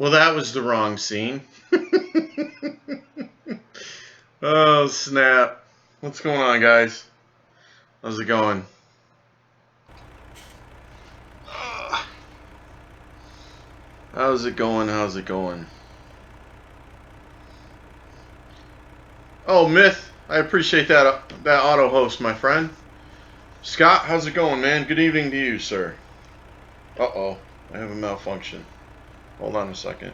Well, that was the wrong scene. Oh, snap. What's going on, guys? How's it going? How's it going? How's it going? Oh, Myth, I appreciate that auto host, my friend. Scott, how's it going, man? Good evening to you, sir. Uh-oh, I have a malfunction. Hold on a second.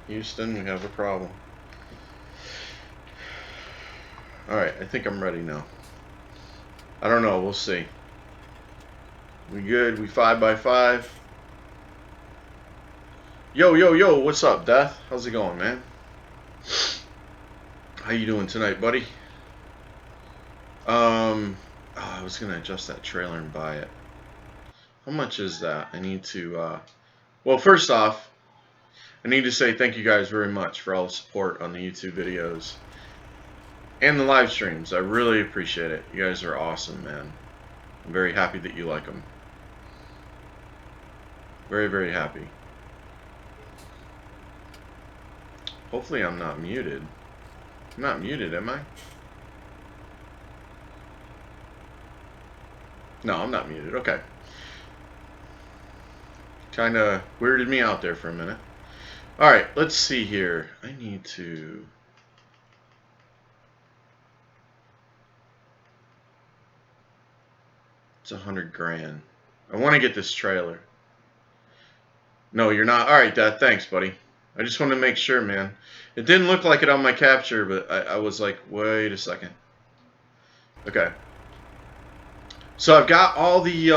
Houston, we have a problem. Alright, I think I'm ready now. I don't know, we'll see. We good? We 5x5? Yo, what's up, Death? How's it going, man? How you doing tonight, buddy? I was gonna adjust that trailer and buy it. How much is that? I need to, well, first off, I need to say thank you guys very much for all the support on the YouTube videos and the live streams. I really appreciate it. You guys are awesome, man. I'm very happy that you like them. Very, very happy. Hopefully I'm not muted. I'm not muted, am I? No, I'm not muted. Okay. Kind of weirded me out there for a minute. Alright, let's see here. I need to... It's 100 grand. I want to get this trailer. No, you're not. Alright, Dad. Thanks, buddy. I just wanted to make sure, man. It didn't look like it on my capture, but I was like, wait a second. Okay. So I've got all the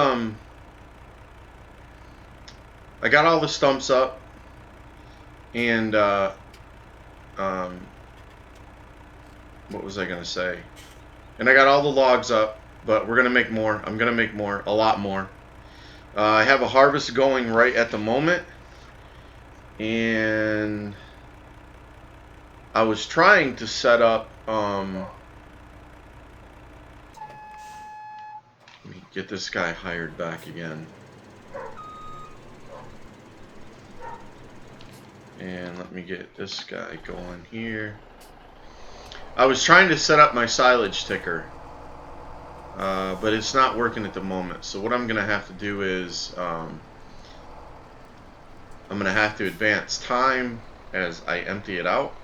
I got all the stumps up, and what was I gonna say? And I got all the logs up, but we're gonna make more. I'm gonna make more, a lot more. I have a harvest going right at the moment, and I was trying to set up. Let me get this guy hired back again. And let me get this guy going here. I was trying to set up my silage ticker, but it's not working at the moment. So what I'm going to have to do is I'm going to have to advance time as I empty it out.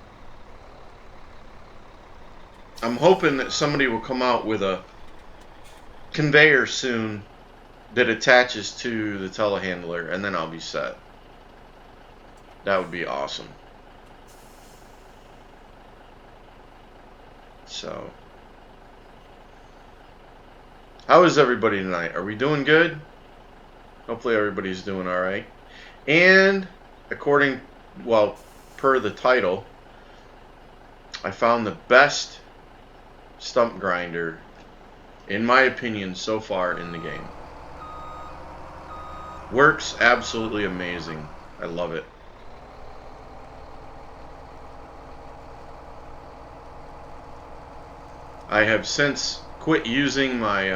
I'm hoping that somebody will come out with a conveyor soon that attaches to the telehandler, and then I'll be set. That would be awesome. So, how is everybody tonight? Are we doing good? Hopefully everybody's doing alright. And according, well, per the title, I found the best stump grinder, in my opinion, so far in the game. Works absolutely amazing. I love it. I have since quit using my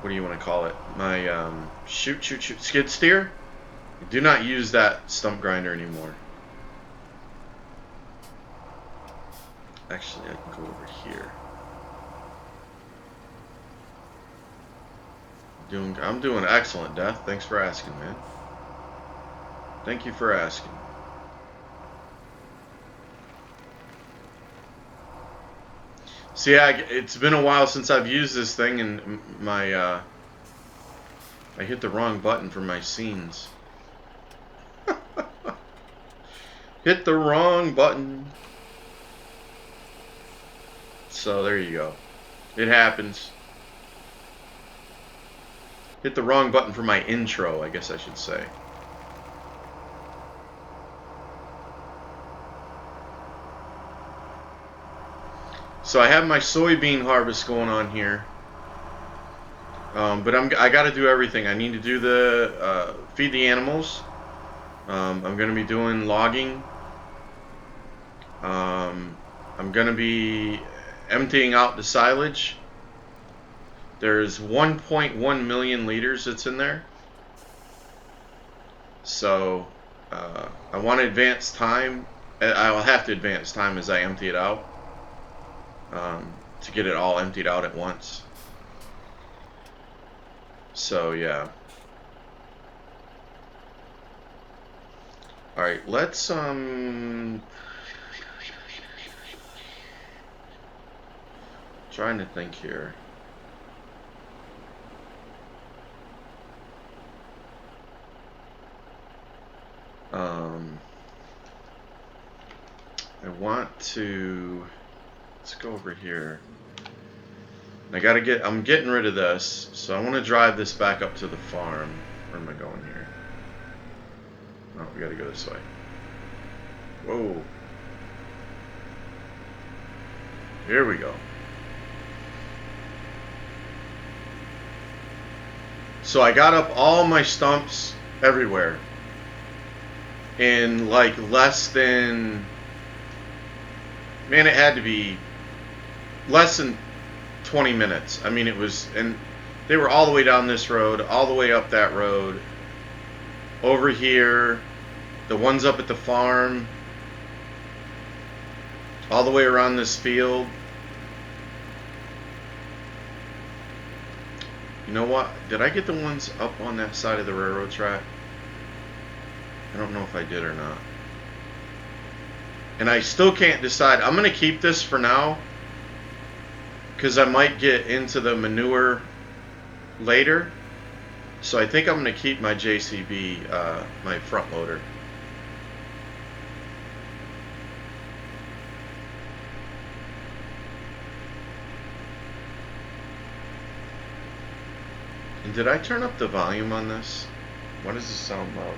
what do you want to call it? My shoot skid steer. I do not use that stump grinder anymore. Actually, I can go over here. I'm doing excellent, Death. Thanks for asking, man. Thank you for asking. See, it's been a while since I've used this thing, and my I hit the wrong button for my scenes. Hit the wrong button. So there you go. It happens. Hit the wrong button for my intro, I guess I should say. So I have my soybean harvest going on here, but I got to do everything. I need to do the feed the animals. I'm going to be doing logging. I'm going to be emptying out the silage. There's 1.1 million liters that's in there. So I want to advance time. I'll have to advance time as I empty it out to get it all emptied out at once. So yeah. All right, let's trying to think here. I want to, let's go over here. I'm getting rid of this, so I want to drive this back up to the farm. Where am I going here? Oh, we gotta go this way. Whoa. Here we go. So I got up all my stumps everywhere in like less than, man, it had to be less than 20 minutes. I mean, it was, and they were all the way down this road, all the way up that road, over here, the ones up at the farm, all the way around this field. You know what? Did I get the ones up on that side of the railroad track? I don't know if I did or not. And I still can't decide. I'm going to keep this for now, because I might get into the manure later. So I think I'm going to keep my JCB, my front loader. And did I turn up the volume on this? Why does this sound louder?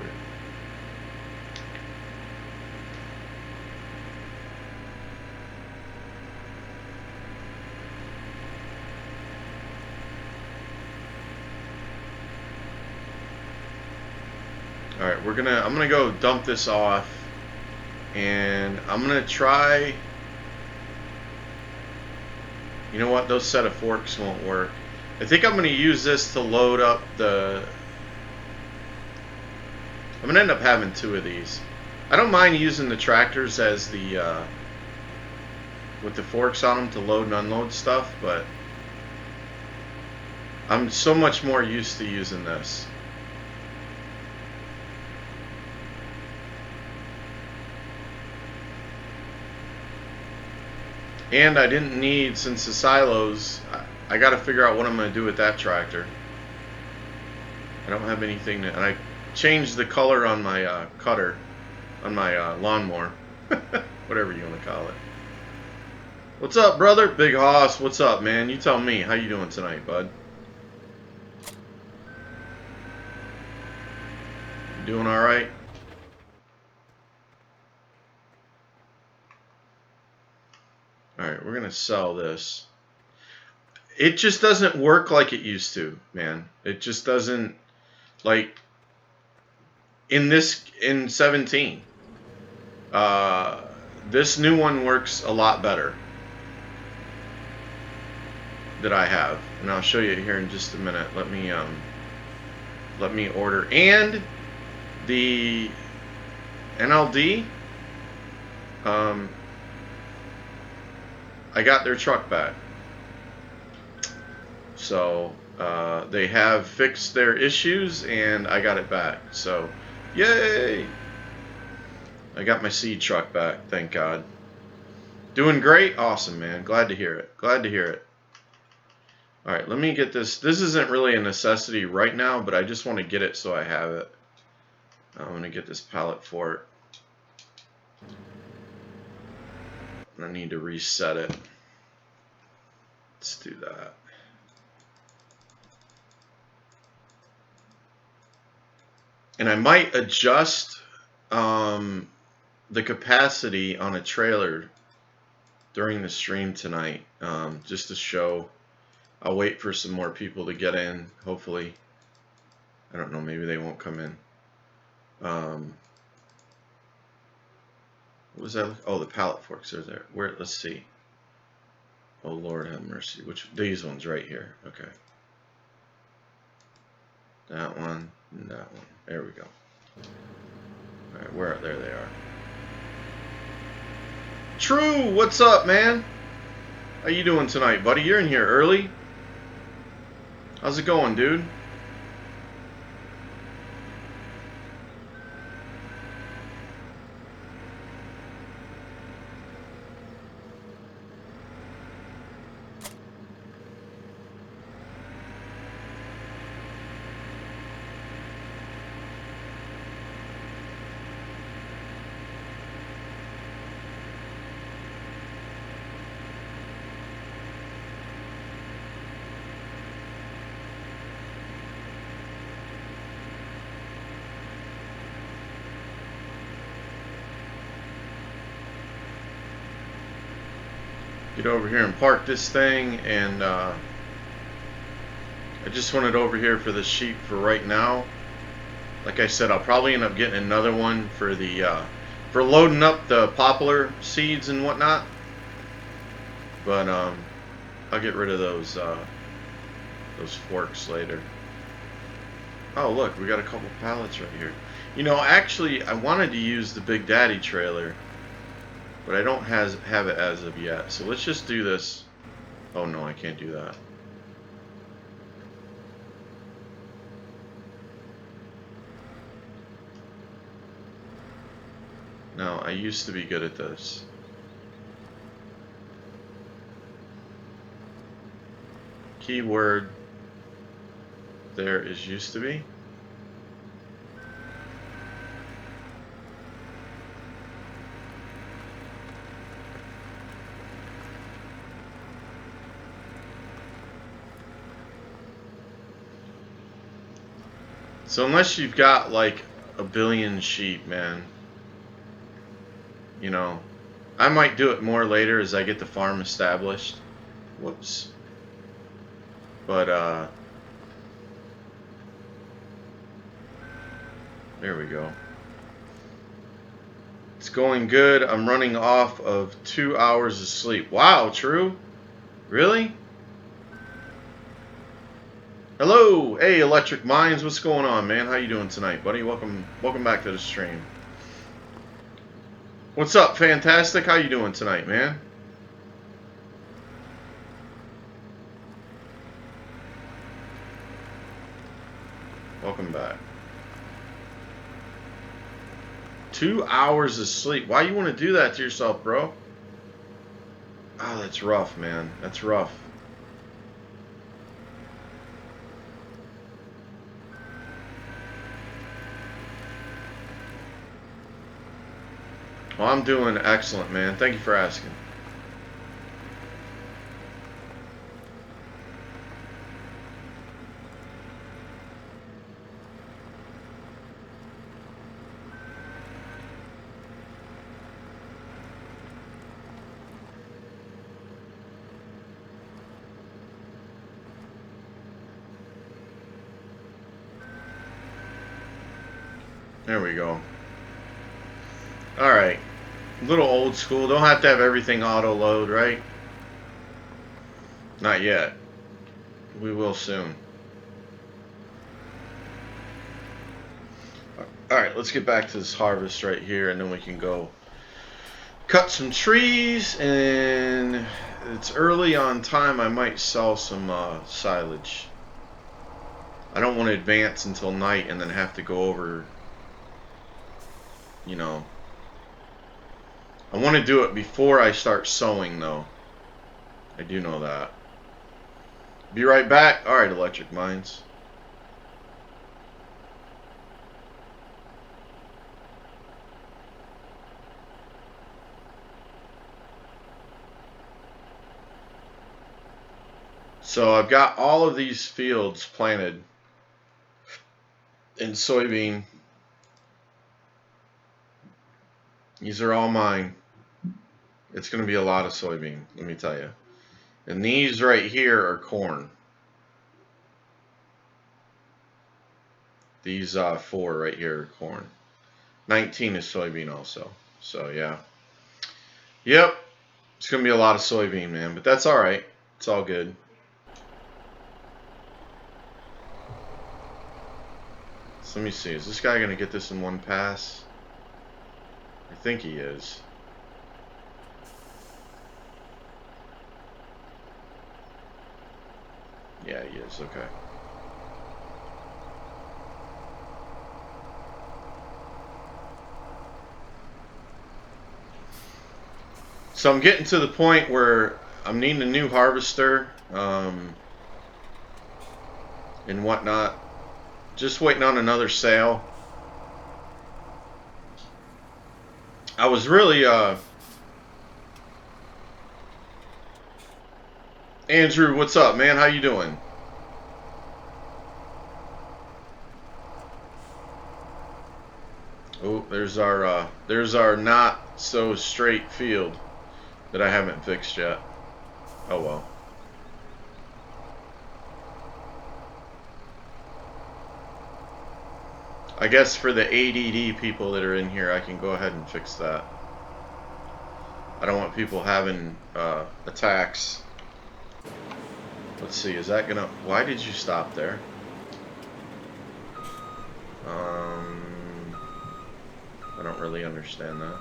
Alright, I'm gonna go dump this off, and I'm gonna try, you know what, those set of forks won't work. I think I'm gonna use this to load up I'm gonna end up having 2 of these. I don't mind using the tractors as the with the forks on them to load and unload stuff, but I'm so much more used to using this. And I didn't need, since the silos, I got to figure out what I'm going to do with that tractor. I don't have anything to, and I changed the color on my cutter, on my lawnmower, whatever you want to call it. What's up, brother? Big Hoss, what's up, man? You tell me. How you doing tonight, bud? You doing all right? All right, we're going to sell this. It just doesn't work like it used to, man. It just doesn't, like, in 17. This new one works a lot better that I have, and I'll show you here in just a minute. Let me order, and the NLD, I got their truck back. So they have fixed their issues, and I got it back. So yay! I got my seed truck back, thank God. Doing great? Awesome, man. Glad to hear it. Glad to hear it. Alright, let me get this. This isn't really a necessity right now, but I just want to get it so I have it. I'm going to get this pallet for it. I need to reset it. Let's do that. And I might adjust the capacity on a trailer during the stream tonight, just to show. I'll wait for some more people to get in, hopefully. I don't know, maybe they won't come in. What was that? Oh, the pallet forks are there. Where? Let's see. Oh, Lord have mercy. These ones right here. Okay. That one, and that one. There we go. Alright, where? There they are. True, what's up, man? How you doing tonight, buddy? You're in here early. How's it going, dude? Get over here and park this thing, and I just wanted over here for the sheep for right now. Like I said, I'll probably end up getting another one for the for loading up the poplar seeds and whatnot. But I'll get rid of those forks later. Oh look, we got a couple pallets right here. You know, actually, I wanted to use the Big Daddy trailer, but I don't have it as of yet. So let's just do this. Oh no, I can't do that. No, I used to be good at this. Keyword there is used to be. So unless you've got like a billion sheep, man, you know, I might do it more later as I get the farm established. Whoops. But there we go. It's going good. I'm running off of 2 hours of sleep. Wow, true? Really? Hello, hey Electric Minds, what's going on, man? How you doing tonight, buddy? Welcome back to the stream. What's up, Fantastic? How you doing tonight, man? Welcome back. 2 hours of sleep. Why you want to do that to yourself, bro? Oh, that's rough, man. That's rough. Well, I'm doing excellent, man. Thank you for asking. There we go. Alright. A little old school. Don't have to have everything auto load, right? Not yet. We will soon. Alright, let's get back to this harvest right here, and then we can go cut some trees, and it's early on time. I might sell some silage. I don't want to advance until night and then have to go over, you know. I want to do it before I start sowing, though. I do know that. Be right back. Alright, Electric Minds. So I've got all of these fields planted in soybean. These are all mine. It's going to be a lot of soybean, let me tell you. And these right here are corn. These 4 right here are corn. 19 is soybean also. So yeah. Yep. It's going to be a lot of soybean, man. But that's alright. It's all good. So let me see. Is this guy going to get this in one pass? I think he is. Yeah, he is. Okay. So I'm getting to the point where I'm needing a new harvester and whatnot. Just waiting on another sale. I was really Andrew, what's up, man? How you doing? Oh, there's our not so straight field that I haven't fixed yet. Oh well. I guess for the ADD people that are in here, I can go ahead and fix that. I don't want people having attacks. Let's see, is that gonna... Why did you stop there? I don't really understand that.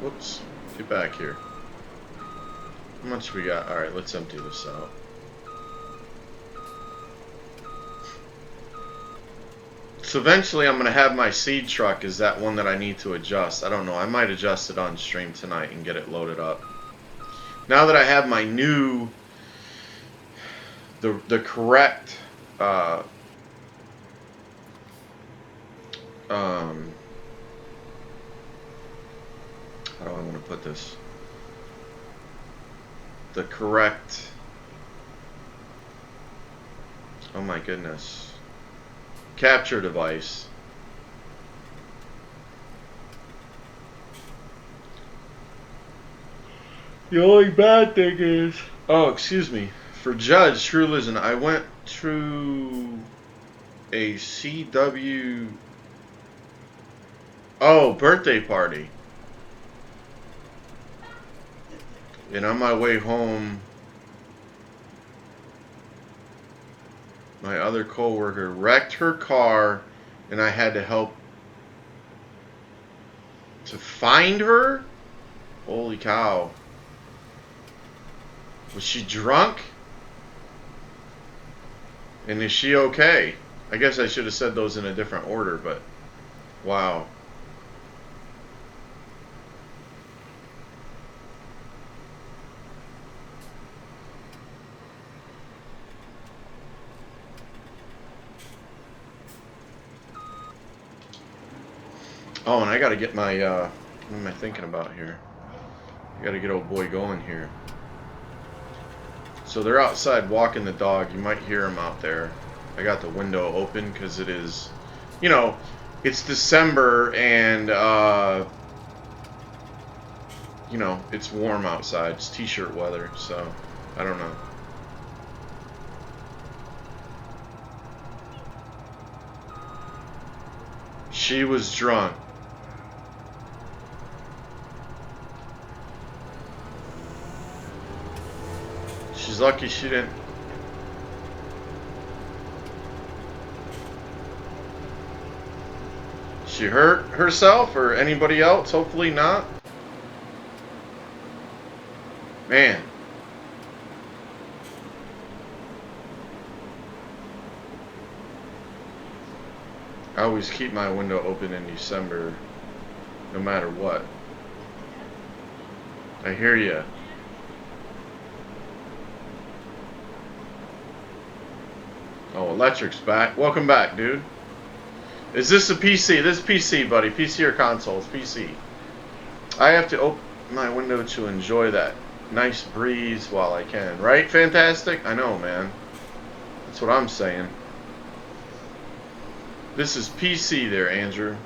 Whoops. Get back here. How much we got? Alright, let's empty this out. So eventually I'm going to have my seed truck is that one that I need to adjust. I don't know. I might adjust it on stream tonight and get it loaded up. Now that I have my new... The correct... how do I want to put this? The correct... Oh my goodness. Capture device. The only bad thing is... Oh, excuse me. For Judge, true listen, I went to a CW... Oh, birthday party. And on my way home, my other coworker wrecked her car, and I had to help to find her? Holy cow. Was she drunk? And is she okay? I guess I should have said those in a different order, but wow. Oh, and I gotta get my, what am I thinking about here? I gotta get old boy going here. So they're outside walking the dog. You might hear them out there. I got the window open because it is, you know, it's December and, you know, it's warm outside. It's t-shirt weather, so I don't know. She was drunk. She's lucky she didn't. She hurt herself or anybody else? Hopefully not. Man. I always keep my window open in December, no matter what. I hear ya. Oh, Electric's back. Welcome back, dude. Is this a PC? This is PC, buddy. PC or console? It's PC. I have to open my window to enjoy that nice breeze while I can. Right? Fantastic? I know, man. That's what I'm saying. This is PC there, Andrew.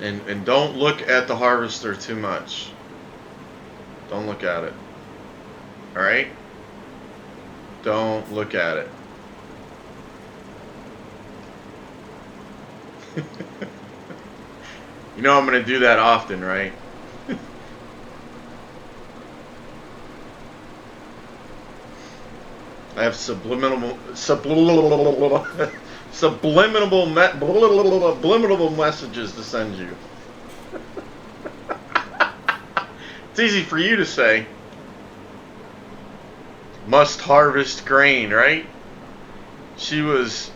And don't look at the harvester too much. Don't look at it. Alright? Don't look at it. You know I'm going to do that often, right? I have subliminal messages to send you. It's easy for you to say. Must harvest grain, right? She was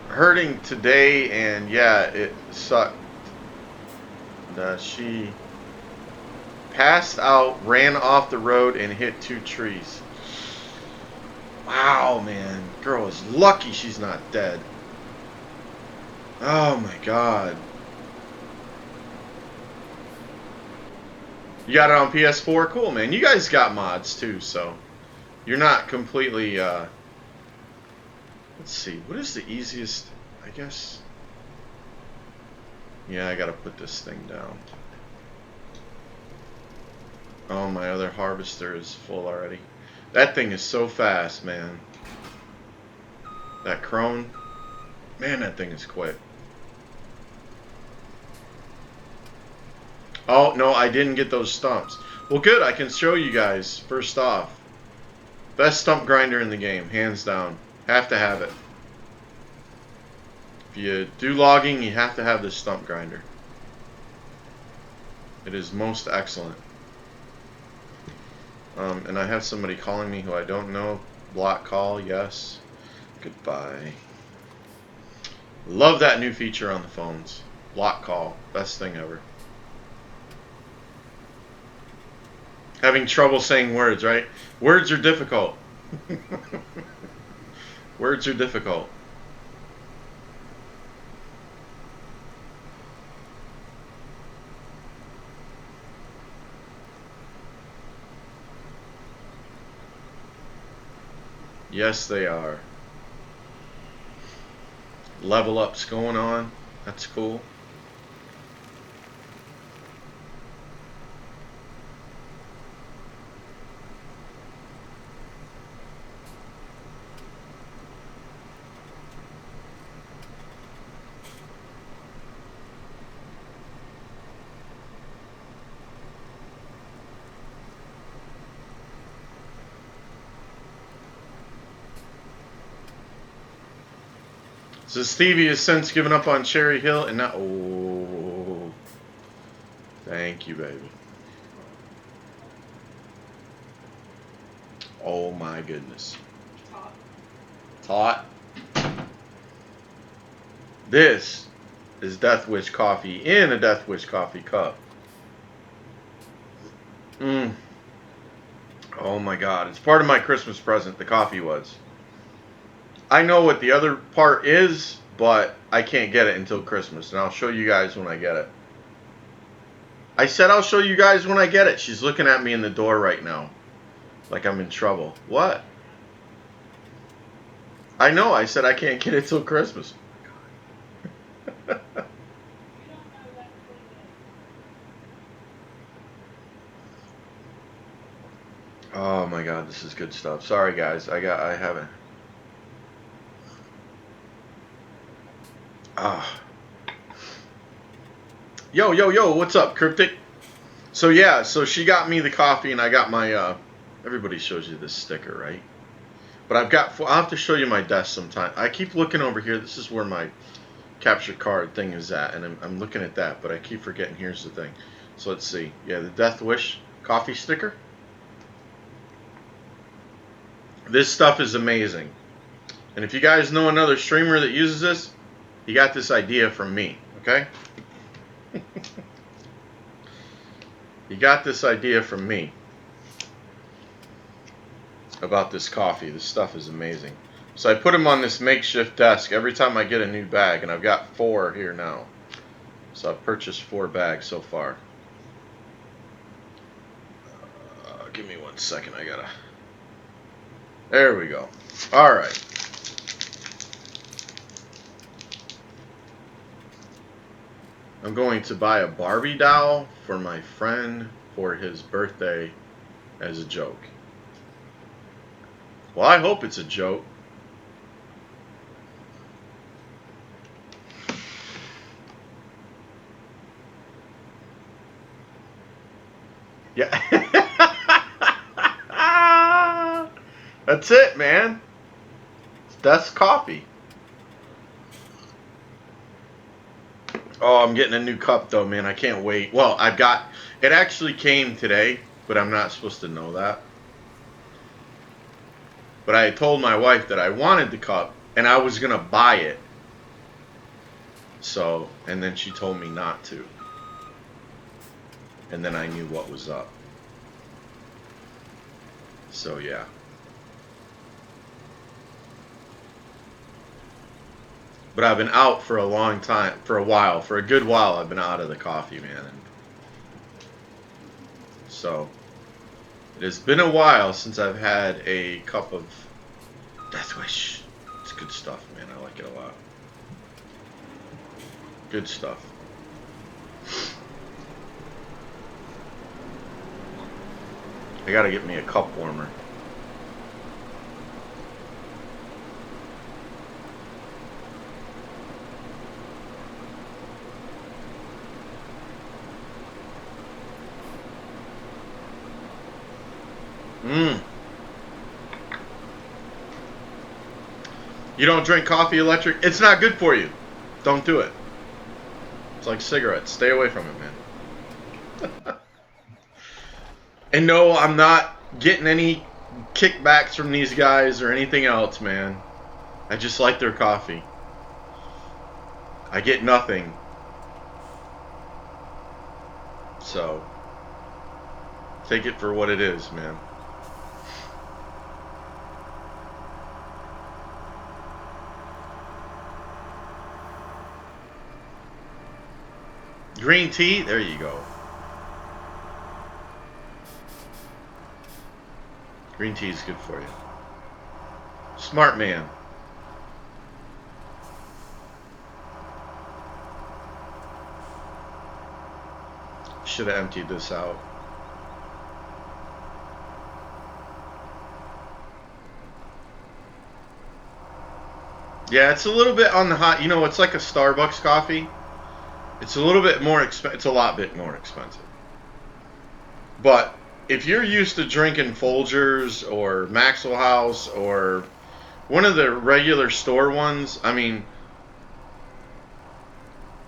hurting today, and yeah, it sucked. She passed out, ran off the road, and hit 2 trees. Wow, man. Girl is lucky she's not dead. Oh, my God. You got it on PS4? Cool, man. You guys got mods, too, so you're not completely, let's see. What is the easiest, I guess? Yeah, I gotta put this thing down. Oh, my other harvester is full already. That thing is so fast, man. That crone. Man, that thing is quick. Oh, no, I didn't get those stumps. Well, good. I can show you guys, first off. Best stump grinder in the game, hands down. Have to have it. If you do logging, you have to have this stump grinder. It is most excellent. And I have somebody calling me who I don't know. Block call, yes. Goodbye. Love that new feature on the phones. Block call, best thing ever. Having trouble saying words, right? Words are difficult. Words are difficult. Yes, they are. Level up's going on. That's cool. So Stevie has since given up on Cherry Hill, and now, oh, thank you, baby. Oh my goodness. Tot. This is Death Wish coffee in a Death Wish coffee cup. Oh my God, it's part of my Christmas present, the coffee was. I know what the other part is, but I can't get it until Christmas, and I'll show you guys when I get it. I said I'll show you guys when I get it. She's looking at me in the door right now, like I'm in trouble. What? I know, I said I can't get it till Christmas. Oh my God, this is good stuff. Sorry guys, I haven't. Yo, what's up, Cryptic? So yeah, so she got me the coffee, and I got my, everybody shows you this sticker, right? But I'll have to show you my desk sometime. I keep looking over here. This is where my capture card thing is at, and I'm looking at that, but I keep forgetting. Here's the thing. So let's see. Yeah, the Death Wish coffee sticker. This stuff is amazing. And if you guys know another streamer that uses this, he got this idea from me, okay? He got this idea from me about this coffee. This stuff is amazing. So I put him on this makeshift desk every time I get a new bag, and I've got 4 here now. So I've purchased 4 bags so far. Give me 1 second. I gotta... There we go. All right. I'm going to buy a Barbie doll for my friend for his birthday as a joke. Well, I hope it's a joke. Yeah. That's it, man. That's coffee. Oh, I'm getting a new cup though, man. I can't wait. Well, I've got it actually came today, but I'm not supposed to know that. But I told my wife that I wanted the cup and I was going to buy it. So, and then she told me not to. And then I knew what was up. So, yeah. But I've been out for a long time, for a while, for a good while. I've been out of the coffee, man. And so, it has been a while since I've had a cup of Death Wish. It's good stuff, man. I like it a lot. Good stuff. I gotta get me a cup warmer. You don't drink coffee electric? It's not good for you. Don't do it. It's like cigarettes. Stay away from it, man. And no, I'm not getting any kickbacks from these guys or anything else, man. I just like their coffee. I get nothing. So, take it for what it is, man. Green tea? There you go. Green tea is good for you. Smart man. Should have emptied this out. Yeah, it's a little bit on the hot. You know, it's like a Starbucks coffee. It's a little bit more expensive. It's a lot bit more expensive. But if you're used to drinking Folgers or Maxwell House or one of the regular store ones, I mean,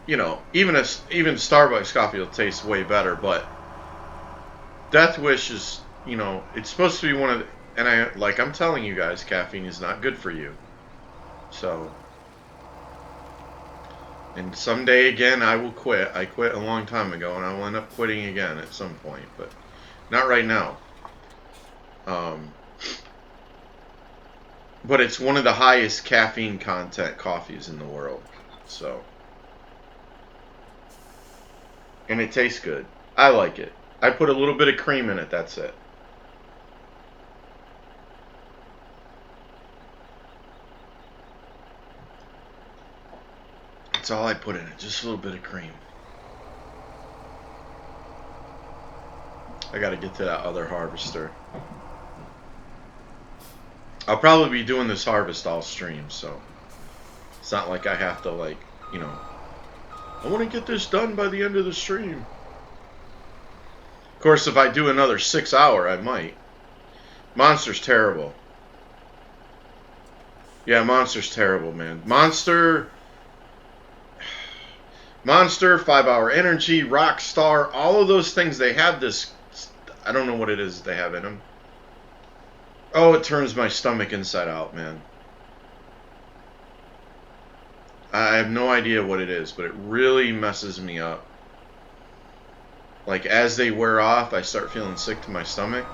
you know, even Starbucks coffee will taste way better. But Death Wish is, you know, it's supposed to be one of the, and I'm telling you guys, caffeine is not good for you. So, and someday again I will quit. I quit a long time ago, and I will end up quitting again at some point, but not right now. But it's one of the highest caffeine content coffees in the world. So, and it tastes good. I like it. I put a little bit of cream in it. That's it. That's all I put in it. Just a little bit of cream. I gotta get to that other harvester. I'll probably be doing this harvest all stream, so it's not like I have to, like, you know, I want to get this done by the end of the stream. Of course, if I do another 6 hour, I might. Monster's terrible. Yeah, Monster's terrible, man. Monster, 5-hour energy, Rockstar, all of those things, they have this, I don't know what it is they have in them. Oh, it turns my stomach inside out, man. I have no idea what it is, but it really messes me up. Like, as they wear off, I start feeling sick to my stomach.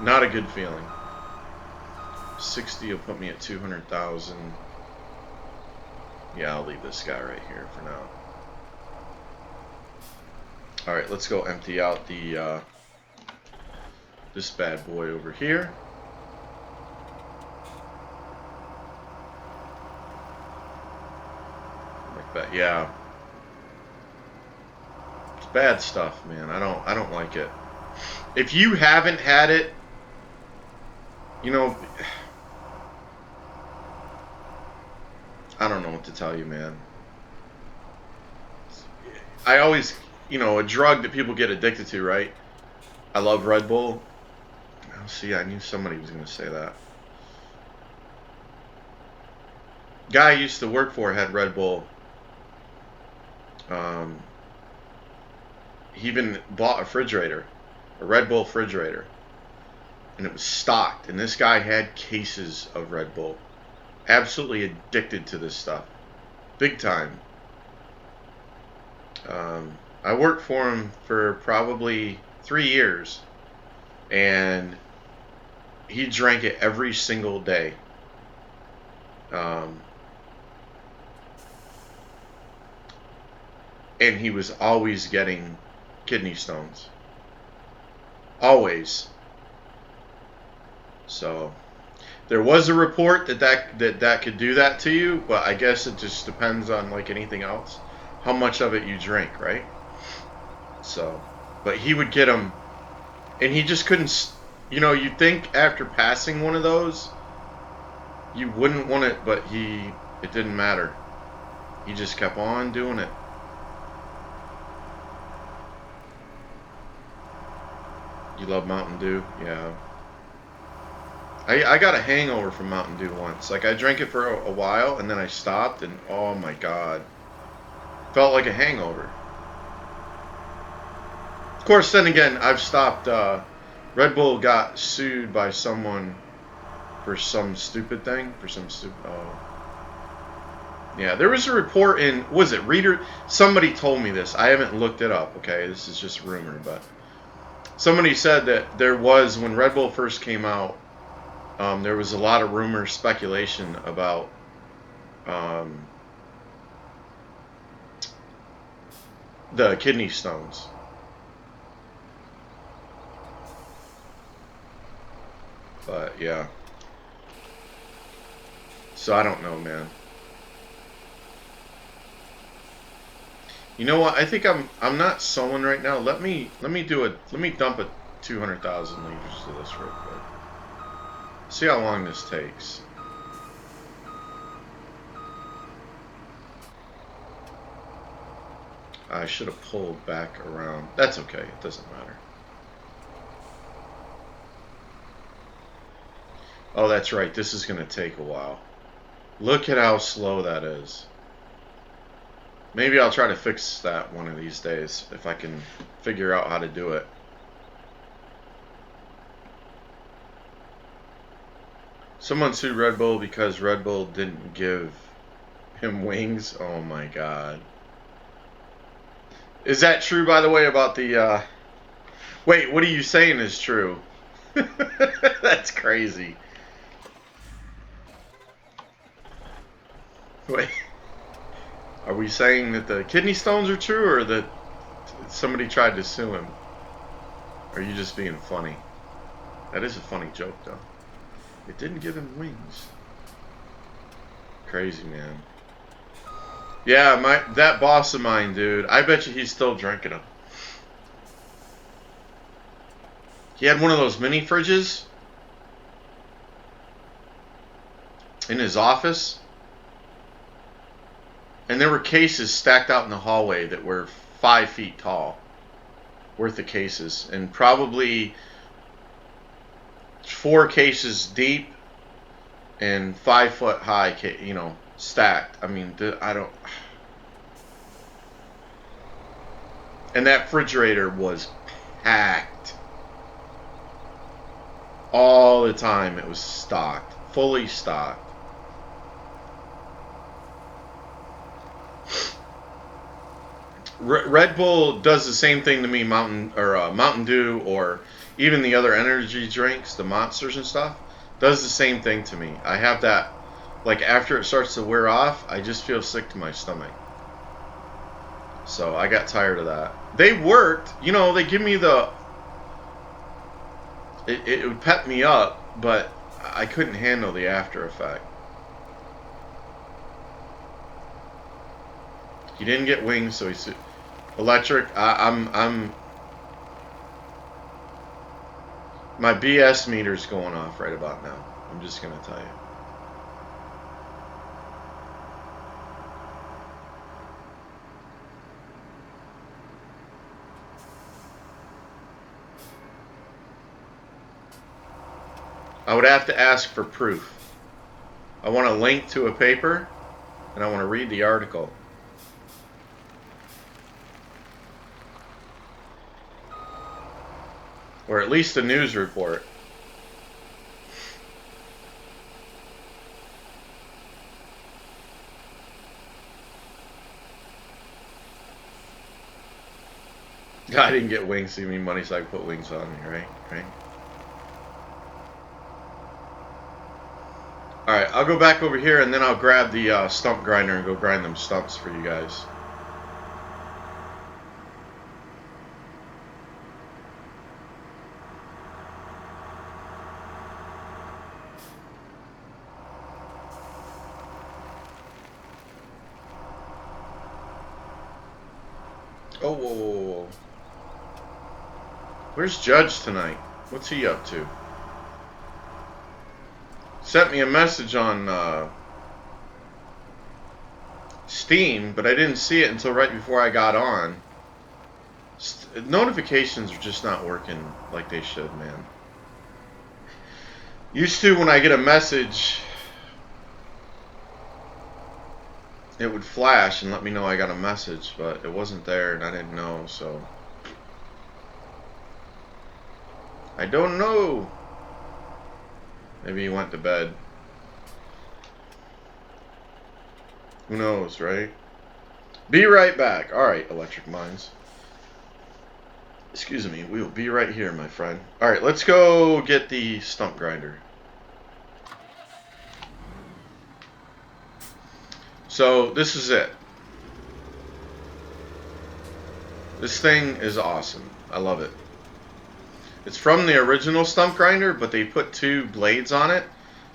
Not a good feeling. 60 will put me at 200,000. Yeah, I'll leave this guy right here for now. Alright, let's go empty out the this bad boy over here. Like that, yeah. bad stuff, man. I don't like it. If you haven't had it, you know, I don't know what to tell you, man. I always, a drug that people get addicted to, right? I love Red Bull. Oh, see, I knew somebody was going to say that. Guy I used to work for had Red Bull. He even bought a refrigerator, a Red Bull refrigerator, and it was stocked. And this guy had cases of Red Bull. Absolutely addicted to this stuff. Big time. I worked for him for probably 3 years, and he drank it every single day. And he was always getting kidney stones. Always. So there was a report that could do that to you, but I guess it just depends on, like anything else, how much of it you drink, right? So, but he would get them, and he just couldn't. You'd think after passing one of those, you wouldn't want it, but it didn't matter. He just kept on doing it. You love Mountain Dew? Yeah. I got a hangover from Mountain Dew once. Like, I drank it for a while, and then I stopped, and oh my God. Felt like a hangover. Of course, then again, I've stopped. Red Bull got sued by someone for some stupid thing. Yeah, there was a report in, was it Reader? Somebody told me this. I haven't looked it up, okay? This is just rumor, but somebody said that there was, when Red Bull first came out, there was a lot of rumor, speculation about the kidney stones. But yeah. So I don't know, man. You know what? I think I'm not sewing right now. Let me dump a 200,000 liters to this real quick. See how long this takes. I should have pulled back around. That's okay. It doesn't matter. Oh, that's right. This is going to take a while. Look at how slow that is. Maybe I'll try to fix that one of these days if I can figure out how to do it. Someone sued Red Bull because Red Bull didn't give him wings. Oh my God. Is that true, by the way, about the... Wait, what are you saying is true? That's crazy. Wait. Are we saying that the kidney stones are true, or that somebody tried to sue him? Or are you just being funny? That is a funny joke, though. It didn't give him wings. Crazy, man. Yeah, that boss of mine, dude. I bet you he's still drinking them. He had one of those mini fridges in his office. And there were cases stacked out in the hallway that were 5 feet tall, worth of cases, and probably 4 cases deep and 5 foot high, stacked. I mean, I don't. And that refrigerator was packed all the time. It was stocked, fully stocked. Red Bull does the same thing to me, Mountain Dew, or even the other energy drinks, the Monsters and stuff, does the same thing to me. I have that, like, after it starts to wear off, I just feel sick to my stomach. So I got tired of that. They worked, they give me it would pep me up, but I couldn't handle the after effect. He didn't get wings, so he Electric, I'm my BS meter's going off right about now. I'm just gonna tell you. I would have to ask for proof. I want a link to a paper, and I want to read the article. Or at least a news report. I didn't get wings, so you mean money, so I put wings on me, right? Right? Alright, I'll go back over here, and then I'll grab the stump grinder and go grind them stumps for you guys. Oh, whoa, whoa, whoa. Where's Judge tonight? What's he up to? Sent me a message on Steam, but I didn't see it until right before I got on. Notifications are just not working like they should, man. Used to, when I get a message, it would flash and let me know I got a message, but it wasn't there and I didn't know, so I don't know. Maybe he went to bed. Who knows, right? Be right back. Alright, Electric Minds. Excuse me, we will be right here, my friend. Alright, let's go get the stump grinder. So, this is it. This thing is awesome. I love it. It's from the original stump grinder, but they put 2 blades on it,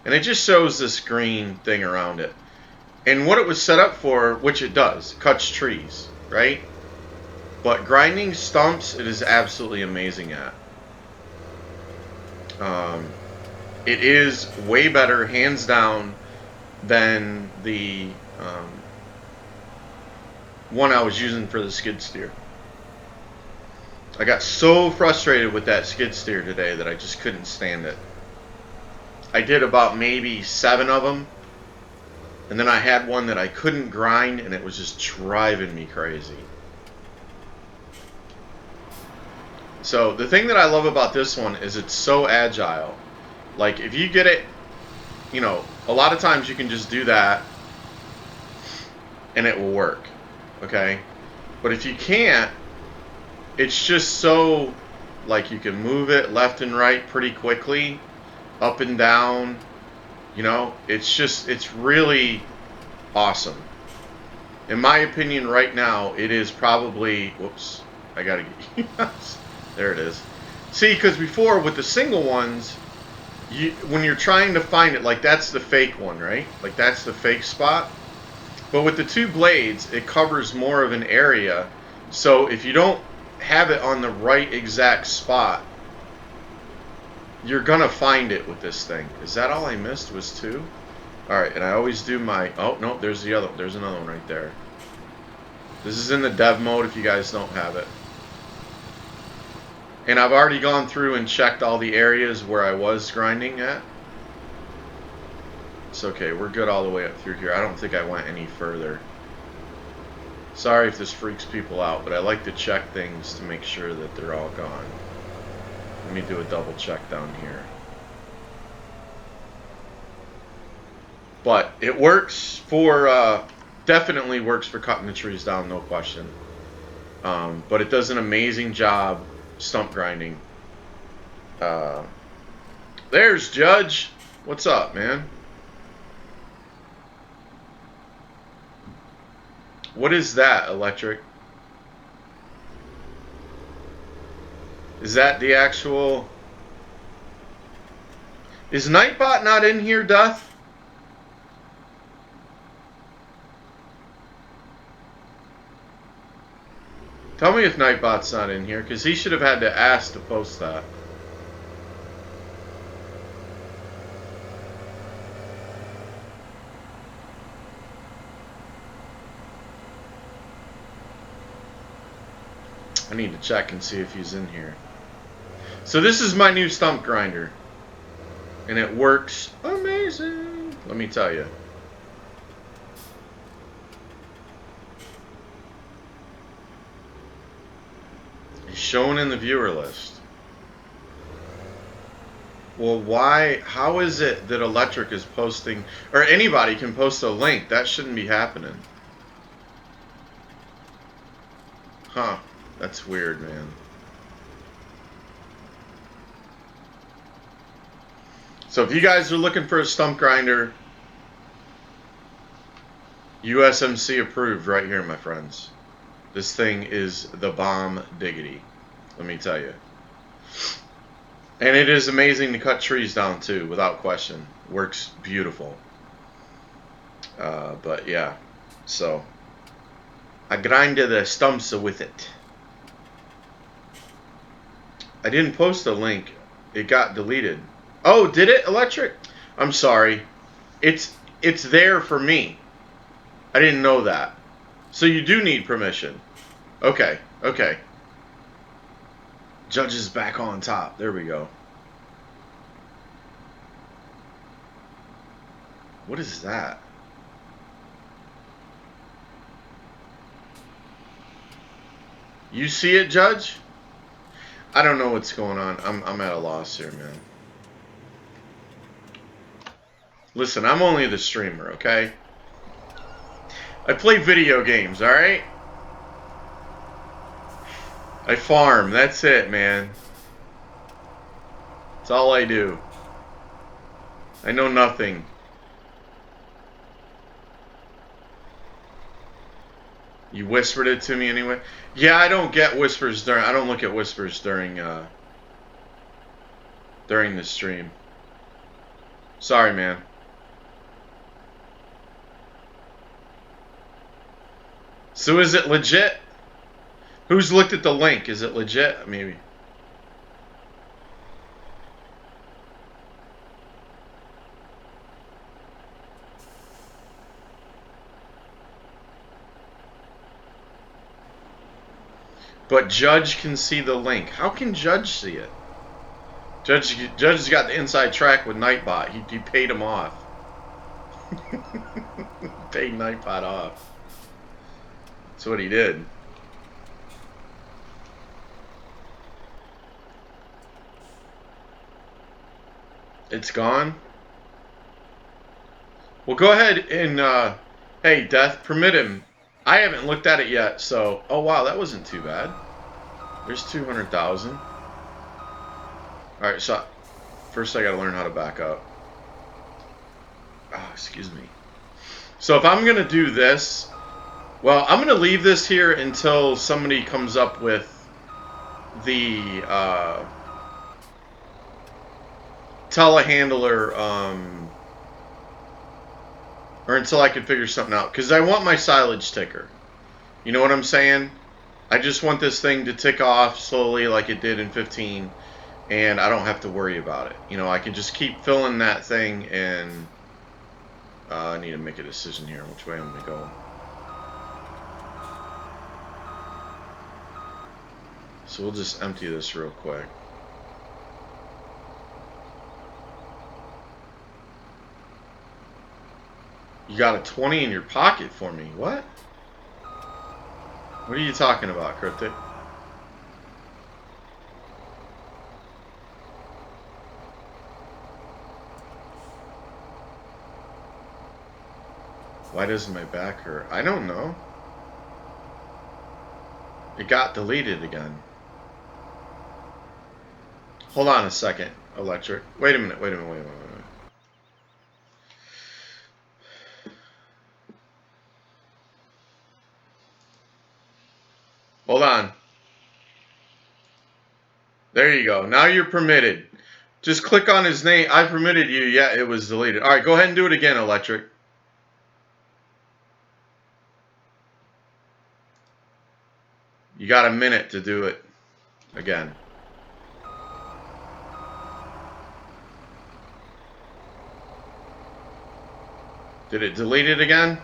and it just shows this green thing around it. And what it was set up for, which it does, cuts trees, right? But grinding stumps, it is absolutely amazing at. It is way better, hands down, than the one I was using for the skid steer. I got so frustrated with that skid steer today that I just couldn't stand it. I did about maybe 7 of them, and then I had one that I couldn't grind, and it was just driving me crazy. So the thing that I love about this one is it's so agile. Like, if you get it, you know, a lot of times you can just do that and it will work, okay? But if you can't, it's just so, like, you can move it left and right pretty quickly, up and down, you know? It's really awesome. In my opinion right now, it is probably, whoops, I gotta get, there it is. See, because before with the single ones, when you're trying to find it, like that's the fake one, right? Like that's the fake spot. But with the 2 blades, it covers more of an area. So if you don't have it on the right exact spot, you're gonna find it with this thing. Is that all I missed was 2? Alright, and I always do my, oh no, there's the other, there's another one right there. This is in the dev mode if you guys don't have it. And I've already gone through and checked all the areas where I was grinding at. It's okay, we're good all the way up through here. I don't think I went any further. Sorry if this freaks people out, but I like to check things to make sure that they're all gone. Let me do a double check down here. But it works for, definitely works for cutting the trees down, no question. But it does an amazing job stump grinding. There's Judge. What's up, man? What is that, Electric? Is that the actual... Is Nightbot not in here, Duff? Tell me if Nightbot's not in here, because he should have had to ask to post that. I need to check and see if he's in here. So this is my new stump grinder. And it works amazing. Let me tell you. It's shown in the viewer list. Well, why? How is it that Electric is posting, or anybody can post a link? That shouldn't be happening. Huh. That's weird, man. So if you guys are looking for a stump grinder, USMC approved right here, my friends. This thing is the bomb diggity. Let me tell you. And it is amazing to cut trees down too, without question. Works beautiful. But yeah, so I grinded the stumps with it. I didn't post a link. It got deleted. Oh, did it, Electric? I'm sorry. It's there for me. I didn't know that. So you do need permission. Okay, okay. Judge is back on top. There we go. What is that? You see it, Judge? I don't know what's going on. I'm at a loss here, man. Listen, I'm only the streamer, okay? I play video games, alright? I farm. That's it, man. That's all I do. I know nothing. You whispered it to me anyway? Yeah, I don't get whispers during... I don't look at whispers during the stream. Sorry, man. So is it legit? Who's looked at the link? Is it legit? Maybe. But Judge can see the link. How can Judge see it? Judge's got the inside track with Nightbot. He paid him off. Paid Nightbot off. That's what he did. It's gone? Well, go ahead and, hey, Death, permit him. I haven't looked at it yet, so... Oh, wow, that wasn't too bad. There's 200,000. Alright, so... First I gotta learn how to back up. Oh, excuse me. So if I'm gonna do this... Well, I'm gonna leave this here until somebody comes up with the, telehandler, or until I can figure something out. Because I want my silage ticker. You know what I'm saying? I just want this thing to tick off slowly like it did in 15. And I don't have to worry about it. You know, I can just keep filling that thing and... I need to make a decision here which way I'm going to go. So we'll just empty this real quick. You got a 20 in your pocket for me. What? What are you talking about, Cryptic? Why doesn't my back hurt? I don't know. It got deleted again. Hold on a second, Electric. Wait a minute, wait a minute, wait a minute. Hold on. There you go. Now you're permitted. Just click on his name. I permitted you. Yeah, it was deleted. All right, go ahead and do it again, Electric. You got a minute to do it again. Did it delete it again?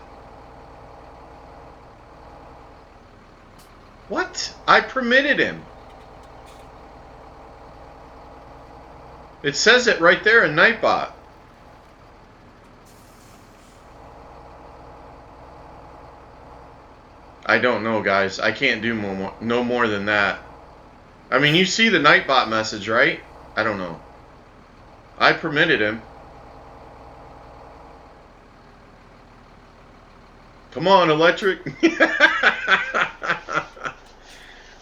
What? I permitted him. It says it right there in Nightbot. I don't know, guys. I can't do no more than that. I mean, you see the Nightbot message, right? I don't know. I permitted him. Come on, Electric.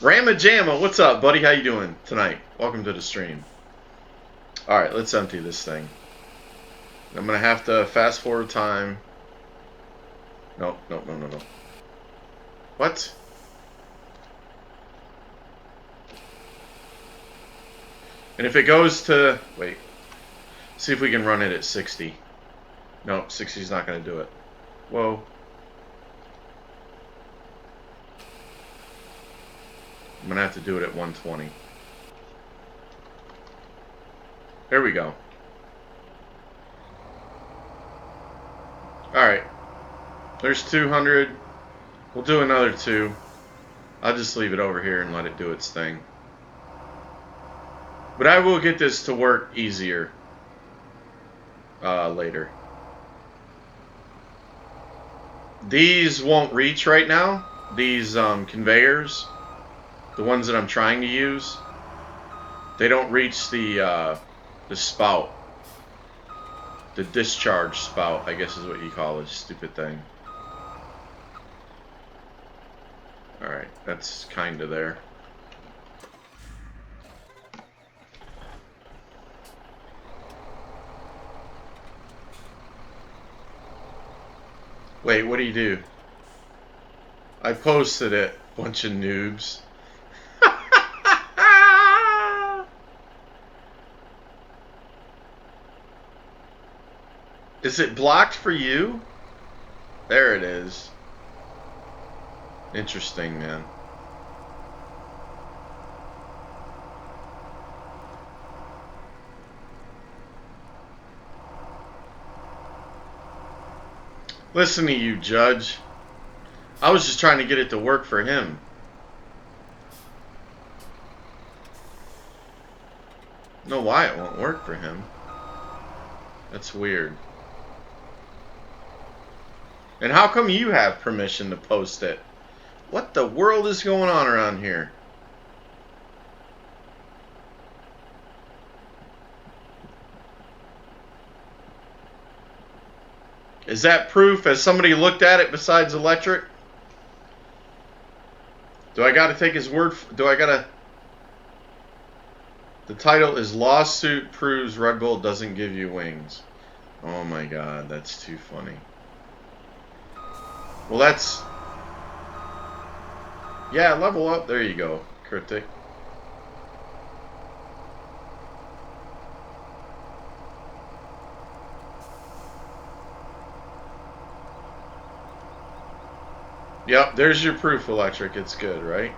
Ramajamma, what's up, buddy? How you doing tonight? Welcome to the stream. Alright, let's empty this thing. I'm going to have to fast forward time. No. What? And if it goes to... Wait. See if we can run it at 60. No, 60 is not going to do it. Whoa. I'm going to have to do it at 120. There we go. Alright. There's 200. We'll do another 2. I'll just leave it over here and let it do its thing. But I will get this to work easier later. These won't reach right now. These conveyors, the ones that I'm trying to use, they don't reach the spout. The discharge spout, I guess is what you call this stupid thing. Alright, that's kinda there. Wait, what do you do? I posted it, bunch of noobs. Is it blocked for you? There it is. Interesting, man. Listen to you, Judge. I was just trying to get it to work for him. I don't know why it won't work for him. That's weird. And how come you have permission to post it? What the world is going on around here? Is that proof? Has somebody looked at it besides Electric? Do I gotta take his word? Do I gotta... The title is Lawsuit Proves Red Bull Doesn't Give You Wings. Oh my god, that's too funny. Well, that's... Yeah, level up. There you go, Cryptic. Yep, there's your proof, Electric. It's good, right?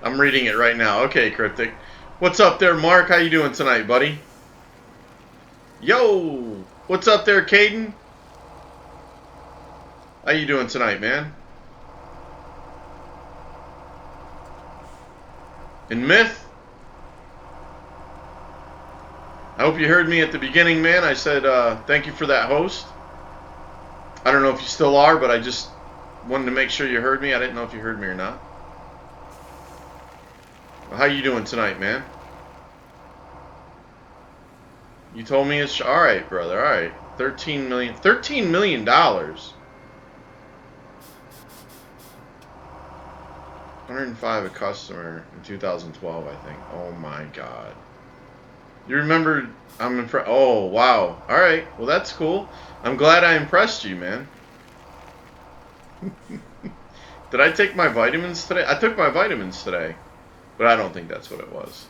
I'm reading it right now. Okay, Cryptic. What's up there, Mark? How you doing tonight, buddy? Yo! What's up there, Caden? How you doing tonight, man? And Myth? I hope you heard me at the beginning, man. I said thank you for that host. I don't know if you still are, but I just wanted to make sure you heard me. I didn't know if you heard me or not. Well, how you doing tonight, man? You told me it's... Alright, brother, alright. $13 million. $13 million. 105 a customer in 2012, I think. Oh my god. You remember, I'm impressed. Oh, wow. Alright, well that's cool. I'm glad I impressed you, man. Did I take my vitamins today? I took my vitamins today. But I don't think that's what it was.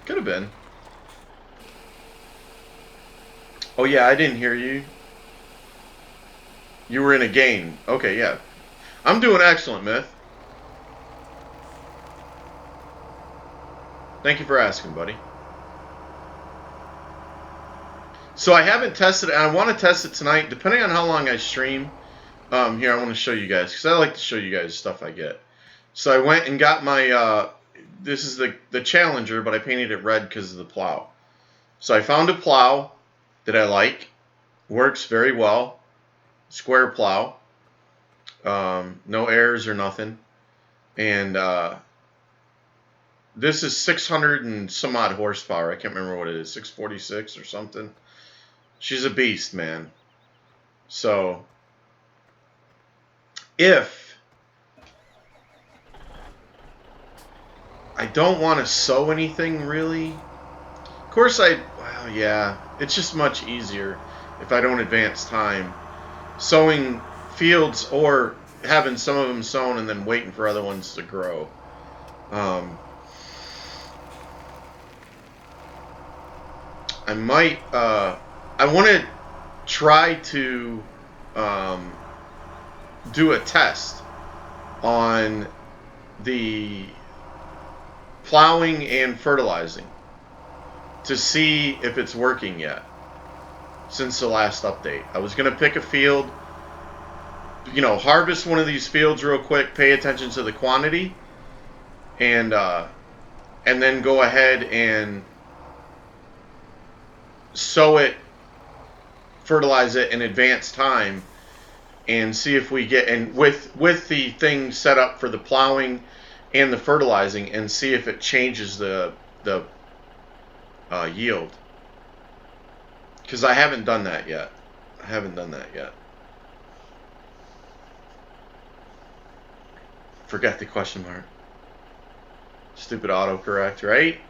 Could have been. Oh yeah, I didn't hear you. You were in a game. Okay, yeah. I'm doing excellent, Myth. Thank you for asking, buddy. So I haven't tested it. I want to test it tonight, depending on how long I stream. Here, I want to show you guys, because I like to show you guys stuff I get. So I went and got my, this is the Challenger, but I painted it red because of the plow. So I found a plow that I like. Works very well. Square plow. No errors or nothing. And this is 600 and some odd horsepower. I can't remember what it is, 646 or something. She's a beast, man. So if I don't want to sow anything really, of course well, yeah, it's just much easier if I don't advance time. Sowing fields or having some of them sown and then waiting for other ones to grow. I might, I want to try to do a test on the plowing and fertilizing to see if it's working yet since the last update. I was going to pick a field, you know, harvest one of these fields real quick, pay attention to the quantity, and then go ahead and sow it, fertilize it in advance time, and see if we get, and with the thing set up for the plowing and the fertilizing, and see if it changes the yield. Because I haven't done that yet. Forget the question mark. Stupid autocorrect, right?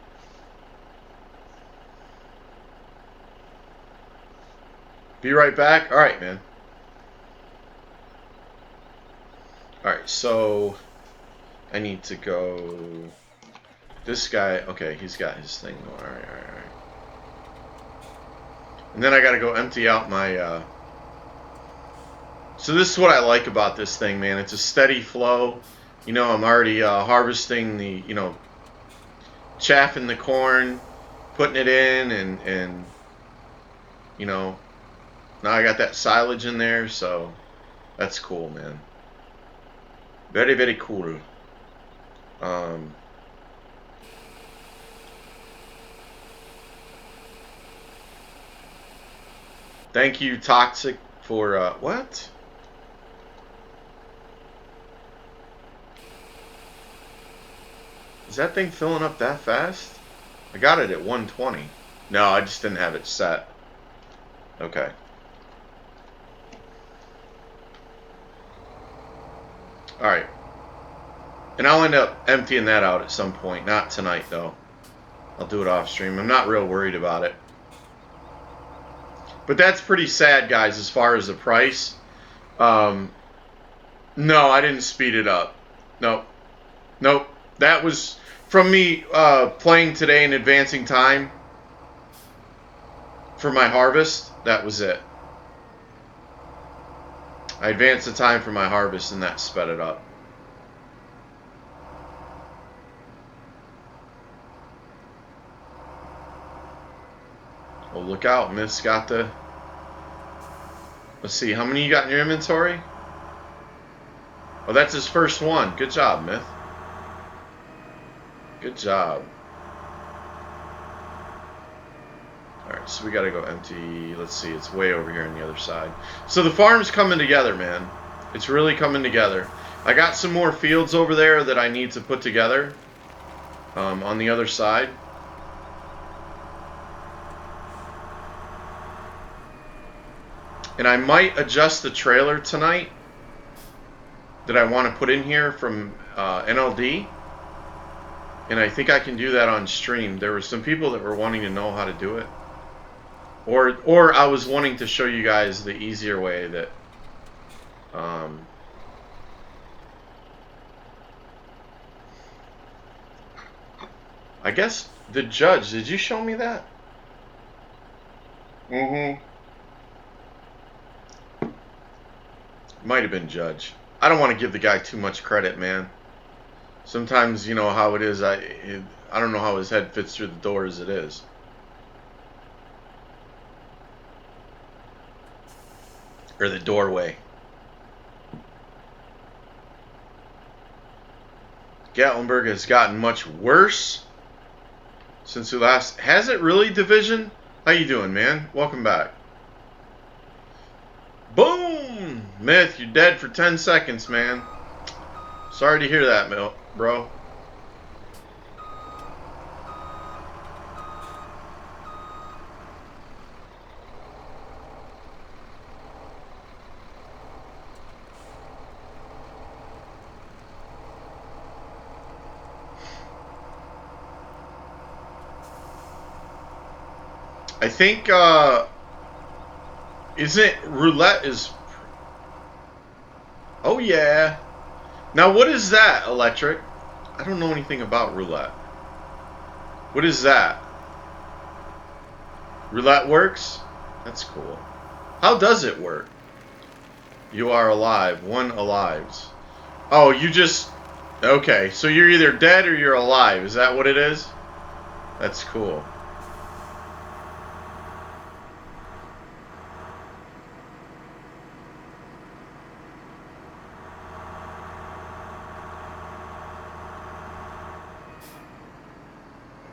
Be right back. All right, man. All right, so I need to go. This guy, okay, he's got his thing going. All right. And then I got to go empty out my. So this is what I like about this thing, man. It's a steady flow. You know, I'm already harvesting the, you know, chaffing the corn, putting it in, and you know, now I got that silage in there, so that's cool, man. Very, very cool. Thank you, Toxic, for what? Is that thing filling up that fast? I got it at 120. No, I just didn't have it set. Okay. Alright. And I'll end up emptying that out at some point. Not tonight, though. I'll do it off stream. I'm not real worried about it. But that's pretty sad, guys, as far as the price. No, I didn't speed it up. Nope. That was from me playing today and advancing time for my harvest. That was it. I advanced the time for my harvest, and that sped it up. Oh, look out. Myth's got the... Let's see. How many you got in your inventory? Oh, that's his first one. Good job, Myth. Good job. Alright, so we gotta go empty. Let's see. It's way over here on the other side. So the farm's coming together, man. It's really coming together. I got some more fields over there that I need to put together on the other side. And I might adjust the trailer tonight that I want to put in here from NLD. And I think I can do that on stream. There were some people that were wanting to know how to do it. Or I was wanting to show you guys the easier way that I guess the judge, did you show me that? Mm-hmm. Might have been Judge. I don't want to give the guy too much credit, man. Sometimes, you know how it is. I don't know how his head fits through the door as it is. Or the doorway. Gatlinburg has gotten much worse since we last... Has it really, Division? How you doing, man? Welcome back. Boom! Myth, you're dead for 10 seconds, man. Sorry to hear that, bro. I think, isn't roulette is... Oh, yeah. Now, what is that, Electric? I don't know anything about roulette. What is that? Roulette works? That's cool. How does it work? You are alive. One alives. Oh, you just... Okay, so you're either dead or you're alive. Is that what it is? That's cool.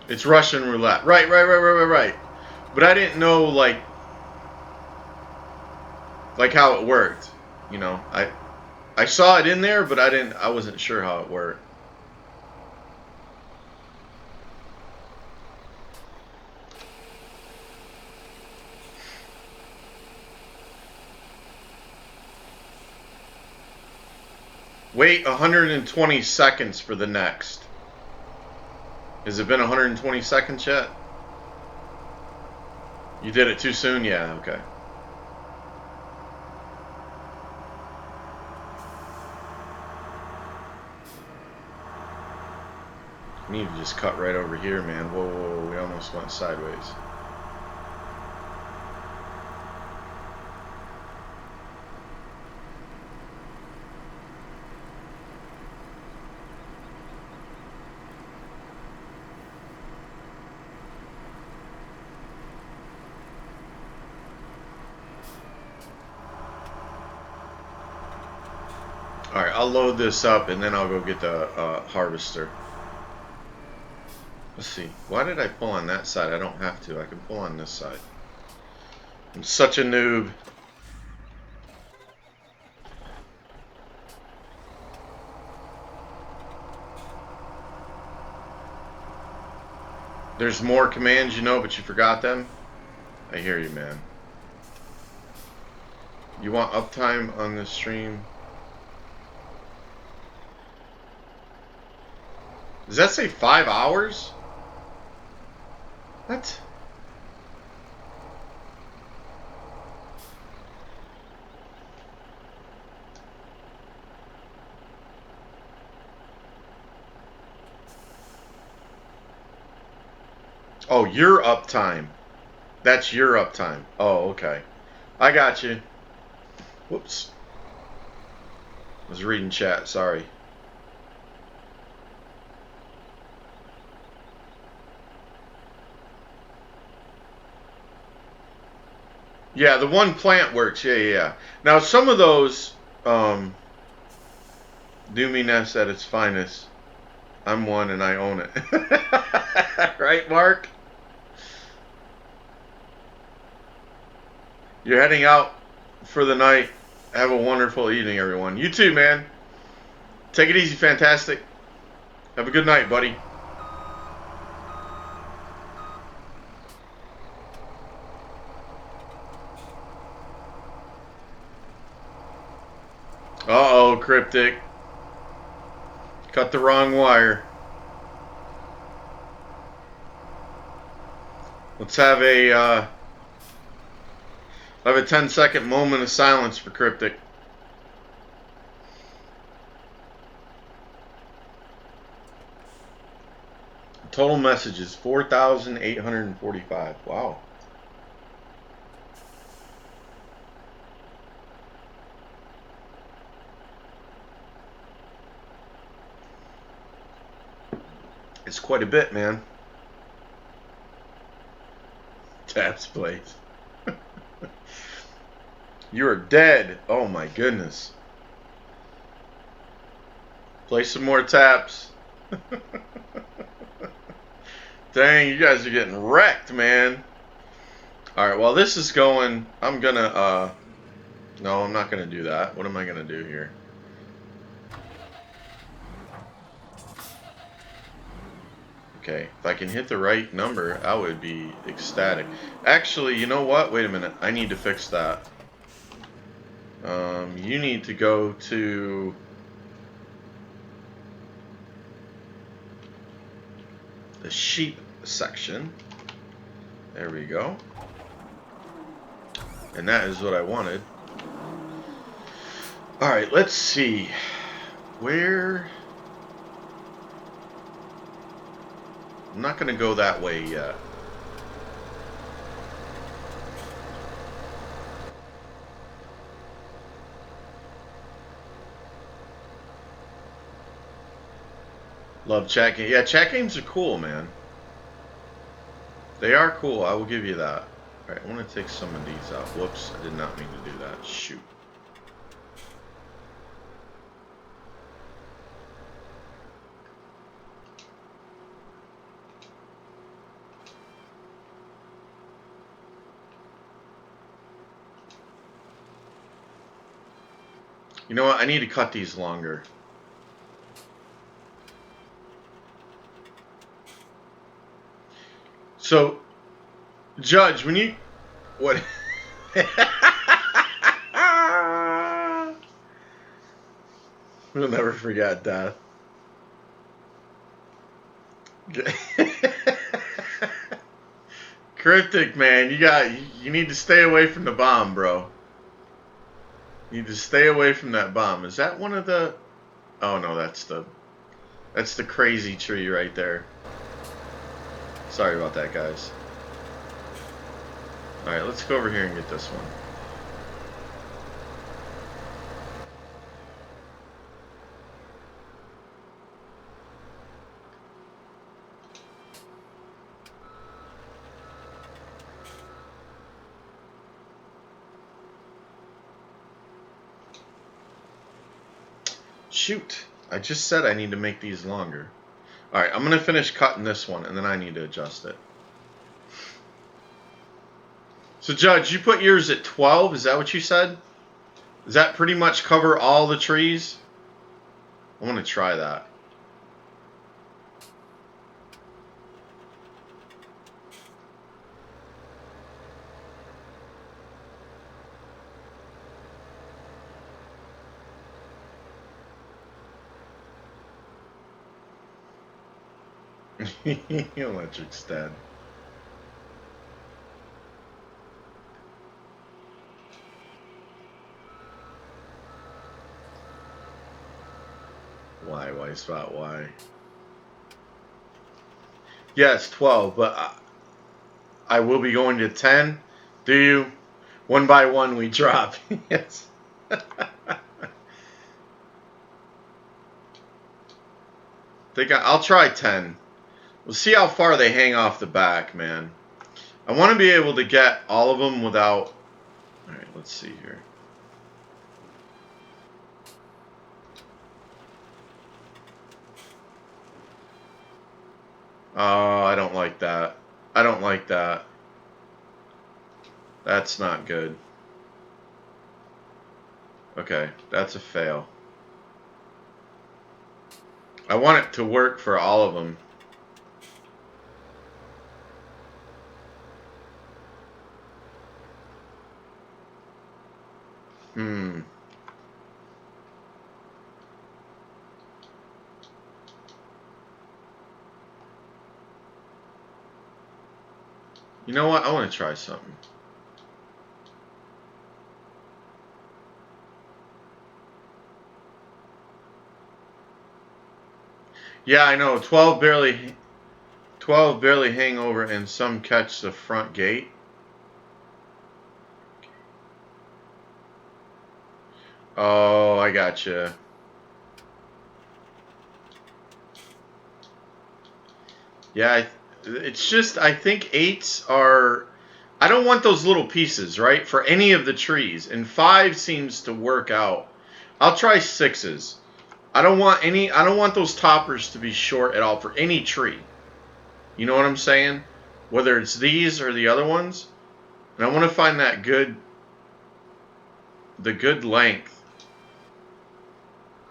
It's Russian roulette. Right. But I didn't know, like how it worked. You know, I saw it in there, but I wasn't sure how it worked. Wait 120 seconds for the next. Has it been 120 seconds yet? You did it too soon? Yeah, okay. I need to just cut right over here, man. Whoa, we almost went sideways. Alright, I'll load this up and then I'll go get the harvester. Let's see. Why did I pull on that side? I don't have to. I can pull on this side. I'm such a noob. There's more commands you know, but you forgot them? I hear you, man. You want uptime on this stream? Does that say 5 hours? What? Oh, your uptime. That's your uptime. Oh, okay. I got you. Whoops. I was reading chat, sorry. Yeah, the one plant works. Yeah. Now, some of those do me nest at its finest. I'm one and I own it. Right, Mark? You're heading out for the night. Have a wonderful evening, everyone. You too, man. Take it easy, fantastic. Have a good night, buddy. Uh-oh, Cryptic. Cut the wrong wire. Let's have a 10-second moment of silence for Cryptic. Total messages 4,845. Wow. It's quite a bit, man. Taps, please. You are dead. Oh my goodness. Play some more taps. Dang, you guys are getting wrecked, man. Alright, while this is going, I'm gonna, no, I'm not gonna do that. What am I gonna do here? Okay, if I can hit the right number, I would be ecstatic. Actually, you know what? Wait a minute. I need to fix that. You need to go to... the sheep section. There we go. And that is what I wanted. Alright, let's see. Where... I'm not going to go that way yet. Love chat games. Yeah, chat games are cool, man. They are cool. I will give you that. Alright, I want to take some of these out. Whoops, I did not mean to do that. Shoot. You know what? I need to cut these longer. So, Judge, when you... What? We'll never forget that. Cryptic, man, you need to stay away from the bomb, bro. You need to stay away from that bomb. Is that one of the... Oh no, that's the crazy tree right there. Sorry about that, guys. Alright, let's go over here and get this one. Shoot, I just said I need to make these longer. Alright, I'm going to finish cutting this one, and then I need to adjust it. So, Judge, you put yours at 12, is that what you said? Does that pretty much cover all the trees? I want to try that. Electric's dead. Why spot why? Yes, 12, but I will be going to 10. Do you? One by one we drop. Yes. I'll try 10. We'll see how far they hang off the back, man. I want to be able to get all of them without... Alright, let's see here. Oh, I don't like that. I don't like that. That's not good. Okay, that's a fail. I want it to work for all of them. You know what? I want to try something. Yeah, I know. 12 barely hang over, and some catch the front gate. Oh, I gotcha. Yeah, it's just I think 8s are. I don't want those little pieces, right, for any of the trees. And 5 seems to work out. I'll try 6s. I don't want any. I don't want those toppers to be short at all for any tree. You know what I'm saying? Whether it's these or the other ones. And I want to find that the good length.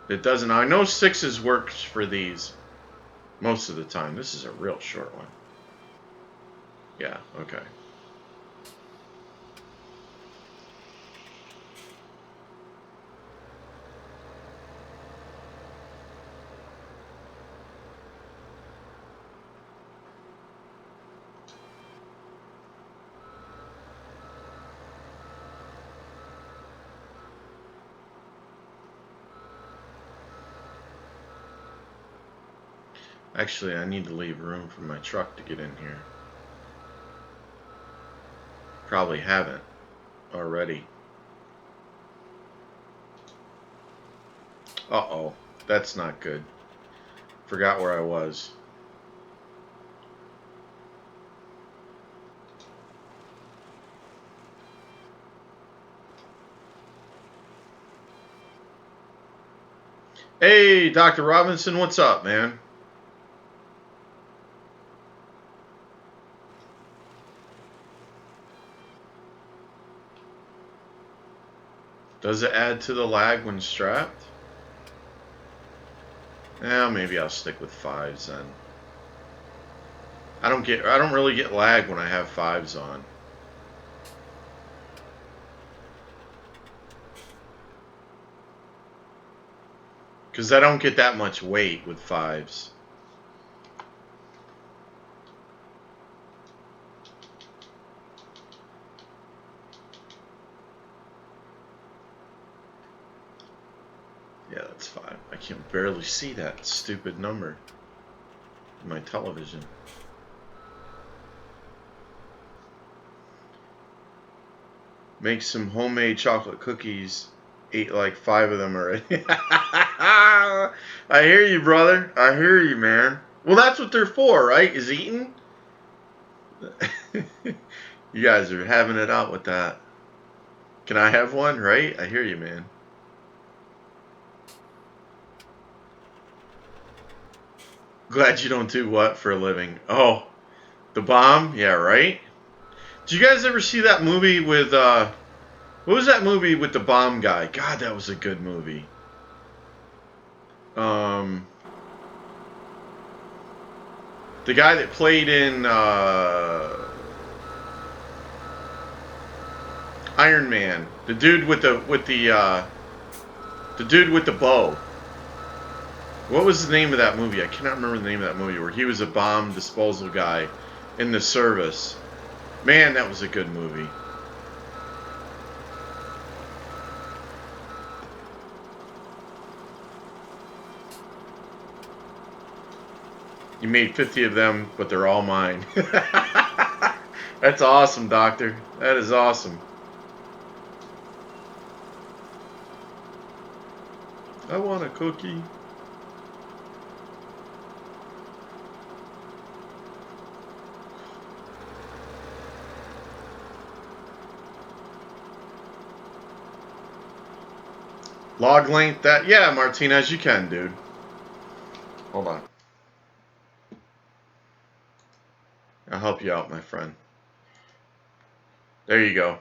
It doesn't. I know 6s works for these most of the time. This is a real short one. Yeah. Okay. Actually, I need to leave room for my truck to get in here. Probably haven't already. Uh-oh. That's not good. Forgot where I was. Hey, Dr. Robinson, what's up, man? Does it add to the lag when strapped? Yeah, maybe I'll stick with 5s then. I don't really get lag when I have 5s on. Because I don't get that much weight with 5s. Yeah, that's 5. I can barely see that stupid number in my television. Make some homemade chocolate cookies. Ate like 5 of them already. I hear you, brother. I hear you, man. Well, that's what they're for, right? Is eating? You guys are having it out with that. Can I have one, right? I hear you, man. Glad you don't do what for a living? Oh, the bomb? Yeah, right? Did you guys ever see that movie with, what was that movie with the bomb guy? God, that was a good movie. The guy that played in, Iron Man. The dude with the dude with the bow. What was the name of that movie? I cannot remember the name of that movie where he was a bomb disposal guy in the service. Man, that was a good movie. You made 50 of them, but they're all mine. That's awesome, Doctor. That is awesome. I want a cookie. Log length that? Yeah, Martinez, you can, dude. Hold on. I'll help you out, my friend. There you go.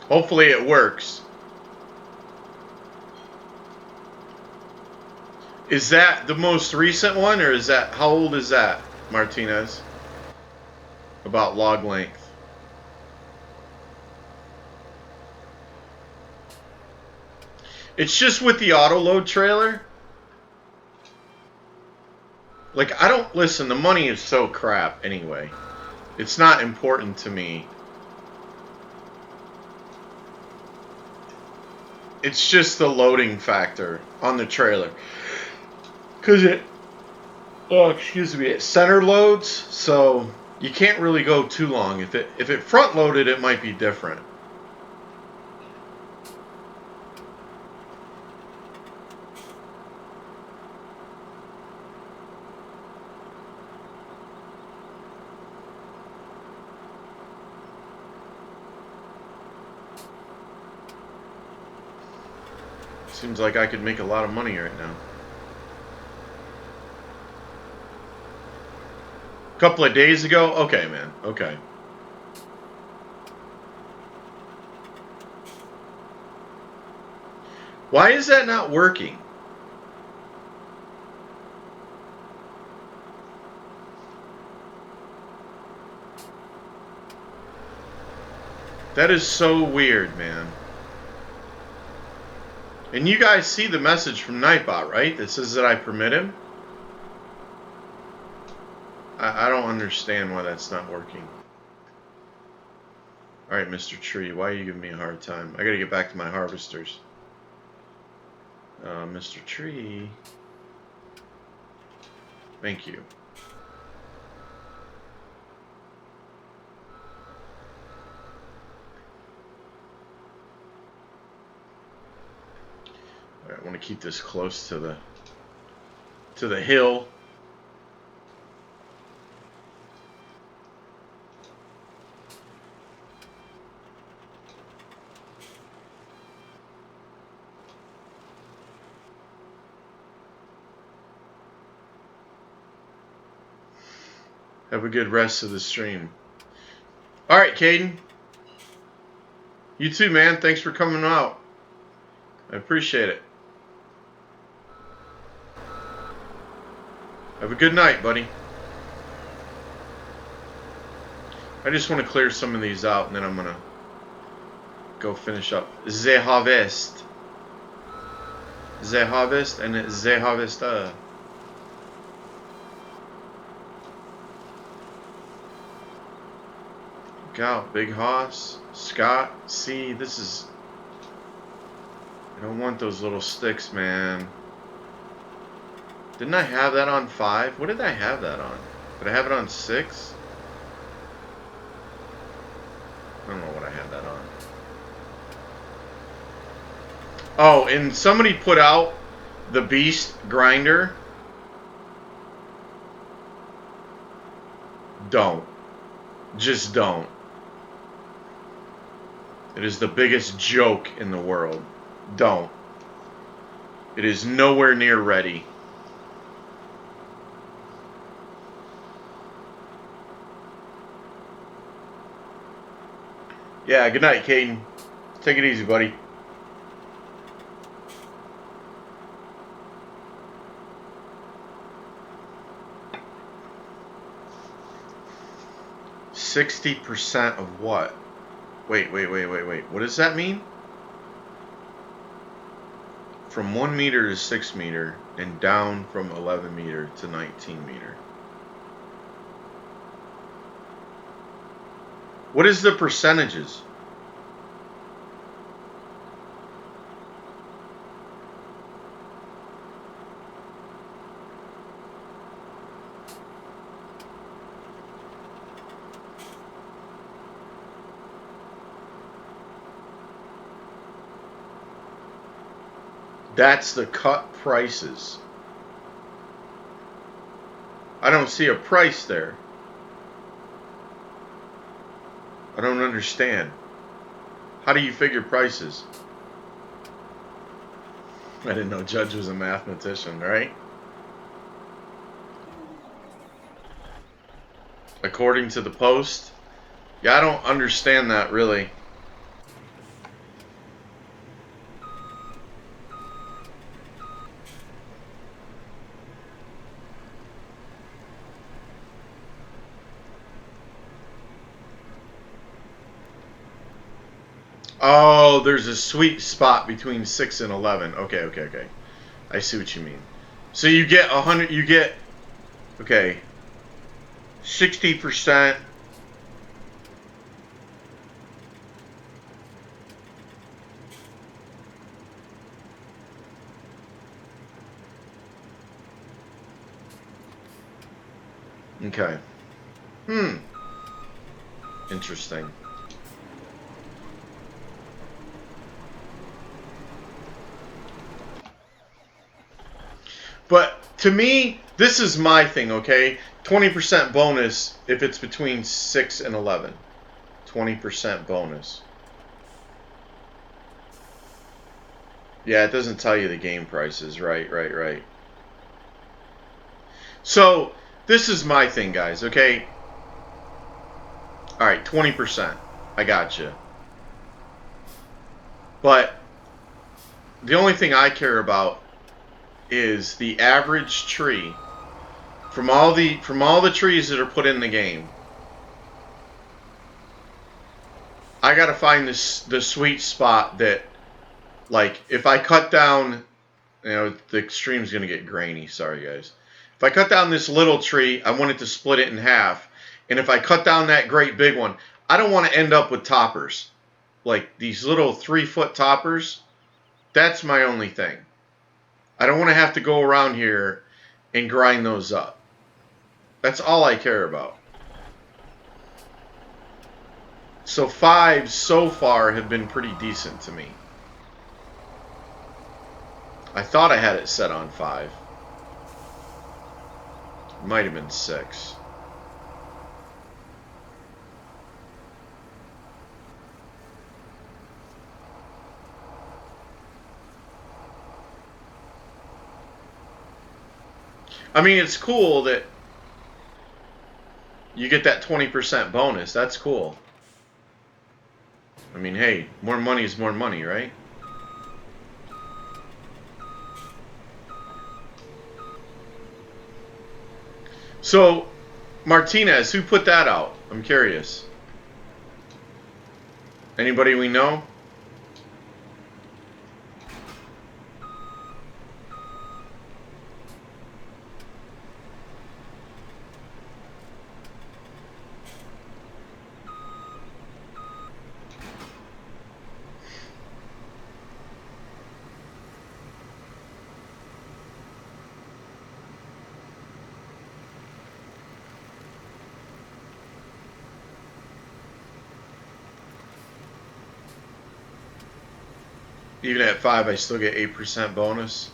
Hopefully it works. Is that the most recent one, or is that, how old is that, Martinez? About log length. It's just with the auto load trailer. Like, I don't, listen, the money is so crap anyway. It's not important to me. It's just the loading factor on the trailer. Because it, oh, excuse me, it center loads, so you can't really go too long. If it front loaded, it might be different. Seems like I could make a lot of money right now. A couple of days ago? Okay, man. Okay. Why is that not working? That is so weird, man. And you guys see the message from Nightbot, right? That says that I permit him? I don't understand why that's not working. Alright, Mr. Tree, why are you giving me a hard time? I gotta get back to my harvesters. Mr. Tree. Thank you. Alright, I want to keep this close to the hill. Have a good rest of the stream. Alright, Caden. You too, man. Thanks for coming out. I appreciate it. Have a good night, buddy. I just want to clear some of these out, and then I'm going to go finish up the harvest. The harvest and the harvester. Look out, Big Hoss, Scott. See, this is... I don't want those little sticks, man. Didn't I have that on 5? What did I have that on? Did I have it on 6? I don't know what I had that on. Oh, and somebody put out the Beast Grinder. Don't. Just don't. It is the biggest joke in the world. Don't. It is nowhere near ready. Yeah, good night, Caden. Take it easy, buddy. %60 of what? Wait. What does that mean? From 1 meter to 6 meter, and down from 11 meter to 19 meter. What is the percentages? That's the cut prices. I don't see a price there. I don't understand. How do you figure prices? I didn't know Judge was a mathematician, right? According to the Post? Yeah, I don't understand that really. Oh, there's a sweet spot between 6 and 11. Okay. I see what you mean. So you get 100. You get okay. 60%. Okay. Interesting. But to me, this is my thing, okay? 20% bonus if it's between 6 and 11. 20% bonus. Yeah, it doesn't tell you the game prices. Right. So, this is my thing, guys, okay? Alright, 20%. I got you. But the only thing I care about is the average tree from all the trees that are put in the game. I gotta find the sweet spot that, like, if I cut down, the extreme's gonna get grainy. Sorry, guys. If I cut down this little tree, I want it to split it in half. And if I cut down that great big one, I don't want to end up with toppers, like these little 3-foot toppers. That's my only thing. I don't want to have to go around here and grind those up. That's all I care about. So 5s so far have been pretty decent to me. I thought I had it set on 5. It might have been 6. I mean, it's cool that you get that 20% bonus. That's cool. I mean, hey, more money is more money, right? So, Martinez, who put that out? I'm curious. Anybody we know? Even at 5, I still get 8% bonus.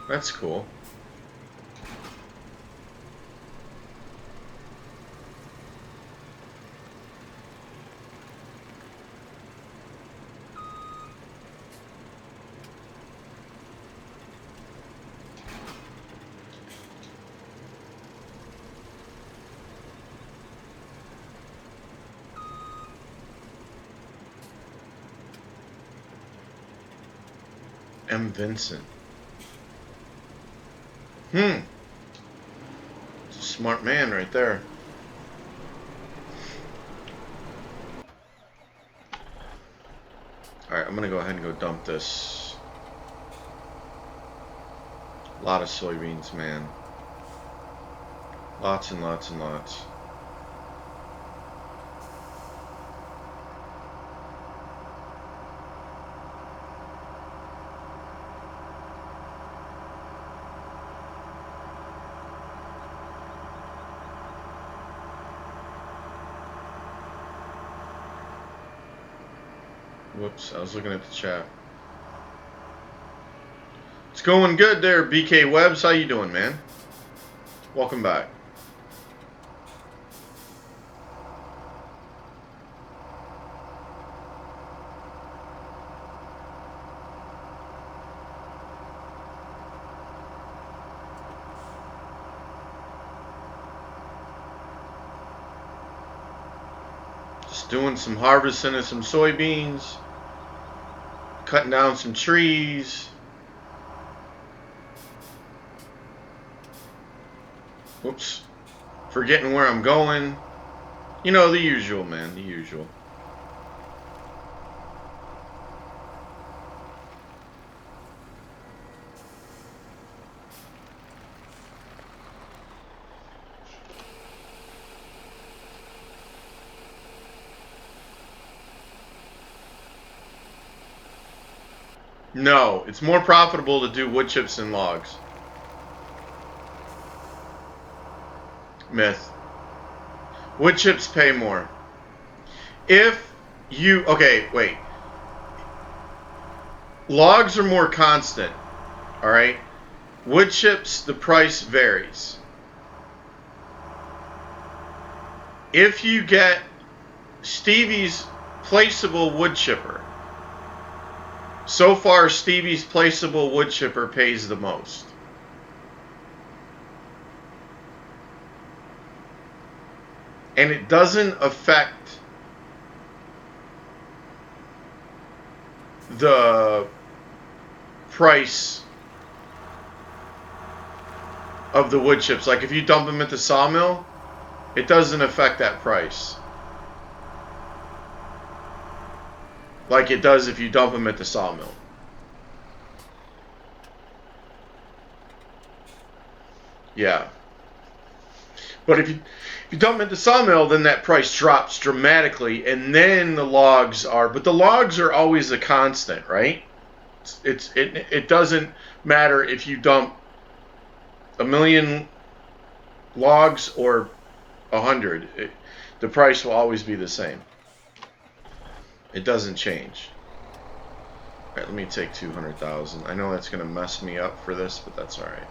That's cool. M. Vincent. It's a smart man right there. Alright, I'm going to go ahead and go dump this. A lot of soybeans, man. Lots and lots and lots. Whoops, I was looking at the chat. It's going good there, BK Webbs. How you doing, man? Welcome back. Just doing some harvesting of some soybeans. Cutting down some trees. Whoops. Forgetting where I'm going. You know, the usual, man. The usual. No, it's more profitable to do wood chips and logs. Myth. Wood chips pay more. If you... Okay, wait. Logs are more constant. Alright? Wood chips, the price varies. if you get Stevies placeable wood chipper, so far Stevies placeable wood chipper pays the most. And it doesn't affect the price of the wood chips. Like if you dump them at the sawmill, it doesn't affect that price like it does if you dump them at the sawmill. Yeah. But if you dump them at the sawmill, then that price drops dramatically, and then the logs are. But the logs are always a constant, right? It doesn't matter if you dump 1,000,000 logs or 100. The price will always be the same. It doesn't change. All right, let me take 200,000. I know that's going to mess me up for this, but that's all right.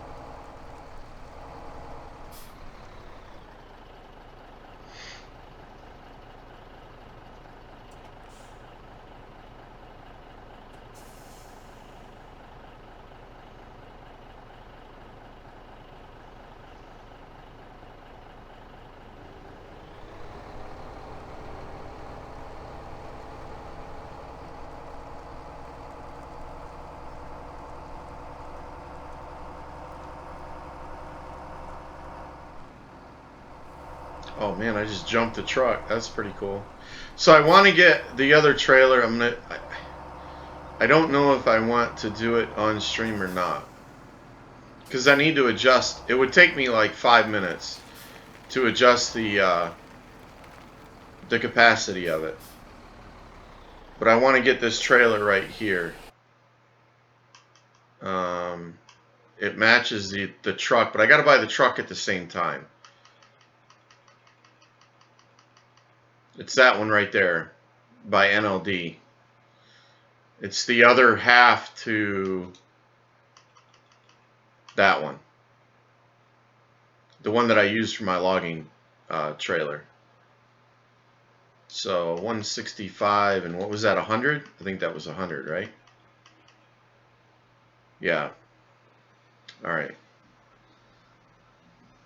Oh man, I just jumped the truck. That's pretty cool. So I want to get the other trailer. I don't know if I want to do it on stream or not, because I need to adjust. It would take me like 5 minutes to adjust the capacity of it. But I want to get this trailer right here. It matches the truck, but I got to buy the truck at the same time. It's that one right there by NLD. It's the other half to that one. The one that I used for my logging trailer. So 165, and what was that, 100? I think that was 100, right? Yeah. All right.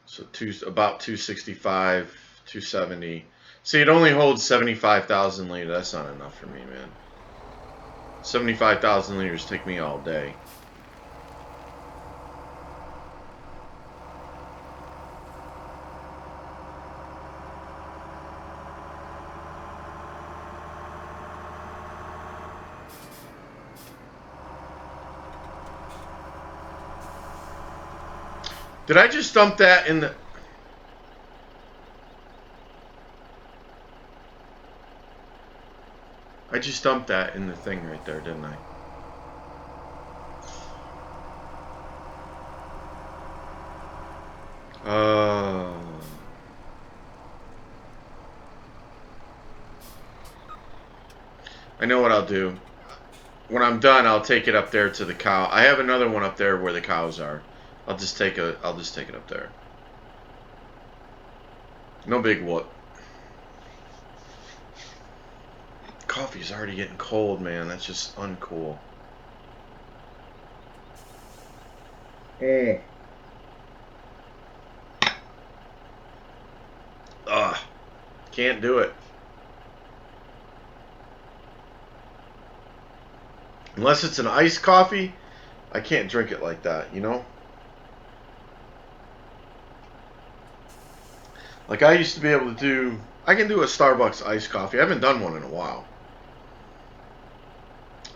So about 265, 270. See, it only holds 75,000 liters. That's not enough for me, man. 75,000 liters take me all day. Did I just dump that in the... I just dumped that in the thing right there, didn't I? I know what I'll do. When I'm done, I'll take it up there to the cow. I have another one up there where the cows are. I'll just take it up there. No big whoop. Coffee's already getting cold, man. That's just uncool. Ugh. Can't do it. Unless it's an iced coffee, I can't drink it like that, you know? Like I used to be able to do... I can do a Starbucks iced coffee. I haven't done one in a while.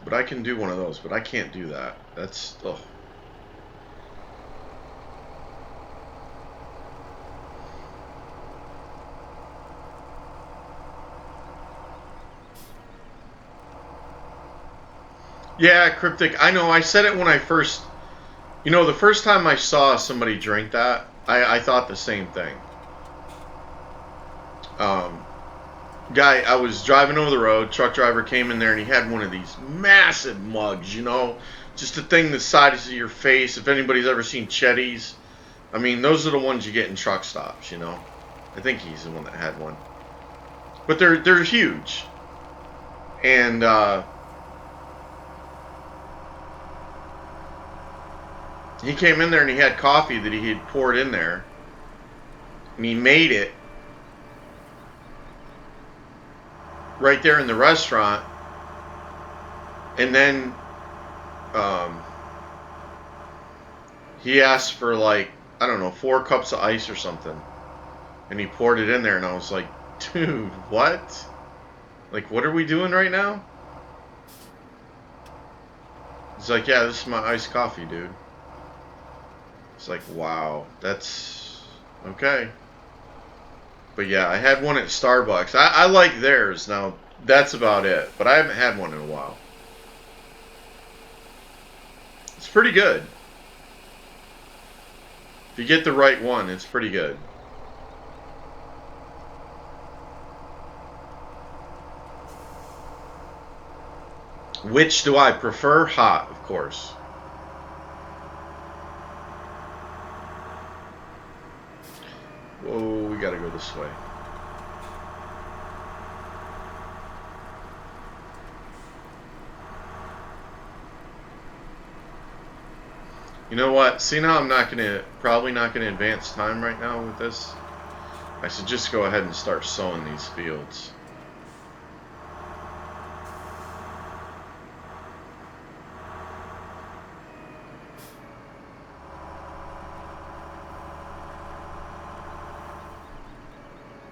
But I can do one of those, but I can't do that. That's... ugh. Yeah, Cryptic. I know. I said it when I first... You know, the first time I saw somebody drink that, I thought the same thing. Guy, I was driving over the road, truck driver came in there and he had one of these massive mugs, you know, just a thing the size of your face. If anybody's ever seen Chetty's, I mean, those are the ones you get in truck stops, you know. I think he's the one that had one. but they're huge. And he came in there and he had coffee that he had poured in there, and he made it right there in the restaurant. And then he asked for, like, I don't know, 4 cups of ice or something, and he poured it in there, and I was like, dude, what? Like, what are we doing right now? He's like, yeah, this is my iced coffee, dude. It's like, wow, that's okay. But yeah, I had one at Starbucks. I like theirs. Now, that's about it. But I haven't had one in a while. It's pretty good. If you get the right one, it's pretty good. Which do I prefer? Hot, of course. Whoa, we gotta go this way. You know what? See, now I'm probably not gonna advance time right now with this. I should just go ahead and start sowing these fields.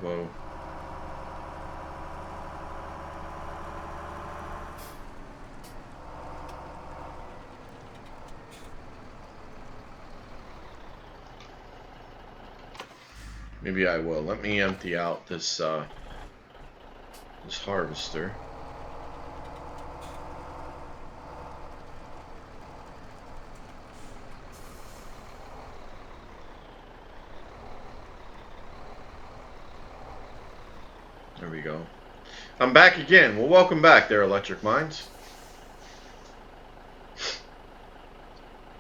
Whoa. Maybe I will. Let me empty out this this harvester. There we go. I'm back again. Well, welcome back there, Electric Minds.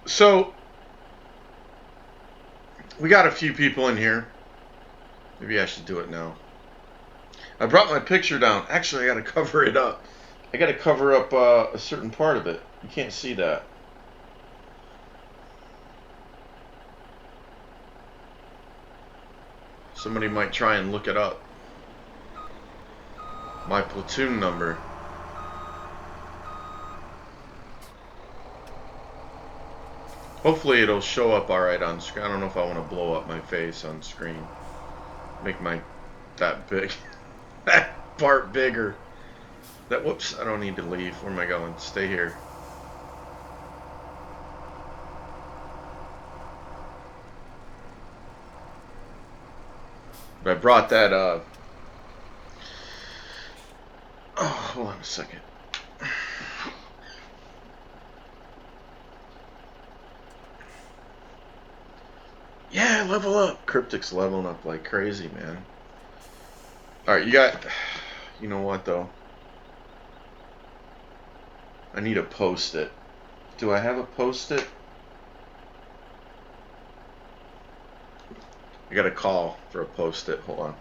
So, we got a few people in here. Maybe I should do it now. I brought my picture down. Actually, I got to cover it up. I got to cover up a certain part of it. You can't see that. Somebody might try and look it up. My platoon number. Hopefully it'll show up alright on screen. I don't know if I want to blow up my face on screen. Make that big. That part bigger. Whoops, I don't need to leave. Where am I going? Stay here. But I brought that up. Oh, hold on a second. Yeah, level up. Cryptic's leveling up like crazy, man. Alright, you know what, though? I need a post-it. Do I have a post-it? I got a call for a post-it. Hold on.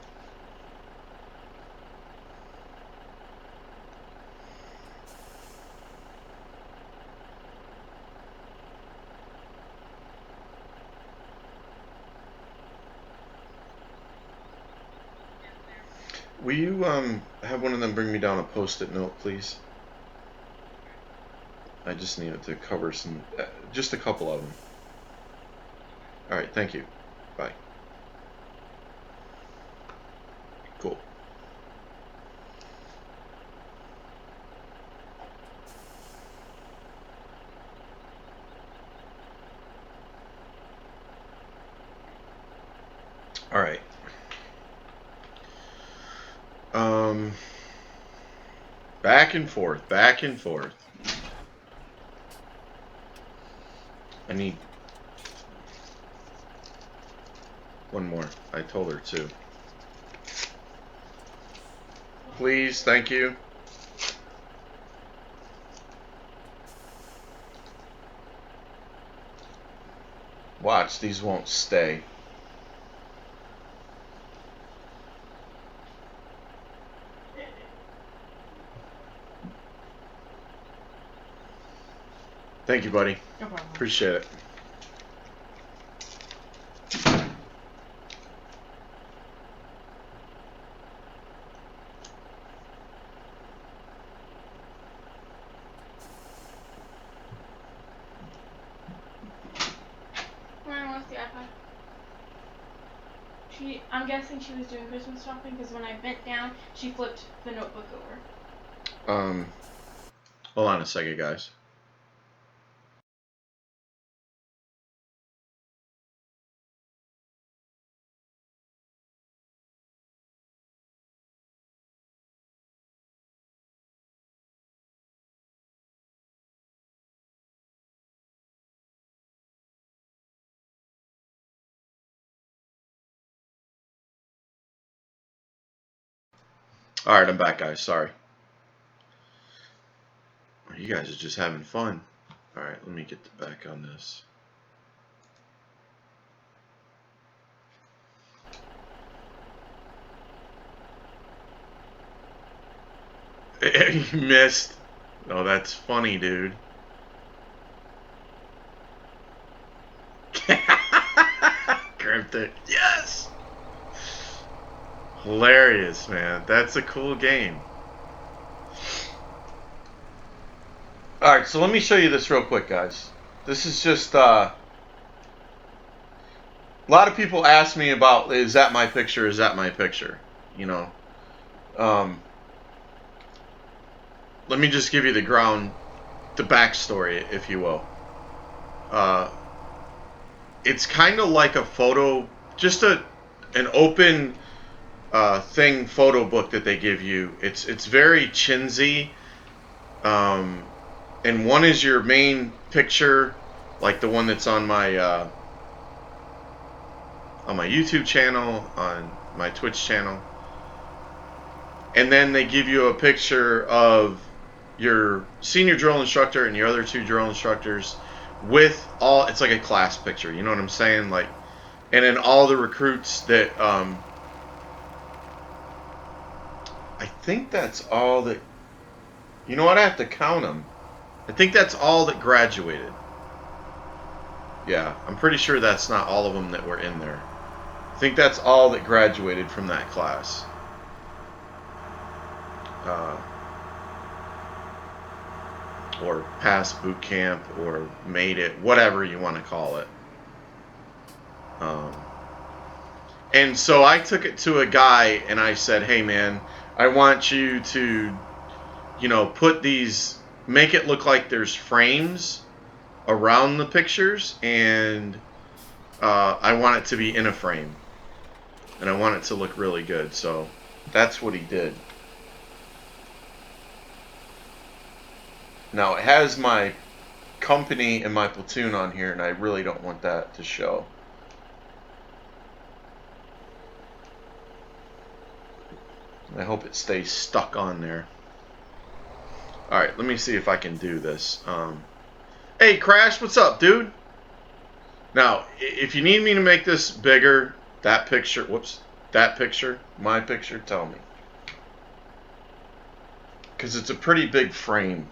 Will you have one of them bring me down a post-it note, please? I just need it to cover just a couple of them. Alright, thank you. Bye. Cool. Alright. Back and forth, back and forth. I need one more. I told her to. Please, thank you. Watch, these won't stay. Thank you, buddy. No problem. Appreciate it. What's the iPad? I'm guessing she was doing Christmas shopping because when I bent down, she flipped the notebook over. Hold on a second, guys. All right, I'm back, guys. Sorry. You guys are just having fun. All right, let me get back on this. You missed. Oh, that's funny, dude. Cryptic. Yes! Hilarious, man. That's a cool game. Alright, so let me show you this real quick, guys. This is just, a lot of people ask me about, is that my picture, is that my picture? You know. Let me just give you the backstory, if you will. It's kind of like a photo, just an open photo book that they give you. It's very chintzy. And one is your main picture, like the one that's on my YouTube channel, on my Twitch channel. And then they give you a picture of your senior drill instructor and your other two drill instructors with all, it's like a class picture, you know what I'm saying? Like, and then all the recruits that, I think that's all that, you know what, I have to count them. I think that's all that graduated. Yeah, I'm pretty sure that's not all of them that were in there. I think that's all that graduated from that class. Or passed boot camp, or made it, whatever you want to call it. And so I took it to a guy and I said, hey man, I want you to, you know, put these, make it look like there's frames around the pictures, and I want it to be in a frame. And I want it to look really good. So that's what he did. Now, it has my company and my platoon on here, and I really don't want that to show. I hope it stays stuck on there. Alright, let me see if I can do this. Hey, Crash, what's up, dude? Now, if you need me to make this bigger, that picture, whoops, that picture, my picture, tell me. Because it's a pretty big frame.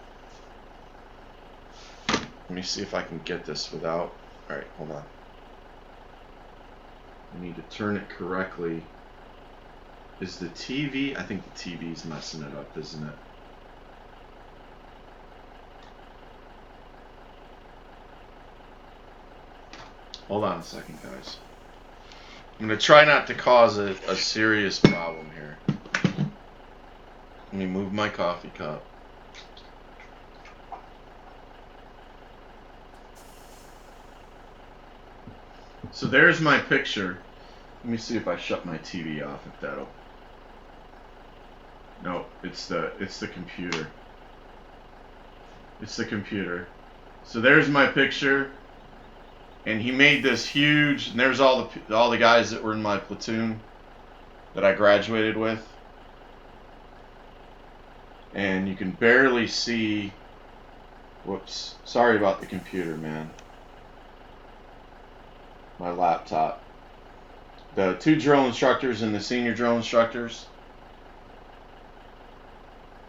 Let me see if I can get this without... Alright, hold on. I need to turn it correctly. Is the TV... I think the TV's messing it up, isn't it? Hold on a second, guys. I'm going to try not to cause a serious problem here. Let me move my coffee cup. So there's my picture. Let me see if I shut my TV off, if that'll... No, it's the computer. It's the computer. So there's my picture. And he made this huge, and there's all the guys that were in my platoon that I graduated with. And you can barely see, whoops, sorry about the computer, man. My laptop. The two drill instructors and the senior drill instructors.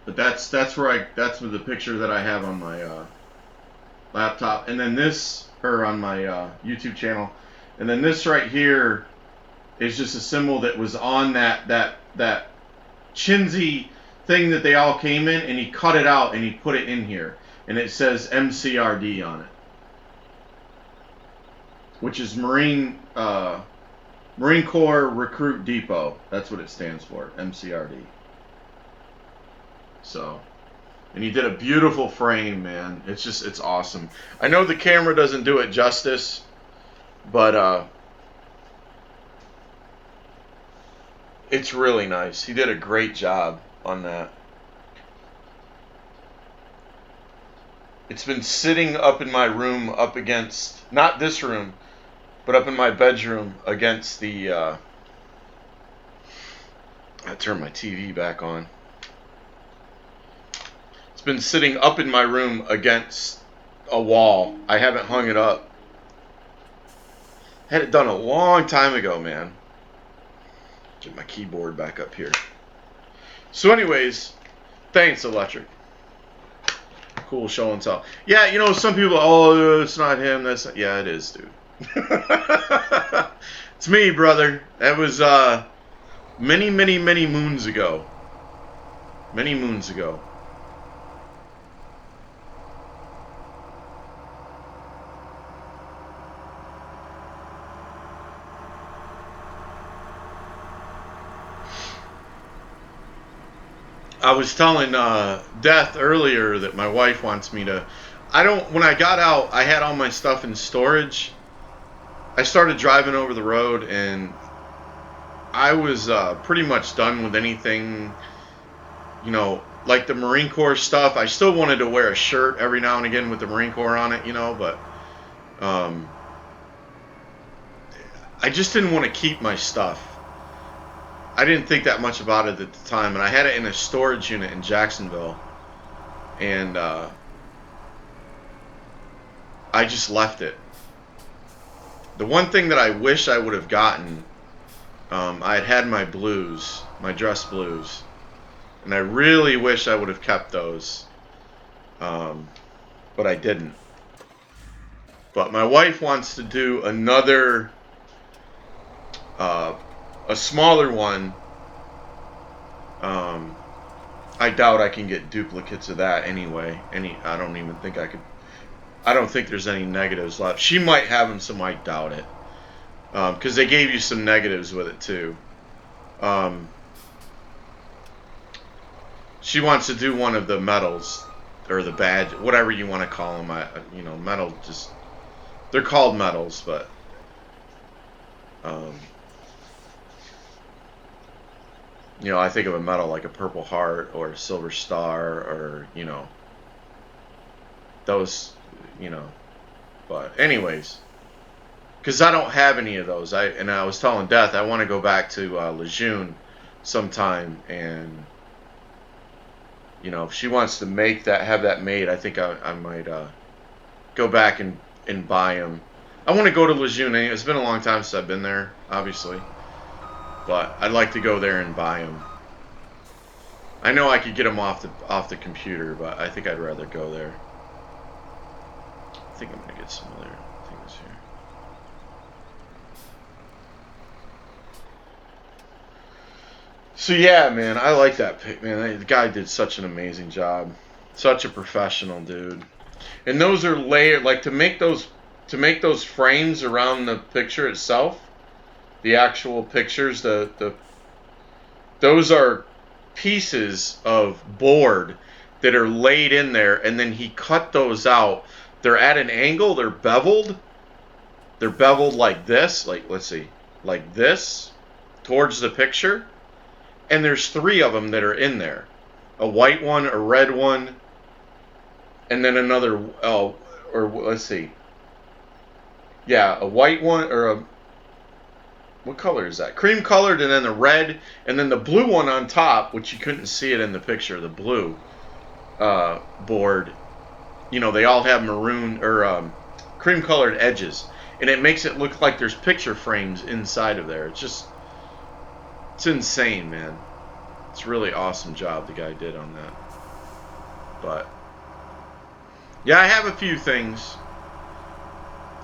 But that's the picture that I have on my laptop, and then this, or on my YouTube channel, and then this right here is just a symbol that was on that chintzy thing that they all came in, and he cut it out and he put it in here, and it says MCRD on it, which is Marine Corps Recruit Depot. That's what it stands for, MCRD. So, and he did a beautiful frame, man. It's awesome. I know the camera doesn't do it justice, but it's really nice. He did a great job on that. It's been sitting up in my room, up against, not this room, but up in my bedroom against the, I turned my TV back on. It's been sitting up in my room against a wall. I haven't hung it up. Had it done a long time ago, man. Get my keyboard back up here. So anyways, thanks, Electric. Cool show and tell. Yeah, you know, some people, oh, it's not him. That's not, yeah, it is, dude. It's me, brother. That was many moons ago. Many moons ago. I was telling Death earlier that my wife wants me to. When I got out, I had all my stuff in storage. I started driving over the road, and I was pretty much done with anything, you know, like the Marine Corps stuff. I still wanted to wear a shirt every now and again with the Marine Corps on it, you know, but I just didn't want to keep my stuff. I didn't think that much about it at the time, and I had it in a storage unit in Jacksonville, and I just left it. The one thing that I wish I would have gotten, I had my blues, my dress blues, and I really wish I would have kept those, but I didn't. But my wife wants to do another, a smaller one. I doubt I can get duplicates of that anyway. I don't even think I could. I don't think there's any negatives left. She might have them, so I doubt it. Because they gave you some negatives with it too. She wants to do one of the medals or the badge, whatever you want to call them. You know, medal. Just they're called medals, but. You know, I think of a medal like a Purple Heart or a Silver Star or, you know, those, you know. But anyways, because I don't have any of those. I was telling Death I want to go back to Lejeune sometime, and, you know, if she wants to have that made, I think I might go back and buy them. I want to go to Lejeune. It's been a long time since I've been there, obviously. But I'd like to go there and buy them. I know I could get them off the computer, but I think I'd rather go there. I think I'm gonna get some other things here. So yeah, man, I like that pic, man. The guy did such an amazing job. Such a professional dude. And those are layered, like to make those frames around the picture itself. The actual pictures, those are pieces of board that are laid in there, and then he cut those out. They're at an angle, they're beveled. They're beveled like this, like, let's see, like this, towards the picture. And there's 3 of them that are in there. A white one, a red one, and then another, or let's see. Yeah, a white one, or a, what color is that? Cream colored, and then the red, and then the blue one on top, which you couldn't see it in the picture, the blue board. You know, they all have maroon or cream colored edges, and it makes it look like there's picture frames inside of there. It's insane, man. It's a really awesome job the guy did on that. But Yeah, I have a few things.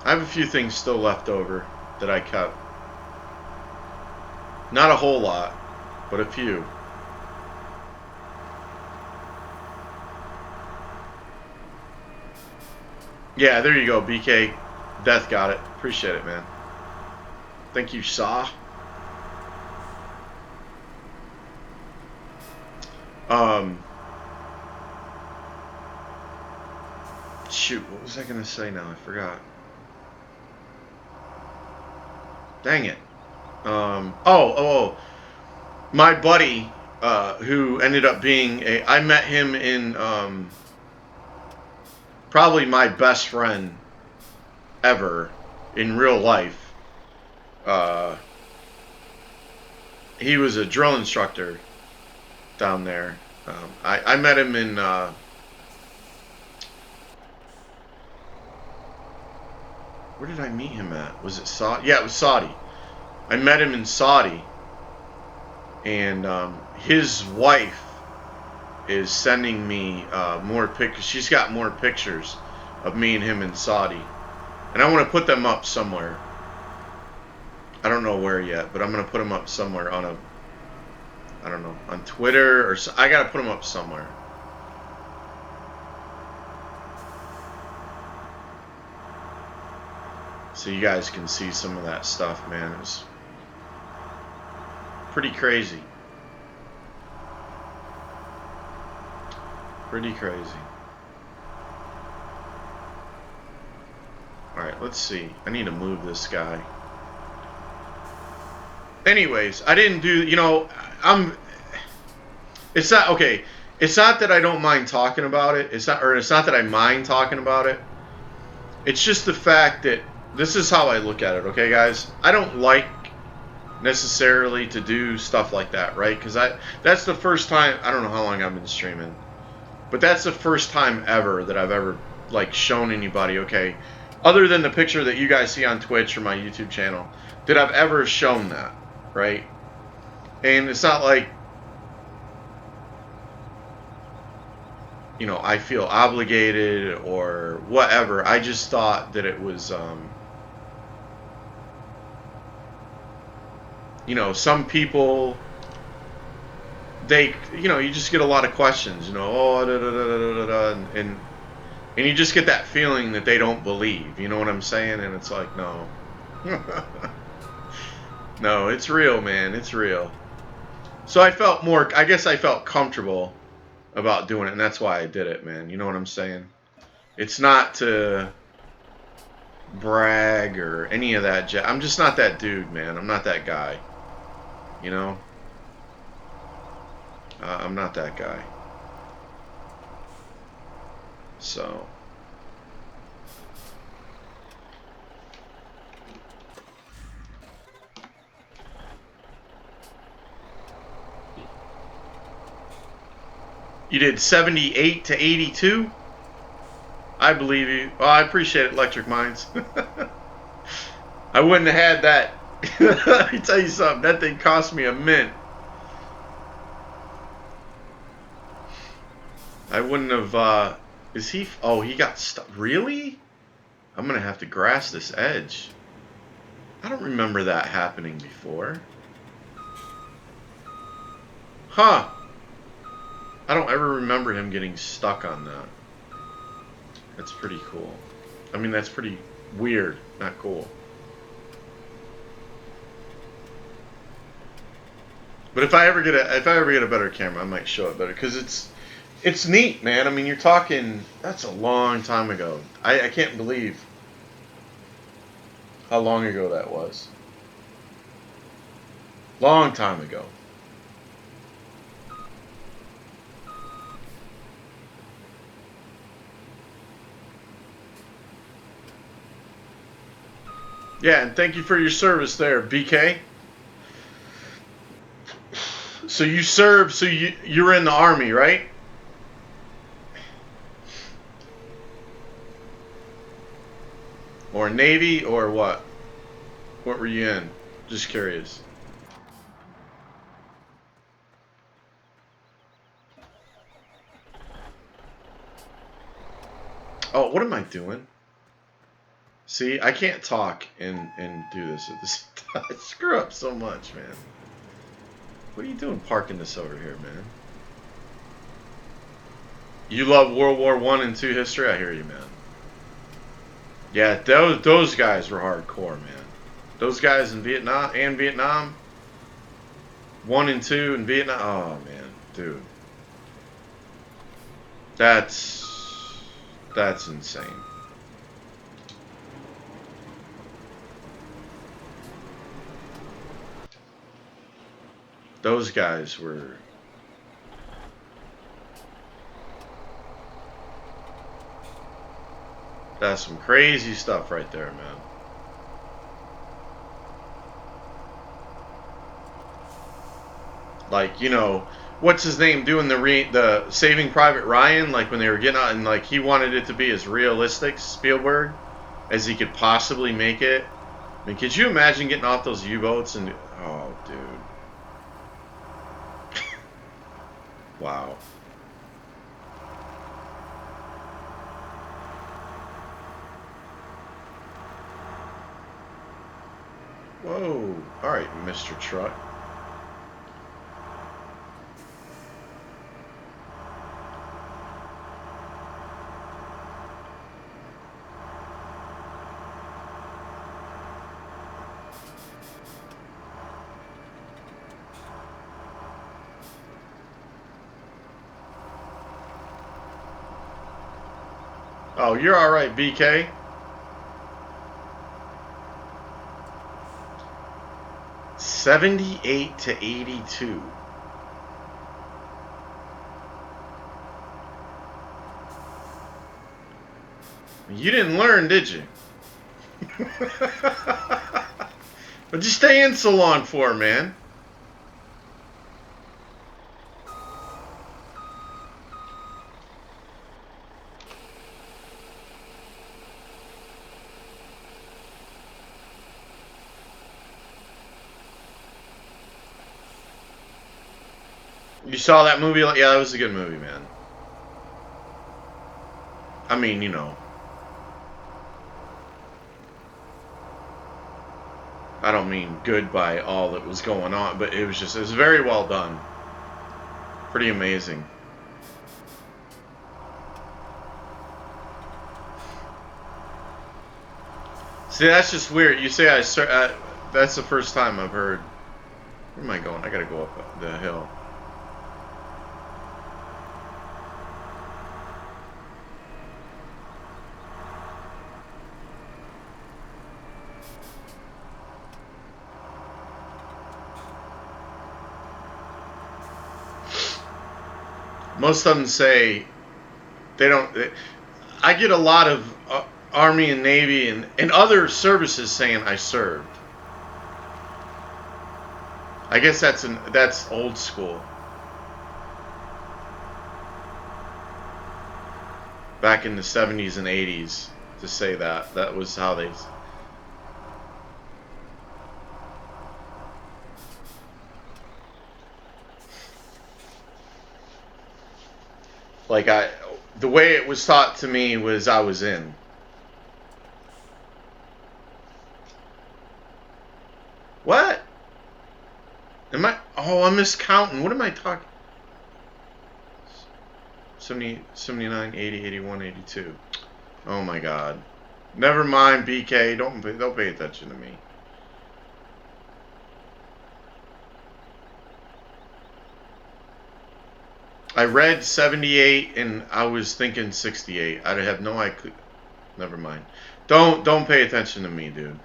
I have a few things still left over that I kept. Not a whole lot, but a few. Yeah, there you go, BK. Death got it. Appreciate it, man. Thank you, Saw. Shoot, what was I gonna say now? I forgot. Dang it. My buddy, who ended up being I met him in, probably my best friend ever in real life. He was a drill instructor down there. I met him in, where did I meet him at? Was it Saudi? Yeah, it was Saudi. I met him in Saudi, and his wife is sending me more pictures. She's got more pictures of me and him in Saudi, and I want to put them up somewhere. I don't know where yet, but I'm gonna put them up somewhere on I don't know, on Twitter or I gotta put them up somewhere. So you guys can see some of that stuff, man. It's pretty crazy. Pretty crazy. Alright, let's see. I need to move this guy. Anyways, I didn't do, it's not, okay, it's not that I don't mind talking about it. It's not that I mind talking about it. It's just the fact that this is how I look at it, okay, guys? I don't like necessarily to do stuff like that, right? Because that's the first time, I don't know how long I've been streaming, but that's the first time ever that I've ever, like, shown anybody, okay, other than the picture that you guys see on Twitch or my YouTube channel, that I've ever shown that, right? And it's not like, I feel obligated or whatever. I just thought that it was, some people, they, you just get a lot of questions, oh, da, da, da, da, da, and you just get that feeling that they don't believe, you know what I'm saying? And it's like, no. No, it's real, man. It's real. So I guess I felt comfortable about doing it, and that's why I did it, man. You know what I'm saying? It's not to brag or any of that. I'm just not that dude, man. I'm not that guy. I'm not that guy. So. You did 78 to 82? I believe you. Oh, I appreciate it, Electric Minds. I wouldn't have had that. Let me tell you something. That thing cost me a mint. I wouldn't have, is he, oh, he got stuck. Really? I'm going to have to grass this edge. I don't remember that happening before. Huh. I don't ever remember him getting stuck on that. That's pretty cool. I mean, that's pretty weird, not cool. But if I ever get a better camera, I might show it better, because it's neat, man. I mean, you're talking, that's a long time ago. I can't believe how long ago that was. Long time ago. Yeah, and thank you for your service there, BK. So you served, so you were in the Army, right? Or Navy, or what? What were you in? Just curious. Oh, what am I doing? See, I can't talk and do this at the same time. I screw up so much, man. What are you doing parking this over here, man? You love World War I and II history? I hear you, man. Yeah, those guys were hardcore, man. Those guys in Vietnam, 1 and 2 in Vietnam. Oh, man, dude. That's insane. Those guys were... That's some crazy stuff right there, man. Like, you know, what's his name doing the Saving Private Ryan, like when they were getting out, and like he wanted it to be as realistic, Spielberg, as he could possibly make it. I mean, could you imagine getting off those U-boats and... Oh, dude. Wow. Whoa. All right, Mr. Truck. Oh, you're all right, BK. $78 to $82. You didn't learn, did you? What'd you stay in so long for, man? You saw that movie? Yeah, that was a good movie, man. I mean, you know. I don't mean good by all that was going on, but it was very well done. Pretty amazing. See, that's just weird. You say that's the first time I've heard. Where am I going? I gotta go up the hill. Most of them say they don't. I get a lot of Army and Navy and other services saying I served. I guess that's old school. Back in the 70s and 80s to say that. That was how they... Like, the way it was taught to me was I was in. What? Am I... Oh, I'm miscounting. What am I talking... 70, 79, 80, 81, 82. Oh my God. Never mind, BK. Don't pay attention to me. I read 78 and I was thinking 68. I have no idea. Never mind. Don't pay attention to me, dude.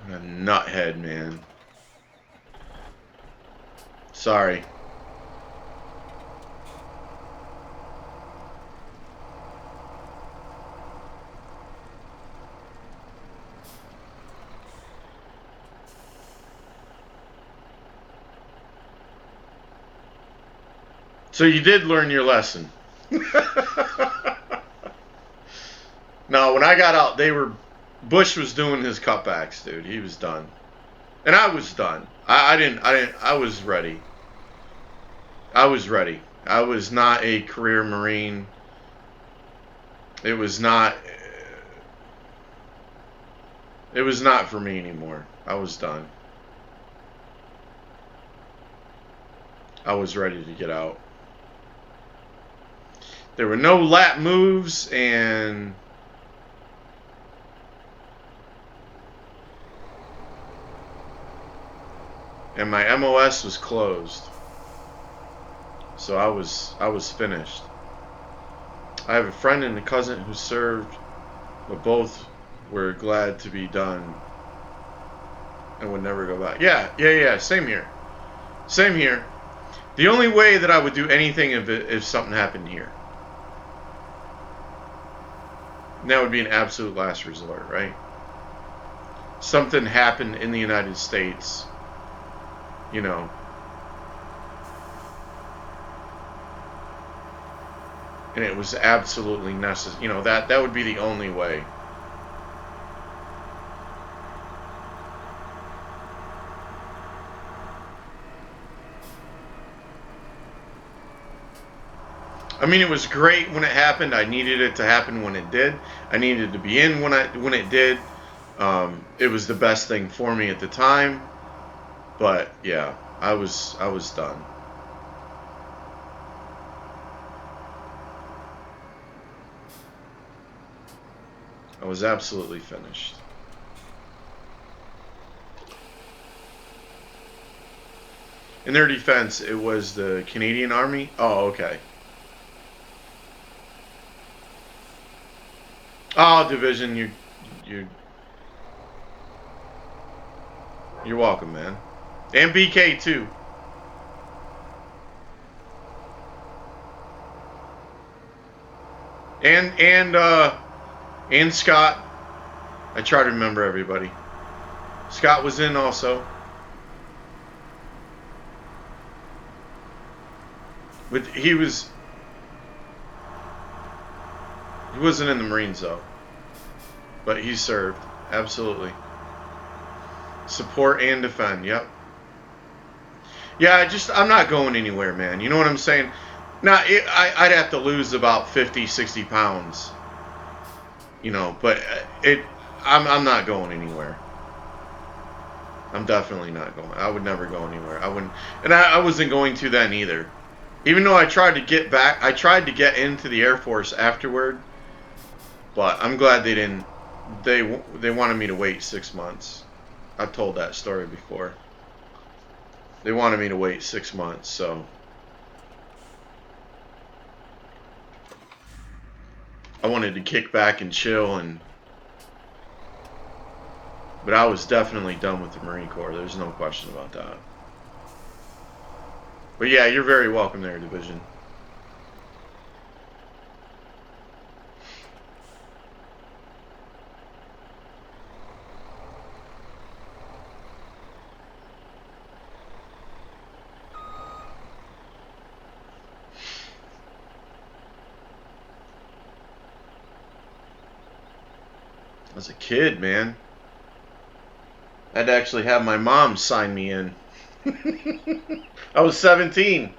I'm a nuthead, man. Sorry. So you did learn your lesson. No, when I got out, Bush was doing his cutbacks, dude. He was done. And I was done. I was ready. I was ready. I was not a career Marine. It was not for me anymore. I was done. I was ready to get out. There were no lap moves, and my MOS was closed. So I was finished. I have a friend and a cousin who served, but both were glad to be done and would never go back. Yeah. Same here. Same here. The only way that I would do anything if something happened here. And that would be an absolute last resort, right? Something happened in the United States, you know. And it was absolutely necessary. You know, that would be the only way. I mean, it was great when it happened. I needed it to happen when it did. I needed to be in when it did. It was the best thing for me at the time. But yeah, I was done. I was absolutely finished. In their defense, it was the Canadian Army. Oh, okay. Oh, division, you're welcome, man. And BK too. And Scott. I try to remember everybody. Scott was in also. But he wasn't in the Marines though. But he served. Absolutely. Support and defend. Yep. Yeah, I'm not going anywhere, man. You know what I'm saying? Now, I'd have to lose about 50, 60 pounds. You know, but I'm not going anywhere. I'm definitely not going. I would never go anywhere. I wouldn't, and I wasn't going to then either. Even though I tried to get back, I tried to get into the Air Force afterward, but I'm glad they didn't. They wanted me to wait 6 months. I've told that story before. They wanted me to wait 6 months, so I wanted to kick back and chill, but I was definitely done with the Marine Corps. There's no question about that. But yeah, you're very welcome there, Division. As a kid, man, I'd actually have my mom sign me in. I was 17.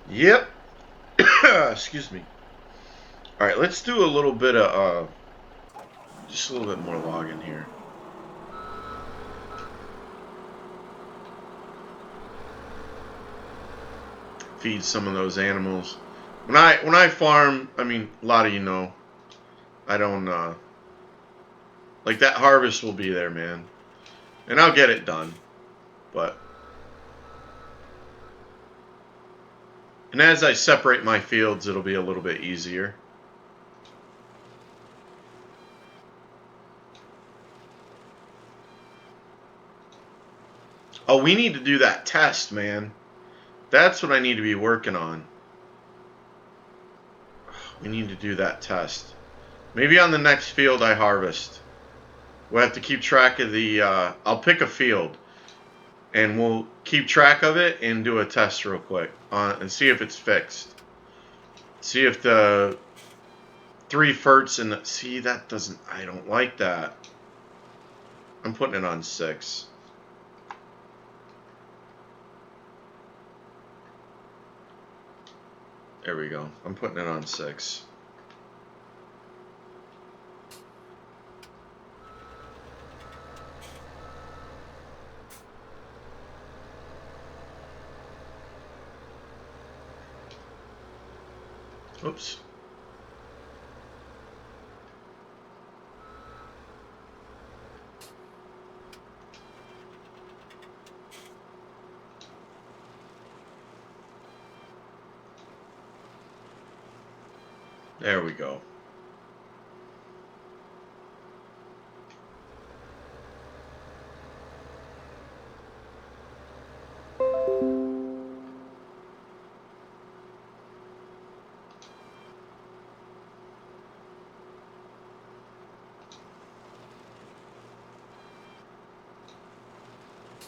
Yep. Excuse me. All right, let's do a little bit of just a little bit more logging here. Feed some of those animals. When I farm, I mean, a lot of you know, I don't like that harvest will be there, man, and I'll get it done, but and as I separate my fields, it'll be a little bit easier. Oh, we need to do that test, man. That's what I need to be working on. We need to do that test. Maybe on the next field I harvest. We'll have to keep track of the... I'll pick a field. And we'll keep track of it and do a test real quick. And see if it's fixed. See if the 3 ferts in the... See, that doesn't... I don't like that. I'm putting it on 6. There we go. I'm putting it on 6. Oops. There we go.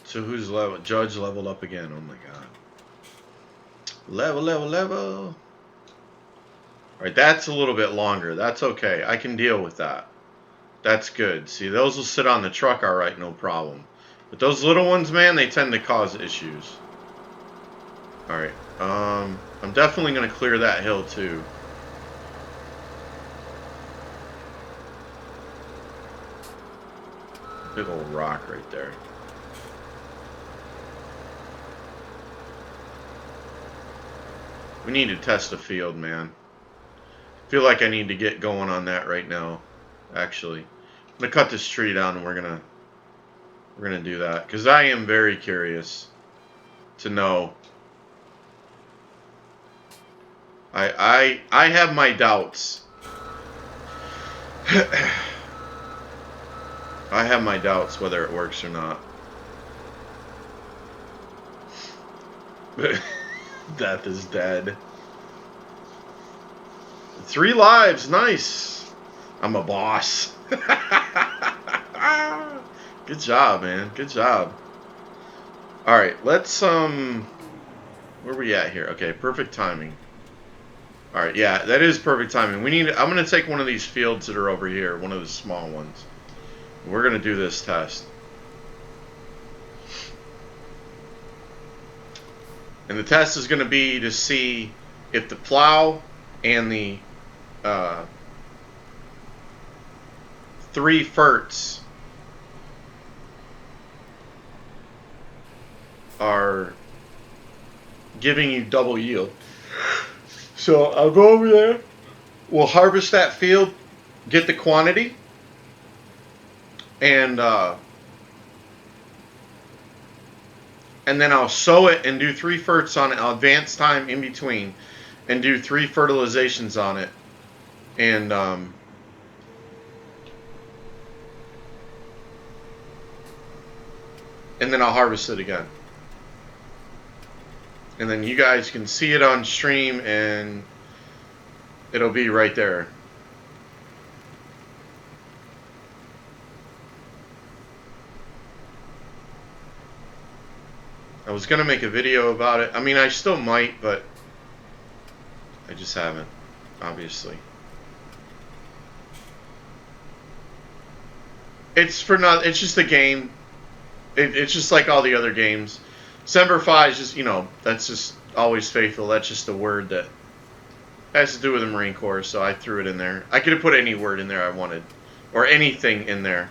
So who's level? Judge leveled up again. Oh my god. Level, level, level. Alright, that's a little bit longer. That's okay. I can deal with that. That's good. See, those will sit on the truck alright, no problem. But those little ones, man, they tend to cause issues. Alright. I'm definitely going to clear that hill, too. Big old rock right there. We need to test the field, man. I feel like I need to get going on that right now, actually. I'm going to cut this tree down and we're going to do that. Because I am very curious to know. I have my doubts. I have my doubts whether it works or not. Death is dead. 3 lives, nice. I'm a boss. Good job, man. Good job. All right, let's where are we at here? Okay, perfect timing. All right, yeah, that is perfect timing. I'm going to take one of these fields that are over here, one of the small ones. We're going to do this test. And the test is going to be to see if the plow and the 3 ferts are giving you double yield. So I'll go over there. We'll harvest that field, get the quantity, and then I'll sow it and do 3 ferts on it. I'll advance time in between and do 3 fertilizations on it. And then I'll harvest it again. And then you guys can see it on stream and it'll be right there. I was going to make a video about it. I mean, I still might, but I just haven't, obviously. It's just a game. It's just like all the other games. Semper Fi is just, that's just always faithful. That's just a word that has to do with the Marine Corps, so I threw it in there. I could have put any word in there I wanted, or anything in there.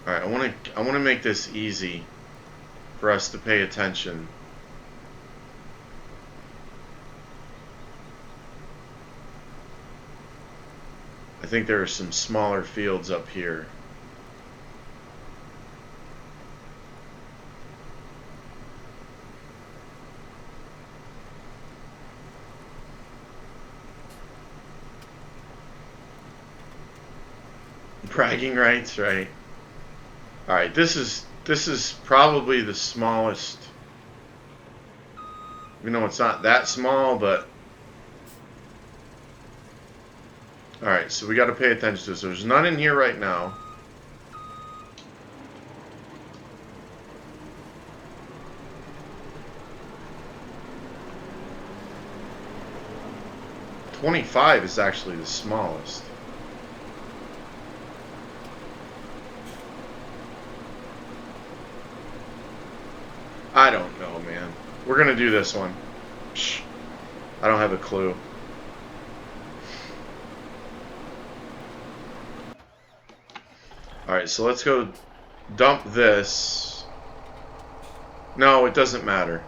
All right, I want to make this easy for us to pay attention. I think there are some smaller fields up here. Bragging rights, right? All right, this is probably the smallest. It's not that small, but all right, so we got to pay attention to this. There's none in here right now. 25 is actually the smallest. I don't know, man. We're going to do this one. Psh, I don't have a clue. Alright, so let's go dump this. No, it doesn't matter.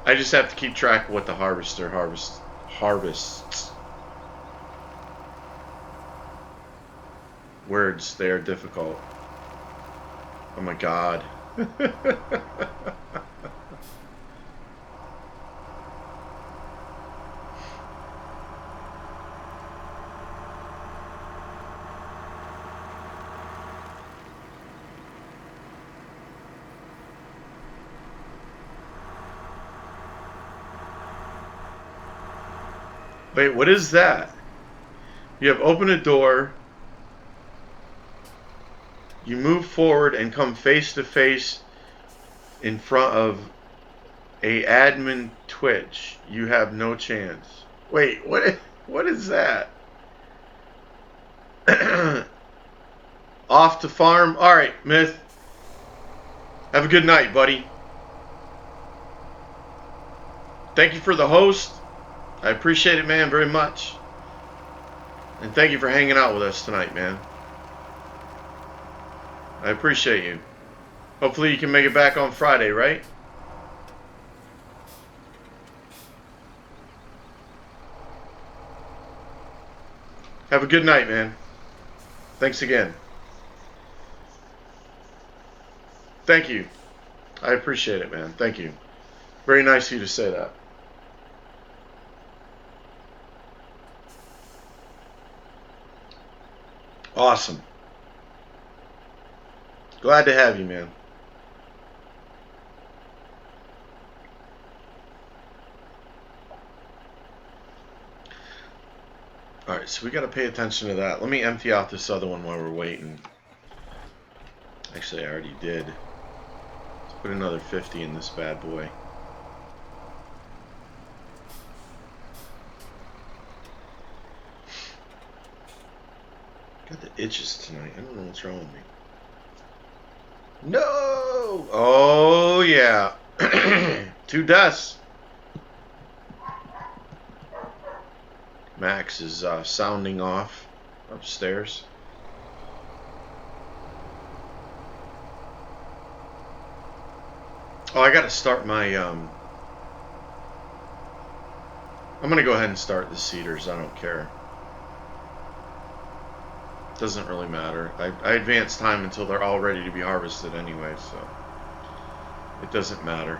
I just have to keep track of what the harvester harvests. Words, they are difficult. Oh my god. Wait, what is that? You have opened a door. You move forward and come face to face in front of a admin Twitch. You have no chance. Wait, what is that? Off to farm. All right, Myth. Have a good night, buddy. Thank you for the host. I appreciate it, man, very much. And thank you for hanging out with us tonight, man. I appreciate you. Hopefully you can make it back on Friday, right? Have a good night, man. Thanks again. Thank you. I appreciate it, man. Thank you. Very nice of you to say that. Awesome. Glad to have you, man. Alright, so we got to pay attention to that. Let me empty out this other one while we're waiting. Actually, I already did. Let's put another 50 in this bad boy. Got the itches tonight. I don't know what's wrong with me. No! Oh, yeah. 2 deaths. Max is sounding off upstairs. Oh, I gotta start my, I'm gonna go ahead and start the cedars. I don't care. Doesn't really matter. I advance time until they're all ready to be harvested anyway, so it doesn't matter.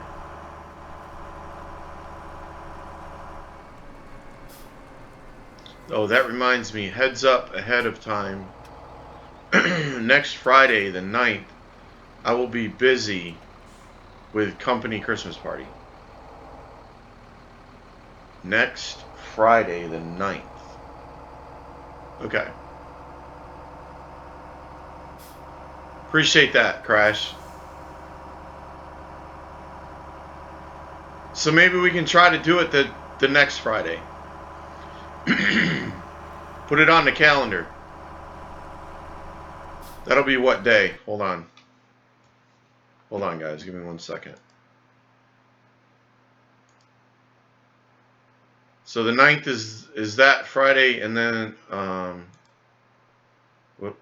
Oh, that reminds me, heads up ahead of time. Next Friday, the 9th, I will be busy with company Christmas party. Next Friday, the 9th. Okay. Appreciate that, Crash. So maybe we can try to do it the next Friday. Put it on the calendar. That'll be what day? Hold on. Hold on, guys. Give me 1 second. So the 9th is that Friday, and then whoop.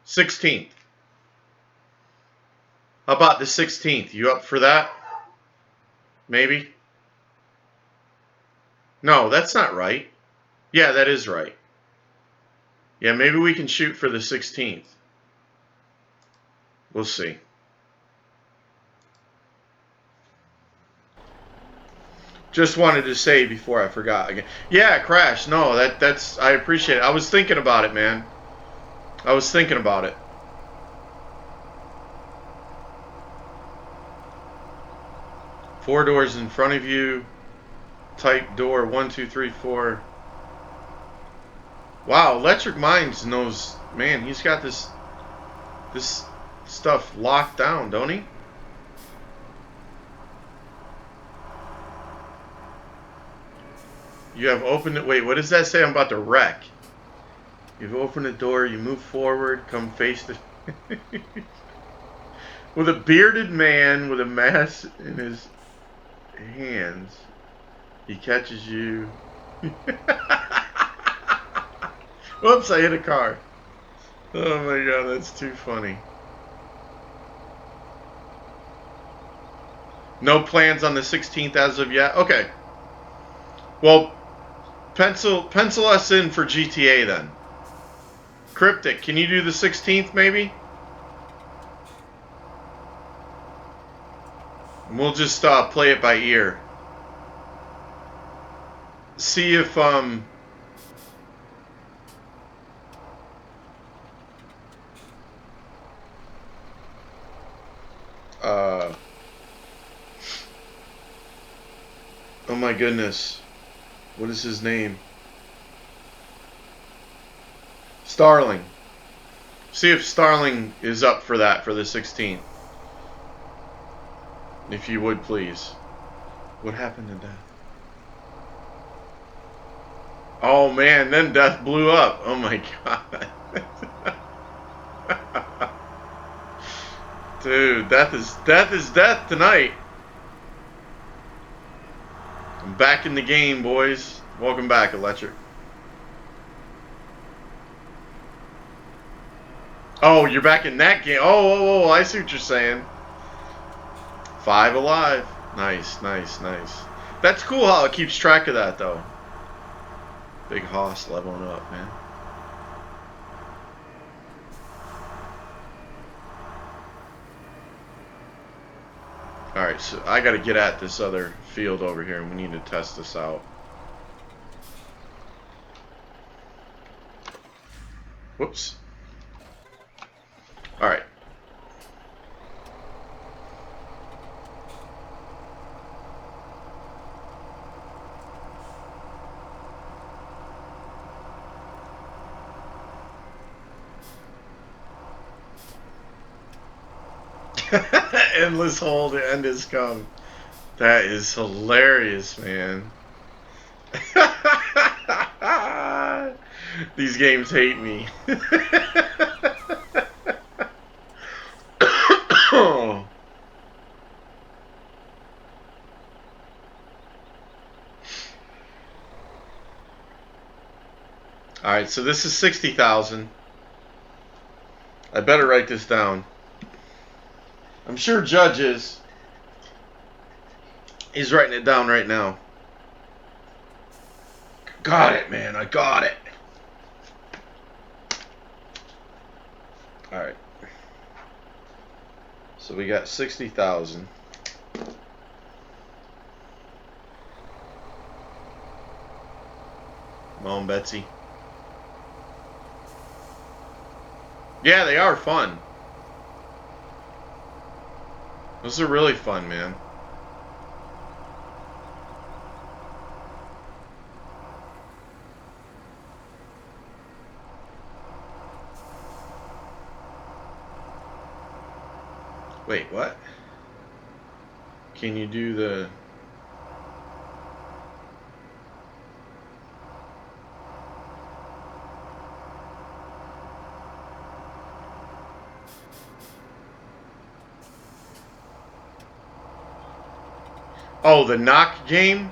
16th. How about the 16th? You up for that? Maybe? No, that's not right. Yeah, that is right. Yeah, maybe we can shoot for the 16th. We'll see. Just wanted to say before I forgot again. Yeah, Crash. No, that's I appreciate it. I was thinking about it, man. I was thinking about it. Four doors in front of you. Type door 1, 2, 3, 4. Wow, Electric Minds knows. Man, he's got this stuff locked down, don't he? You have opened it. Wait, what does that say? I'm about to wreck. You've opened the door. You move forward. Come face to... with a bearded man with a mask in his hands. He catches you. Whoops, I hit a car. Oh my god, that's too funny. No plans on the 16th as of yet? Okay. Well, pencil us in for GTA then. Cryptic, can you do the 16th maybe? And we'll just play it by ear. See if oh my goodness. What is his name? Starling. See if Starling is up for that for the 16th. If you would, please. What happened to Death? Oh man, then Death blew up. Oh my god. Dude, death is death tonight. I'm back in the game, boys. Welcome back, Electric. Oh, you're back in that game. Oh, I see what you're saying. 5 alive. Nice. That's cool how it keeps track of that, though. Big Hoss leveling up, man. Alright, so I gotta get at this other field over here, and we need to test this out. Whoops. Alright. Endless hole, the end has come. That is hilarious, man. These games hate me. Alright, so this is 60,000. I better write this down. I'm sure Judge is. He's writing it down right now. Got it, man. I got it. Alright. So we got 60,000. Come on, Betsy. Yeah, they are fun. Those are really fun, man. Wait, what? Can you do the... Oh, the knock game?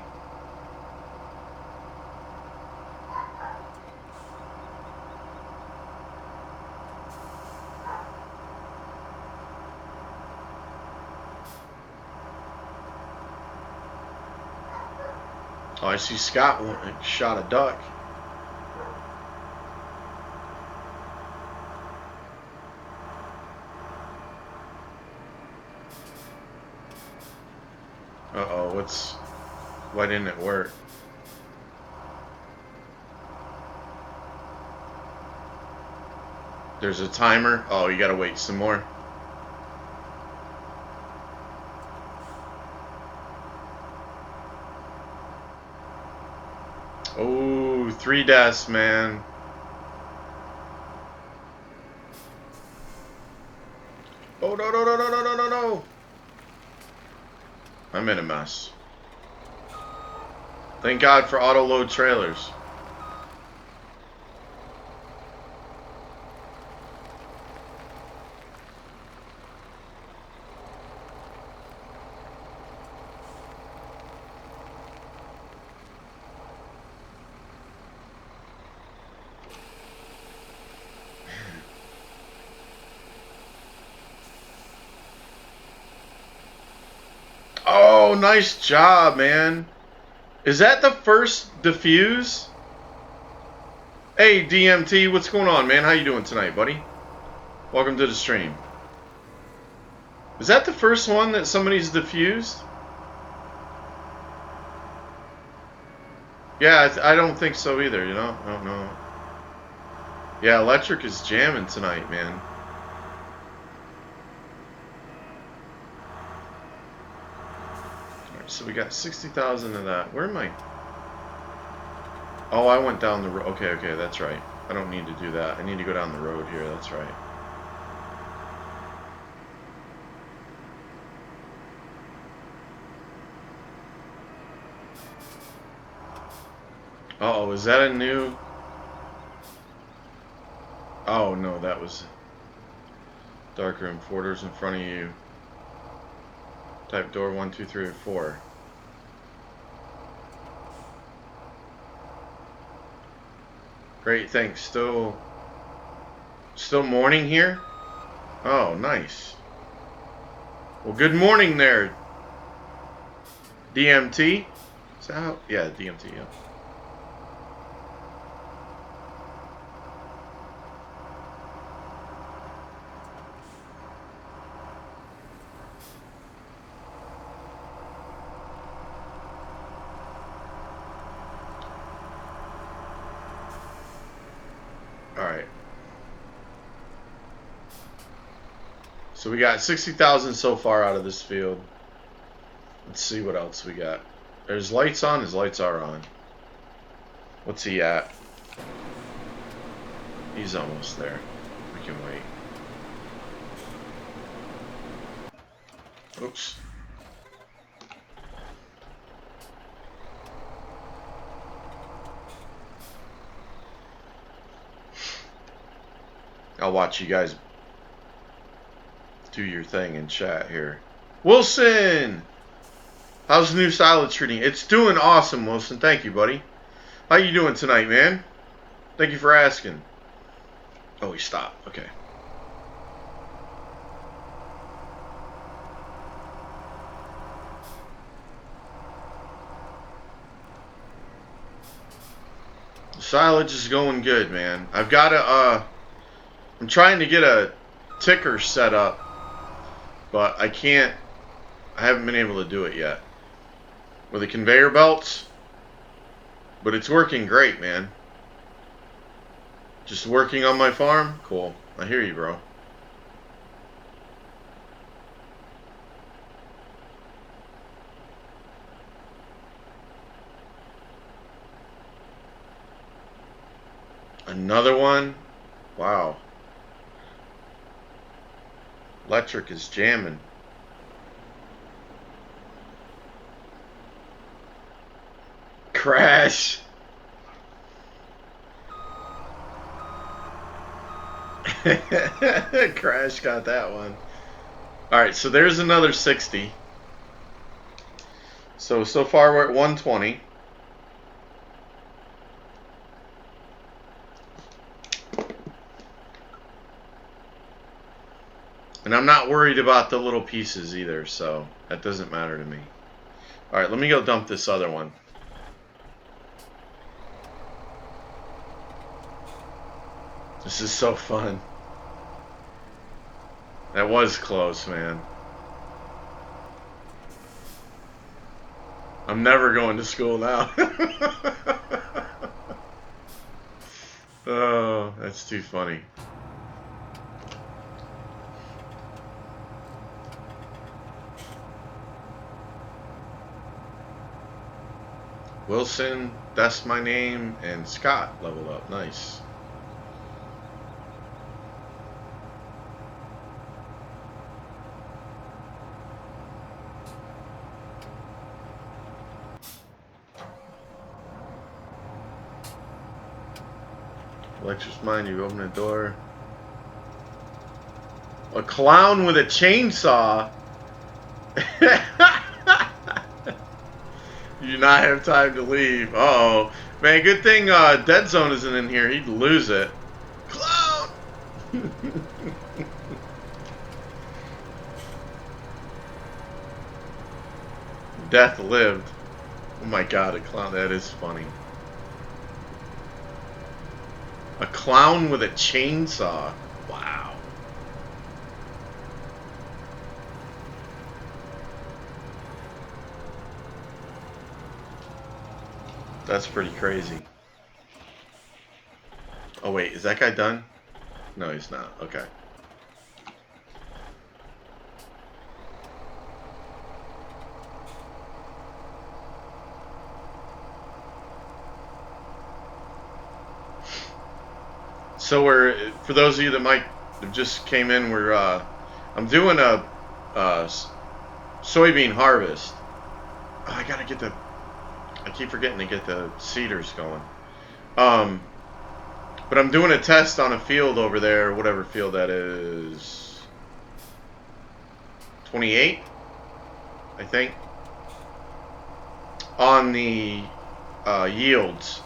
Oh, I see Scott shot a duck. Uh-oh, why didn't it work? There's a timer. Oh, you gotta wait some more. Oh, 3 deaths, man. Oh, no. I'm in a mess. Thank God for auto load trailers. Oh, nice job, man. Is that the first defuse? Hey, DMT, what's going on, man? How you doing tonight, buddy? Welcome to the stream. Is that the first one that somebody's defused? Yeah, I don't think so either, you know? I don't know. Yeah, electric is jamming tonight, man. Alright, so we got 60,000 of that. Where am I? Oh, I went down the road. Okay, that's right. I don't need to do that. I need to go down the road here. That's right. Uh-oh, is that a new... Oh, no, that was... Dark room. 4 doors in front of you. Type door 1, 2, 3, or 4. Great, thanks. Still morning here? Oh, nice. Well, good morning there, DMT. Is that how? Yeah, DMT, yeah. Alright. So we got 60,000 so far out of this field. Let's see what else we got. There's lights on. His lights are on. What's he at? He's almost there. We can wait. Oops. I'll watch you guys do your thing in chat here. Wilson! How's the new silage treating? It's doing awesome, Wilson. Thank you, buddy. How you doing tonight, man? Thank you for asking. Oh, he stopped. Okay. The silage is going good, man. I've got to, I'm trying to get a ticker set up, but I haven't been able to do it yet. With the conveyor belts, but it's working great, man. Just working on my farm? Cool. I hear you, bro. Another one? Wow. Electric is jamming. Crash. Crash got that one. Alright, so there's another 60. So far we're at 120. And I'm not worried about the little pieces either, so that doesn't matter to me. Alright, let me go dump this other one. This is so fun. That was close, man. I'm never going to school now. Oh, that's too funny. Wilson, that's my name, and Scott leveled up. Nice. Lecture's mine. You open the door. A clown with a chainsaw. You do not have time to leave. Uh-oh. Man, good thing Dead Zone isn't in here. He'd lose it. Clown! Death lived. Oh my god, a clown. That is funny. A clown with a chainsaw. Wow. That's pretty crazy. Oh wait, is that guy done? No, he's not. Okay. So we're, for those of you that might have just came in, we're I'm doing a soybean harvest. Oh, I gotta get the, I keep forgetting to get the seeders going. But I'm doing a test on a field over there, whatever field that is. 28, I think. On the yields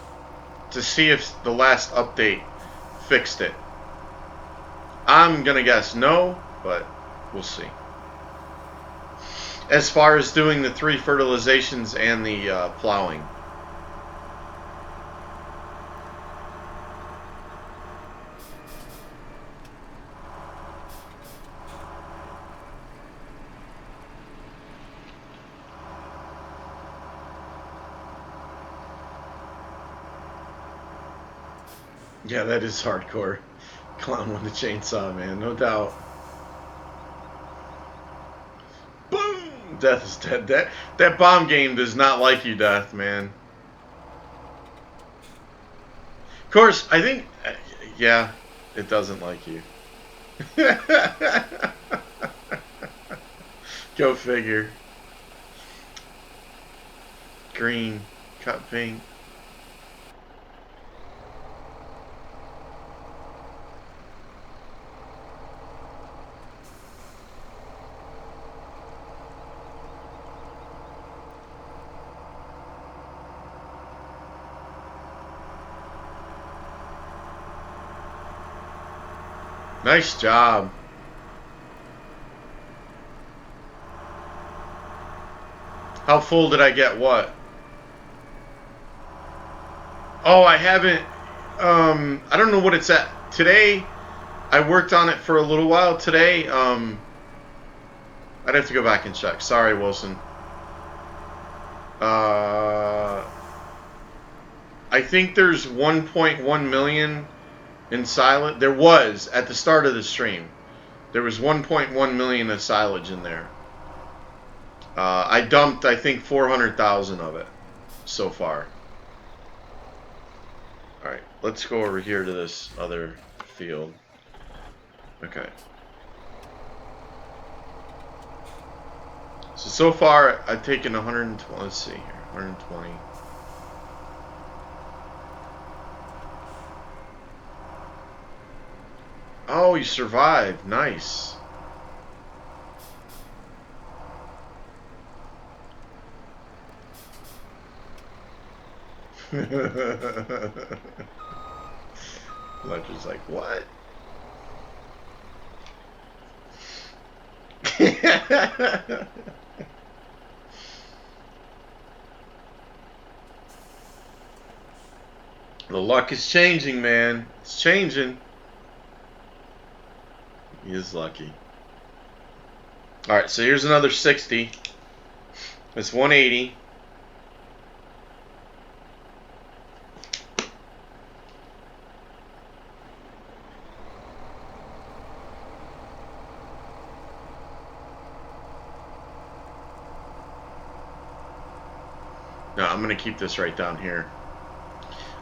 to see if the last update fixed it. I'm gonna guess no, but we'll see. As far as doing the 3 fertilizations and the plowing. Yeah, that is hardcore. Clown with the chainsaw, man, no doubt. Boom! Death is dead. That bomb game does not like you, Death, man. Of course, I think, yeah, it doesn't like you. Go figure. Green, cut pink. Nice job. How full did I get what? Oh, I haven't, I don't know what it's at. Today, I worked on it for a little while. Today, I'd have to go back and check. Sorry, Wilson. I think there's 1.1 million in silage. There was at the start of the stream. There was 1.1 million of silage in there. I dumped, I think, 400,000 of it so far. All right, let's go over here to this other field. Okay. So far, I've taken 120. Let's see here, 120. Oh, you survived. Nice. Ledger's like, what? The luck is changing, man. It's changing. He is lucky. Alright, so here's another 60. It's 180. No, I'm going to keep this right down here.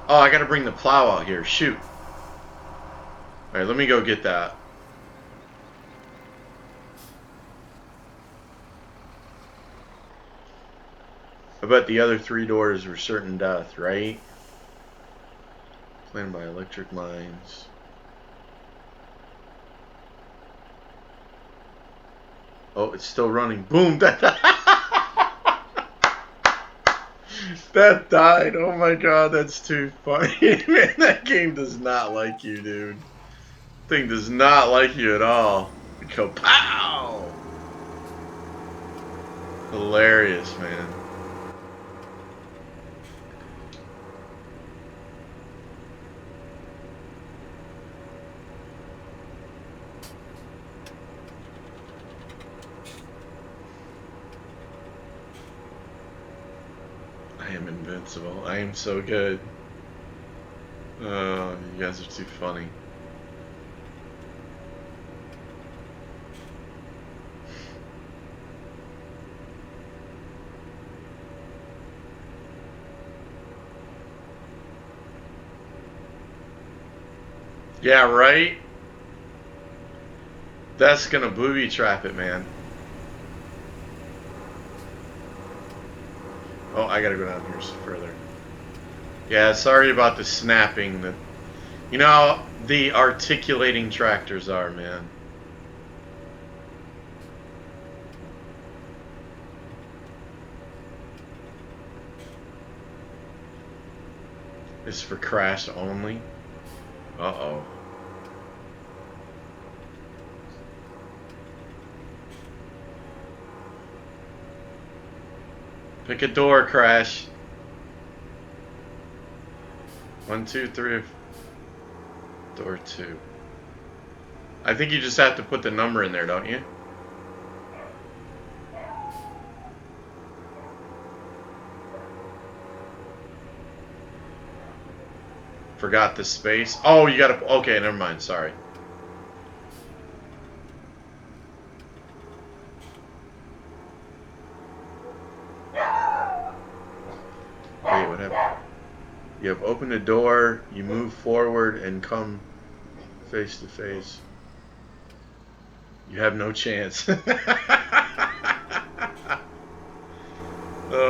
Oh, I got to bring the plow out here. Shoot. Alright, let me go get that. I bet the other 3 doors were certain death, right? Planned by electric mines. Oh, it's still running. Boom! That died. Oh my god, that's too funny. Man, that game does not like you, dude. Thing does not like you at all. Kapow! Hilarious, man. I am invincible. I am so good. Oh, you guys are too funny. Yeah, right? That's gonna booby trap it, man. Oh, I gotta go down here further. Yeah, sorry about the snapping. You know how the articulating tractors are, man. It's for crash only. Uh-oh. Pick a door, Crash. 1, 2, 3. Door 2. I think you just have to put the number in there, don't you? Forgot the space. Oh, you gotta... Okay, never mind. Sorry. Wait, what happened? You have opened the door, you move forward and come face to face. You have no chance. Oh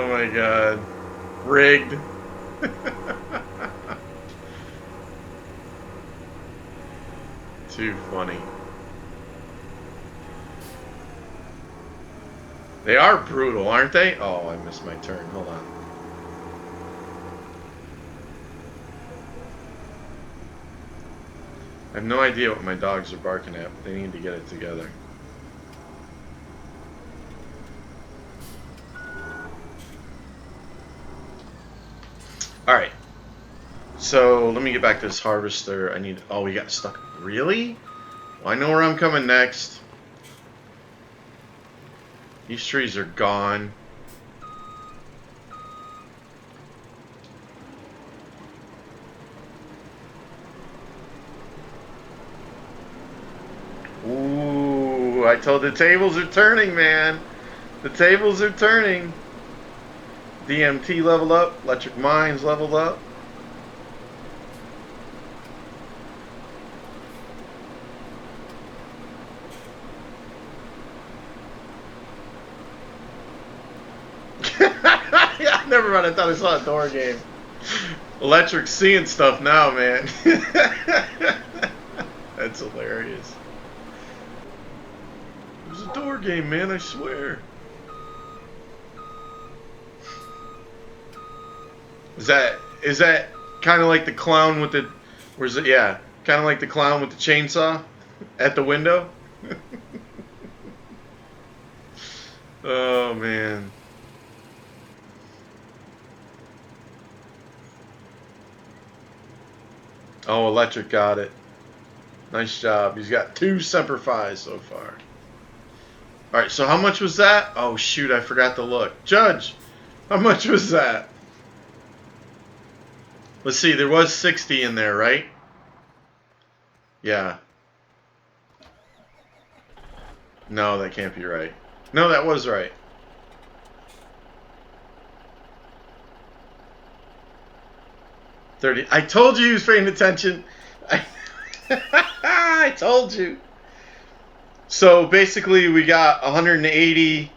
my god. Rigged. Too funny. They are brutal, aren't they? Oh, I missed my turn. Hold on. I have no idea what my dogs are barking at, but they need to get it together. Alright. So, let me get back to this harvester. I need... Oh, we got stuck. Really? Well, I know where I'm coming next. These trees are gone. Ooh, I told the tables are turning, man. The tables are turning. DMT leveled up. Electric Mines leveled up. Yeah, never mind. I thought I saw a door game. Electric seeing stuff now, man. That's hilarious. It was a door game, man, I swear. Is that kind of like the clown with the... Where's it? Yeah, kind of like the clown with the chainsaw at the window. Oh, man. Oh, Electric got it. Nice job. He's got 2 Semper Fi's so far. Alright, so how much was that? Oh, shoot, I forgot to look. Judge, how much was that? Let's see, there was 60 in there, right? Yeah. No, that can't be right. No, that was right. $30. I told you he was paying attention. I told you. So basically we got 180.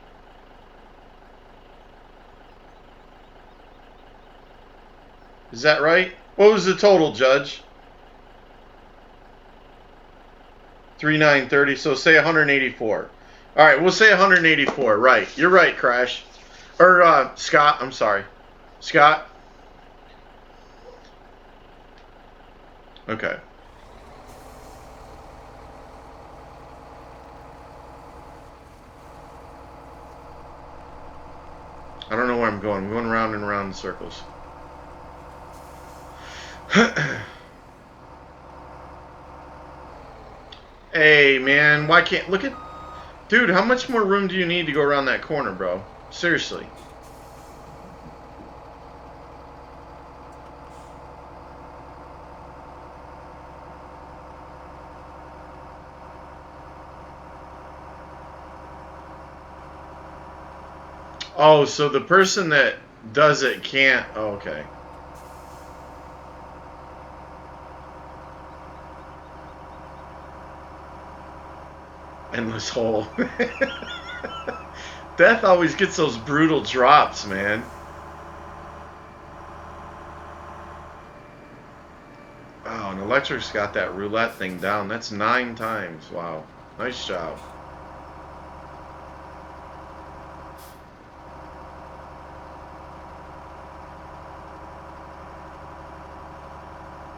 Is that right? What was the total, Judge? 3930. So say 184. All right, we'll say 184. Right. You're right, Crash. Or Scott. I'm sorry. Scott. Okay. I don't know where I'm going. I'm going round and round in circles. Hey, man. Why can't... Look at... Dude, how much more room do you need to go around that corner, bro? Seriously. Oh, so the person that does it can't... Oh, okay. Endless hole. Death always gets those brutal drops, man. Oh, and Electric's got that roulette thing down. That's 9 times. Wow. Nice job.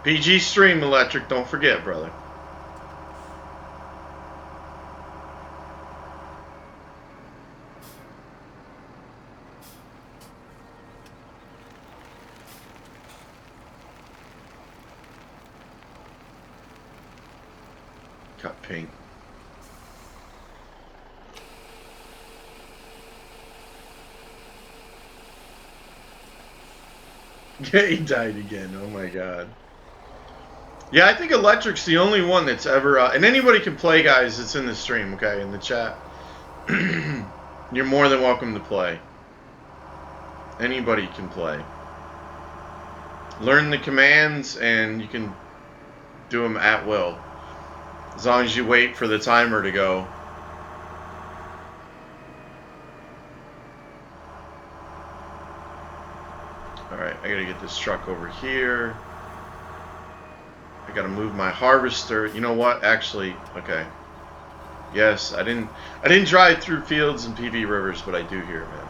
PG stream, Electric. Don't forget, brother. Cut paint. Yeah, he died again. Oh my god. Yeah, I think Electric's the only one that's ever... and anybody can play, guys, that's in the stream, okay, in the chat. You're more than welcome to play. Anybody can play. Learn the commands, and you can do them at will. As long as you wait for the timer to go. Alright, I gotta get this truck over here. I gotta move my harvester. You know what? Actually, okay. Yes, I didn't drive through fields and PV rivers, but I do hear it, man.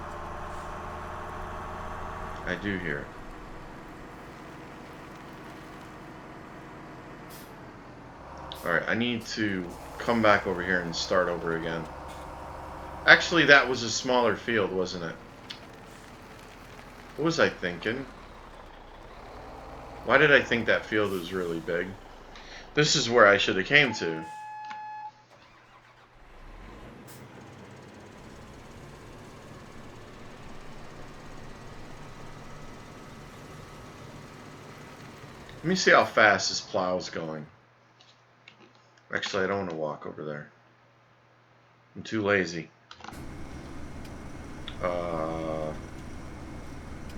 I do hear it. Alright, I need to come back over here and start over again. Actually, that was a smaller field, wasn't it? What was I thinking? Why did I think that field was really big? This is where I should have came to. Let me see how fast this plow's going. Actually, I don't want to walk over there. I'm too lazy.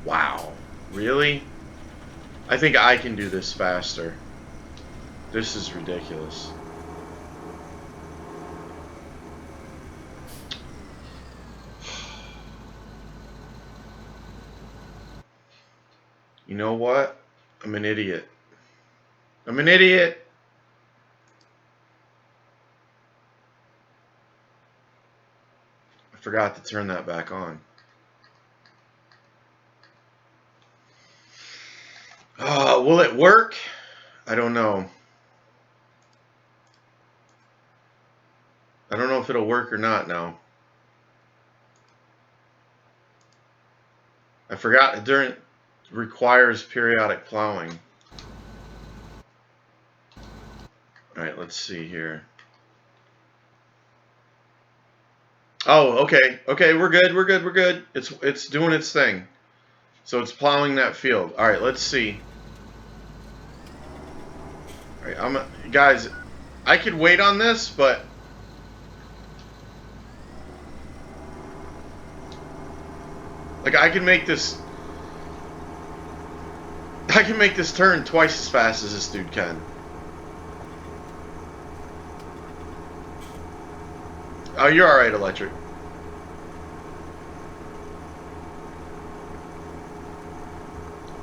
Wow. Really? I think I can do this faster. This is ridiculous. You know what? I'm an idiot. I'm an idiot. I forgot to turn that back on. Will it work? I don't know. I don't know if it'll work or not now. I forgot during requires periodic plowing. Alright, let's see here. Oh, okay. Okay, we're good, we're good, we're good. It's doing its thing. So it's plowing that field. Alright, let's see. Alright, guys, I could wait on this, but like I can make this turn twice as fast as this dude can. Oh, you're alright, Electric.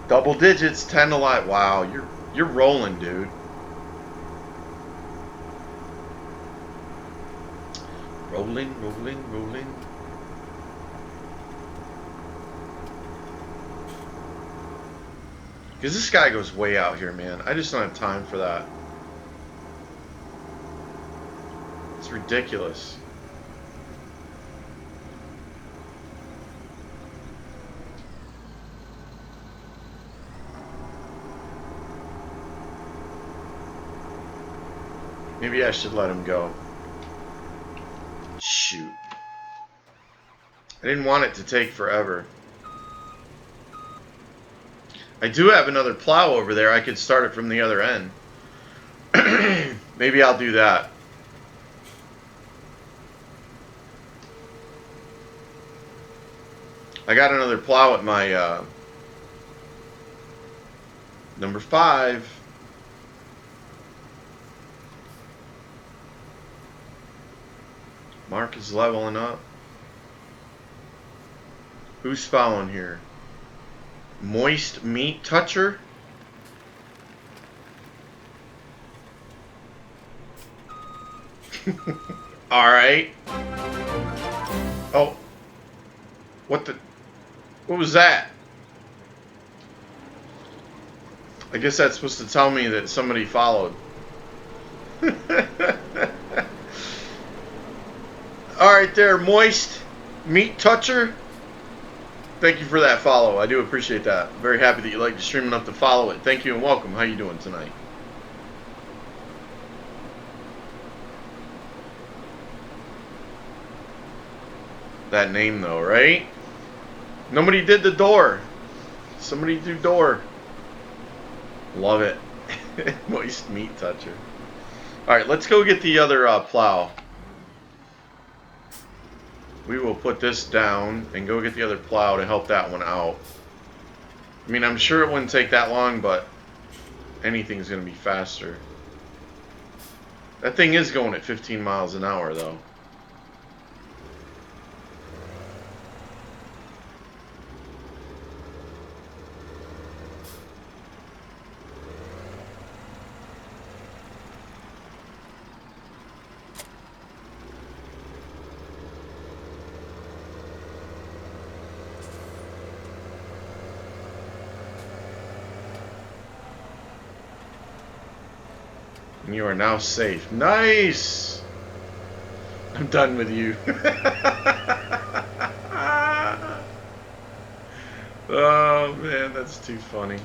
Double digits, 10 to live. Wow, you're rolling, dude. Rolling, rolling, rolling. Because this guy goes way out here, man. I just don't have time for that. It's ridiculous. Maybe I should let him go. Shoot. I didn't want it to take forever. I do have another plow over there. I could start it from the other end. Maybe I'll do that. I got another plow at my number 5. Mark is leveling up. Who's following here? Moist Meat Toucher? Alright. Oh. What was that? I guess that's supposed to tell me that somebody followed. Alright there, Moist Meat Toucher. Thank you for that follow. I do appreciate that. Very happy that you like the stream enough to follow it. Thank you and welcome. How you doing tonight? That name though, right? Nobody did the door. Somebody do door. Love it. Moist Meat Toucher. Alright, let's go get the other plow. We will put this down and go get the other plow to help that one out. I mean, I'm sure it wouldn't take that long, but anything's going to be faster. That thing is going at 15 miles an hour, though. You are now safe. Nice! I'm done with you. Oh man, that's too funny.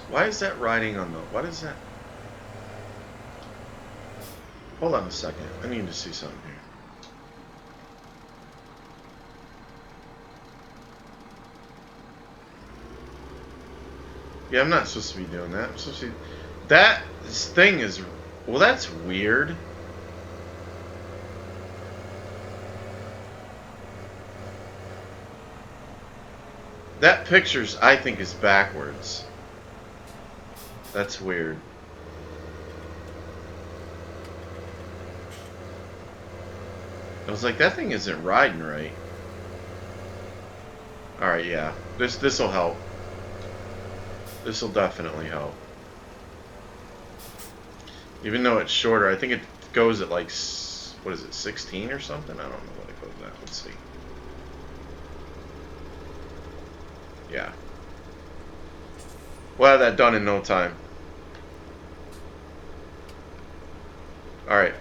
Why is that riding on the... What is that? Hold on a second. I need to see something here. Yeah, I'm not supposed to be doing that. I'm supposed to be... That thing is... Well, that's weird. That picture's, I think, is backwards. That's weird. I was like, that thing isn't riding right. Alright, yeah. This'll help. This'll definitely help. Even though it's shorter, I think it goes at like, what is it, 16 or something? I don't know what it goes at. Let's see. Yeah. We'll have that done in no time. Alright,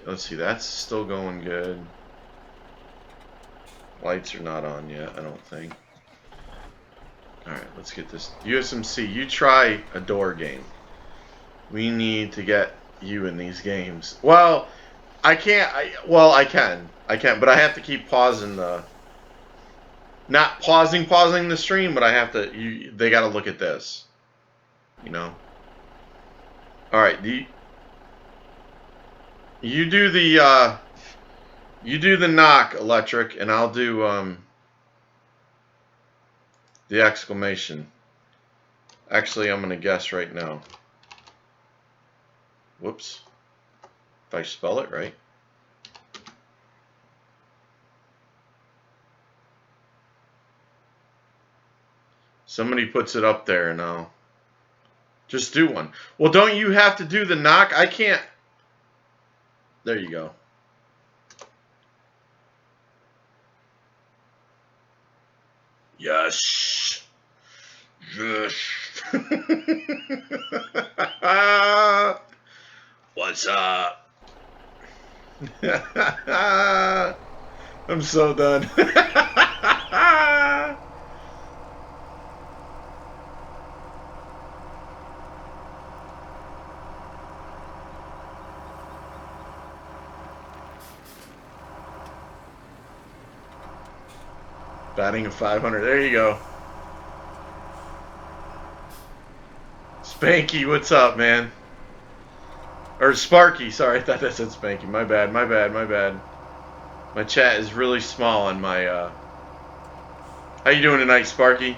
let's see, that's still going good. Lights are not on yet, I don't think. Alright, let's get this. USMC, you try a door game. We need to get you in these games. Well, I can't, well, I can, but I have to keep pausing the... not pausing the stream, but I have to. They got to look at this. You know. All right. You do the knock, Electric, and I'll do the exclamation. Actually, I'm gonna guess right now. Whoops. If I spell it right. Somebody puts it up there and I'll just do one. Well, don't you have to do the knock? I can't. There you go. Yes. Yes. What's up? I'm so done. Batting of 500. There you go. Spanky, what's up, man? Or Sparky, sorry, I thought that said Spanky. My bad. My chat is really small on my, How you doing tonight, Sparky?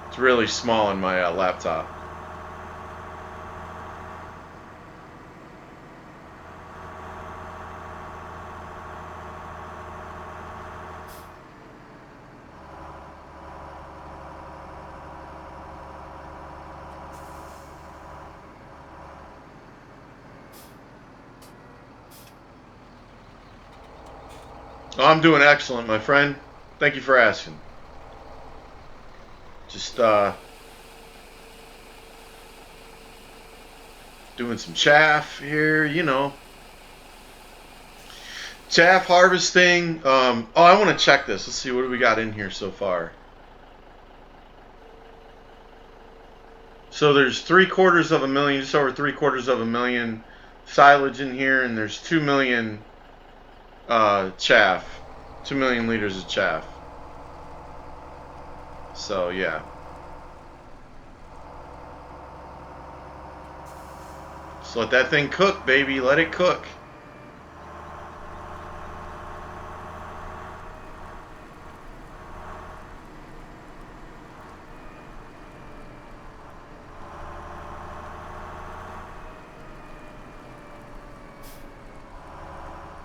It's really small on my laptop. Oh, I'm doing excellent, my friend. Thank you for asking. Just doing some chaff here, you know. Chaff harvesting. Oh, I want to check this. Let's see, what do we got in here so far? So there's 750,000, just over 750,000 silage in here, and there's 2 million chaff, 2 million liters of chaff. So yeah. Just let that thing cook, baby. Let it cook.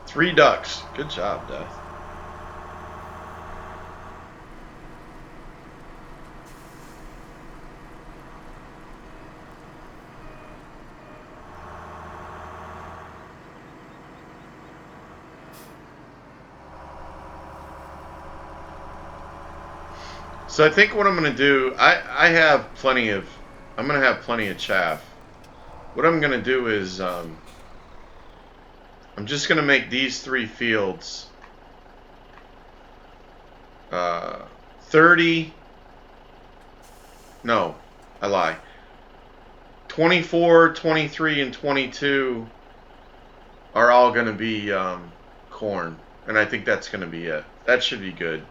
Three ducks. Good job, Death. So I think what I'm going to do, I have plenty of, I'm going to have plenty of chaff. What I'm going to do is, I'm just going to make these 3 fields 30, no, I lie. 24, 23, and 22 are all going to be corn. And I think that's going to be it. That should be good.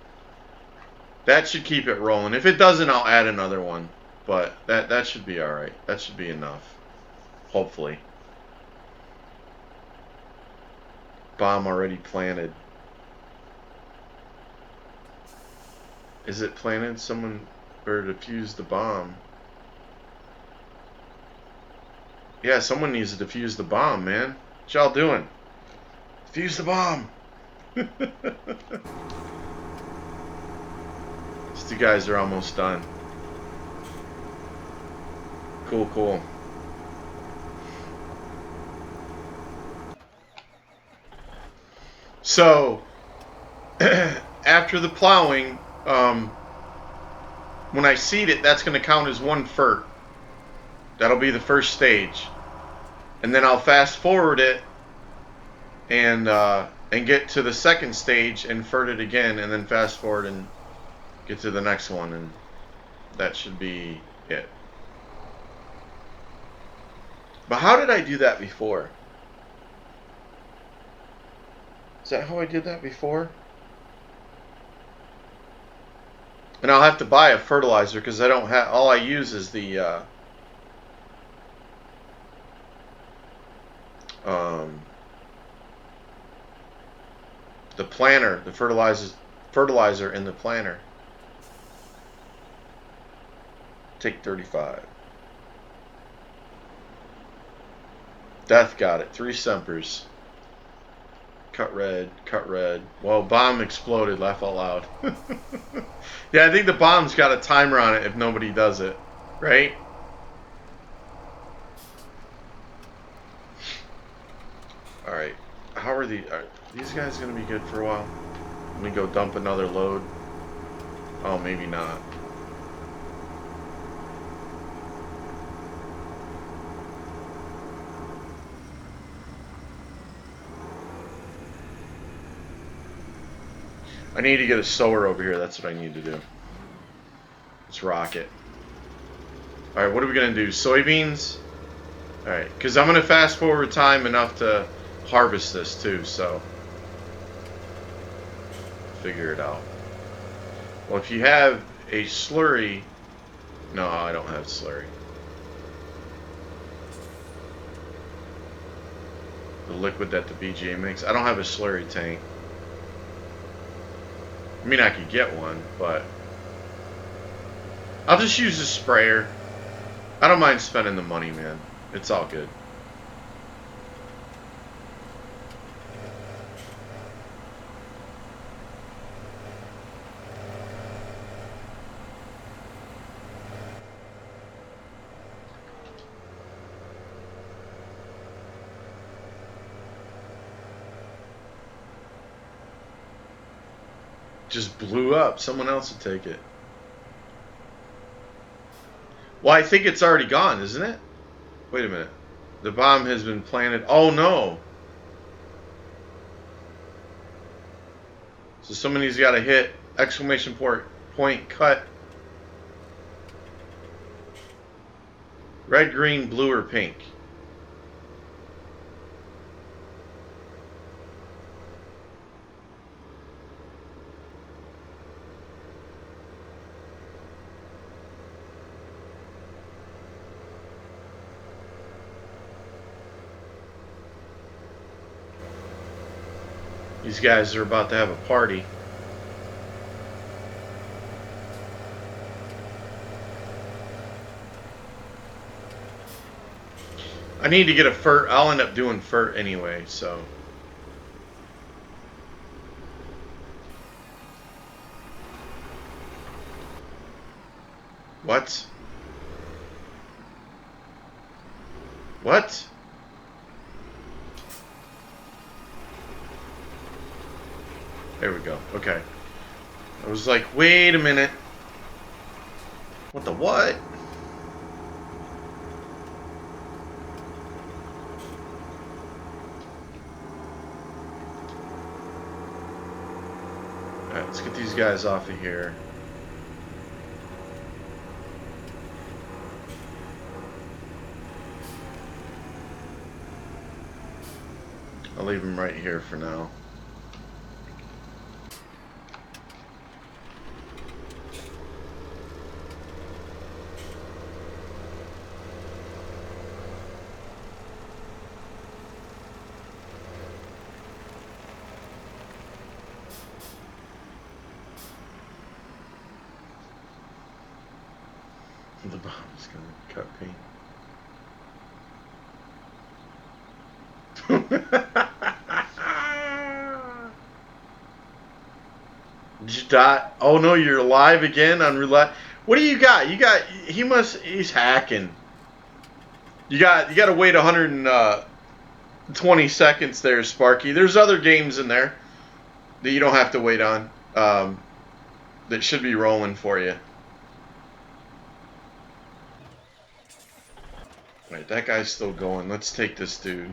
That should keep it rolling. If it doesn't, I'll add another one. But that should be alright. That should be enough. Hopefully. Bomb already planted. Is it planted? Someone better defuse the bomb. Yeah, someone needs to defuse the bomb, man. What y'all doing? Defuse the bomb. These 2 guys are almost done. Cool, cool. So, after the plowing, when I seed it, that's going to count as 1 fert. That'll be the first stage. And then I'll fast forward it and get to the second stage and fert it again, and then fast forward and get to the next one, and that should be it. But how did I do that before? Is that how I did that before? And I'll have to buy a fertilizer because I don't have. All I use is the planter, the fertilizer in the planter. Take 35. Death got it. 3 Sempers. Cut red, cut red. Well, bomb exploded. Laugh out loud. Yeah, I think the bomb's got a timer on it if nobody does it. Right? Alright. How are these guys going to be good for a while? Let me go dump another load. Oh, maybe not. I need to get a sower over here. That's what I need to do. Let's rock it. Alright, what are we going to do? Soybeans? Alright, because I'm going to fast forward time enough to harvest this too, so figure it out. Well, if you have a slurry... No, I don't have slurry. The liquid that the BGA makes. I don't have a slurry tank. I mean, I could get one, but I'll just use a sprayer. I don't mind spending the money, man. It's all good. Just blew up. Someone else would take it. Well, I think it's already gone, isn't it? Wait a minute. The bomb has been planted. Oh, no. So somebody's got to hit exclamation point cut. Red, green, blue, or pink. These guys are about to have a party. I need to get a fert. I'll end up doing fert anyway, so. What? What? There we go. Okay. I was like, wait a minute. What the what? Alright, let's get these guys off of here. I'll leave them right here for now. The bomb is going to cut paint. Did you die? Oh no, you're alive again on roulette. What do you got? He's hacking. You got to wait 120 seconds there, Sparky. There's other games in there that you don't have to wait on. That should be rolling for you. Right, that guy's still going. Let's take this dude.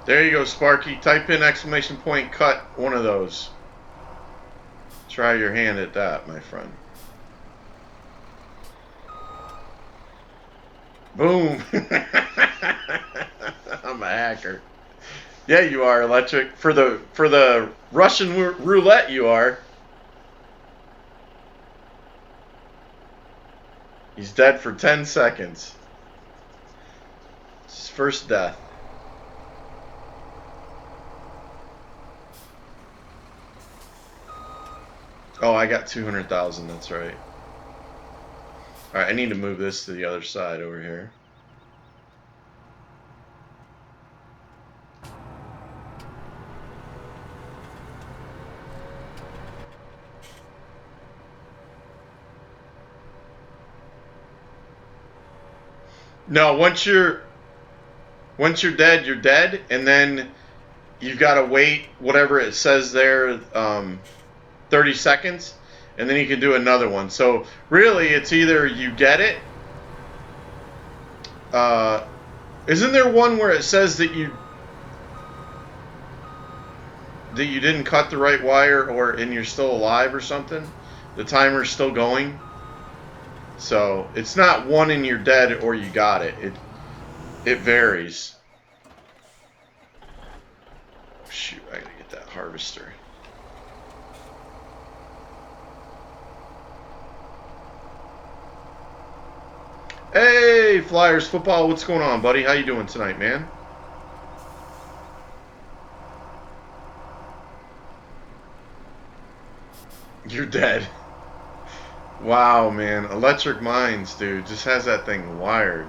There you go, Sparky. Type in exclamation point cut one of those. Try your hand at that, my friend. Boom. I'm a hacker. Yeah, you are, Electric. For the Russian roulette, you are. He's dead for 10 seconds. It's his first death. Oh, I got 200,000. That's right. All right, I need to move this to the other side over here. No, once you're dead, you're dead, and then you've got to wait whatever it says there, 30 seconds, and then you can do another one. So really, it's either you get it. Isn't there one where it says that you didn't cut the right wire, and you're still alive or something? The timer's still going. So it's not one and you're dead or you got it. It varies. Shoot, I gotta get that harvester. Hey, Flyers football, what's going on, buddy? How you doing tonight, man? You're dead. Wow, man. Electric Minds, dude, just has that thing wired.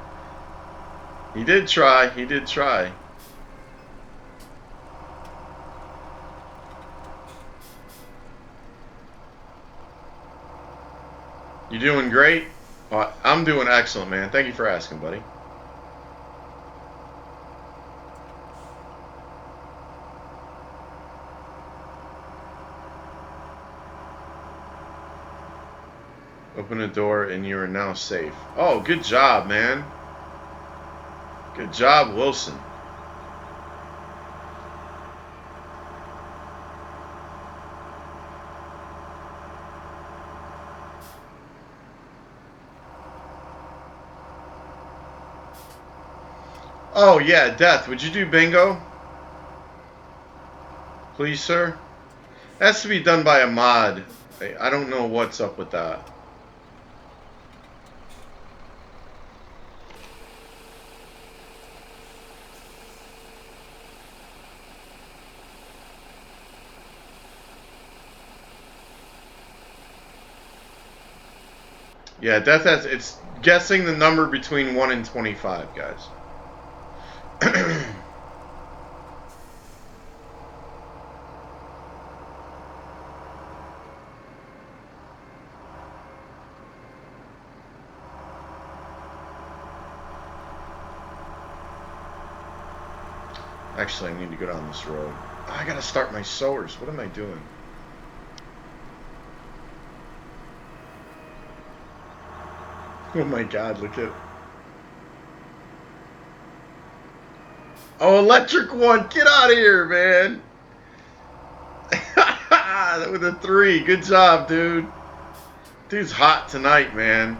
He did try. He did try. You doing great? I'm doing excellent, man. Thank you for asking, buddy. Open the door and you are now safe. Oh, good job, man. Good job, Wilson. Oh, yeah, Death. Would you do bingo? Please, sir? It has to be done by a mod. I don't know what's up with that. Yeah, Death has... It's guessing the number between 1 and 25, guys. Actually, I need to go down this road. I gotta start my sowers. What am I doing? Oh my god, look at... Oh, Electric One! Get out of here, man! With a 3. Good job, dude. Dude's hot tonight, man.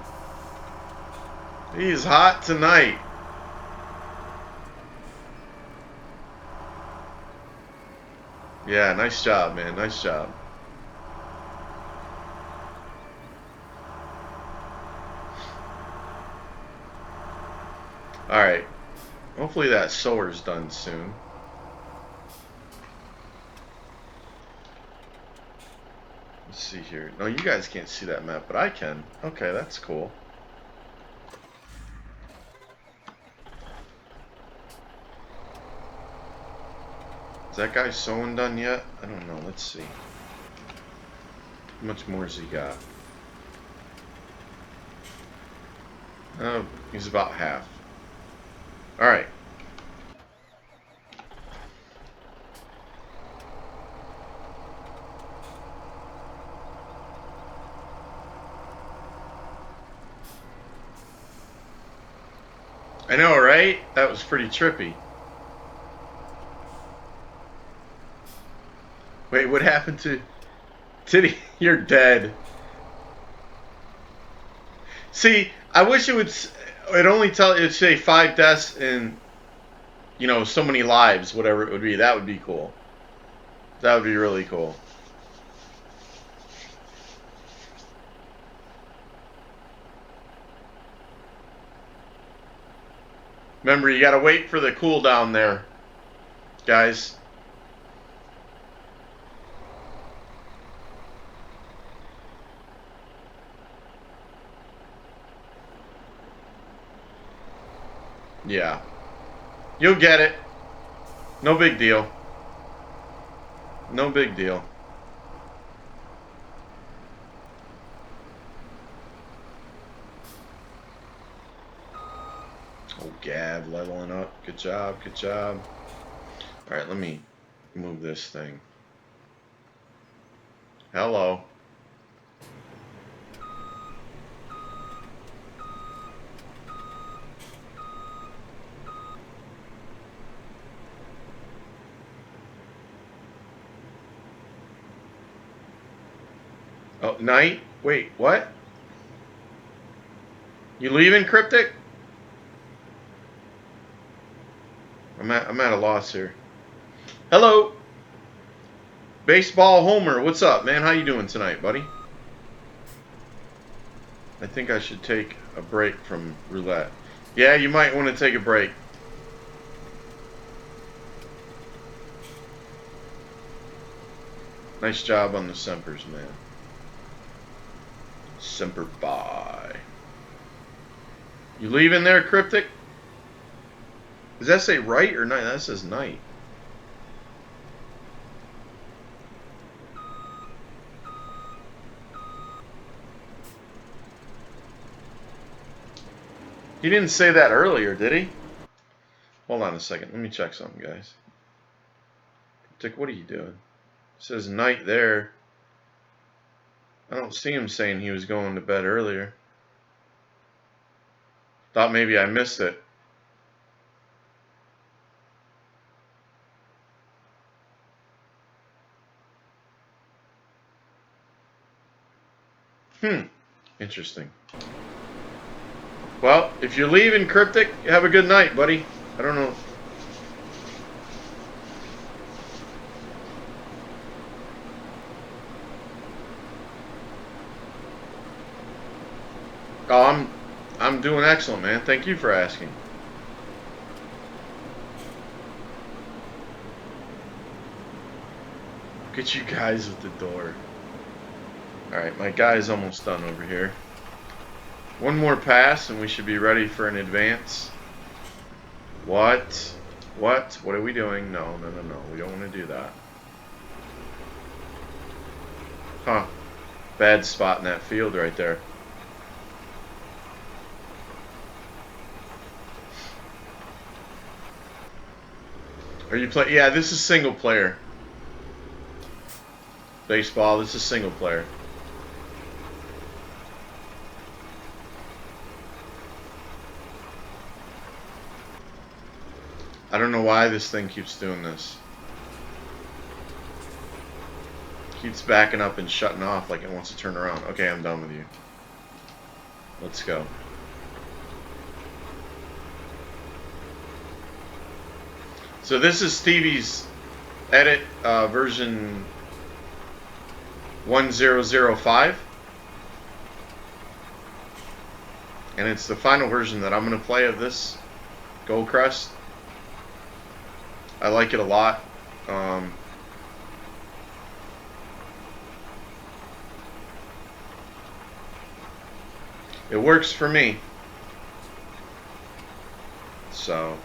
He's hot tonight. Yeah, nice job, man. Nice job. Alright. Hopefully that sower's done soon. Let's see here. No, you guys can't see that map, but I can. Okay, that's cool. Is that guy sowing done yet? I don't know. Let's see. How much more has he got? Oh, he's about half. Alright. I know, right? That was pretty trippy. Wait, what happened to... Titty? You're dead. See, I wish it would... It only it'd say 5 deaths and, you know, so many lives, whatever it would be. That would be cool. That would be really cool. Remember, you gotta wait for the cooldown there, guys. Yeah. You'll get it. No big deal. No big deal. Oh, Gab, leveling up. Good job, good job. Alright, let me move this thing. Hello. Oh, night? Wait, what? You leaving, Cryptic? I'm at a loss here. Hello. Baseball Homer, what's up, man? How you doing tonight, buddy? I think I should take a break from roulette. Yeah, you might want to take a break. Nice job on the Sempers, man. Semper Fi. You leaving there, Cryptic? Does that say right or night? That says night. He didn't say that earlier, did he? Hold on a second. Let me check something, guys. Dick, what are you doing? It says night there. I don't see him saying he was going to bed earlier. Thought maybe I missed it. Interesting. Well, if you're leaving, Cryptic, have a good night, buddy. I don't know. Oh, I'm doing excellent, man. Thank you for asking. Look at you guys at the door. Alright, my guy's almost done over here. One more pass and we should be ready for an advance. What? What? What are we doing? No. We don't want to do that. Huh. Bad spot in that field right there. Are you play? Yeah, this is single player. Baseball, this is single player. I don't know why this thing keeps doing this. Keeps backing up and shutting off like it wants to turn around. Okay, I'm done with you. Let's go. So this is Stevies edit version 1005. And it's the final version that I'm going to play of this Gold Crest. I like it a lot. It works for me. So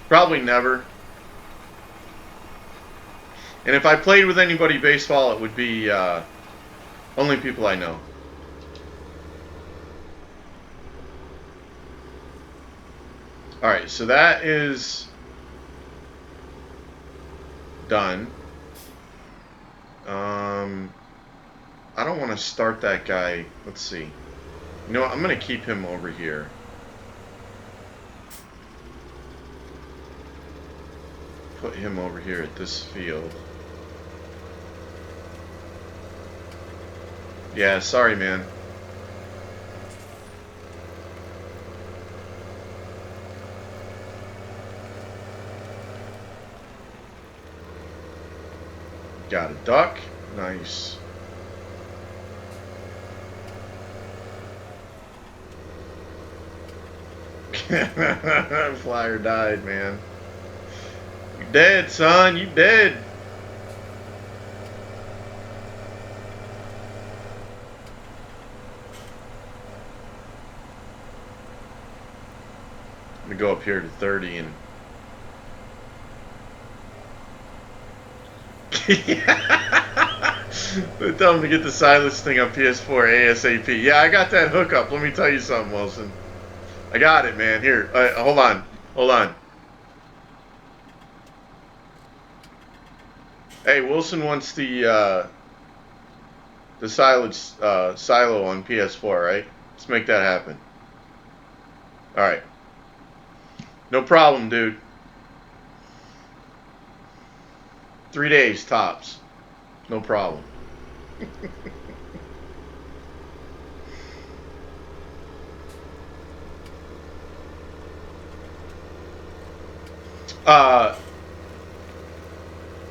probably never. And if I played with anybody baseball, it would be only people I know. Alright, so that is done. I don't want to start that guy. Let's see. You know what? I'm going to keep him over here. Put him over here at this field. Yeah, sorry, man. Got a duck. Nice. Flyer died, man. You dead, son. You dead. I'm going to go up here to 30 and... Tell him to get the silence thing on PS4 ASAP. Yeah, I got that hookup. Let me tell you something, Wilson. I got it, man. Here, hold on. Hold on. Hey, Wilson wants the silence silo on PS4, right? Let's make that happen. All right. No problem, dude. 3 days tops. No problem.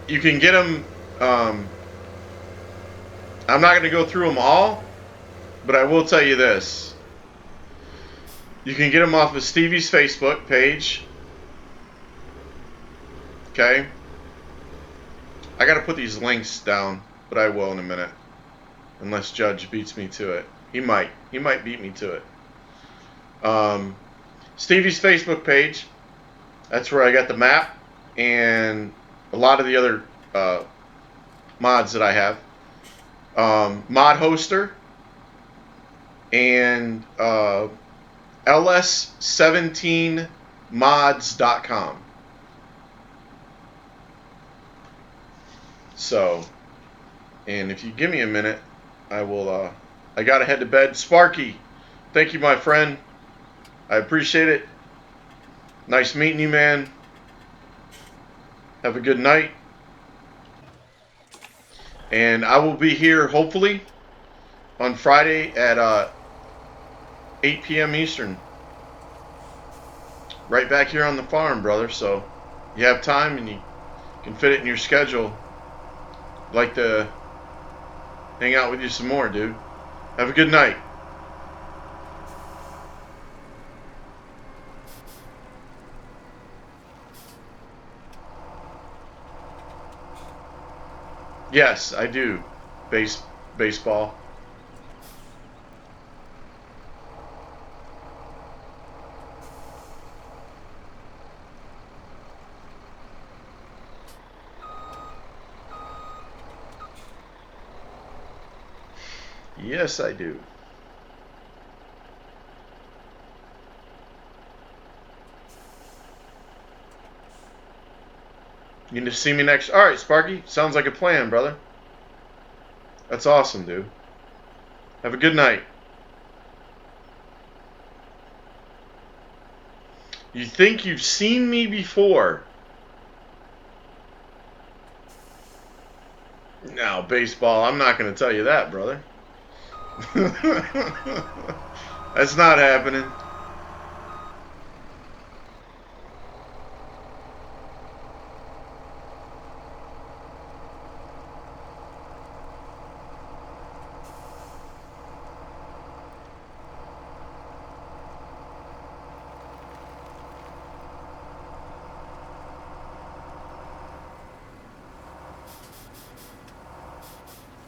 You can get them. I'm not going to go through them all, but I will tell you this. You can get them off of Stevies' Facebook page. Okay. I got to put these links down, but I will in a minute. Unless Judge beats me to it. He might. He might beat me to it. Stevie's Facebook page. That's where I got the map and a lot of the other mods that I have. Mod Hoster and ls17mods.com. So, and if you give me a minute, I will, I gotta head to bed. Sparky, thank you, my friend. I appreciate it. Nice meeting you, man. Have a good night. And I will be here, hopefully, on Friday at 8 p.m. Eastern. Right back here on the farm, brother. So, you have time and you can fit it in your schedule. I'd like to hang out with you some more, dude. Have a good night. Yes, I do. Baseball. Yes, I do. You need to see me next. All right, Sparky. Sounds like a plan, brother. That's awesome, dude. Have a good night. You think you've seen me before? No, baseball. I'm not going to tell you that, brother. That's not happening.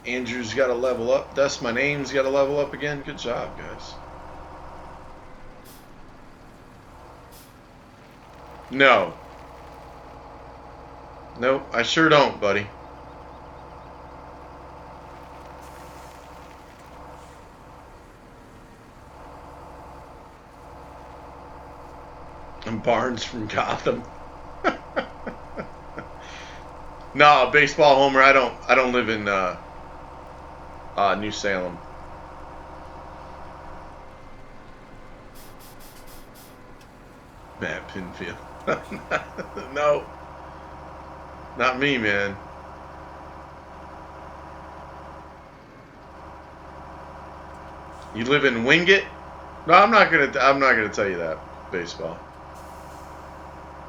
Andrew's got to level up. That's my name's got to level up again. Good job, guys. No. Nope, I sure don't, buddy. I'm Barnes from Gotham. No, baseball homer. I don't live in New Salem. Matt Pinfield. No. Not me, man. You live in Wingate? No, I'm not gonna tell you that. Baseball.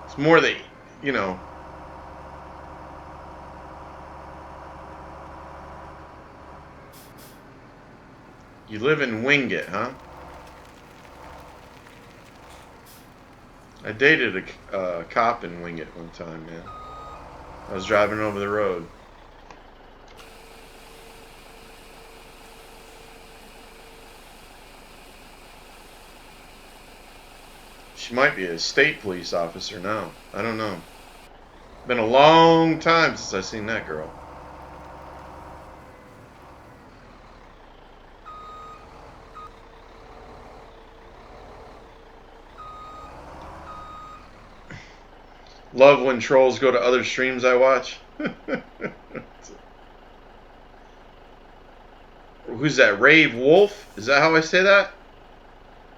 It's more that, you know. You live in Wingate, huh? I dated a cop in Wingate one time, man. I was driving over the road. She might be a state police officer now. I don't know. Been a long time since I've seen that girl. Love when trolls go to other streams I watch. Who's that? Rave Wolf? Is that how I say that?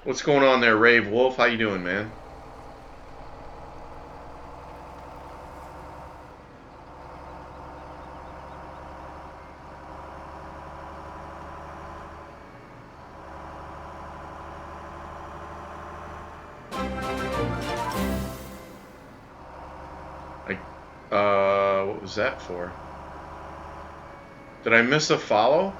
What's going on there, Rave Wolf? How you doing, man? What was that for? Did I miss a follow?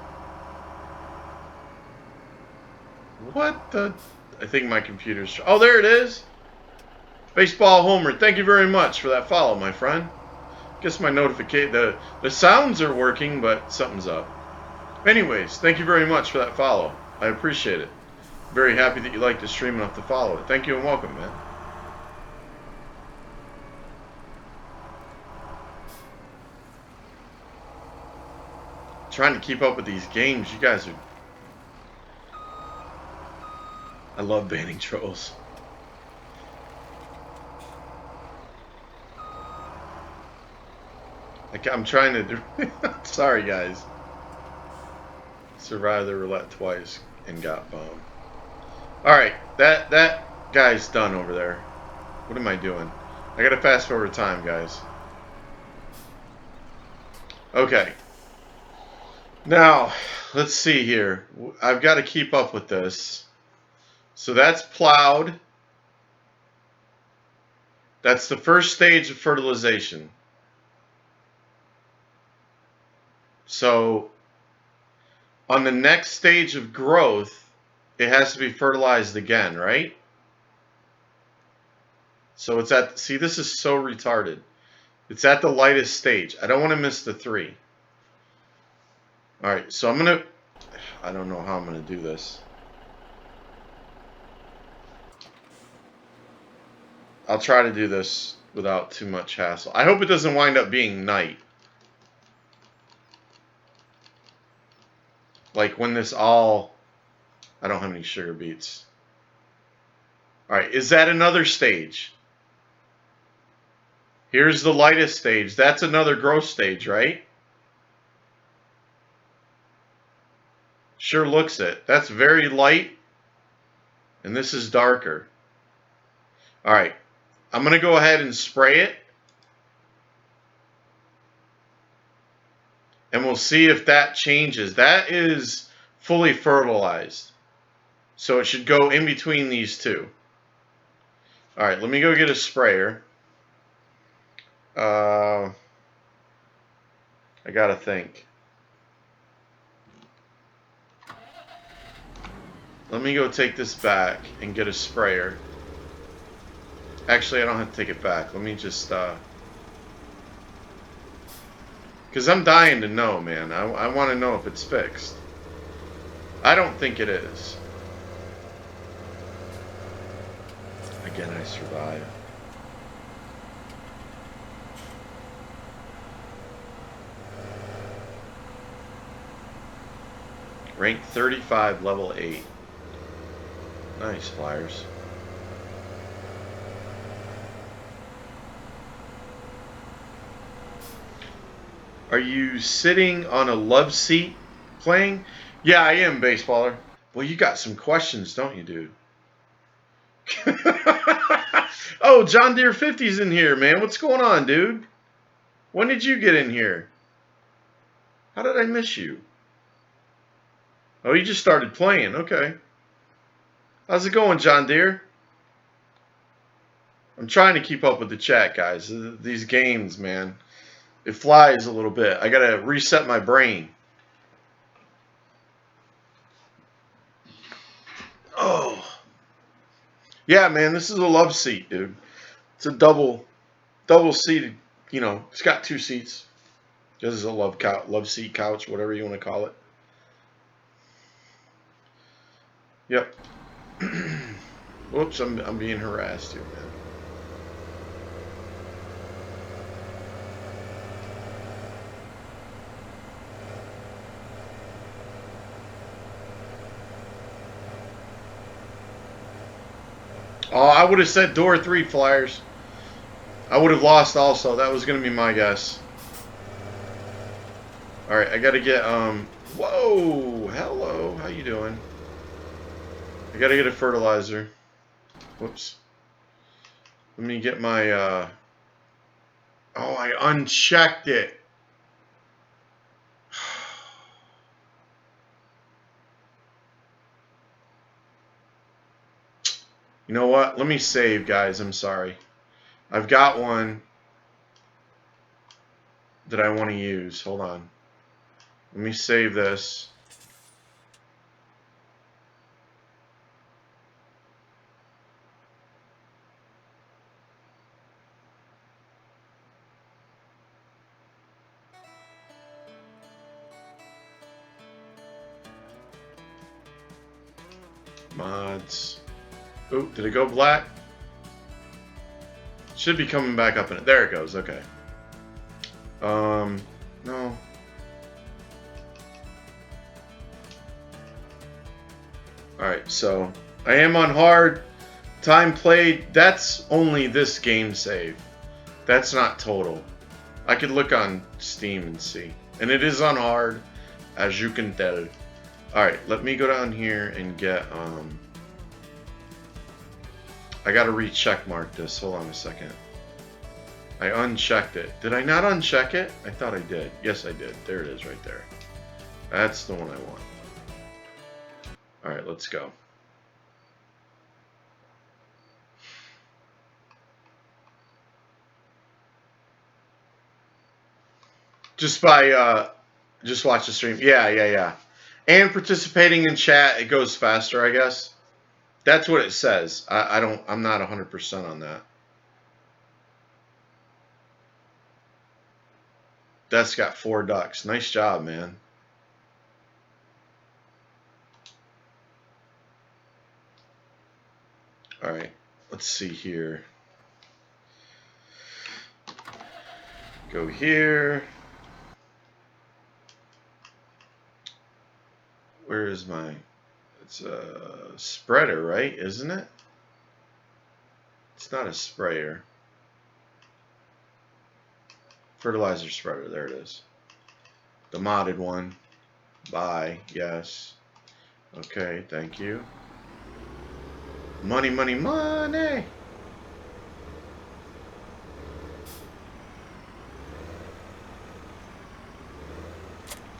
What the? I think my computer's... Oh, there it is. Baseball Homer, thank you very much for that follow, my friend. Guess my notification... The sounds are working, but something's up. Anyways, thank you very much for that follow. I appreciate it. Very happy that you like the stream enough to follow it. Thank you and welcome, man. Trying to keep up with these games. You guys are... I love banning trolls. I'm trying to do... Sorry, guys. Survived the roulette twice and got bombed. Alright, that guy's done over there. What am I doing? I gotta fast forward time, guys. Okay. Now, let's see here. I've got to keep up with this. So that's plowed. That's the first stage of fertilization. So on the next stage of growth, it has to be fertilized again, right? So it's at, see, this is so retarded. It's at the lightest stage. I don't want to miss the 3. All right, so I'm going to, I don't know how I'm going to do this. I'll try to do this without too much hassle. I hope it doesn't wind up being night. Like when this all... I don't have any sugar beets. Alright, is that another stage? Here's the lightest stage. That's another growth stage, right? Sure looks it. That's very light. And this is darker. Alright, I'm going to go ahead and spray it. And we'll see if that changes. That is fully fertilized. So it should go in between these two. Alright, let me go get a sprayer. I gotta think. Let me go take this back and get a sprayer. Actually, I don't have to take it back. Let me just... Because I'm dying to know, man. I want to know if it's fixed. I don't think it is. Again, I survive. Rank 35, level 8. Nice, Flyers. Are you sitting on a love seat playing? Yeah, I am, baseballer. Well, you got some questions, don't you, dude? Oh, John Deere 50's in here, man. What's going on, dude? When did you get in here? How did I miss you? Oh, you just started playing. Okay. How's it going, John Deere? I'm trying to keep up with the chat, guys. These games, man. It flies a little bit. I gotta reset my brain. Yeah, man, this is a love seat, dude. It's a double seated. You know, it's got 2 seats. This is a love seat couch, whatever you want to call it. Yep. Whoops, I'm being harassed here, man. Oh, I would have said door 3 Flyers. I would have lost also. That was going to be my guess. All right, I got to get whoa, hello. How you doing? I got to get a fertilizer. Whoops. Let me get my oh, I unchecked it. You know what? Let me save, guys. I'm sorry. I've got one that I want to use. Hold on. Let me save this. Mods. Oop, did it go black? Should be coming back up in it. There it goes. Okay. No. Alright, so I am on hard. Time played. That's only this game save. That's not total. I could look on Steam and see. And it is on hard, as you can tell. Alright, let me go down here and get, I gotta recheck mark this. Hold on a second. I unchecked it. Did I not uncheck it? I thought I did. Yes, I did. There it is right there. That's the one I want. Alright, let's go. Just watch the stream. Yeah. And participating in chat, it goes faster, I guess. That's what it says. I'm not 100% on that. That's got 4 ducks. Nice job, man. All right, let's see here. Go here. Where is my... It's a spreader, right? Isn't it? It's not a sprayer. Fertilizer spreader. There it is. The modded one. Buy. Yes. Okay, thank you. Money, money, money!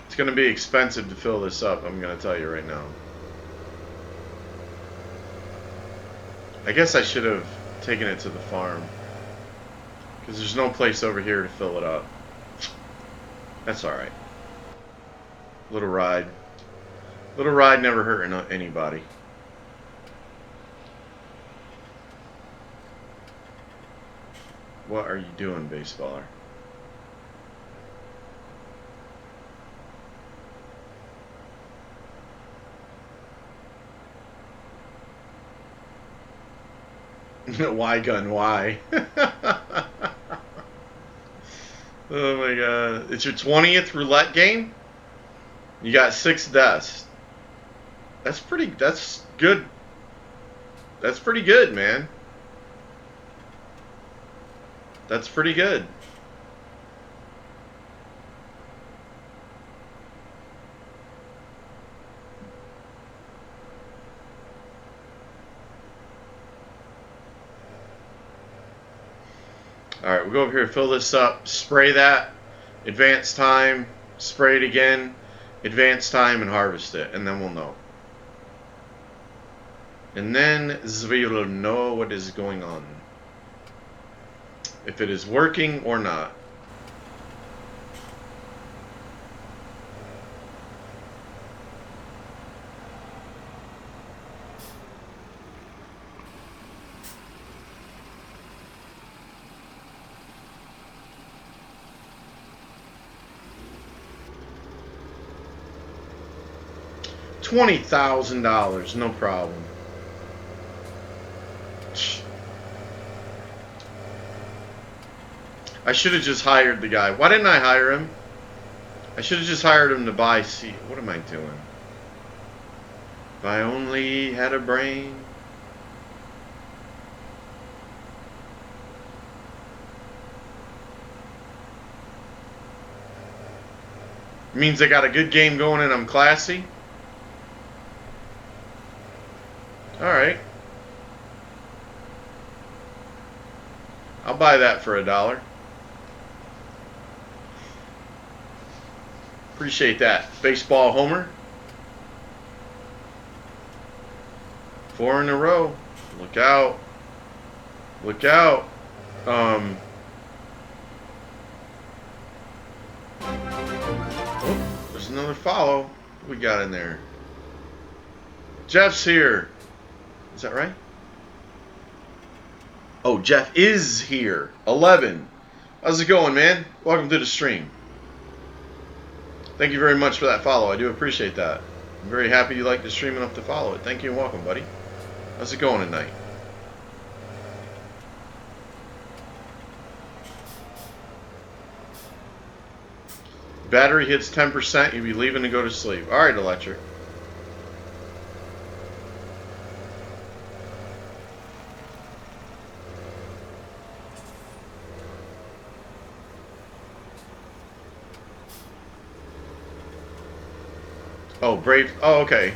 It's going to be expensive to fill this up, I'm going to tell you right now. I guess I should have taken it to the farm. Because there's no place over here to fill it up. That's alright. Little ride. Little ride never hurt anybody. What are you doing, baseballer? Why gun? Why? Oh my god. It's your 20th roulette game? You got 6 deaths. That's good. That's pretty good, man. That's pretty good. Alright, we'll go over here, fill this up, spray that, advance time, spray it again, advance time, and harvest it, and then we'll know. And then we will know what is going on. If it is working or not. $20,000, no problem. I should have just hired the guy. Why didn't I hire him? I should have just hired him to buy seed. What am I doing? If I only had a brain. Means I got a good game going and I'm classy. Alright. I'll buy that for $1. Appreciate that. Baseball homer. 4 in a row. Look out. Look out. Oh, there's another follow. What we got in there? Jeff's here. Is that right? Oh, Jeff is here. 11. How's it going, man? Welcome to the stream. Thank you very much for that follow. I do appreciate that. I'm very happy you like the stream enough to follow it. Thank you and welcome, buddy. How's it going tonight? Battery hits 10%, you'll be leaving to go to sleep. All right, Electric. Oh, Brave. Oh, okay.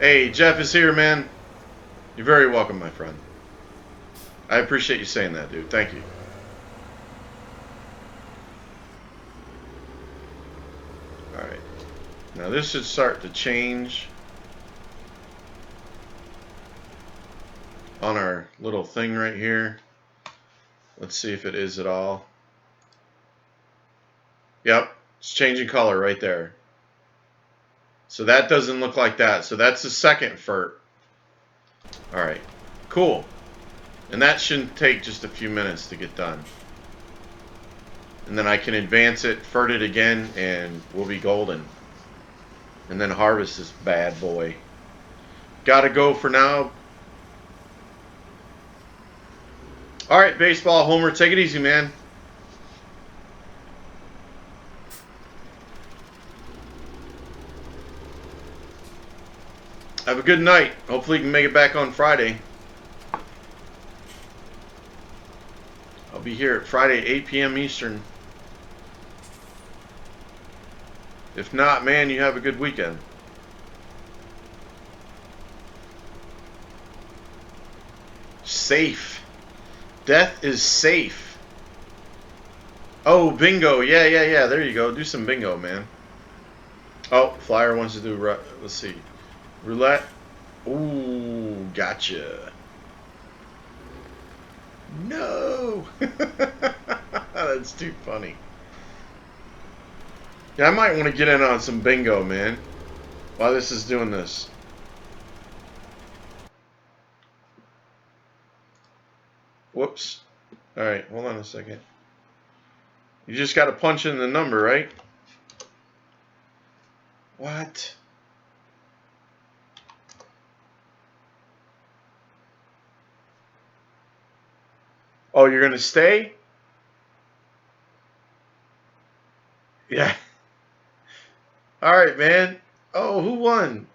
Hey, Jeff is here, man. You're very welcome, my friend. I appreciate you saying that, dude. Thank you. Alright. Now this should start to change on our little thing right here. Let's see if it is at all. Yep. It's changing color right there. So that doesn't look like that. So that's the second FERT. Alright. Cool. And that shouldn't take just a few minutes to get done. And then I can advance it, FERT it again, and we'll be golden. And then harvest this bad boy. Gotta go for now. Alright, baseball homer. Take it easy, man. Have a good night. Hopefully you can make it back on Friday. I'll be here at Friday, 8 p.m. Eastern. If not, man, you have a good weekend. Safe. Death is safe. Oh, bingo. Yeah. There you go. Do some bingo, man. Oh, Flyer wants to do, let's see. Roulette. Ooh, gotcha. No. That's too funny. Yeah, I might want to get in on some bingo, man, while this is doing this. Whoops. Alright, hold on a second. You just got to punch in the number, right? What? Oh, you're going to stay? Yeah. All right, man. Oh, who won?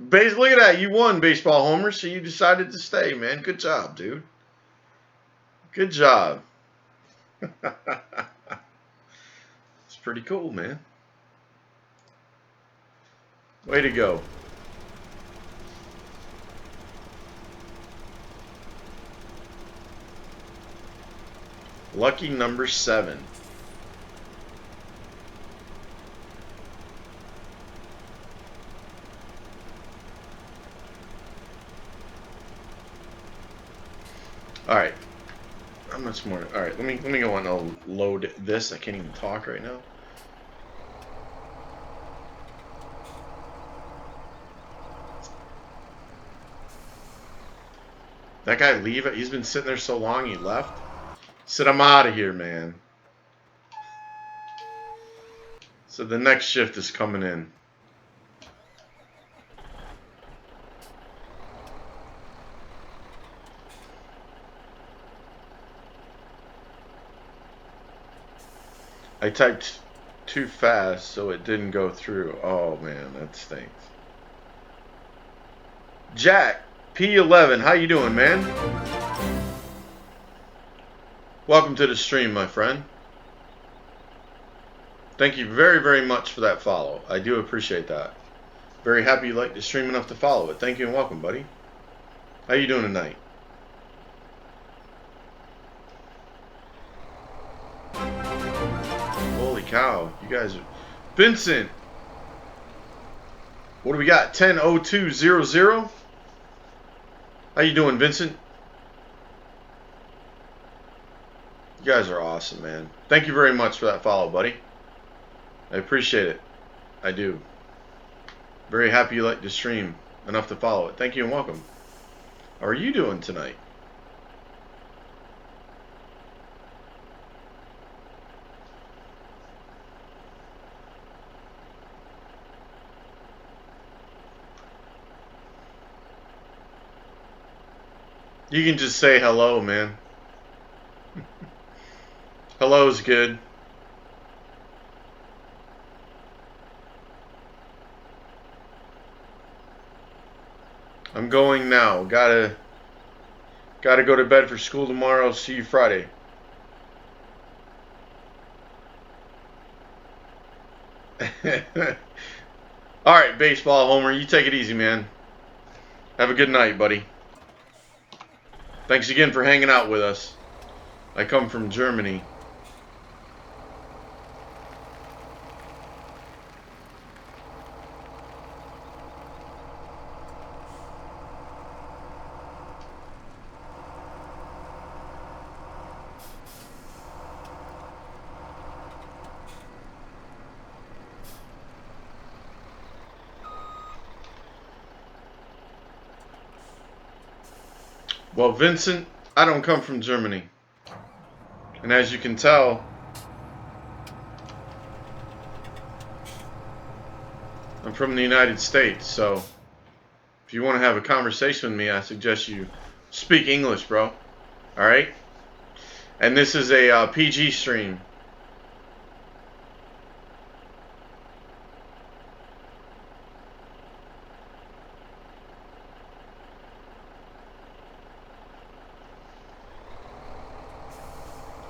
Look at that. You won, baseball homer, so you decided to stay, man. Good job, dude. Good job. It's pretty cool, man. Way to go. Lucky number 7. All right. How much more? All right. Let me go on and load this. I can't even talk right now. That guy leave it. He's been sitting there so long. He left. Said, I'm out of here, man. So the next shift is coming in. I typed too fast, so it didn't go through. Oh, man, that stinks. Jack, P11, how you doing, man? Welcome to the stream, my friend. Thank you very, very much for that follow. I do appreciate that. Very happy you like the stream enough to follow it. Thank you and welcome, buddy. How you doing tonight? Holy cow, you guys are... Vincent! What do we got? 100200? How you doing, Vincent? You guys are awesome, man. Thank you very much for that follow, buddy. I appreciate it. I do. Very happy you like the stream enough to follow it. Thank you and welcome. How are you doing tonight? You can just say hello, man. Hello's good. I'm going now. Gotta go to bed for school tomorrow. See you Friday. All right, baseball homer. You take it easy, man. Have a good night, buddy. Thanks again for hanging out with us. I come from Germany. Well, Vincent, I don't come from Germany. And as you can tell, I'm from the United States. So if you want to have a conversation with me, I suggest you speak English, bro. All right? And this is a PG stream.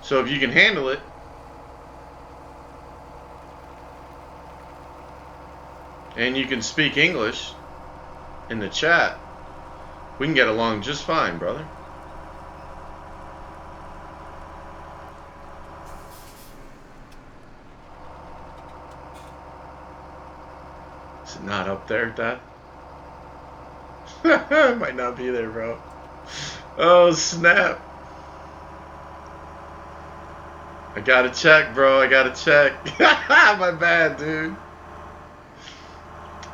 So if you can handle it, and you can speak English in the chat, we can get along just fine, brother. Is it not up there, Dad? It might not be there, bro. Oh, snap. I gotta check, bro. I gotta check. My bad, dude.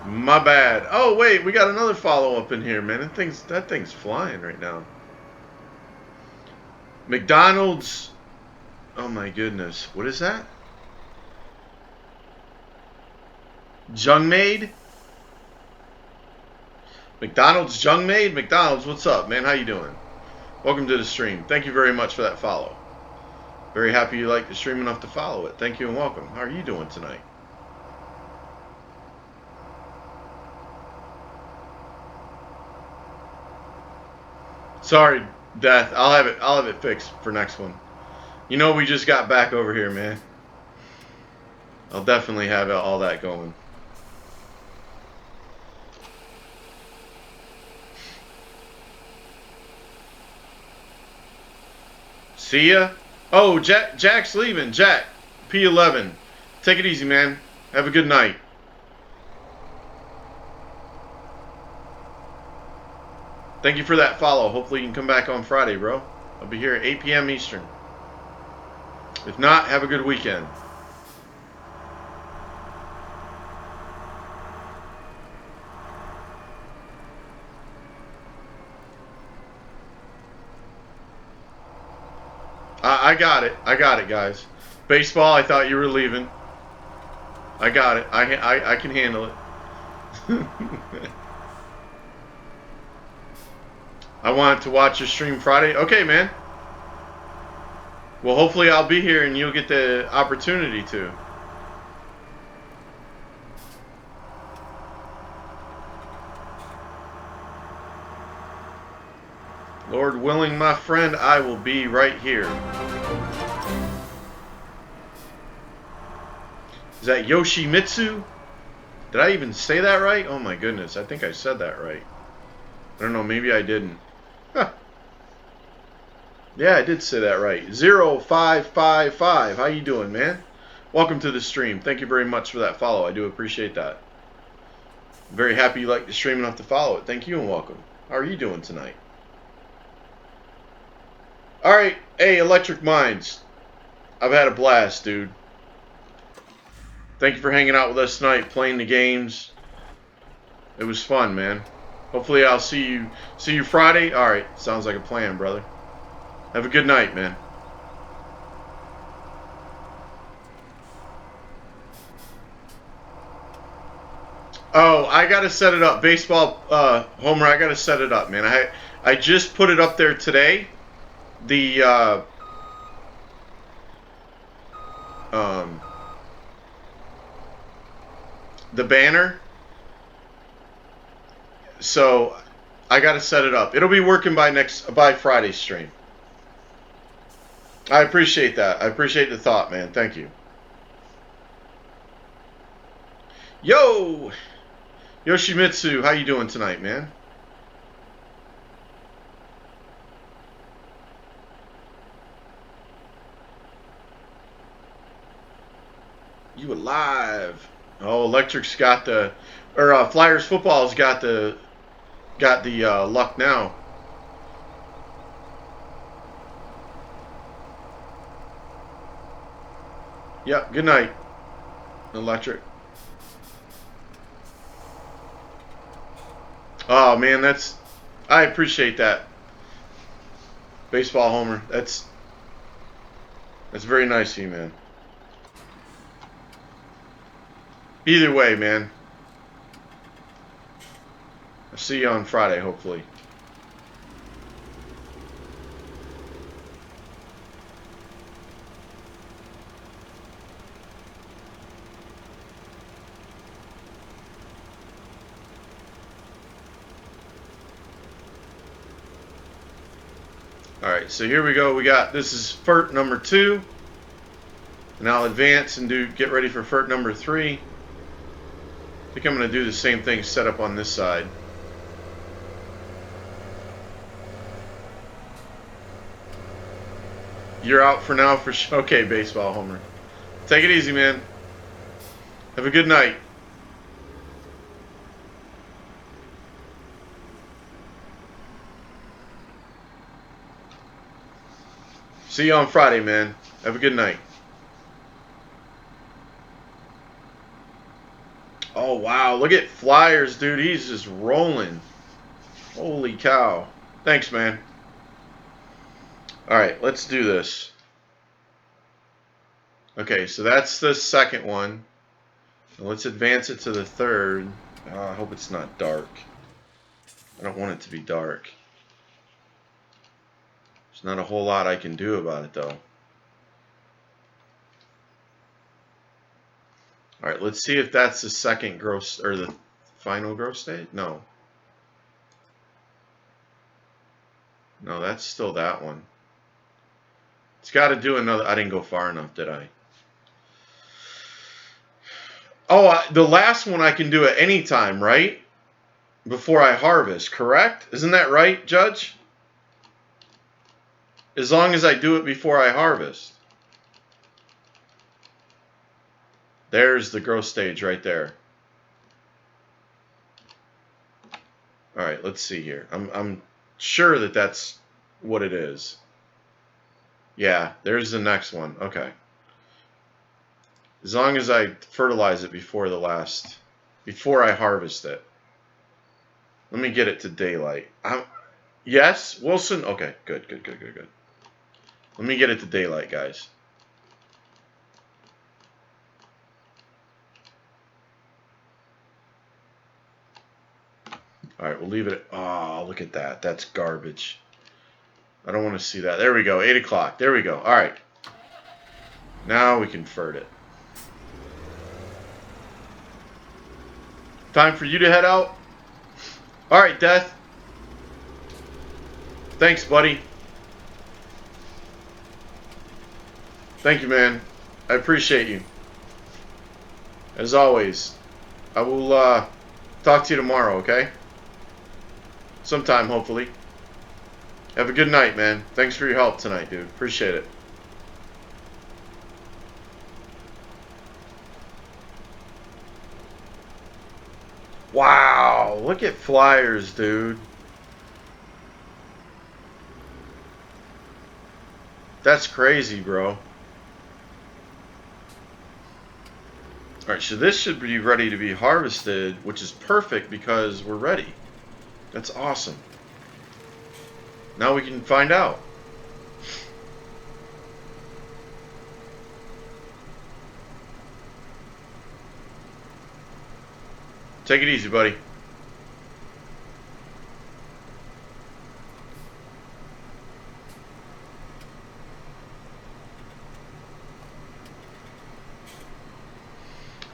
My bad. Oh, wait. We got another follow-up in here, man. That thing's flying right now. McDonald's. Oh, my goodness. What is that? Jungmaid? McDonald's Jungmaid? McDonald's, what's up, man? How you doing? Welcome to the stream. Thank you very much for that follow. Very happy you like the stream enough to follow it. Thank you and welcome. How are you doing tonight? Sorry, Death. I'll have it fixed for next one. You know we just got back over here, man. I'll definitely have all that going. See ya. Oh, Jack's leaving. Jack, P11. Take it easy, man. Have a good night. Thank you for that follow. Hopefully you can come back on Friday, bro. I'll be here at 8 p.m. Eastern. If not, have a good weekend. I got it. I got it, guys. Baseball, I thought you were leaving. I got it. I can handle it. I wanted to watch your stream Friday. Okay, man. Well, hopefully I'll be here and you'll get the opportunity to. Lord willing, my friend, I will be right here. Is that Yoshimitsu? Did I even say that right? Oh my goodness, I think I said that right. I don't know, maybe I didn't. Huh. Yeah, I did say that right. 0555. How you doing, man? Welcome to the stream. Thank you very much for that follow. I do appreciate that. I'm very happy you like the stream enough to follow it. Thank you and welcome. How are you doing tonight? Alright, hey, Electric Minds. I've had a blast, dude. Thank you for hanging out with us tonight, playing the games. It was fun, man. Hopefully I'll see you Friday. Alright, sounds like a plan, brother. Have a good night, man. Oh, I gotta set it up. Baseball, Homer, I gotta set it up, man. I just put it up there today. The banner. So I gotta set it up. It'll be working by Friday's stream. I appreciate that. I appreciate the thought, man. Thank you. Yo! Yoshimitsu, how you doing tonight, man? You alive? Oh, Electric's got the, or Flyers football's got the luck now. Yep. Good night, Electric. Oh man, I appreciate that. Baseball Homer. That's very nice of you, man. Either way, man. I'll see you on Friday, hopefully. Alright, so here we go. This is FERT number 2. And I'll advance and get ready for FERT number 3. I think I'm going to do the same thing set up on this side. You're out for now for okay, Baseball Homer. Take it easy, man. Have a good night. See you on Friday, man. Have a good night. Oh, wow. Look at Flyers, dude. He's just rolling. Holy cow. Thanks, man. All right, let's do this. Okay, so that's the second one. Let's advance it to the third. I hope it's not dark. I don't want it to be dark. There's not a whole lot I can do about it, though. All right, let's see if that's the second growth, or the final growth state. No. No, that's still that one. It's got to do another. I didn't go far enough, did I? Oh, the last one I can do at any time, right? Before I harvest, correct? Isn't that right, Judge? As long as I do it before I harvest. There's the growth stage right there. All right, let's see here. I'm sure that that's what it is. Yeah, there's the next one. Okay. As long as I fertilize it before I harvest it. Let me get it to daylight. Yes, Wilson? Okay, good. Let me get it to daylight, guys. All right, we'll leave it. Oh, look at that. That's garbage. I don't want to see that. There we go. 8 o'clock. There we go. All right. Now we can fert it. Time for you to head out. All right, Death. Thanks, buddy. Thank you, man. I appreciate you. As always, I will talk to you tomorrow, okay? Sometime, hopefully. Have a good night, man. Thanks for your help tonight, dude. Appreciate it. Wow, look at flyers, dude. That's crazy, bro. Alright, so this should be ready to be harvested, which is perfect because we're ready. That's awesome. Now we can find out. Take it easy, buddy.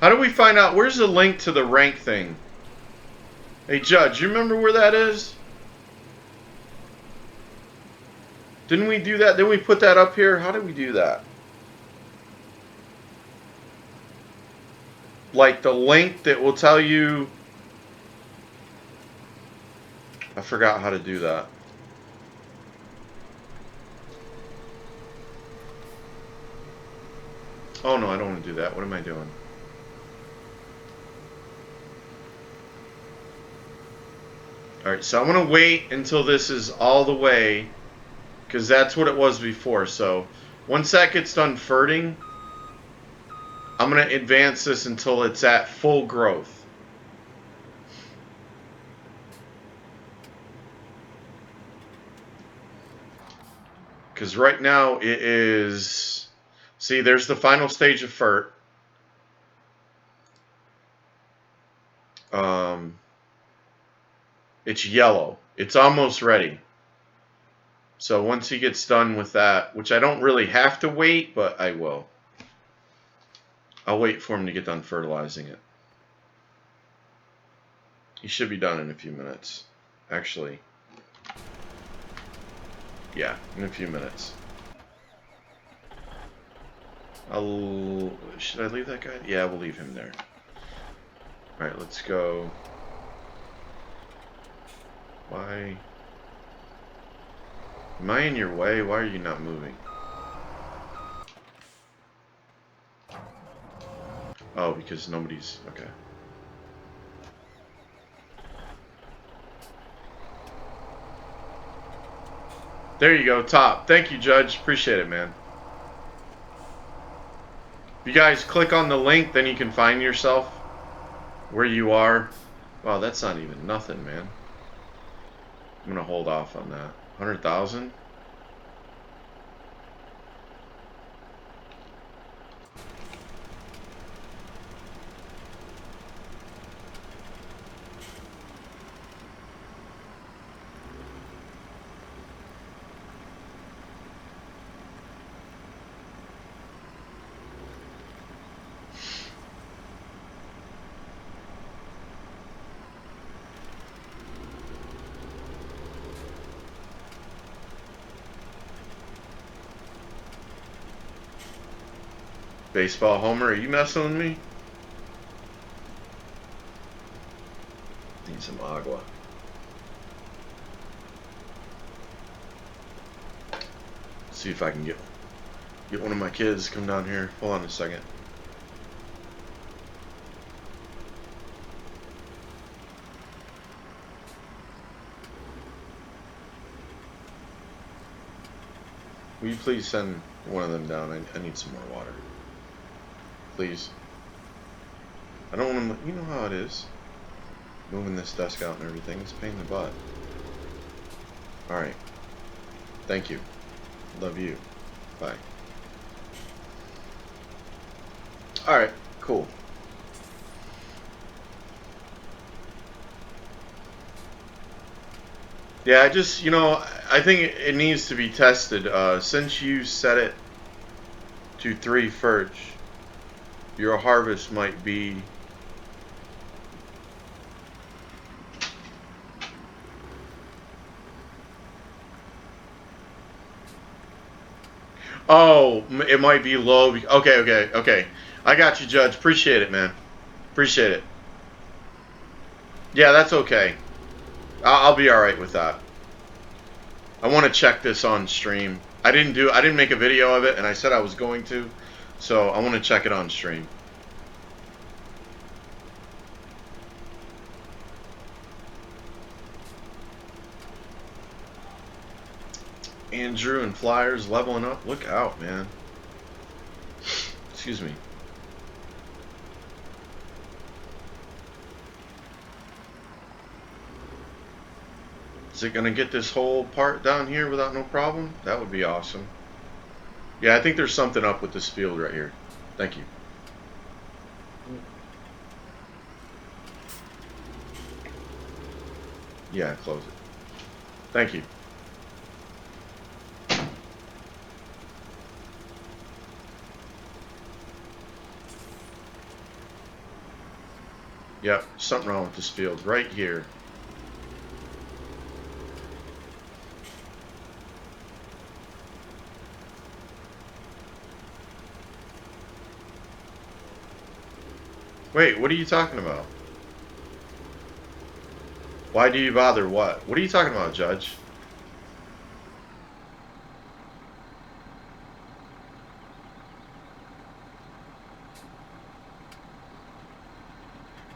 How do we find out? Where's the link to the rank thing? Hey, Judge, you remember where that is? Didn't we do that? Didn't we put that up here? How did we do that? Like the link that will tell you... I forgot how to do that. Oh no, I don't want to do that. What am I doing? Alright, so I'm going to wait until this is all the way, because that's what it was before. So once that gets done ferting, I'm going to advance this until it's at full growth. Because right now it is... See, there's the final stage of fert. It's yellow. It's almost ready. So once he gets done with that, which I don't really have to wait, but I will. I'll wait for him to get done fertilizing it. He should be done in a few minutes. Actually, yeah, in a few minutes. Should I leave that guy? Yeah, we'll leave him there. Alright, let's go. Why? Am I in your way? Why are you not moving? Oh, because nobody's... Okay. There you go, top. Thank you, Judge. Appreciate it, man. If you guys click on the link, then you can find yourself where you are. Wow, that's not even nothing, man. I'm going to hold off on that. 100,000? Baseball homer, are you messing with me? Need some agua. See if I can get one of my kids to come down here. Hold on a second. Will you please send one of them down? I need some more water. Please. I don't want to... You know how it is. Moving this desk out and everything. It's a pain in the butt. Alright. Thank you. Love you. Bye. Alright. Cool. Yeah, I just, you know, I think it needs to be tested. Since you set it to 3 ferch, your harvest might be it might be low. Okay. I got you, Judge. Appreciate it, man. Appreciate it. Yeah, that's okay. I'll be all right with that. I want to check this on stream. I didn't make a video of it, and I said I was going to, so I want to check it on stream. Andrew and Flyers leveling up. Look out, man. Excuse me. Is it going to get this whole part down here without no problem? That would be awesome. Yeah, I think there's something up with this field right here. Thank you. Yeah, close it. Thank you. Yep, something wrong with this field right here. Wait, what are you talking about? Why do you bother what? What are you talking about, Judge?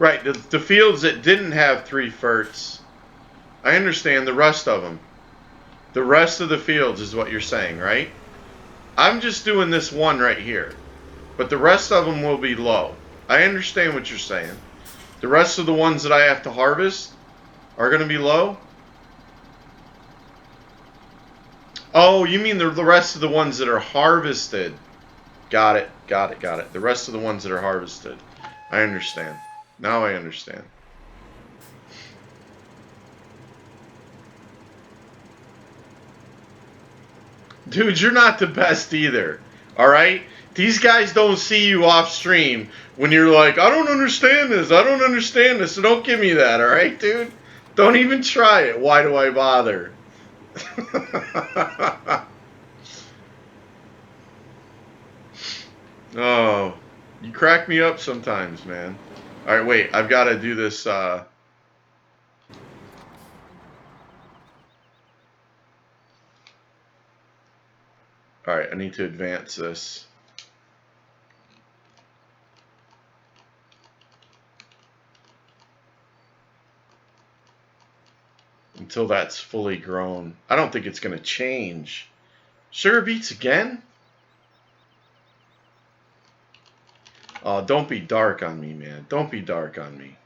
Right, the fields that didn't have 3 ferts, I understand the rest of them. The rest of the fields is what you're saying, right? I'm just doing this one right here. But the rest of them will be low. I understand what you're saying. The rest of the ones that I have to harvest are going to be low? Oh, you mean the rest of the ones that are harvested. Got it. The rest of the ones that are harvested. I understand. Now I understand. Dude, you're not the best either. All right? These guys don't see you off stream when you're like, I don't understand this. So don't give me that, all right, dude? Don't even try it. Why do I bother? Oh, you crack me up sometimes, man. All right, wait. I've got to do this. All right, I need to advance this. Until that's fully grown. I don't think it's going to change. Sugar beets again? Oh, don't be dark on me, man. Don't be dark on me.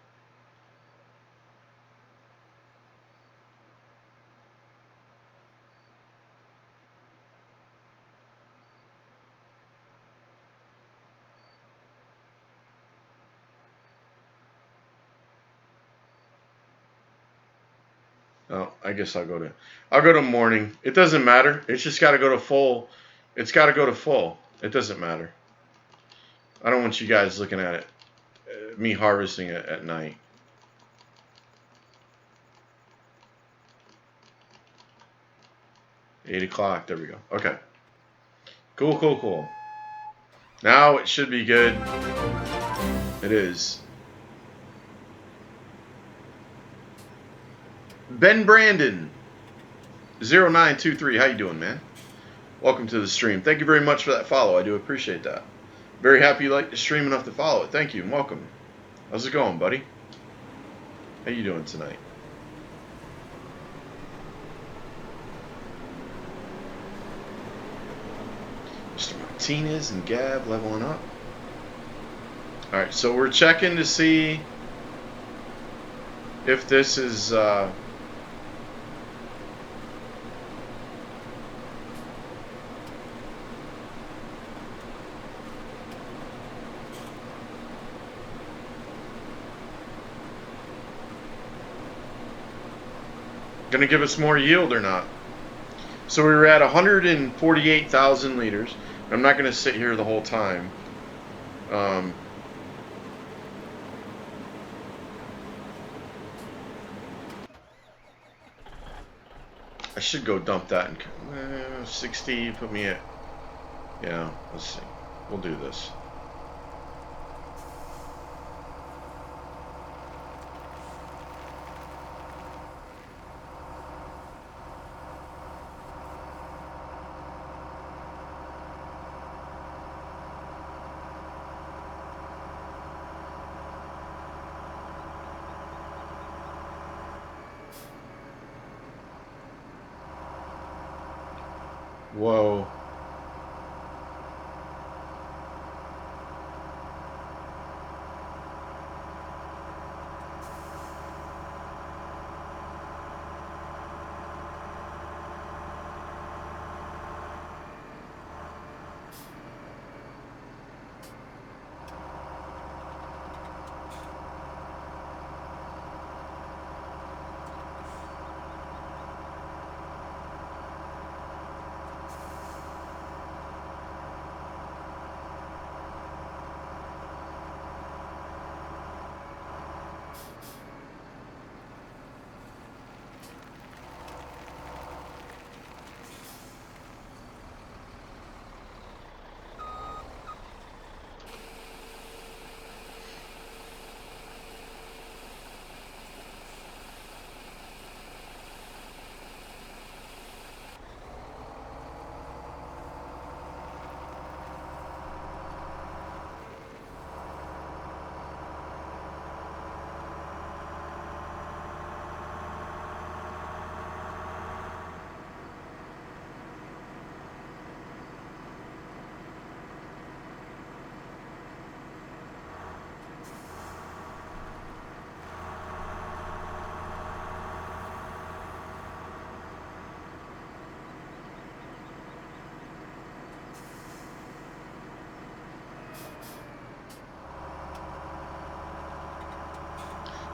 Oh, I guess I'll go to morning. It doesn't matter. It's just got to go to full. It's got to go to full. It doesn't matter. I don't want you guys looking at it, me harvesting it at night. Eight o'clock. There we go. Okay. Cool. Now it should be good. It is. Ben Brandon 0923, how you doing, man? Welcome to the stream. Thank you very much for that follow. I do appreciate that. Very happy you like the stream enough to follow it. Thank you and welcome. How's it going, buddy? How you doing tonight? Mr. Martinez and Gab leveling up. All right, so we're checking to see if this is going to give us more yield or not. So we were at 148,000 liters. I'm not going to sit here the whole time. I should go dump that in 60. Put me at, yeah, let's see. We'll do this. Whoa.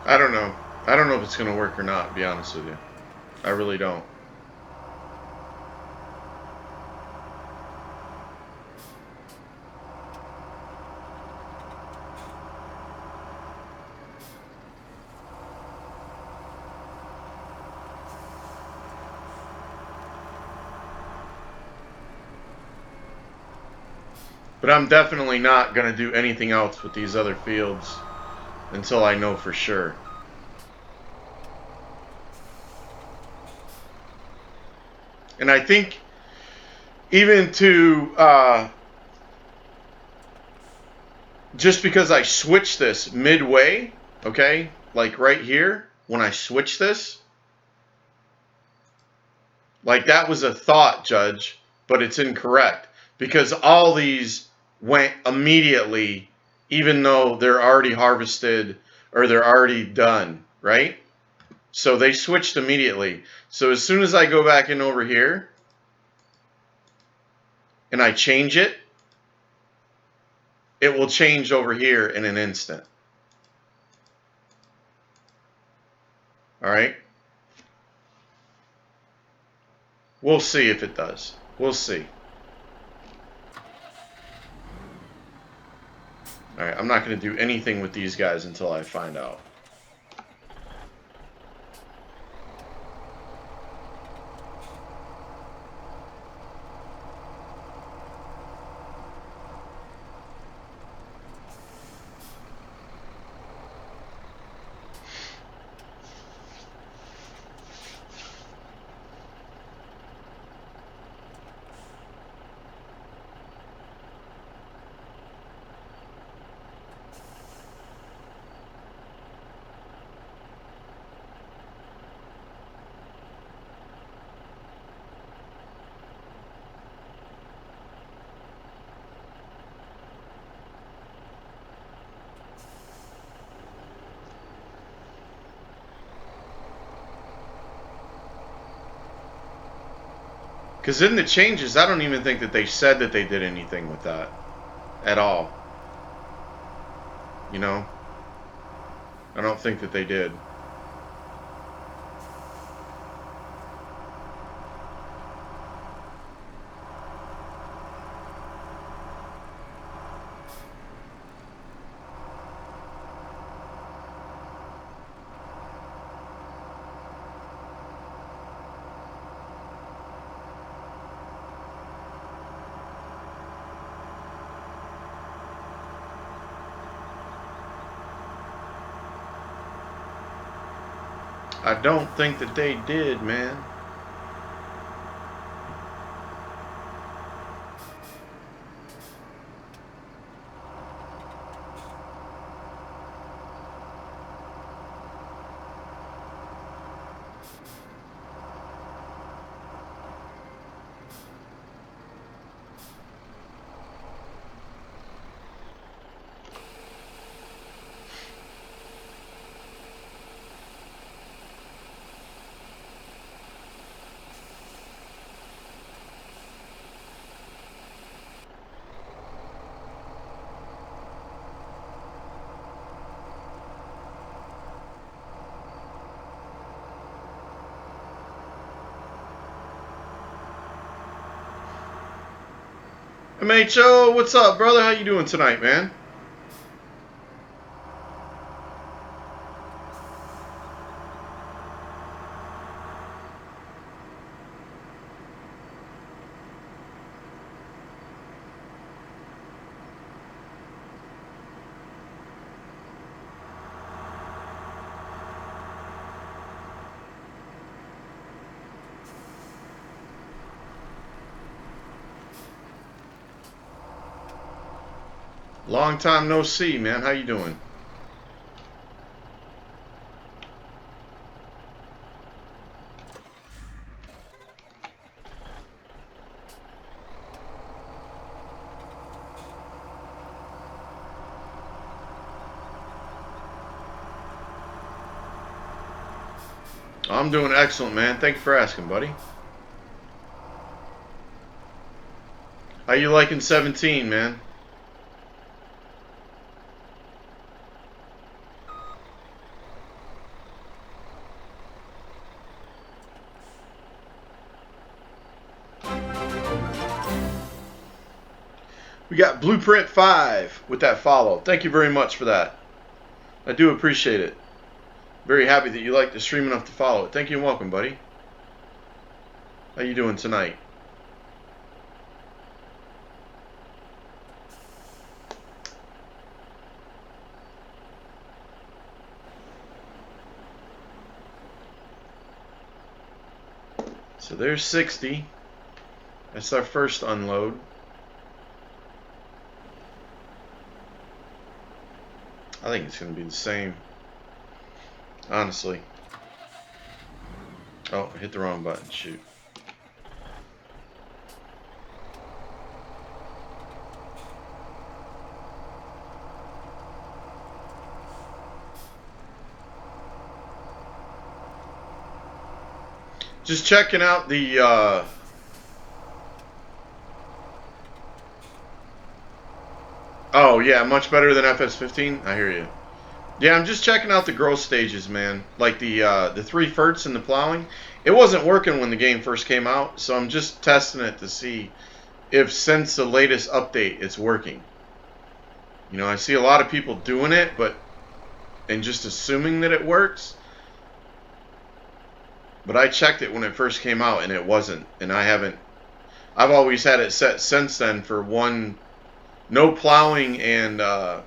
I don't know. I don't know if it's going to work or not, to be honest with you. I really don't. But I'm definitely not going to do anything else with these other fields until I know for sure. And I think even to just because I switch this midway, okay, like right here, when I switch this, like that was a thought, Judge, but it's incorrect because all these went immediately, even though they're already harvested or they're already done, right? So they switched immediately. So as soon as I go back in over here and I change it, it will change over here in an instant. All right? We'll see if it does. We'll see. All right, I'm not going to do anything with these guys until I find out. Because in the changes, I don't even think that they said that they did anything with that at all. You know? I don't think that they did. I don't think that they did, man. MHO, what's up, brother? How you doing tonight, man? Long time no see, man. How you doing? I'm doing excellent, man. Thank you for asking, buddy. How you liking 17, man? We got Blueprint 5 with that follow. Thank you very much for that. I do appreciate it. Very happy that you like the stream enough to follow it. Thank you and welcome, buddy. How you doing tonight? So there's 60. That's our first unload. I think it's going to be the same. Honestly. Oh, I hit the wrong button. Shoot. Just checking out the oh yeah, much better than FS15. I hear you. Yeah, I'm just checking out the growth stages, man. Like the 3 ferts in the plowing. It wasn't working when the game first came out, so I'm just testing it to see if since the latest update it's working. You know, I see a lot of people doing it, and just assuming that it works. But I checked it when it first came out and it wasn't. And I've always had it set since then for no plowing and, oh,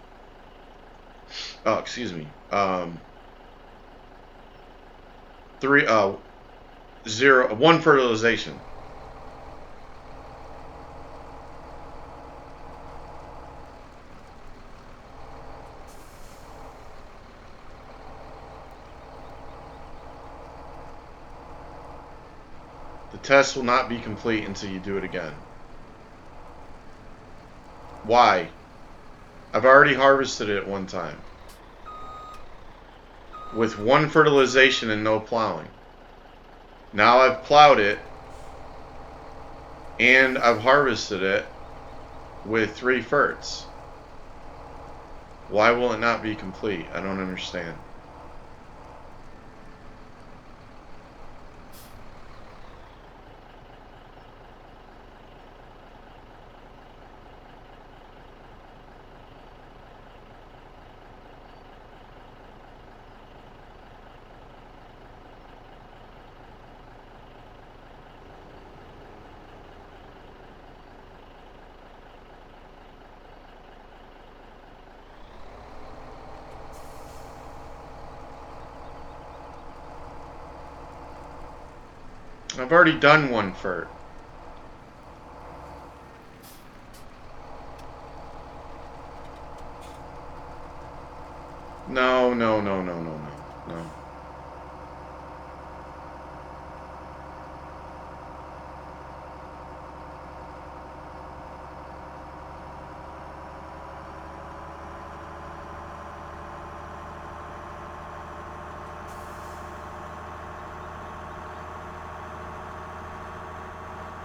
excuse me, 1 fertilization. The test will not be complete until you do it again. Why? I've already harvested it 1 time. With 1 fertilization and no plowing. Now I've plowed it. And I've harvested it with 3 ferts. Why will it not be complete? I don't understand. I've already done one furt. No, no, no, no, no, no, no.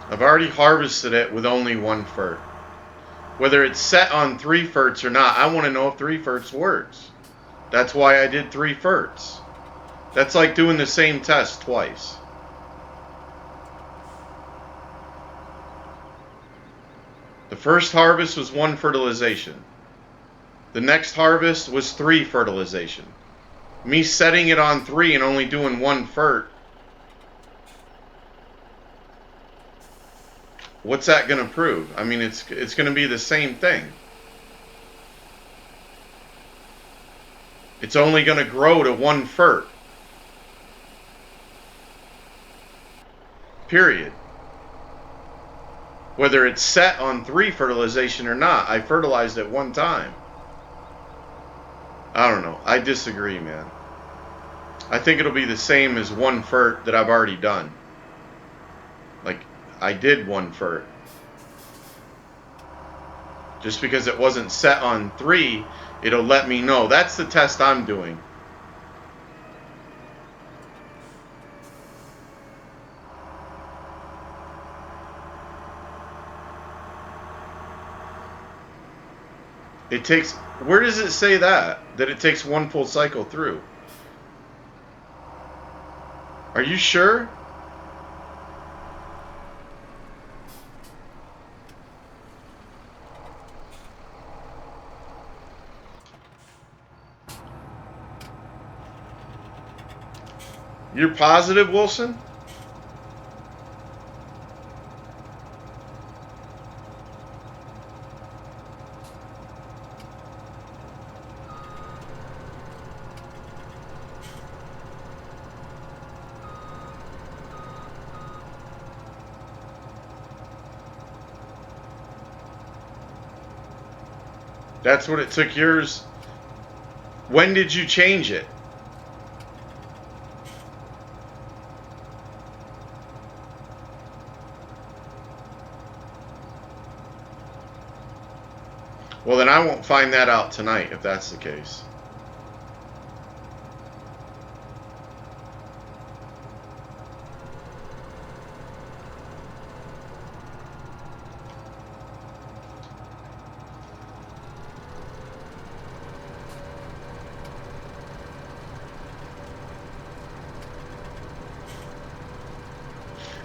I've already harvested it with only one furt. Whether it's set on 3 furts or not, I want to know if 3 furts works. That's why I did 3 furts. That's like doing the same test twice. The first harvest was 1 fertilization. The next harvest was 3 fertilization. Me setting it on 3 and only doing 1 furt, what's that going to prove? I mean, it's going to be the same thing. It's only going to grow to 1 furt. Period. Whether it's set on 3 fertilization or not, I fertilized it 1 time. I don't know. I disagree, man. I think it'll be the same as 1 furt that I've already done. Like, I did 1 furt. Just because it wasn't set on 3, it'll let me know. That's the test I'm doing. It takes, where does it say that? That it takes 1 full cycle through? Are you sure? You're positive, Wilson? That's what it took yours. When did you change it? Well, then I won't find that out tonight if that's the case.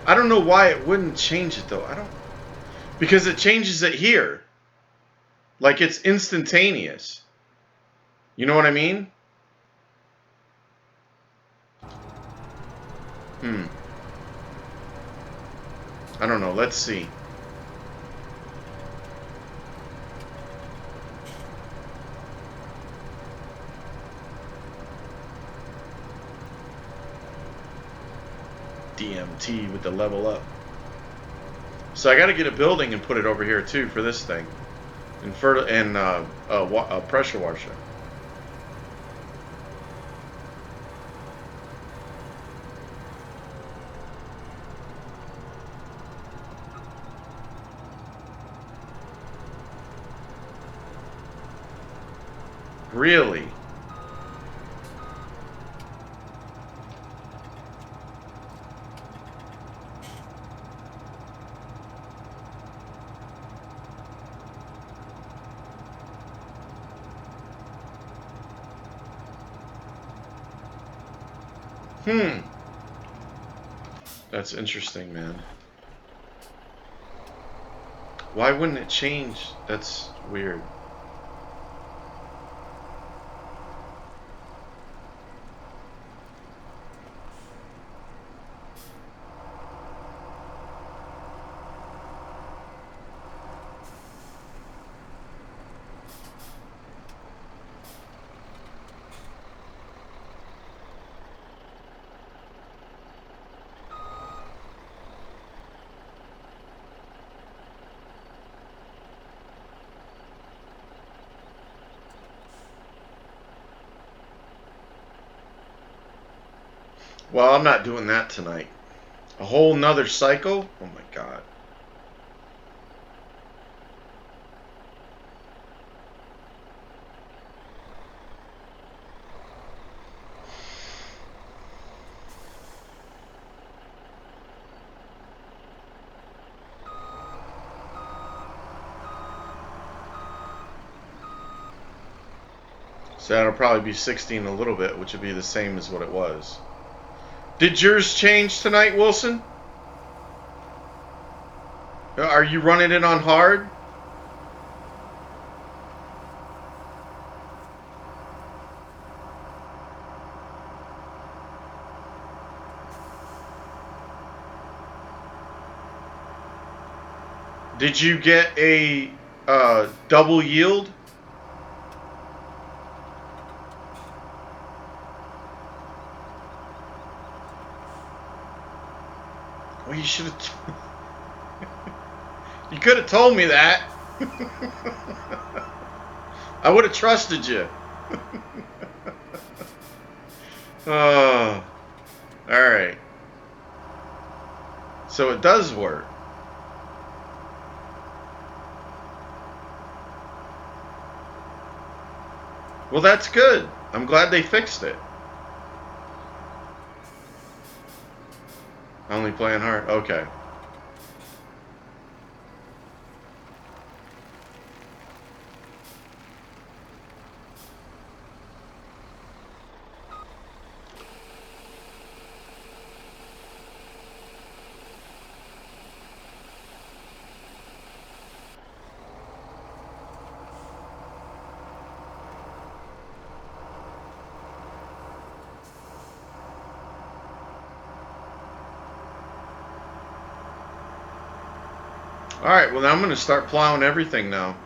I don't know why it wouldn't change it though. Because it changes it here. Like it's instantaneous. You know what I mean? I don't know. Let's see. DMT with the level up. So I got to get a building and put it over here too for this thing, and a pressure washer. Really? That's interesting, man. Why wouldn't it change? That's weird. Well, I'm not doing that tonight. A whole nother cycle? Oh my god. So that'll probably be 16 a little bit, which would be the same as what it was. Did yours change tonight, Wilson? Are you running it on hard? Did you get a double yield? Well, you should have. You could have told me that. I would have trusted you. Oh, all right. So it does work. Well, that's good. I'm glad they fixed it. Only playing hard? Okay. Alright, well, I'm going to start plowing everything now.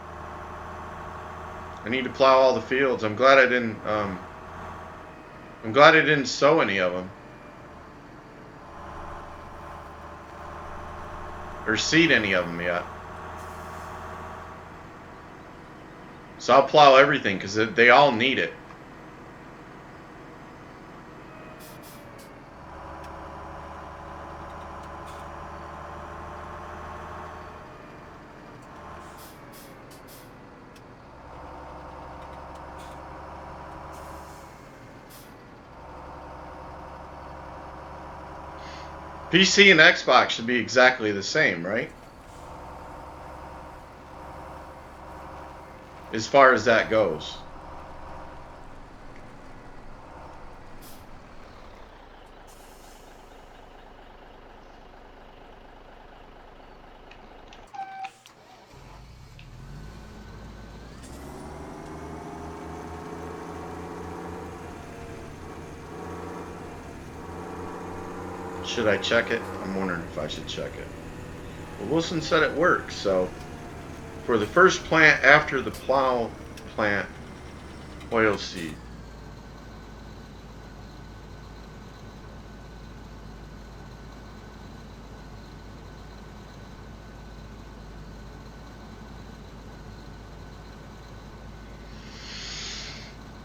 I need to plow all the fields. I'm glad I didn't sow any of them. Or seed any of them yet. So I'll plow everything because they all need it. PC and Xbox should be exactly the same, right? As far as that goes. Should I check it? I'm wondering if I should check it. Well, Wilson said it works, so for the first plant after the plow plant oil seed.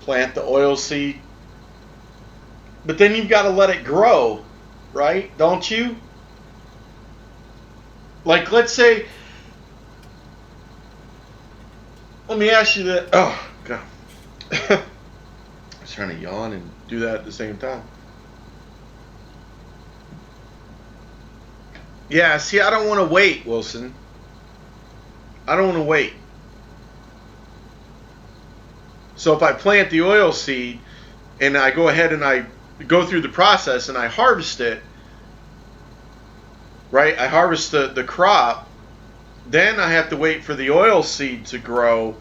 Plant the oil seed. But then you've got to let it grow, right? Don't you? Like, let's say, let me ask you that. Oh, God. I was trying to yawn and do that at the same time. Yeah, see, I don't want to wait, Wilson. I don't want to wait. So if I plant the oil seed and I go ahead and I go through the process and I harvest it, right? I harvest the crop, then I have to wait for the oil seed to grow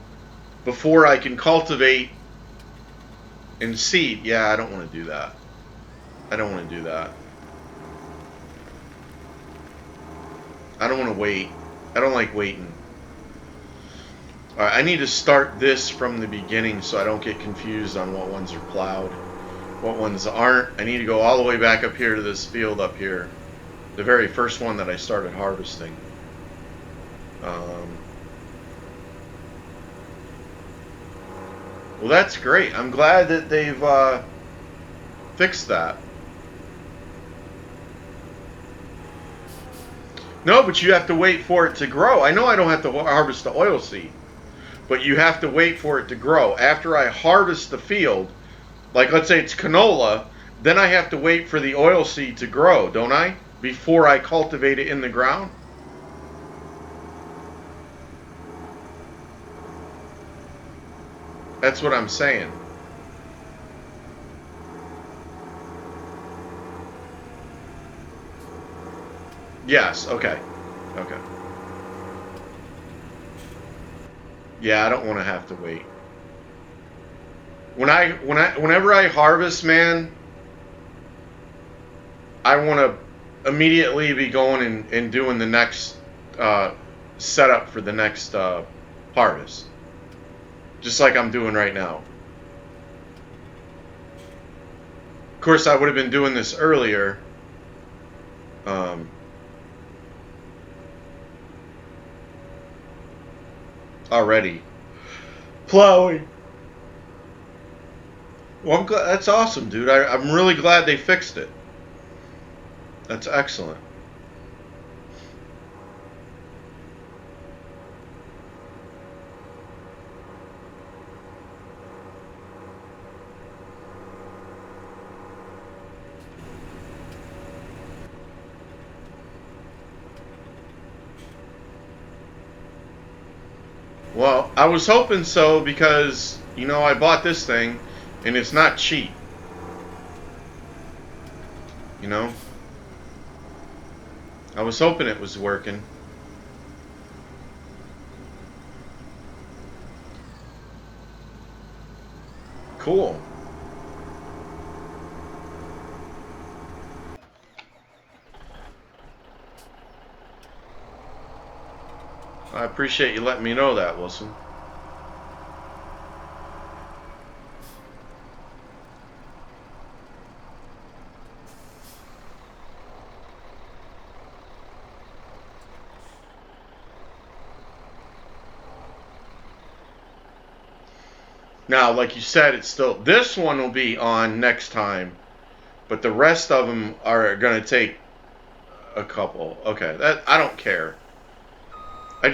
before I can cultivate and seed. Yeah, I don't want to do that. I don't want to do that. I don't want to wait. I don't like waiting. All right, I need to start this from the beginning so I don't get confused on what ones are plowed, what ones aren't. I need to go all the way back up here to this field up here, the very first one that I started harvesting. Well, that's great. I'm glad that they've fixed that. No, but you have to wait for it to grow. I know I don't have to harvest the oil seed, but you have to wait for it to grow. After I harvest the field, like let's say it's canola, then I have to wait for the oil seed to grow, don't I? Before I cultivate it in the ground? That's what I'm saying. Yes, okay. Okay. Yeah, I don't want to have to wait. Whenever I harvest, man, I want to immediately be going and doing the next setup for the next harvest. Just like I'm doing right now. Of course, I would have been doing this earlier. Already. Plowing. Well, I'm glad. That's awesome, dude. I'm really glad they fixed it. That's excellent. Well, I was hoping so because, you know, I bought this thing and it's not cheap. You know? I was hoping it was working. Cool. I appreciate you letting me know that, Wilson. Now, like you said, it's still, this one will be on next time, but the rest of them are going to take a couple. Okay, that I don't care. I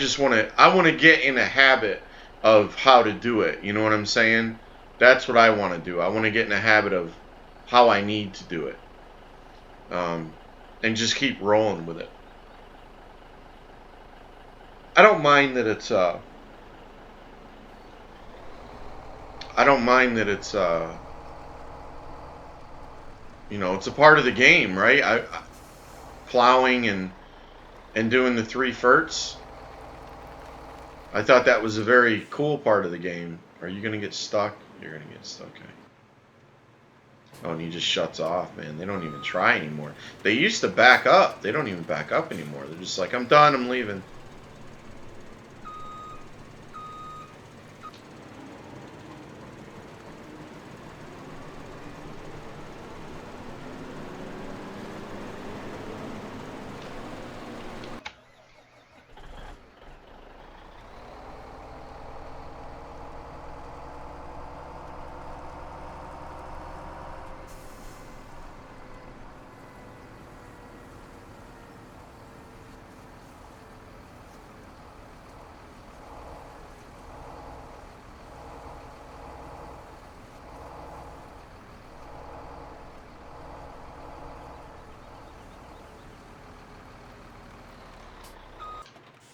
want to get in a habit of how to do it. You know what I'm saying? That's what I want to do. I want to get in a habit of how I need to do it, and just keep rolling with it. I don't mind that it's I don't mind that it's you know, it's a part of the game, right? Plowing and doing the 3 ferts. I thought that was a very cool part of the game. Are you gonna get stuck? You're gonna get stuck. Okay. Oh, and he just shuts off, man. They don't even try anymore. They used to back up. They don't even back up anymore. They're just like, I'm done. I'm leaving.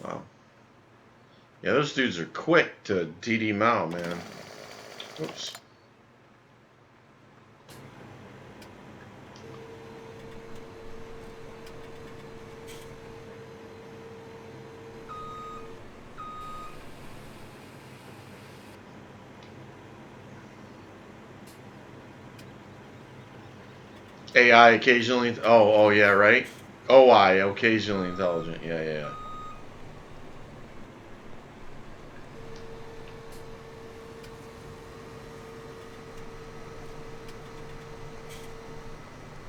Wow. Yeah, those dudes are quick to DD Mao, man. Whoops. AI occasionally. Oh, yeah, right. OI occasionally intelligent. Yeah, yeah, yeah.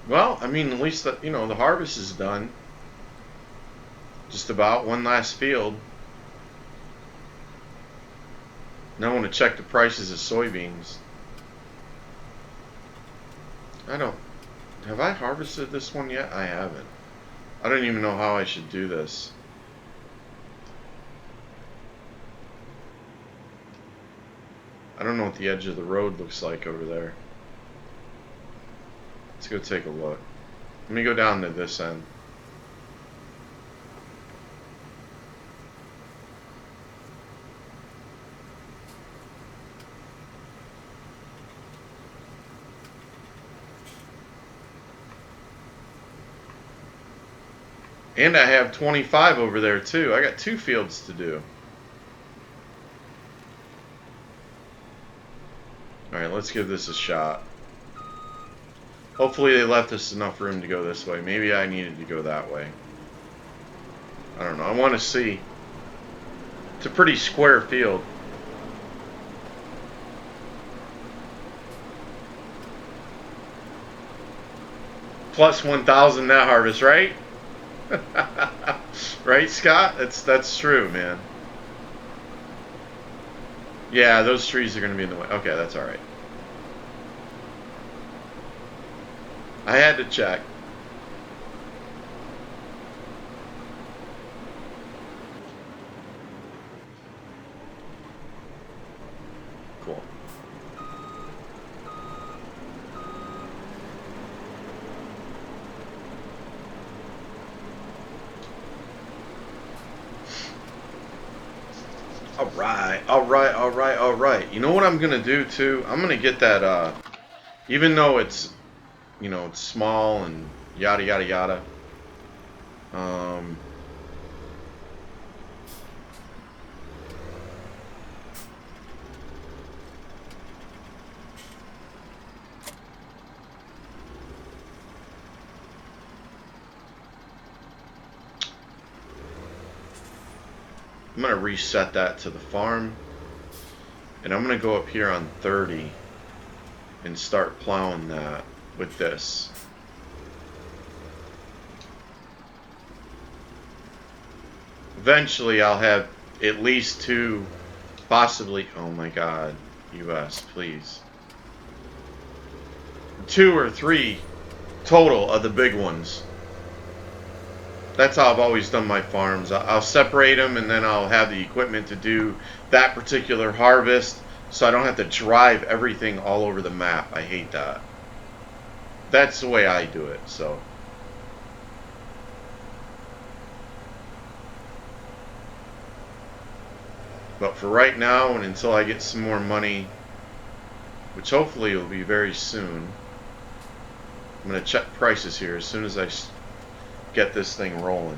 Well, I mean, at least the, you know, the harvest is done. Just about one last field. Now I want to check the prices of soybeans. I don't. Have I harvested this one yet? I haven't. I don't even know how I should do this. I don't know what the edge of the road looks like over there. Let's go take a look. Let me go down to this end. And I have 25 over there too. I got 2 fields to do. Alright, let's give this a shot. Hopefully they left us enough room to go this way. Maybe I needed to go that way. I don't know. I want to see. It's a pretty square field. Plus 1,000 net harvest, right? Right, Scott? That's true, man. Yeah, those trees are going to be in the way. Okay, that's all right. I had to check. Cool. All right. You know what I'm gonna do too? I'm gonna get that. Even though it's, you know, it's small and yada yada yada. I'm gonna reset that to the farm, and I'm gonna go up here on 30 and start plowing that with this. Eventually I'll have at least 2, possibly, oh my god, US, please. 2 or 3 total of the big ones. That's how I've always done my farms. I'll separate them, and then I'll have the equipment to do that particular harvest, so I don't have to drive everything all over the map. I hate that. That's the way I do it, so. But for right now, and until I get some more money, which hopefully will be very soon, I'm going to check prices here as soon as I get this thing rolling.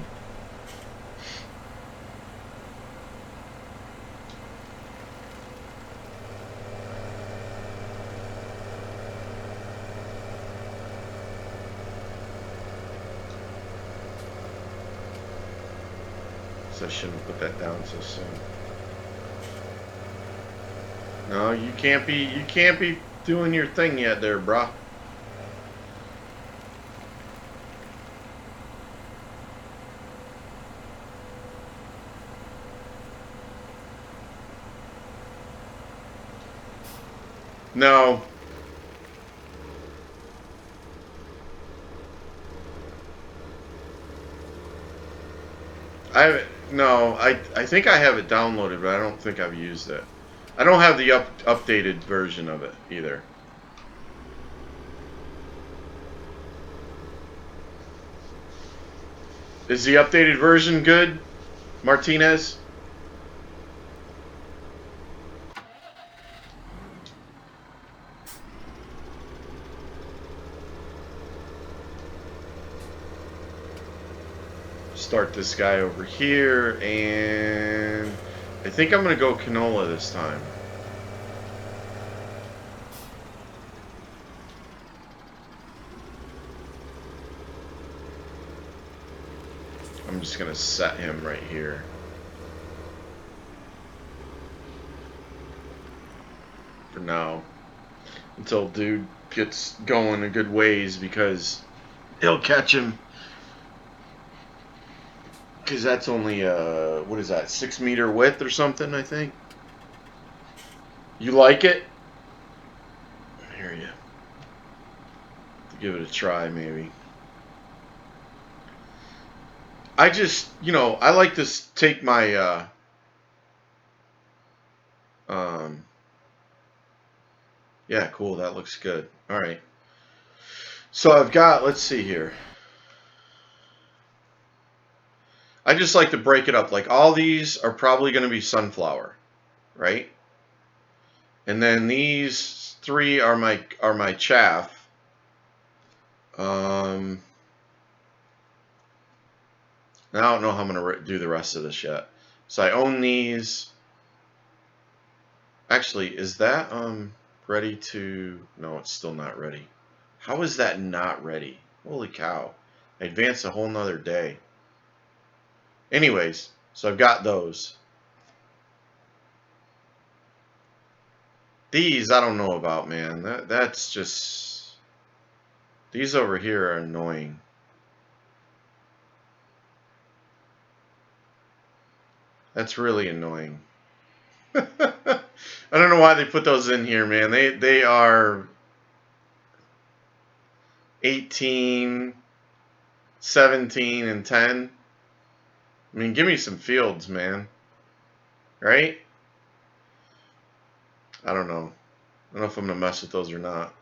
So I shouldn't have put that down so soon. No, you can't be doing your thing yet there, brah. No. I think I have it downloaded, but I don't think I've used it. I don't have the updated version of it either. Is the updated version good, Martinez? Start this guy over here, and I think I'm going to go canola this time. I'm just going to set him right here. For now. Until dude gets going a good ways, because he'll catch him. Because that's only, what is that, 6 meter width or something, I think? You like it? I hear you. Give it a try, maybe. I just, you know, I like to take my, yeah, cool, that looks good. All right. So I've got, let's see here. I just like to break it up. Like all these are probably going to be sunflower, right? And then these three are my chaff. I don't know how I'm going to do the rest of this yet. So I own these. Actually, is that ready to? No, it's still not ready. How is that not ready? Holy cow! I advanced a whole nother day. Anyways, so I've got those. These I don't know about, man. That's just, these over here are annoying. That's really annoying. I don't know why they put those in here, man. They are 18, 17, and 10. I mean, give me some fields, man. Right? I don't know. I don't know if I'm going to mess with those or not.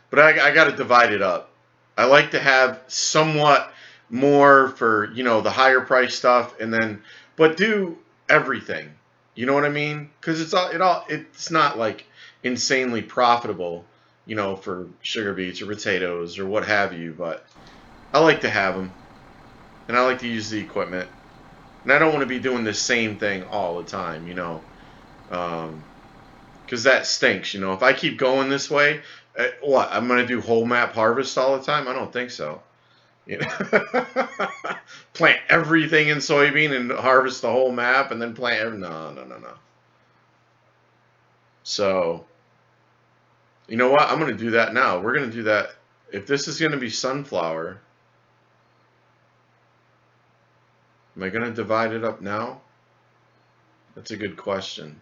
But I got to divide it up. I like to have somewhat more for, you know, the higher price stuff, and then, but do everything. You know what I mean? Because it's not like insanely profitable, you know, for sugar beets or potatoes or what have you. But I like to have them, and I like to use the equipment, and I don't want to be doing the same thing all the time, you know. Because that stinks, you know. If I keep going this way, what, I'm going to do whole map harvest all the time? I don't think so. You know? Plant everything in soybean and harvest the whole map and then plant. No. So, you know what? I'm going to do that now. We're going to do that. If this is going to be sunflower, am I going to divide it up now? That's a good question.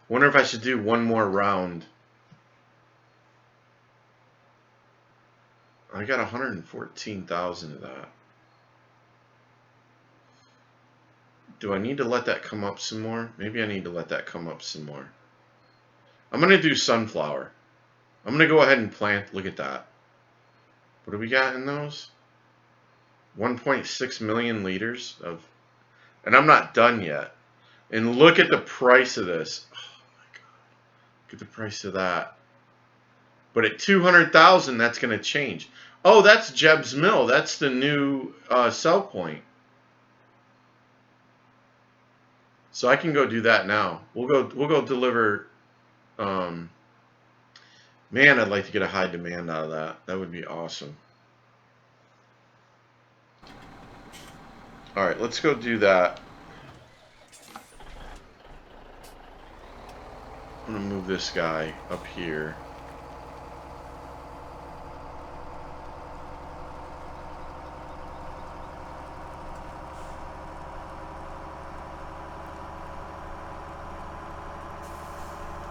Wonder if I should do one more round. I got 114,000 of that. Do I need to let that come up some more? Maybe I need to let that come up some more. I'm going to do sunflower. I'm going to go ahead and plant. Look at that. What do we got in those? 1.6 million liters of... And I'm not done yet. And look at the price of this. Oh my God. Look at the price of that. But at 200,000, that's going to change. Oh, that's Jeb's Mill. That's the new sell point. So I can go do that now. We'll go deliver. Man, I'd like to get a high demand out of that. That would be awesome. All right, let's go do that. I'm gonna move this guy up here.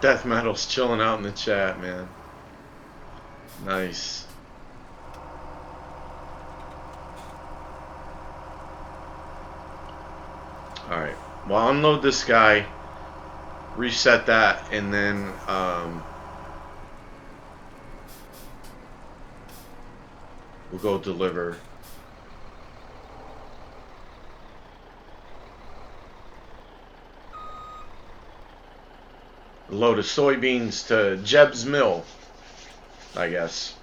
Death Metal's chilling out in the chat, man. Nice. Alright. Well, I'll unload this guy, reset that, and then we'll go deliver. A load of soybeans to Jeb's Mill, I guess.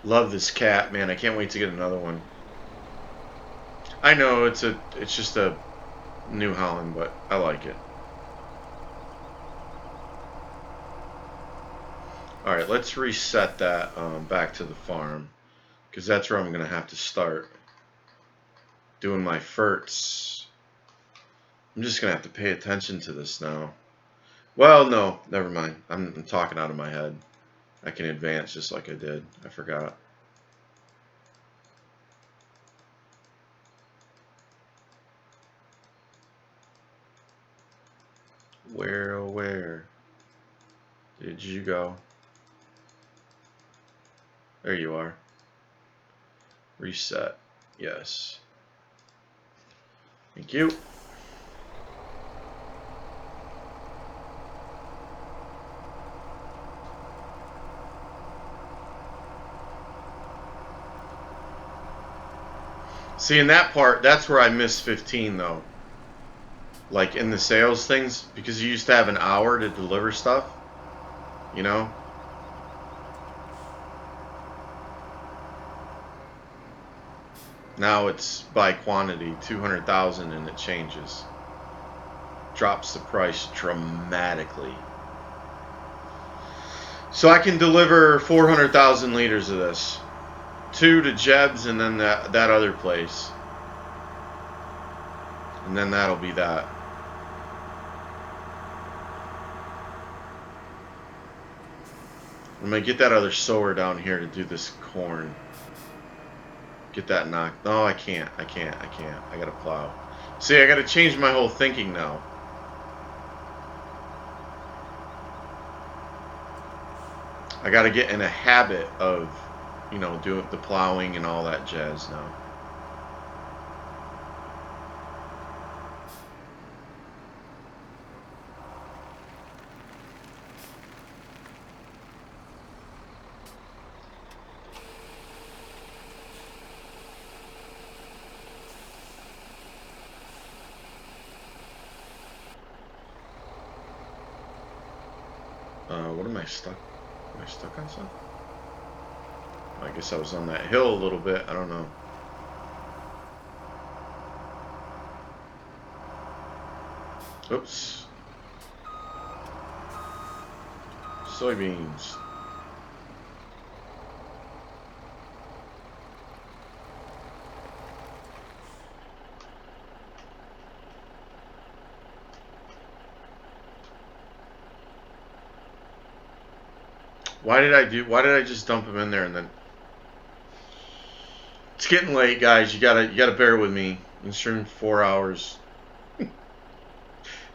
Love this cat, man. I can't wait to get another one. I know it's just a New Holland, but I like it. All right, let's reset that back to the farm, because that's where I'm going to have to start. doing my FERTs. I'm just going to have to pay attention to this now. Well, no, never mind. I'm talking out of my head. I can advance just like I did. I forgot. Where did you go? There you are. Reset. Yes. Thank you. See, in that part, that's where I missed 15, though. Like, in the sales things, because you used to have an hour to deliver stuff, you know? Now it's by quantity, 200,000, and it changes. Drops the price dramatically. So I can deliver 400,000 liters of this. 2 to Jeb's and then that other place. And then that'll be that. I'm going to get that other sower down here to do this corn. Get that knocked. No, I can't. I got to plow. See, I got to change my whole thinking now. I got to get in a habit of, you know, doing the plowing and all that jazz now. What am I stuck? Am I stuck on something? I guess I was on that hill a little bit. I don't know. Oops. Soybeans. Why did I just dump them in there and then... It's getting late, guys. You gotta bear with me. I've been streaming 4 hours.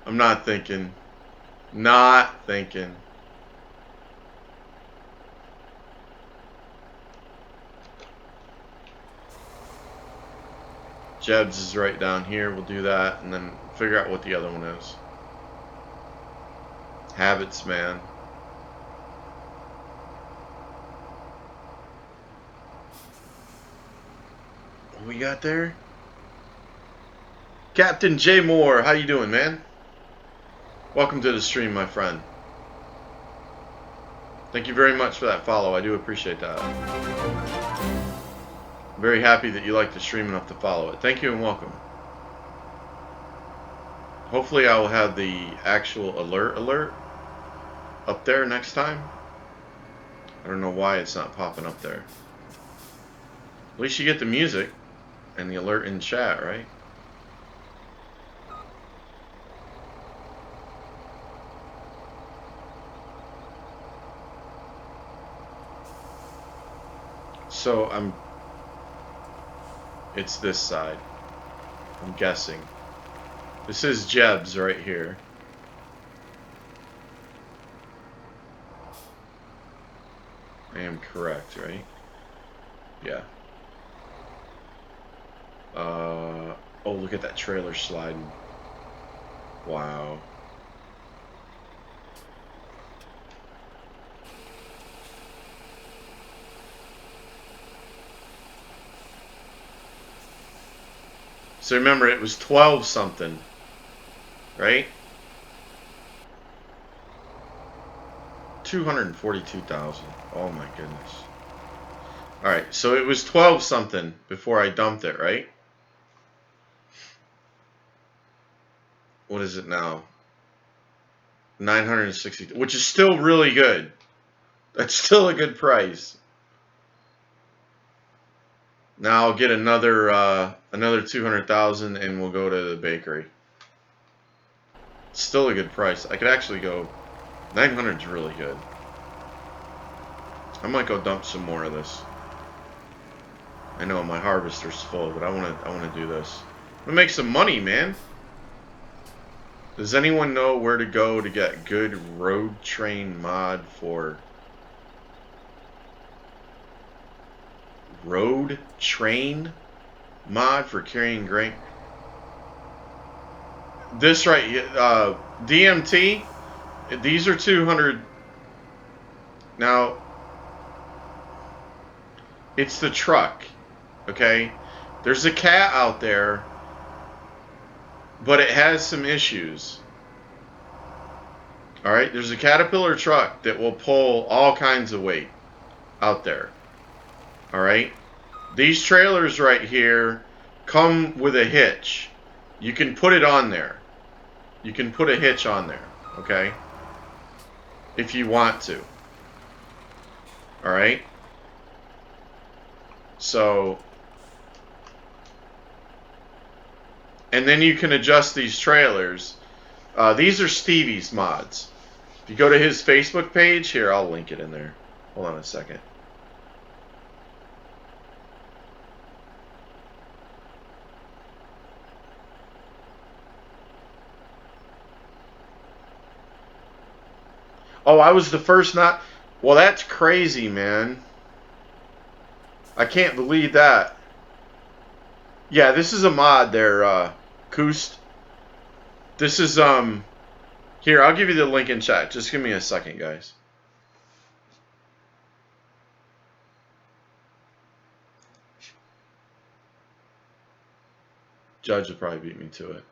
I'm not thinking. Not thinking. Jeb's is right down here. We'll do that and then figure out what the other one is. Habits, man. What we got there? Captain J. Moore, how you doing, man? Welcome to the stream, my friend. Thank you very much for that follow. I do appreciate that. Very happy that you like the stream enough to follow it. Thank you and welcome. Hopefully I will have the actual alert up there next time. I don't know why it's not popping up there. At least you get the music and the alert in chat, right? So it's this side, I'm guessing. This is Jeb's right here. I am correct, right? Yeah. Oh, look at that trailer sliding. Wow. So remember, it was 12 something, right? 242,000. Oh my goodness. All right, so it was 12 something before I dumped it, right? What is it now? 960, which is still really good. That's still a good price. Now I'll get another another 200,000 and we'll go to the bakery. Still a good price. I could actually go 900 is really good. I might go dump some more of this. I know my harvester's full, but I wanna do this. I'm gonna make some money, man. Does anyone know where to go to get good road train mod for road train mod for carrying grain? This right, DMT. These are 200. Now, it's the truck. Okay, there's a cat out there, but it has some issues. All right, there's a Caterpillar truck that will pull all kinds of weight out there. All right, these trailers right here come with a hitch. You can put it on there. You can put a hitch on there, okay? If you want to. All right? So, and then you can adjust these trailers. These are Stevies mods. If you go to his Facebook page, here, I'll link it in there. Hold on a second. Oh, I was the first not... Well, that's crazy, man. I can't believe that. Yeah, this is a mod there, Koost. This is, Here, I'll give you the link in chat. Just give me a second, guys. Judge will probably beat me to it.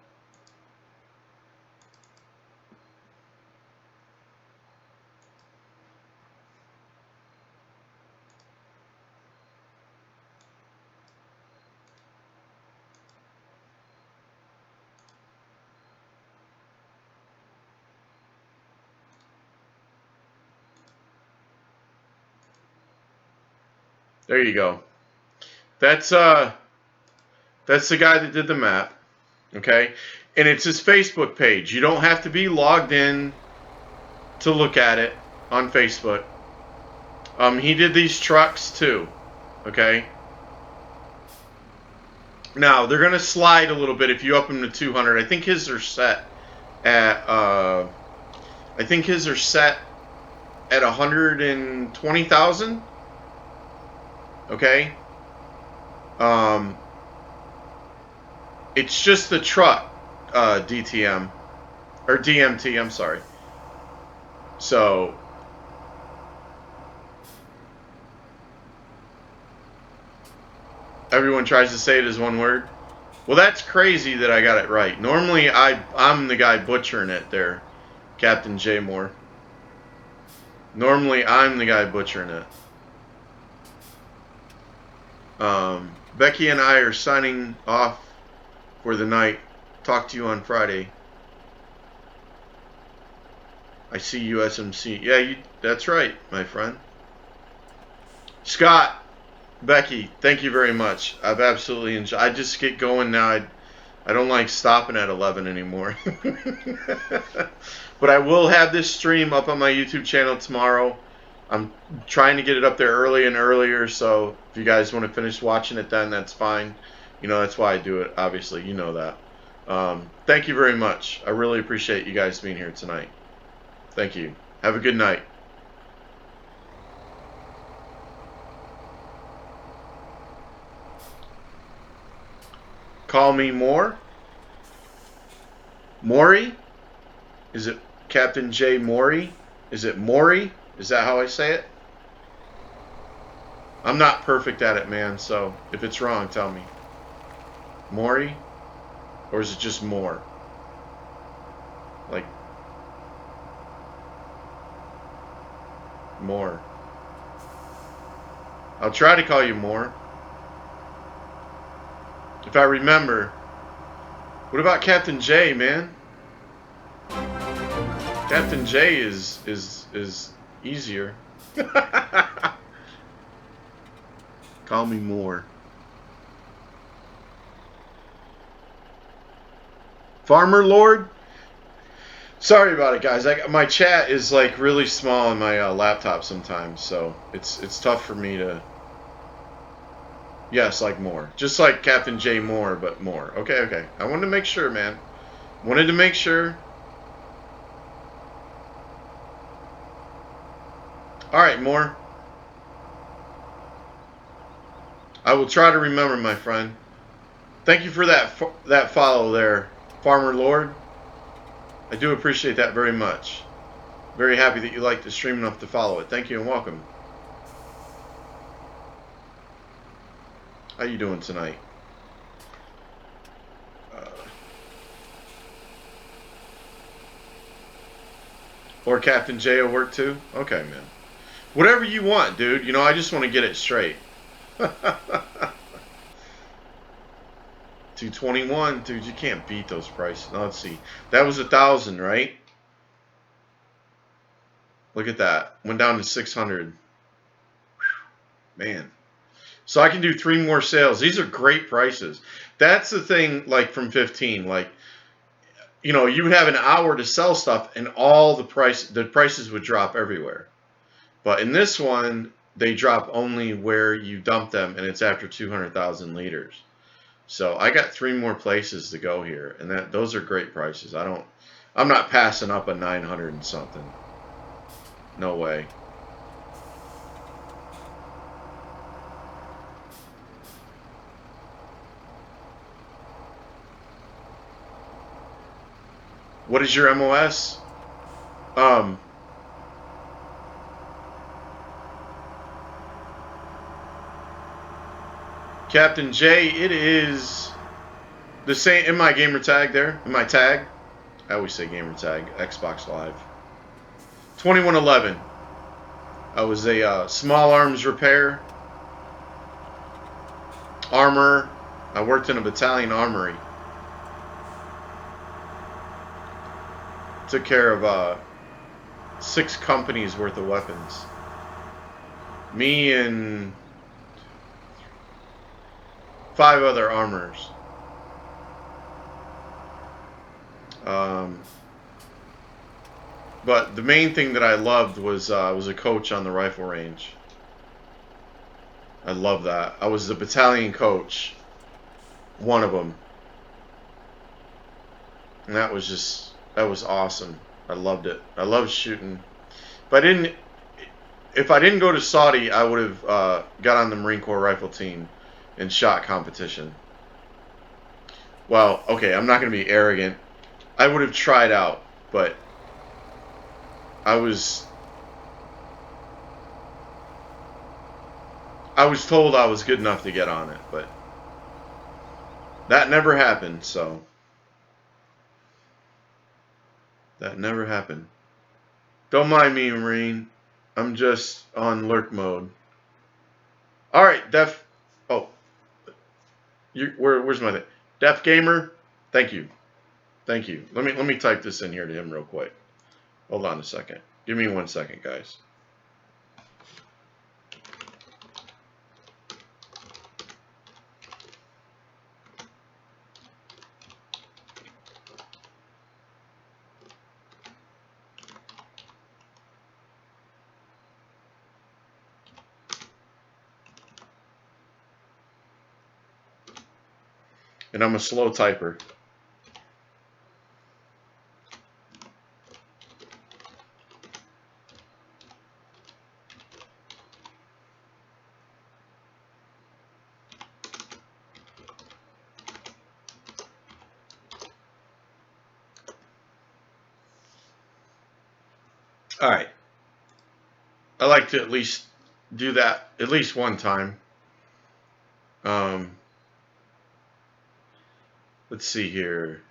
There you go. That's the guy that did the map, okay? And it's his Facebook page. You don't have to be logged in to look at it on Facebook. He did these trucks too, okay? Now, they're going to slide a little bit if you up them to 200. I think his are set at, I think his are set at 120,000. Okay? It's just the truck, DTM. Or DMT, I'm sorry. So, everyone tries to say it as one word. Well, that's crazy that I got it right. Normally, I'm the guy butchering it there, Captain J. Moore. Normally, I'm the guy butchering it. Becky and I are signing off for the night. Talk to you on Friday. I see you, SMC. Yeah, that's right, my friend. Scott, Becky, thank you very much. I've absolutely enjoyed. I just get going now. I don't like stopping at 11 anymore. But I will have this stream up on my YouTube channel tomorrow. I'm trying to get it up there early and earlier, so if you guys want to finish watching it then, that's fine. You know, that's why I do it, obviously. You know that. Thank you very much. I really appreciate you guys being here tonight. Thank you. Have a good night. Call me Moore. Maury? Is it Captain J. Maury? Is it Maury? Is that how I say it? I'm not perfect at it, man, so if it's wrong, tell me. Maury? Or is it just Moore? Like, Moore. I'll try to call you Moore. If I remember. What about Captain J, man? Captain J is easier. Call me Moore. Farmer Lord? Sorry about it, guys. My chat is like really small on my laptop sometimes, so it's tough for me to. Yes, like more, just like Captain J Moore, but more. Okay, okay. I wanted to make sure, man. Wanted to make sure. All right, Moore. I will try to remember, my friend. Thank you for that follow there, Farmer Lord. I do appreciate that very much. Very happy that you like the stream enough to follow it. Thank you and welcome. How you doing tonight? Or Captain J will work too? Okay, man. Whatever you want, dude. You know, I just want to get it straight. 221, dude, you can't beat those prices. Now, let's see. That was 1,000, right? Look at that. Went down to 600. Man. So I can do 3 more sales. These are great prices. That's the thing, like, from 15. Like, you know, you would have an hour to sell stuff, and all the prices would drop everywhere. But in this one, they drop only where you dump them, and it's after 200,000 liters. So I got 3 more places to go here, and those are great prices. I'm not passing up a 900 and something. No way. What is your MOS? Captain J, it is the same in my gamer tag there. In my tag. I always say gamer tag. Xbox Live. 2111. I was a small arms repair. Armor. I worked in a battalion armory. Took care of 6 companies worth of weapons. Me and 5 other armors. But the main thing that I loved was a coach on the rifle range. I love that. I was the battalion coach. One of them. And that was awesome. I loved it. I loved shooting. If I didn't go to Saudi, I would have got on the Marine Corps rifle team and shot competition. Well, okay, I'm not going to be arrogant. I would have tried out, but I was told I was good enough to get on it, but that never happened, so that never happened. Don't mind me, Marine. I'm just on lurk mode. All right, Def. Oh, where's my thing? Def Gamer. Thank you. Thank you. Let me type this in here to him real quick. Hold on a second. Give me 1 second, guys. And I'm a slow typer. All right. I like to at least do that at least one time. Let's see here.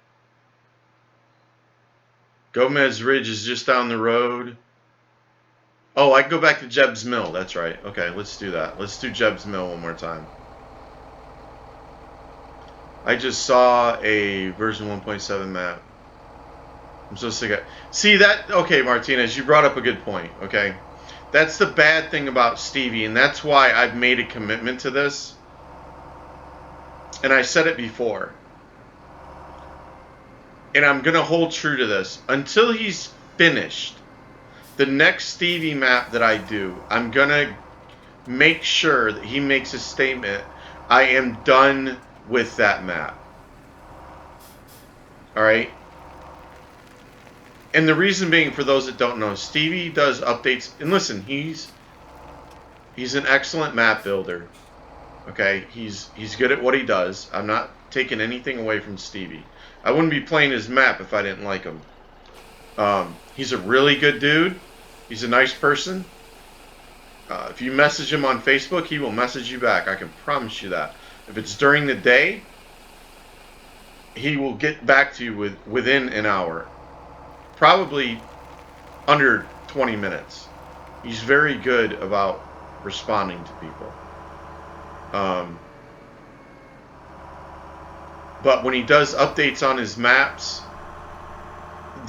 Gomez Ridge is just down the road. Oh, I can go back to Jeb's Mill. That's right. Okay, let's do that. Let's do Jeb's Mill one more time. I just saw a version 1.7 map. I'm so sick of it. See that? Okay, Martinez, you brought up a good point. Okay. That's the bad thing about Stevie, and that's why I've made a commitment to this. And I said it before. and I'm going to hold true to this, until he's finished, the next Stevie map that I do, I'm going to make sure that he makes a statement, I am done with that map. All right? And the reason being, for those that don't know, Stevie does updates. And listen, he's an excellent map builder. Okay? He's good at what he does. I'm not taking anything away from Stevie. I wouldn't be playing his map if I didn't like him. He's a really good dude. He's a nice person. If you message him on Facebook, he will message you back. I can promise you that. If it's during the day, he will get back to you within an hour. Probably under 20 minutes. He's very good about responding to people. But when he does updates on his maps,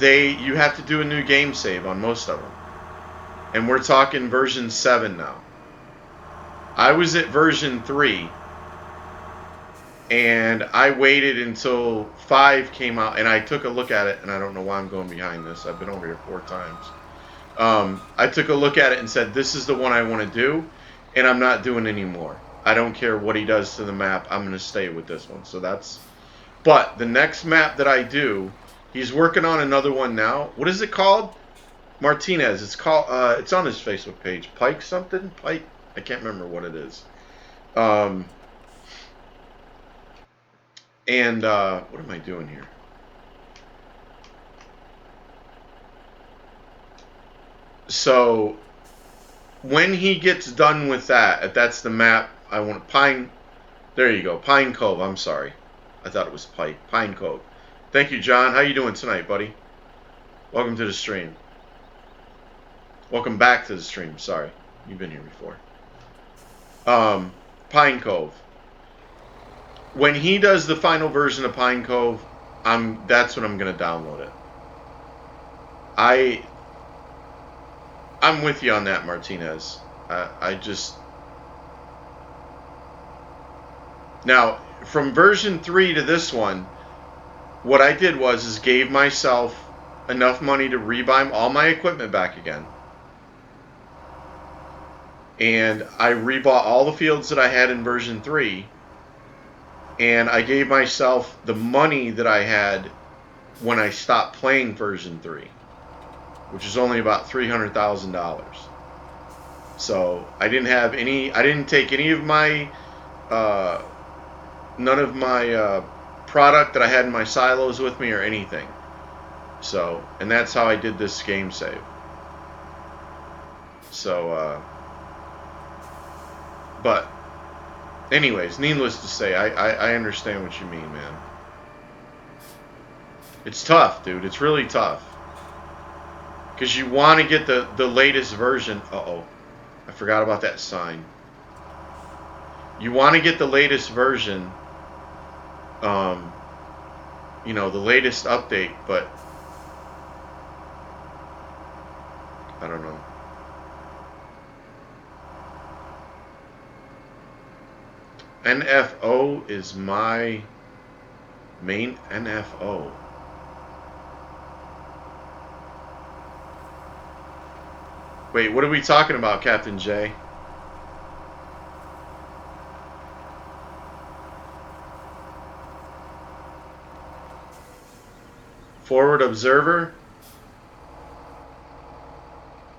you have to do a new game save on most of them. And we're talking version 7 now. I was at version 3, and I waited until 5 came out, and I took a look at it, and I don't know why I'm going behind this. I've been over here 4 times. I took a look at it and said, this is the one I want to do, and I'm not doing any more. I don't care what he does to the map. I'm going to stay with this one. So that's... But the next map that I do, he's working on another one now. What is it called? Martinez. It's called. It's on his Facebook page. Pike something. Pike. I can't remember what it is. And what am I doing here? So when he gets done with that, that's the map I want. Pine. There you go. Pine Cove. I'm sorry. I thought it was Pike. Pine Cove. Thank you, John. How you doing tonight, buddy? Welcome to the stream. Welcome back to the stream. Sorry. You've been here before. Pine Cove. When he does the final version of Pine Cove, that's when I'm going to download it. I'm with you on that, Martinez. Now, from version 3 to this one, what I did is gave myself enough money to rebuy all my equipment back again. And I rebought all the fields that I had in version 3. And I gave myself the money that I had when I stopped playing version 3, which is only about $300,000. So I didn't take any of my, none of my product that I had in my silos with me or anything. So, and that's how I did this game save. So, but anyways, needless to say, I understand what you mean, man. It's tough, dude. It's really tough. Because you want to get the latest version. Uh-oh. I forgot about that sign. You want to get the latest version, you know, the latest update, but I don't know. NFO is my main NFO. Wait, what are we talking about, Captain J? Forward observer?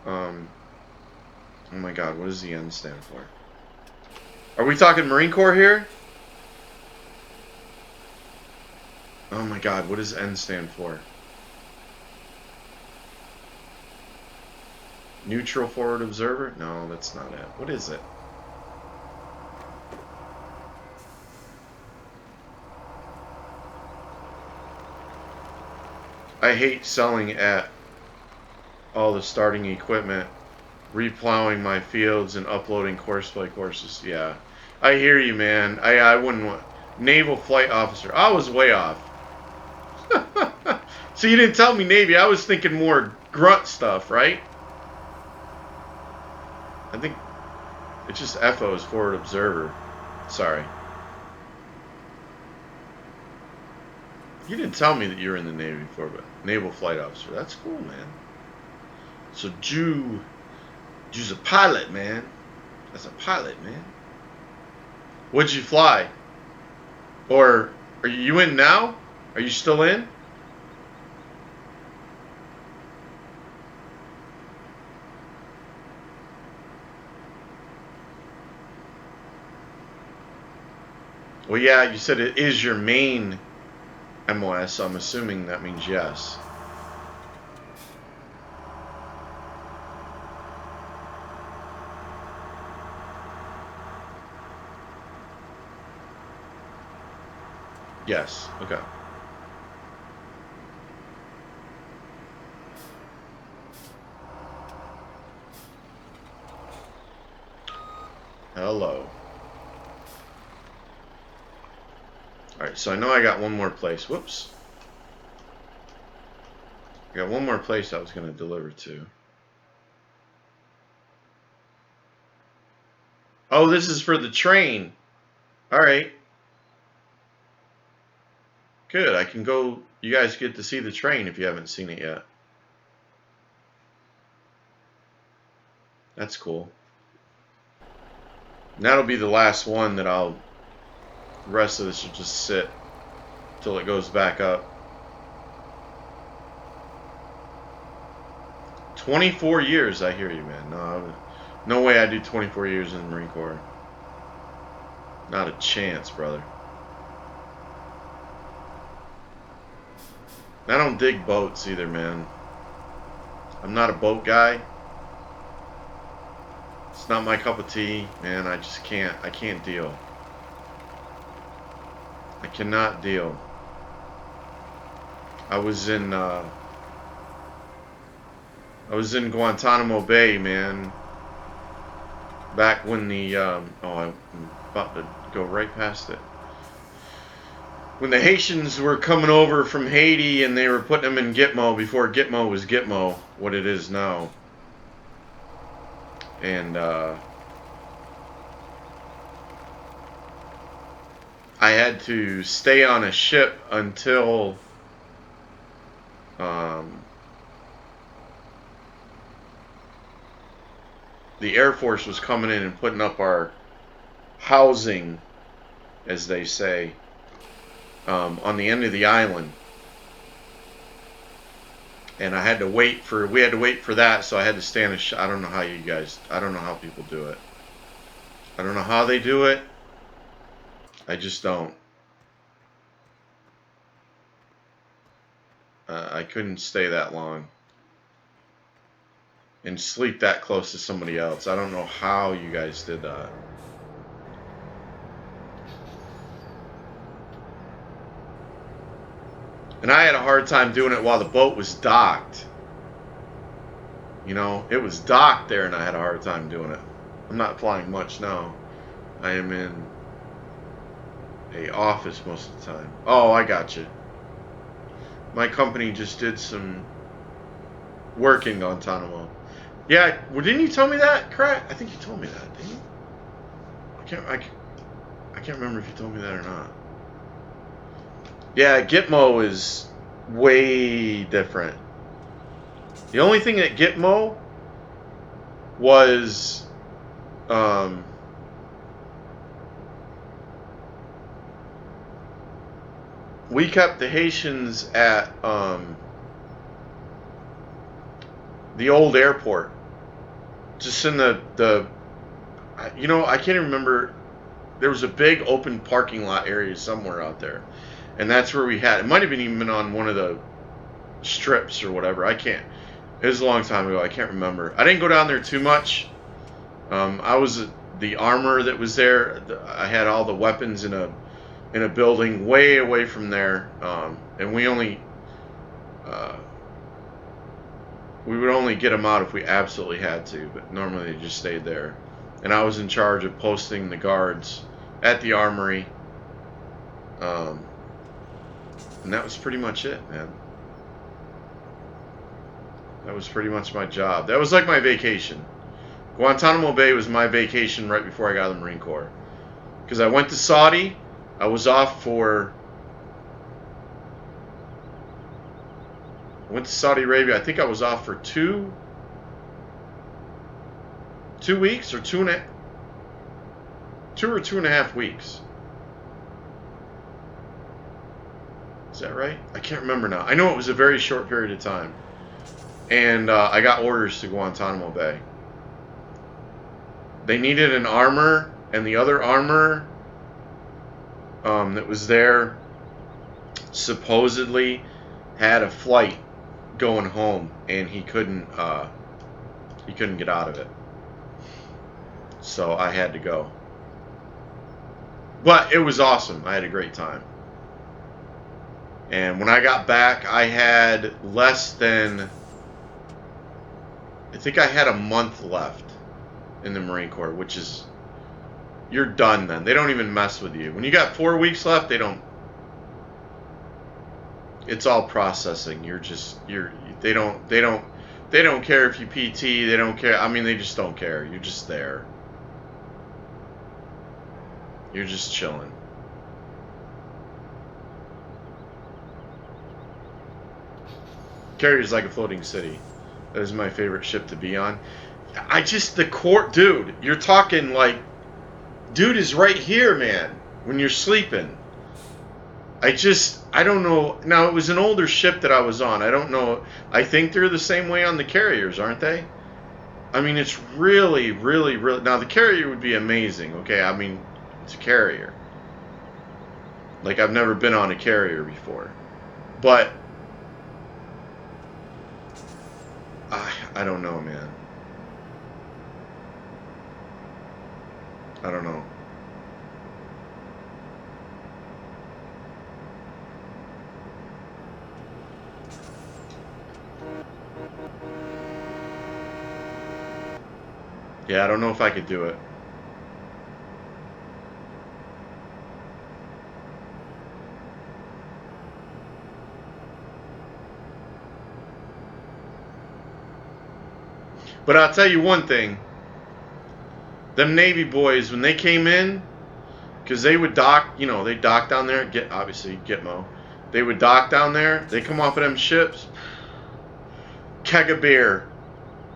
Oh my god, what does the N stand for? Are we talking Marine Corps here? Oh my god, what does N stand for? Neutral forward observer? No, that's not it. What is it? I hate selling at all the starting equipment, replowing my fields, and uploading courseplay courses. Yeah, I hear you, man. I wouldn't want... Naval flight officer. I was way off. So you didn't tell me Navy. I was thinking more grunt stuff, right? I think it's just FO is forward observer. Sorry. You didn't tell me that you were in the Navy before, but Naval Flight Officer. That's cool, man. So Ju's a pilot, man. That's a pilot, man. What'd you fly? Or are you in now? Are you still in? Well, yeah, you said it is your main MOS, so I'm assuming that means yes. Yes, okay. Hello. Alright, so I know I got one more place. Whoops. I got one more place I was going to deliver to. Oh, this is for the train. Alright. Good, I can go. You guys get to see the train if you haven't seen it yet. That's cool. And that'll be the last one that I'll... The rest of this will just sit till it goes back up. 24 years, I hear you, man. No way I do 24 years in the Marine Corps. Not a chance, brother. I don't dig boats either, man. I'm not a boat guy. It's not my cup of tea, man. I just can't. I can't deal. I cannot deal. I was in Guantanamo Bay, man. Back when the oh, I'm about to go right past it. When the Haitians were coming over from Haiti and they were putting them in Gitmo before Gitmo was Gitmo, what it is now. And I had to stay on a ship until the Air Force was coming in and putting up our housing, as they say, on the end of the island. And I had to wait for, we had to wait for that, so I had to stay on a I don't know how you guys, I don't know how people do it. I don't know how they do it. I just don't. I couldn't stay that long and sleep that close to somebody else. I don't know how you guys did that. And I had a hard time doing it while the boat was docked. You know, it was docked there and I had a hard time doing it. I'm not flying much now. I am in a office most of the time. Oh, I got you. My company just did some work in Guantanamo. Yeah, well, didn't you tell me that, Craig? I think you told me that, didn't you? I can't remember if you told me that or not. Yeah, Gitmo is way different. The only thing at Gitmo was we kept the Haitians at the old airport, just in the you know, I can't even remember. There was a big open parking lot area somewhere out there, and that's where we had it. Might have been even on one of the strips or whatever. I can't. It was a long time ago. I can't remember. I didn't go down there too much. I was the armor that was there. I had all the weapons in a building way away from there, and we would only get them out if we absolutely had to. But normally they just stayed there, and I was in charge of posting the guards at the armory, and that was pretty much it, man. That was pretty much my job. That was like my vacation. Guantanamo Bay was my vacation right before I got out of the Marine Corps. Because I went to Saudi. I was off for I went to Saudi Arabia. I think I was off for 2 weeks or 2 or 2.5 weeks. Is that right? I can't remember now. I know it was a very short period of time. And I got orders to Guantanamo Bay. They needed an armor, and the other armor that was there supposedly had a flight going home, and he couldn't get out of it. So I had to go. But it was awesome. I had a great time. And when I got back, I had less than, I think I had a month left in the Marine Corps, which is, you're done then. They don't even mess with you. When you got 4 weeks left, they don't, it's all processing. They don't care if you PT, they don't care. I mean, they just don't care. You're just there. You're just chilling. Carrier's like a floating city. That is my favorite ship to be on. The court, dude, you're talking like, dude is right here, man, when you're sleeping. I don't know. Now, it was an older ship that I was on. I don't know. I think they're the same way on the carriers, aren't they? I mean, it's really, really, really. Now, the carrier would be amazing, okay? I mean, it's a carrier. Like, I've never been on a carrier before. But I don't know, man. I don't know. Yeah, I don't know if I could do it. But I'll tell you one thing. Them Navy boys, when they came in, because they would dock, they dock down there, obviously Gitmo. They would dock down there, they come off of them ships, keg of beer,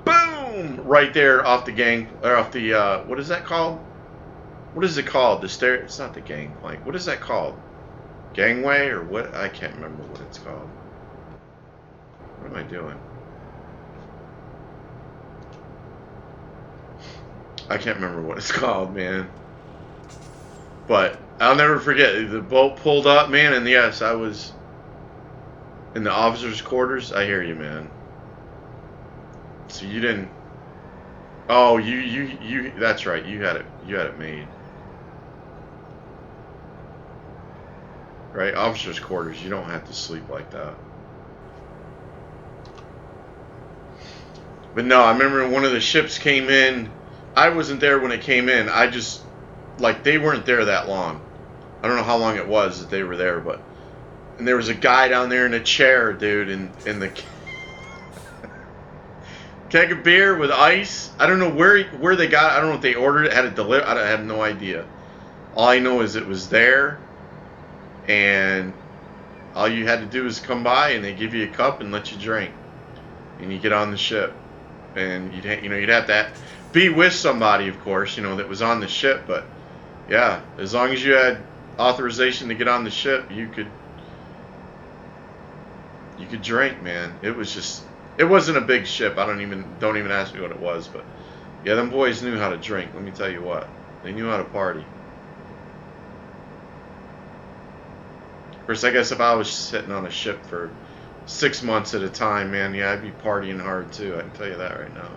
boom, right there off the what is that called? What is it called? It's not the gangplank. What is that called? Gangway or what? I can't remember what it's called. What am I doing? I can't remember what it's called, man. But I'll never forget. The boat pulled up, man, and yes, I was in the officers' quarters. I hear you, man. So you didn't. Oh, you. That's right. You had it made. Right, officers' quarters. You don't have to sleep like that. But no, I remember one of the ships came in. I wasn't there when it came in. They weren't there that long. I don't know how long it was that they were there, and there was a guy down there in a chair, dude, in the keg of beer with ice. I don't know where they got it. I don't know if they ordered it, had it delivered. I have no idea. All I know is it was there, and all you had to do is come by, and they give you a cup and let you drink, and you get on the ship, and you'd have to be with somebody, of course, that was on the ship, but yeah, as long as you had authorization to get on the ship, you could drink, man. It wasn't a big ship. Don't even ask me what it was, but yeah, them boys knew how to drink. Let me tell you what, they knew how to party. Of course, I guess if I was sitting on a ship for 6 months at a time, man, yeah, I'd be partying hard too. I can tell you that right now.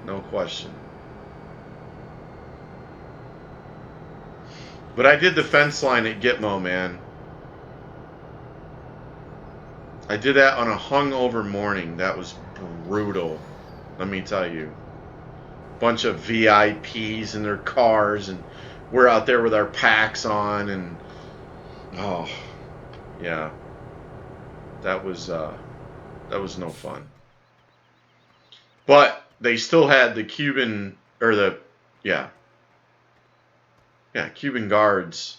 No question. But I did the fence line at Gitmo, man. I did that on a hungover morning. That was brutal. Let me tell you. Bunch of VIPs in their cars, and we're out there with our packs on, and oh, yeah. That was no fun. But they still had the Cuban, or Cuban guards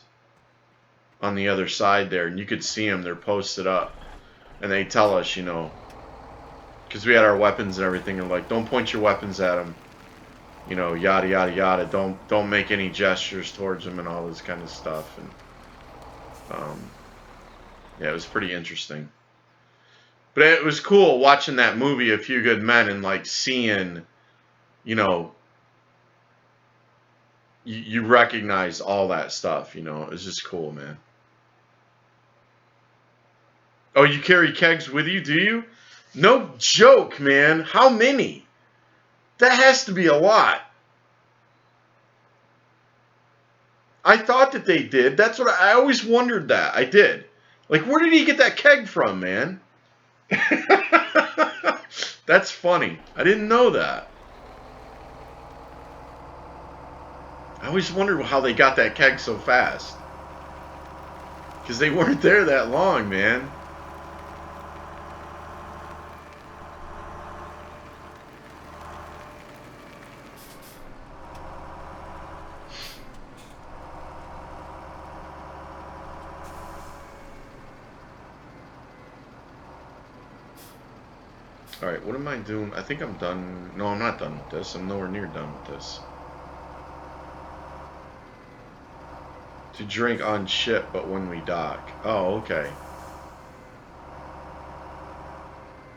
on the other side there, and you could see them. They're posted up, and they tell us, you know, because we had our weapons and everything, and like, don't point your weapons at them, you know, yada yada yada. Don't make any gestures towards them and all this kind of stuff. And yeah, it was pretty interesting. But it was cool watching that movie, A Few Good Men, and like seeing, you know, you recognize all that stuff, you know. It's just cool, man. Oh, you carry kegs with you, do you? No joke, man. How many? That has to be a lot. I thought that they did. That's what I always wondered that. I did. Like, where did he get that keg from, man? That's funny. I didn't know that. I always wondered how they got that keg so fast. Because they weren't there that long, man. Alright, what am I doing? I think I'm done. No, I'm not done with this. I'm nowhere near done with this. To drink on ship, but when we dock. Oh, okay.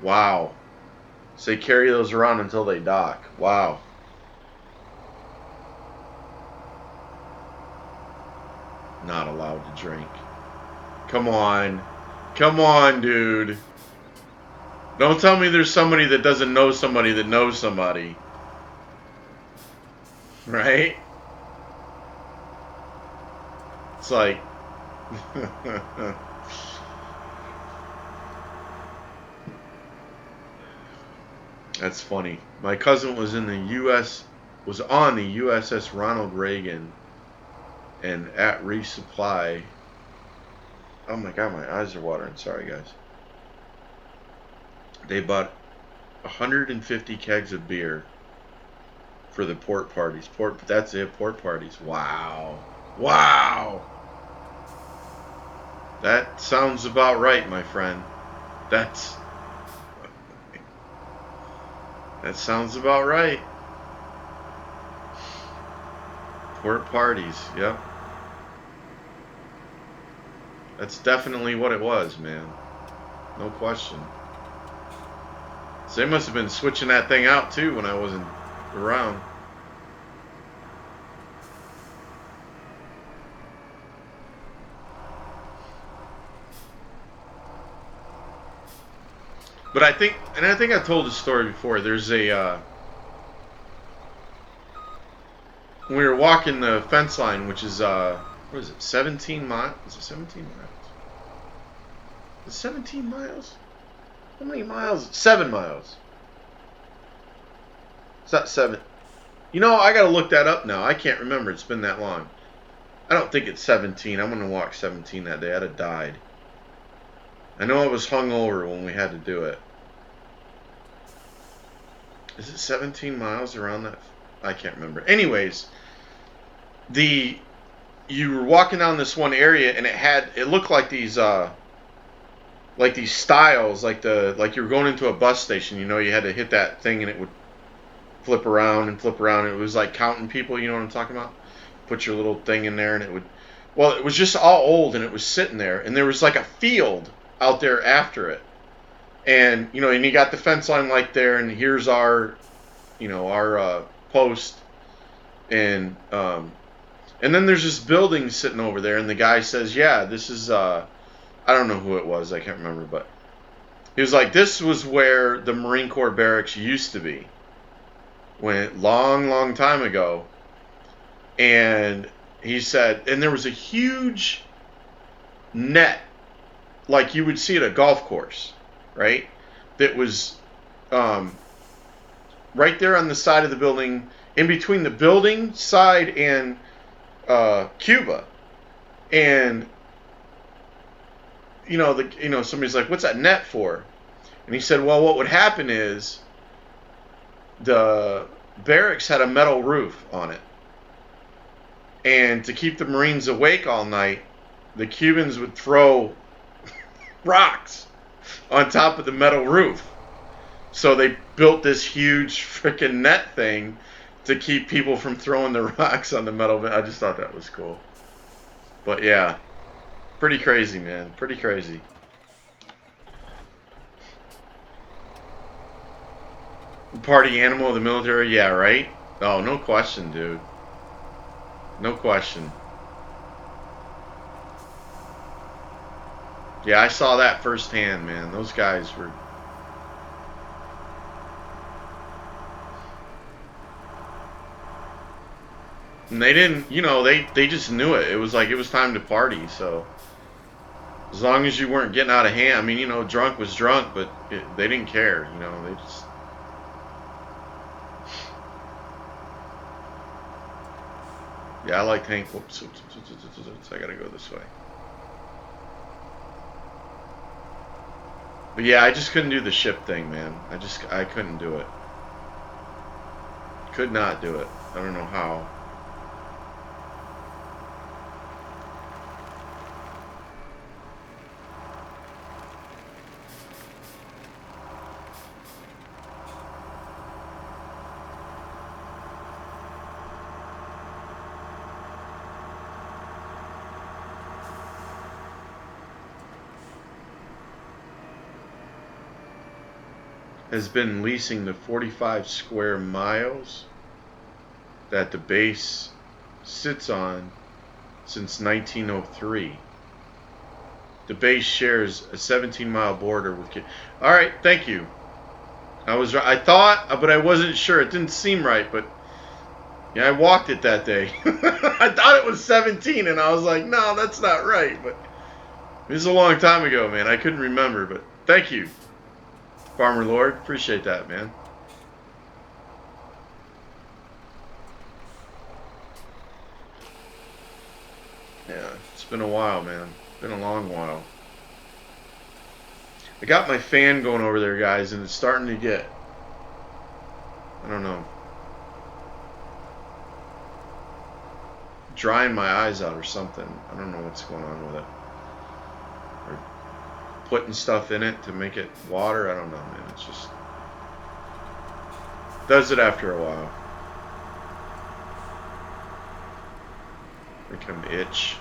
Wow. So they carry those around until they dock. Wow. Not allowed to drink. Come on. Come on, dude. Don't tell me there's somebody that doesn't know somebody that knows somebody. Right? It's like... That's funny. My cousin was in the was on the USS Ronald Reagan and at resupply. Oh my god, my eyes are watering. Sorry, guys. They bought 150 kegs of beer for the port parties. That's it, port parties. Wow. Wow. That sounds about right, my friend. That sounds about right. Port parties, yep. That's definitely what it was, man. No question. So they must have been switching that thing out too when I wasn't around. But I think I told the story before. There's a when we were walking the fence line, which is what is it, 17 miles? Is it 17 miles? Is it 17 miles? How many miles? 7 miles. It's not 7. You know, I gotta look that up now. I can't remember. It's been that long. I don't think it's 17. I'm gonna walk 17 that day. I'd have died. I know I was hungover when we had to do it. Is it 17 miles around that? I can't remember. Anyways, you were walking down this one area and it looked like these stiles, like you were going into a bus station. You know, you had to hit that thing and it would flip around and flip around. It was like counting people. You know what I'm talking about? Put your little thing in there and it would. Well, it was just all old and it was sitting there and there was like a field out there after it. And, you know, and you got the fence line like there, and here's our, you know, our post. And then there's this building sitting over there, and the guy says, yeah, this is, I don't know who it was, I can't remember, but he was like, this was where the Marine Corps barracks used to be. Long time ago. And he said, and there was a huge net, like you would see at a golf course, right? That was right there on the side of the building, in between the building side and Cuba. And somebody's like, "What's that net for?" And he said, "Well, what would happen is the barracks had a metal roof on it, and to keep the Marines awake all night, the Cubans would throw rocks on top of the metal roof. So they built this huge freaking net thing to keep people from throwing the rocks on the metal. I just thought that was cool. But yeah, pretty crazy, man. Pretty crazy. Party animal of the military? Yeah, right? Oh, no question, dude. No question. Yeah, I saw that firsthand, man. Those guys were... And they didn't, you know, they just knew it. It was like it was time to party, so... As long as you weren't getting out of hand, I mean, you know, drunk was drunk, but they didn't care, you know, they just... Yeah, I like Hank. Whoops, I gotta go this way. But yeah, I just couldn't do the ship thing, man. I couldn't do it. Could not do it. I don't know how. Has been leasing the 45 square miles that the base sits on since 1903. The base shares a 17-mile border with... All right, thank you. I thought, but I wasn't sure. It didn't seem right, but yeah, I walked it that day. I thought it was 17, and I was like, no, that's not right. But this is a long time ago, man. I couldn't remember, but thank you, Farmer Lord. Appreciate that, man. Yeah, it's been a while, man. Been a long while. I got my fan going over there, guys, and it's starting to get... I don't know. Drying my eyes out or something. I don't know what's going on with it. Or putting stuff in it to make it water. I don't know, man. It's just... does it after a while. Freaking itch.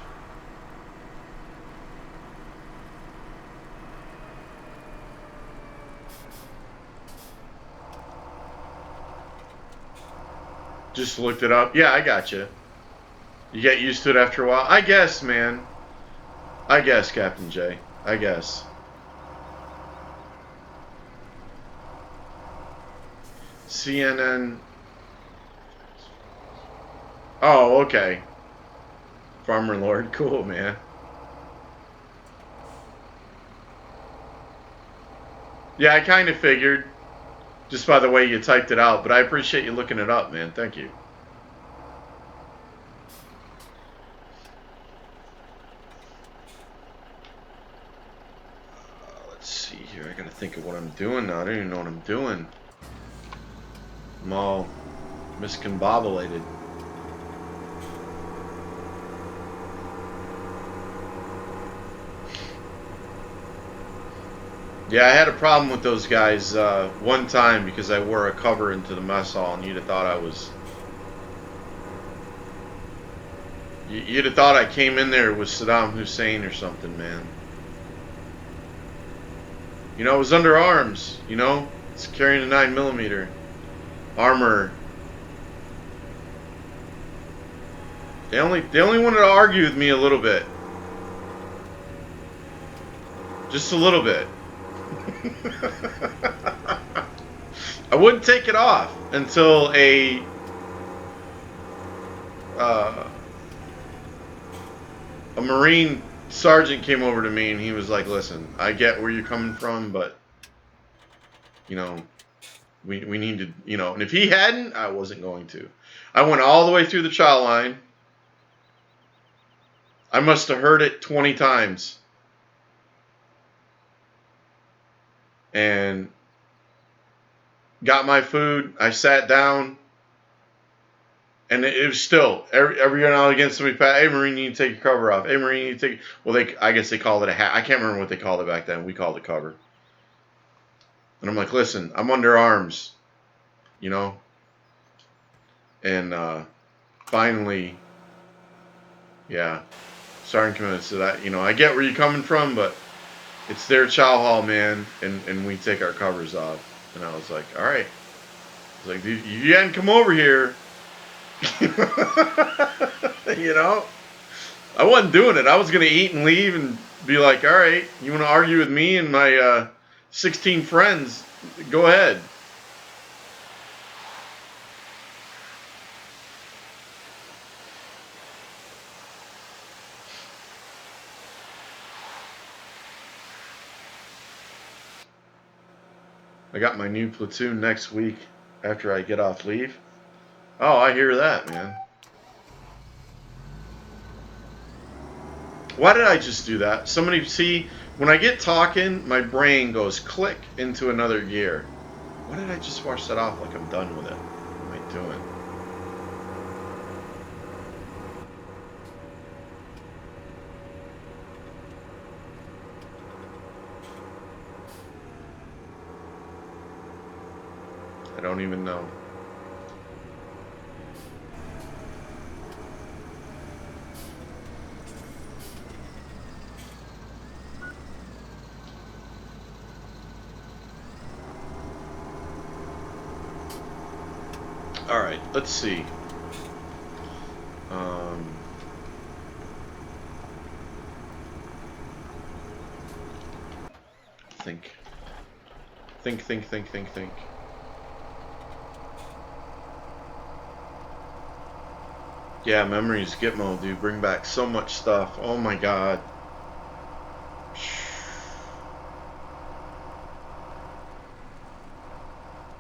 Just looked it up. Yeah, I got you. You get used to it after a while. I guess, man. I guess, Captain J. I guess. CNN. Oh, okay. Farmer Lord. Cool, man. Yeah, I kind of figured. Just by the way you typed it out. But I appreciate you looking it up, man. Thank you. Let's see here. I gotta think of what I'm doing now. I don't even know what I'm doing. I'm all miscombobulated. Yeah, I had a problem with those guys one time because I wore a cover into the mess hall, and you'd have thought I was... You'd have thought I came in there with Saddam Hussein or something, man. You know, I was under arms, you know? It's carrying a 9mm. Armor. They only wanted to argue with me a little bit. Just a little bit. I wouldn't take it off until a Marine sergeant came over to me and he was like, listen, I get where you're coming from, but you know, we need to, you know, and if he hadn't, I wasn't going to. I went all the way through the chow line. I must have heard it 20 times. And got my food. I sat down. And it was still every now and again somebody pat, hey Marine, you need to take your cover off. Hey Marine, you need to take. Well, I guess they called it a hat. I can't remember what they called it back then. We called it cover. And I'm like, listen, I'm under arms, you know. And finally, yeah, Sergeant Command said, I get where you're coming from, but it's their chow hall, man, and we take our covers off. And I was like, all right. I was like, dude, you hadn't come over here. You know, I wasn't doing it. I was gonna eat and leave and be like, all right, you want to argue with me and my 16 friends? Go ahead. I got my new platoon next week after I get off leave. Oh, I hear that, man. Why did I just do that? Somebody, see, when I get talking, my brain goes click into another gear. Why did I just wash that off like I'm done with it? What am I doing? I don't even know. All right, let's see. Think. Yeah, memories, Gitmo, dude, bring back so much stuff. Oh my god.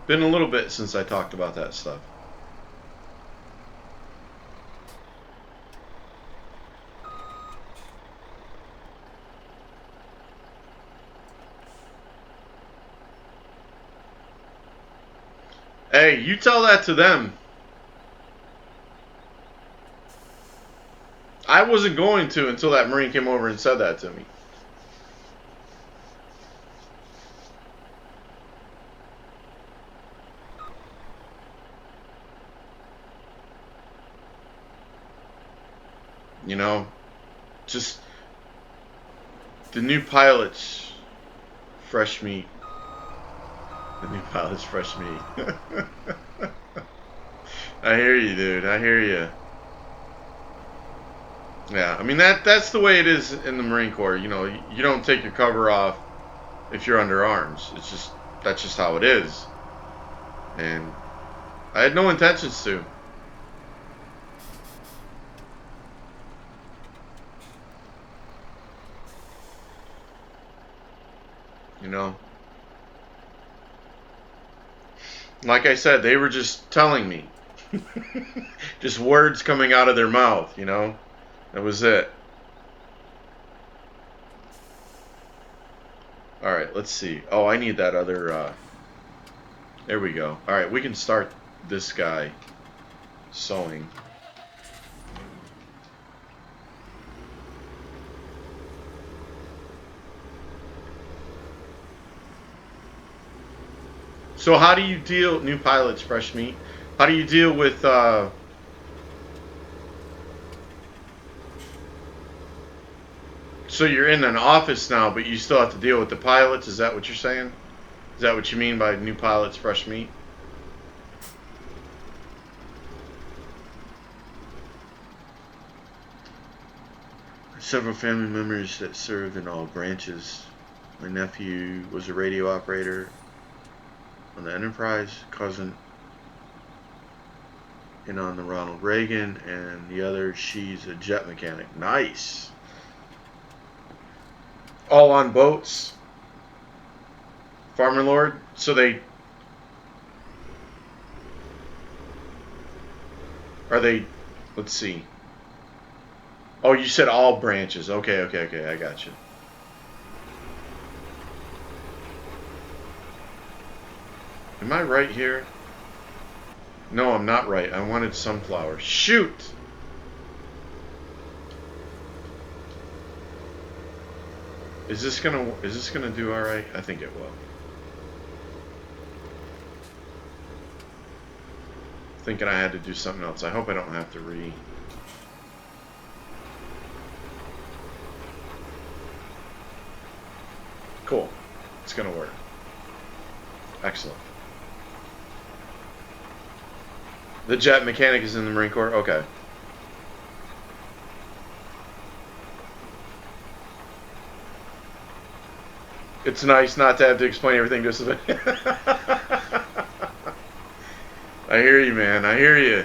Been a little bit since I talked about that stuff. Hey, you tell that to them. I wasn't going to until that Marine came over and said that to me. You know, just the new pilots, fresh meat. The new pilot's fresh meat. I hear you, dude. I hear you. Yeah, I mean that's the way it is in the Marine Corps. You know, you don't take your cover off if you're under arms. That's just how it is. And I had no intentions to. You know, like I said, they were just telling me, just words coming out of their mouth. You know, that was it. All right, let's see. Oh, I need that other. There we go. All right, we can start this guy sewing. So how do you deal, new pilots, fresh meat? How do you deal with so you're in an office now, but you still have to deal with the pilots? Is that what you're saying? Is that what you mean by new pilots, fresh meat? Several family members that served in all branches. My nephew was a radio operator on the Enterprise, cousin and on the Ronald Reagan, and the other, she's a jet mechanic. Nice. All on boats. Farmer Lord. So they are they. Let's see. Oh, you said all branches. Okay. I got you. Am I right here? No, I'm not right. I wanted sunflower. Shoot! Is this gonna do all right? I think it will. Thinking I had to do something else. I hope I don't have to Cool. It's gonna work. Excellent. The jet mechanic is in the Marine Corps? Okay. It's nice not to have to explain everything to us. I hear you, man. I hear you.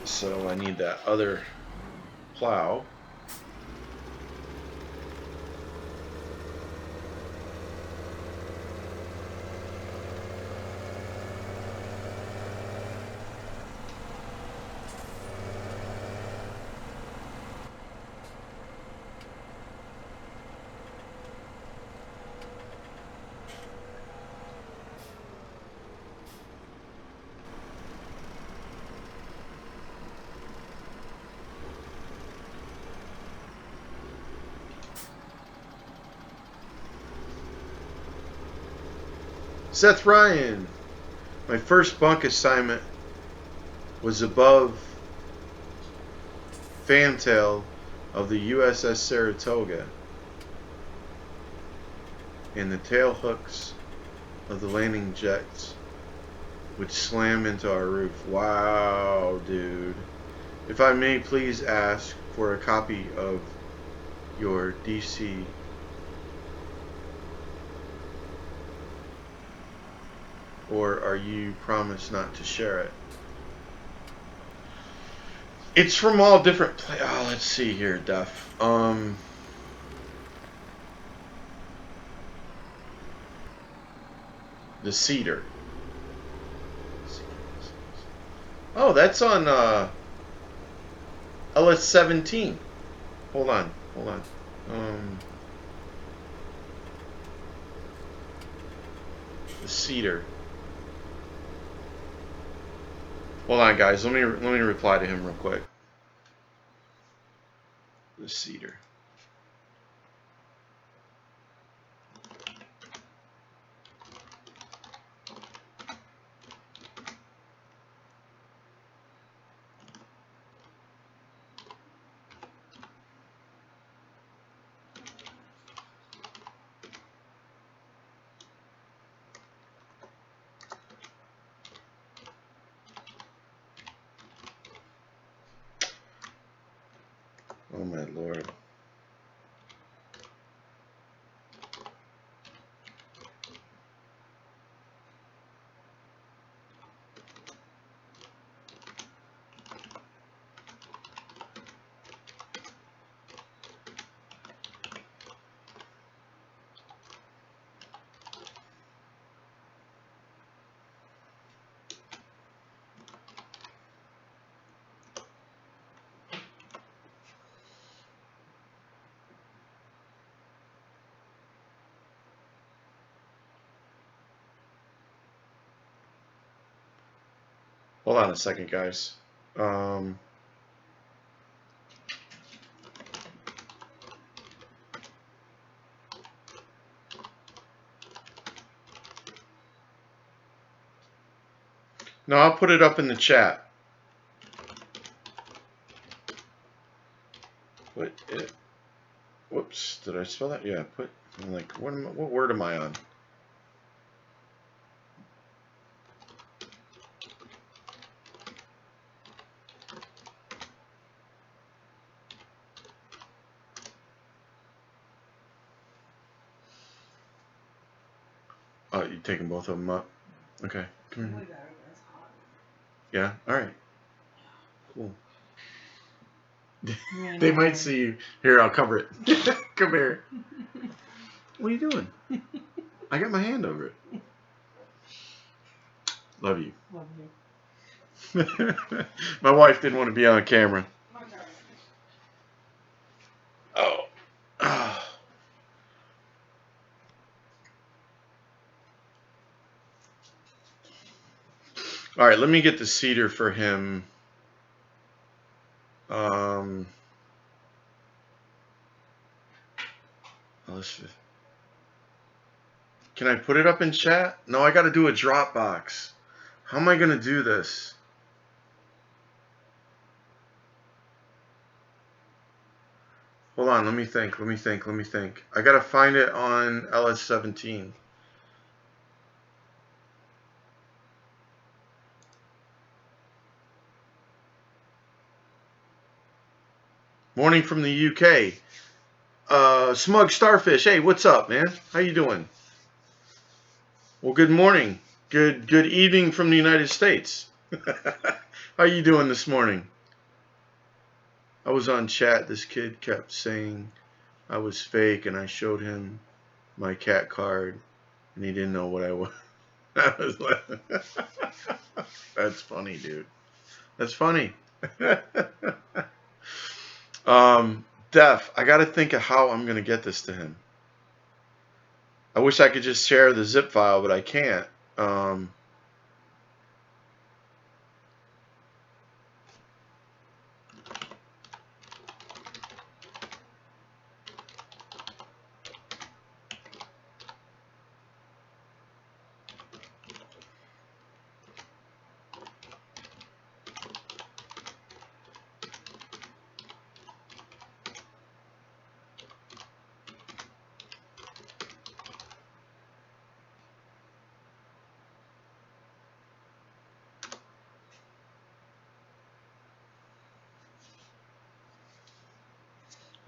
So I need that other plow. Seth Ryan. My first bunk assignment was above fantail of the USS Saratoga and the tail hooks of the landing jets would slam into our roof. Wow, dude. If I may please ask for a copy of your DC or are you promised not to share it? It's from all different let's see here, Duff. The Cedar. Oh, that's on LS-17. Hold on. The Cedar. Hold on, guys. Let me reply to him real quick. The Cedar. Oh my Lord. Hold on a second, guys. No, I'll put it up in the chat. Whoops, did I spell that? Yeah, what word am I on? Oh, you taking both of them up? Okay, come here. Yeah, all right. Cool. They might see you. Here, I'll cover it. Come here. What are you doing? I got my hand over it. Love you. Love you. My wife didn't want to be on camera. Oh. All right, let me get the cedar for him. Can I put it up in chat? No, I got to do a Dropbox. How am I going to do this? Hold on, let me think. I got to find it on LS17. Morning from the UK. Smug Starfish, hey, what's up, man? How you doing? Well, good morning. Good evening from the United States. How you doing this morning? I was on chat. This kid kept saying I was fake, and I showed him my cat card, and he didn't know what I was. I was like, that's funny, dude. That's funny. Def, I got to think of how I'm going to get this to him. I wish I could just share the zip file, but I can't.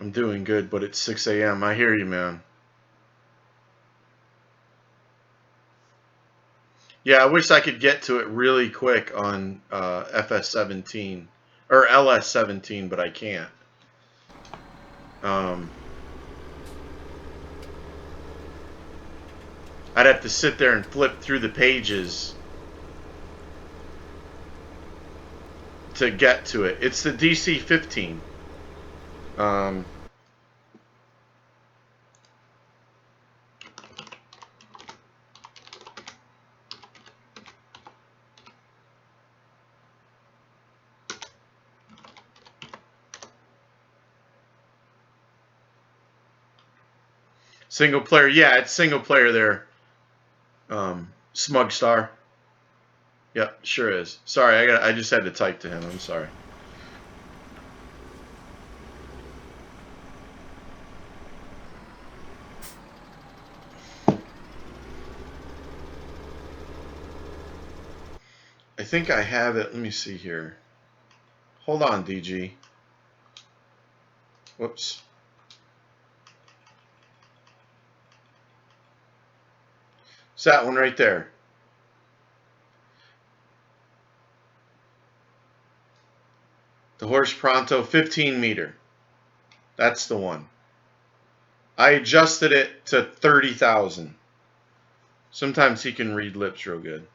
I'm doing good, but it's 6 a.m. I hear you, man. Yeah, I wish I could get to it really quick on FS17 or LS17, but I can't. I'd have to sit there and flip through the pages to get to it. It's the DC-15. Single player, yeah, it's single player there. Smug Star. Yep, sure is. Sorry, I just had to type to him. I'm sorry. I think I have it. Let me see here. Hold on, DG. Whoops. It's that one right there. The Horse Pronto 15 meter. That's the one. I adjusted it to 30,000. Sometimes he can read lips real good.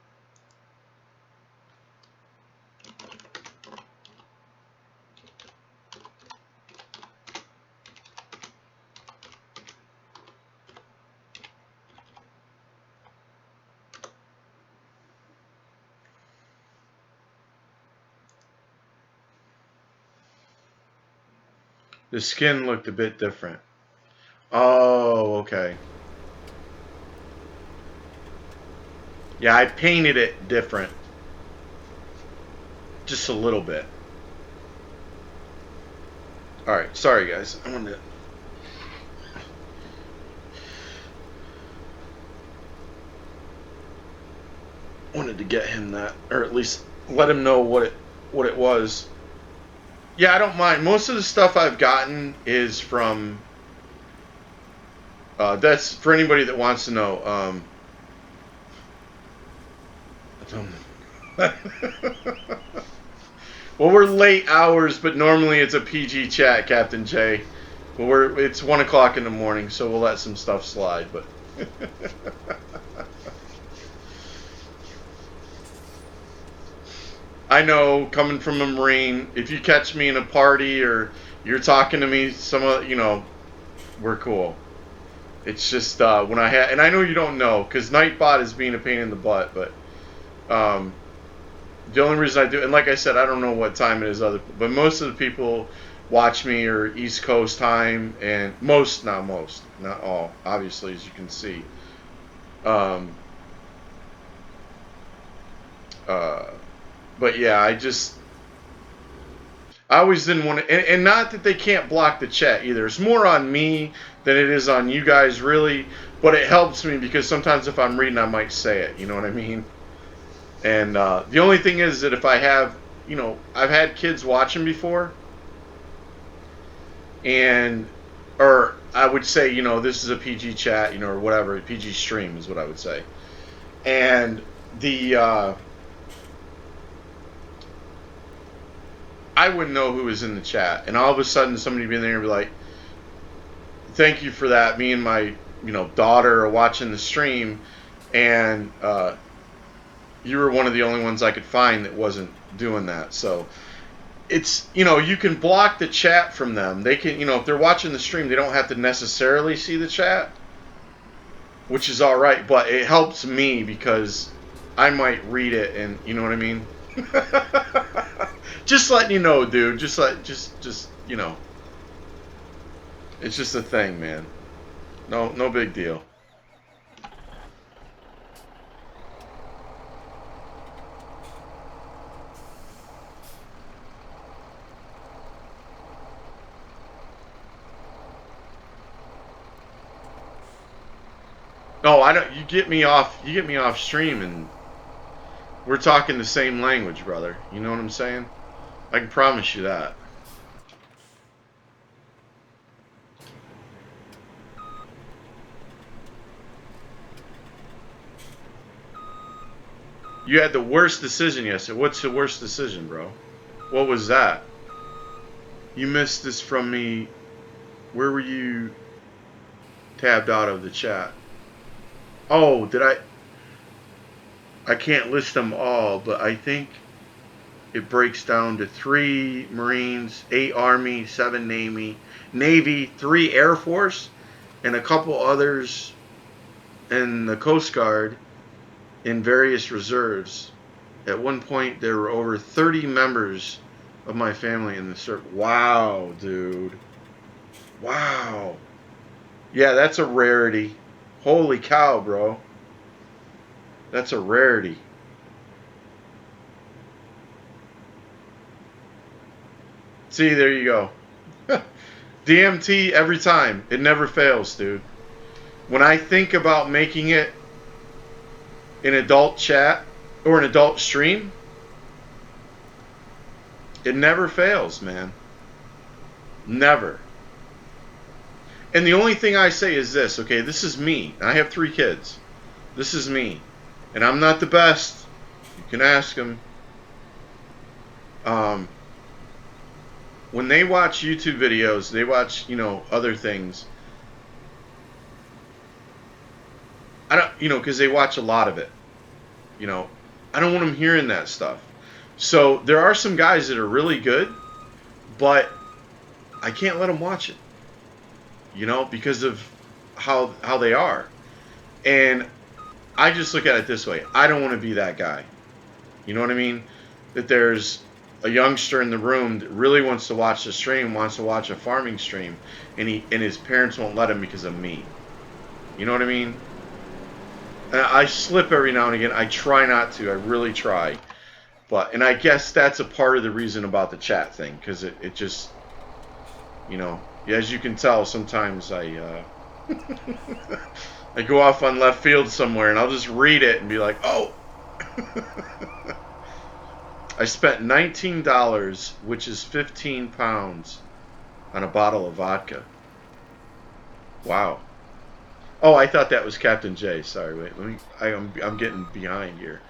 The skin looked a bit different. Oh, okay. Yeah, I painted it different. Just a little bit. Alright, sorry guys. I wanted to get him that, or at least let him know what it was. Yeah, I don't mind. Most of the stuff I've gotten is from that's for anybody that wants to know. I don't know. Well, we're late hours, but normally it's a PG chat, Captain J. But it's 1 o'clock in the morning, so we'll let some stuff slide. But I know, coming from a Marine, if you catch me in a party or you're talking to me, we're cool. It's just when I and I know you don't know, because Nightbot is being a pain in the butt, but the only reason I do, and like I said, I don't know what time it is, but most of the people watch me are East Coast time, and not all, obviously, as you can see. But yeah, I always didn't want to, and not that they can't block the chat either. It's more on me than it is on you guys, really. But it helps me because sometimes if I'm reading, I might say it. You know what I mean? And the only thing is that if I have, I've had kids watching before, or I would say, this is a PG chat, or whatever, a PG stream is what I would say. And I wouldn't know who was in the chat, and all of a sudden somebody be in there and be like, "Thank you for that." Me and my daughter are watching the stream, and you were one of the only ones I could find that wasn't doing that. So it's you can block the chat from them. They can if they're watching the stream, they don't have to necessarily see the chat, which is all right. But it helps me because I might read it, and you know what I mean. Just letting you know, dude. Just it's just a thing, man. No big deal. No, I don't. You get me off stream, and we're talking the same language, brother. You know what I'm saying? I can promise you that. You had the worst decision yesterday. What's the worst decision, bro? What was that? You missed this from me. Where were you tabbed out of the chat? Oh, did I can't list them all, but I think it breaks down to 3 Marines, 8 Army, 7 Navy, 3 Air Force, and a couple others in the Coast Guard in various reserves. At one point, there were over 30 members of my family in the service. Wow, dude. Wow. Yeah, that's a rarity. Holy cow, bro. That's a rarity. See, there you go. DMT every time. It never fails, dude. When I think about making it an adult chat or an adult stream, it never fails, man. Never. And the only thing I say is this, okay? This is me. I have 3 kids. This is me. And I'm not the best. You can ask them. When they watch YouTube videos, they watch, other things. I don't, because they watch a lot of it. I don't want them hearing that stuff. So there are some guys that are really good, but I can't let them watch it. Because of how they are. And I just look at it this way. I don't want to be that guy. You know what I mean? That there's a youngster in the room that really wants to watch the stream, wants to watch a farming stream, and his parents won't let him because of me. You know what I mean? And I slip every now and again. I try not to. I really try. And I guess that's a part of the reason about the chat thing, because it just, as you can tell, sometimes I I go off on left field somewhere, and I'll just read it and be like, oh. I spent $19, which is 15 pounds, on a bottle of vodka. Wow. Oh, I thought that was Captain J. Sorry, wait. I'm getting behind here.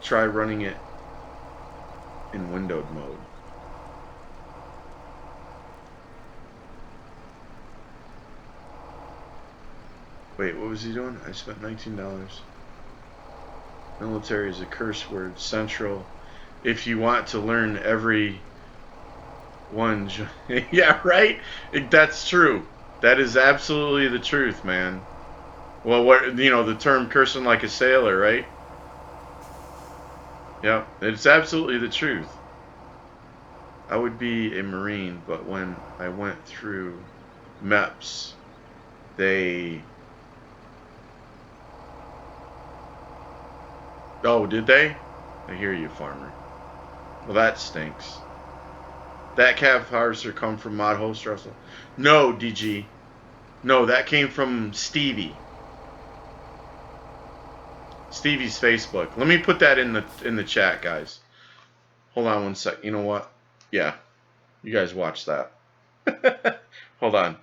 Try running it in windowed mode. Wait, what was he doing? I spent $19. Military is a curse word. Central. If you want to learn every one. Yeah, right? That's true. That is absolutely the truth, man. Well, what, the term cursing like a sailor, right? Yeah, it's absolutely the truth. I would be a Marine, but when I went through MEPS, they... Oh, did they? I hear you, farmer. Well, that stinks. That calf harvester come from Mod Host Russell? No, DG. No, that came from Stevie. Stevie's Facebook. Let me put that in the chat, guys. Hold on one sec. You know what? Yeah. You guys watch that. Hold on.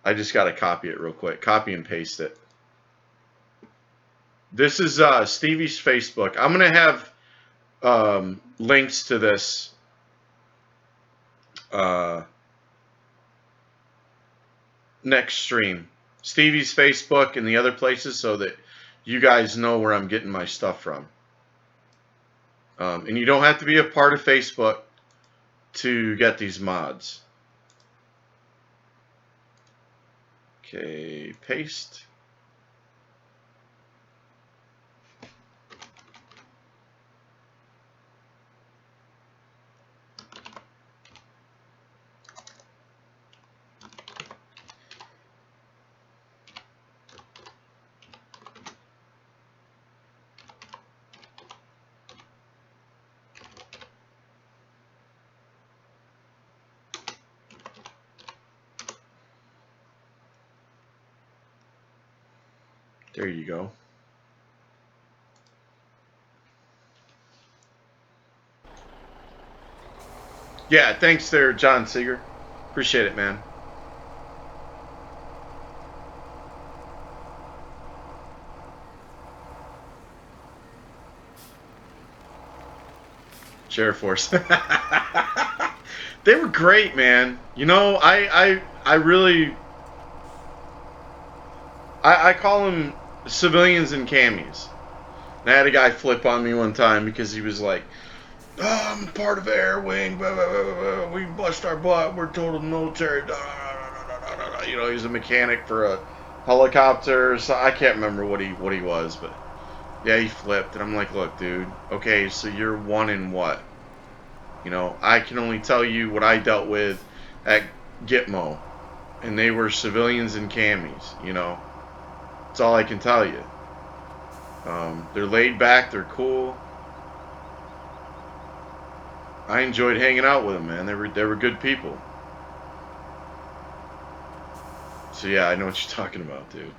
I just got to copy it real quick. Copy and paste it. This is Stevie's Facebook. I'm going to have links to this next stream. Stevie's Facebook and the other places so that you guys know where I'm getting my stuff from. And you don't have to be a part of Facebook to get these mods. Okay, paste. There you go. Yeah, thanks there, John Seeger. Appreciate it, man. Sheriff Force. They were great, man. You know, I really... I call them civilians in camis. And I had a guy flip on me one time because he was like, oh, I'm part of Air Wing, blah, blah, blah, blah. We bust our butt, we're total military, blah, blah, blah, blah. You know, he's a mechanic for a helicopter, so I can't remember what he was, but yeah, he flipped, and I'm like, look, dude, okay, so you're one in what? You know, I can only tell you what I dealt with at Gitmo, and they were civilians in camis, you know. That's all I can tell you. They're laid back, they're cool. I enjoyed hanging out with them, man. They were good people. So yeah, I know what you're talking about, dude.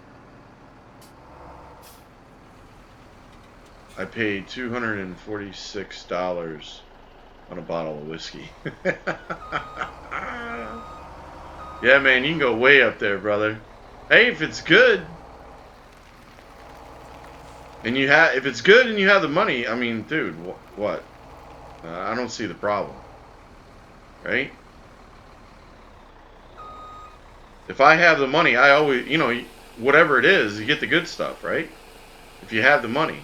I paid $246 on a bottle of whiskey. Yeah, man, you can go way up there, brother. Hey, if it's good, and if it's good and you have the money, I mean, dude, what? I don't see the problem, right? If I have the money, I always, you know, whatever it is, you get the good stuff, right? If you have the money.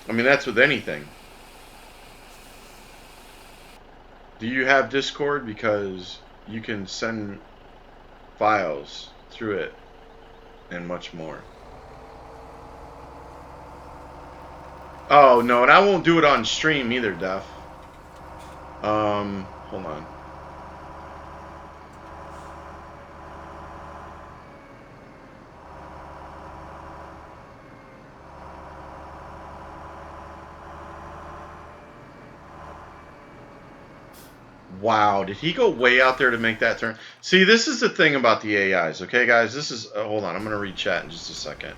I mean, that's with anything. Do you have Discord? Because you can send files through it and much more. Oh, no, and I won't do it on stream either, Def. Hold on. Wow, did he go way out there to make that turn? See, this is the thing about the AIs, okay, guys? This is... hold on, I'm going to read chat in just a second.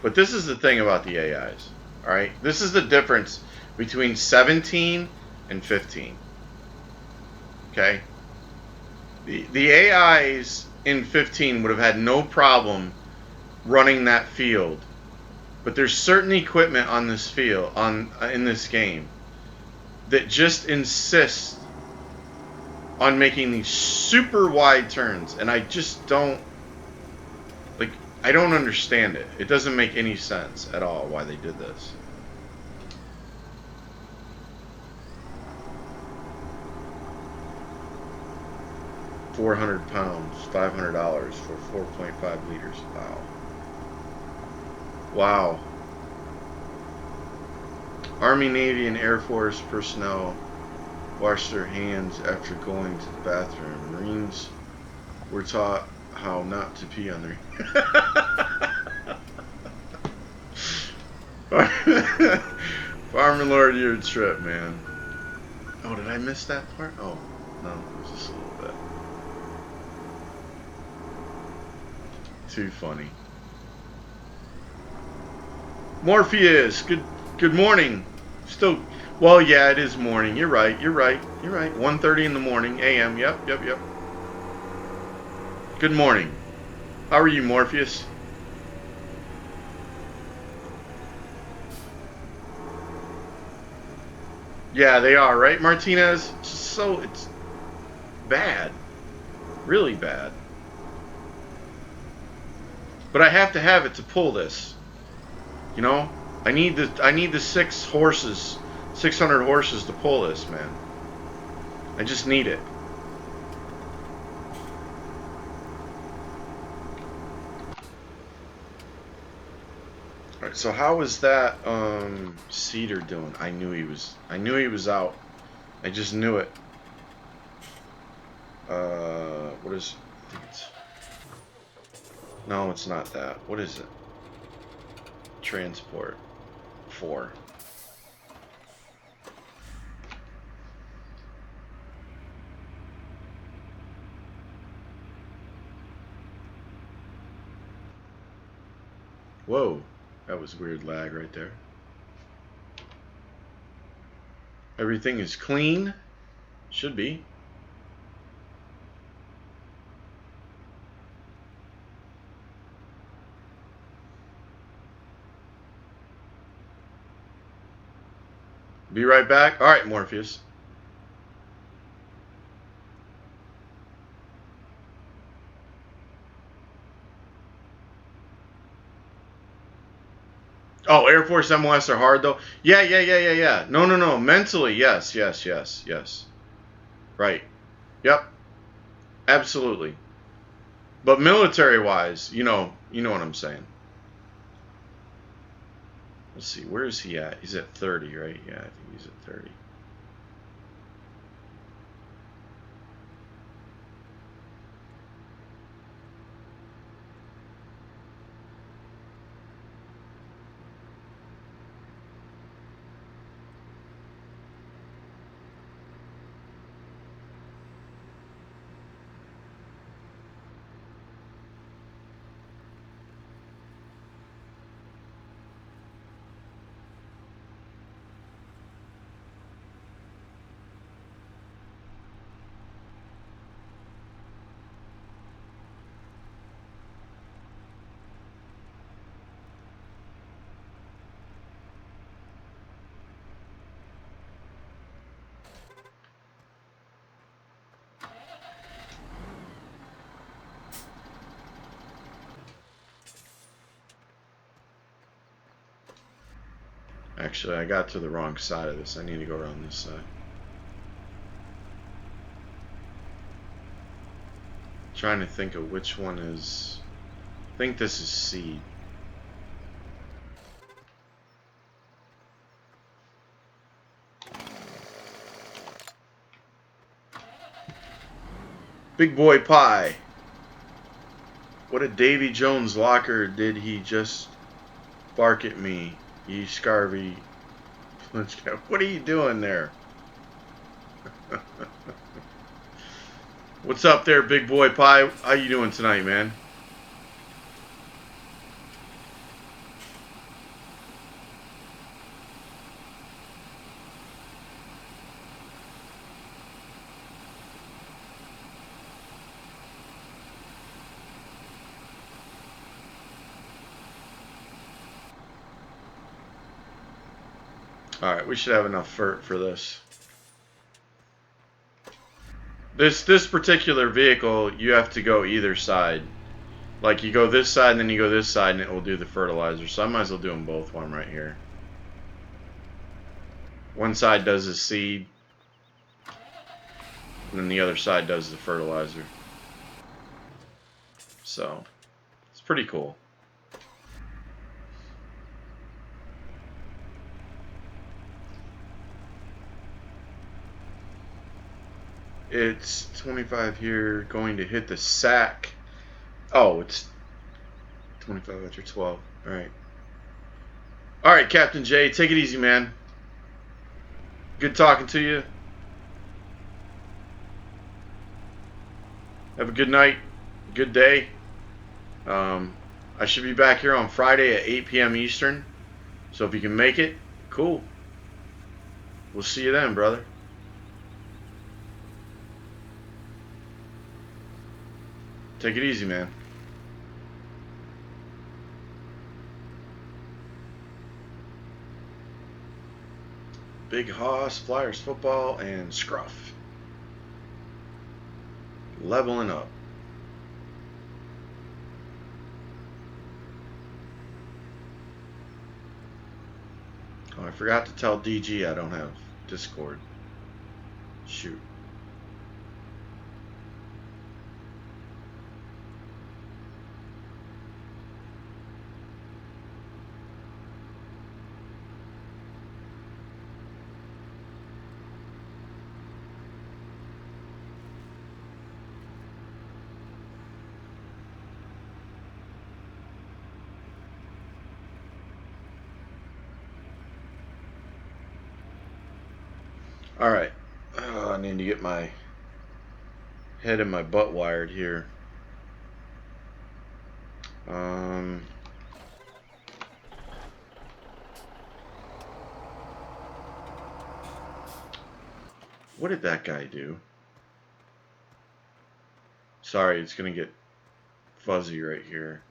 But this is the thing about the AIs, all right? This is the difference between 17 and 15, okay? The AIs in 15 would have had no problem running that field. But there's certain equipment on this field, in this game, that just insists on making these super wide turns, and I just don't, like, I don't understand it. It doesn't make any sense at all why they did this. 400 pounds, $500 for 4.5 liters. Wow. Wow. Army, Navy, and Air Force personnel wash their hands after going to the bathroom. Marines were taught how not to pee on their Farmer Lord, your trip, man. Oh, did I miss that part? Oh, no, it was just a little bit. Too funny. Morpheus, good morning. Still, well, yeah, it is morning. You're right. 1:30 in the morning, a.m. Yep. Good morning. How are you, Morpheus? Yeah, they are, right, Martinez? So it's bad. Really bad. But I have to have it to pull this. You know? I need the 600 horses to pull this, man. I just need it. Alright, so how is that Cedar doing? I knew he was out. I just knew it. What is it? No, it's not that. What is it? Transport 4. Whoa, that was weird lag right there. Everything is clean. Should be. Be right back. All right, Morpheus. Oh, Air Force MOS are hard though. Yeah. No. Mentally, yes. Right. Yep. Absolutely. But military-wise, you know what I'm saying. Let's see, where is he at? He's at 30, right? Yeah, I think he's at 30. Actually, I got to the wrong side of this. I need to go around this side. Trying to think of which one is... I think this is C. Big Boy Pie. What a Davy Jones locker did he just bark at me? Ye scarvy. What are you doing there? What's up there, Big Boy Pie? How you doing tonight, man? Alright, we should have enough for this. This particular vehicle, you have to go either side. Like, you go this side, and then you go this side, and it will do the fertilizer. So I might as well do them both while I'm right here. One side does the seed, and then the other side does the fertilizer. So it's pretty cool. It's 25 here, going to hit the sack. Oh, it's 25 after 12. All right. All right, Captain J, take it easy, man. Good talking to you. Have a good night, good day. I should be back here on Friday at 8 p.m. Eastern. So if you can make it, cool. We'll see you then, brother. Take it easy, man. Big Hoss, Flyers football, and Scruff. Leveling up. Oh, I forgot to tell DG I don't have Discord. Shoot. All right. I need to get my head and my butt wired here. What did that guy do? Sorry, it's going to get fuzzy right here.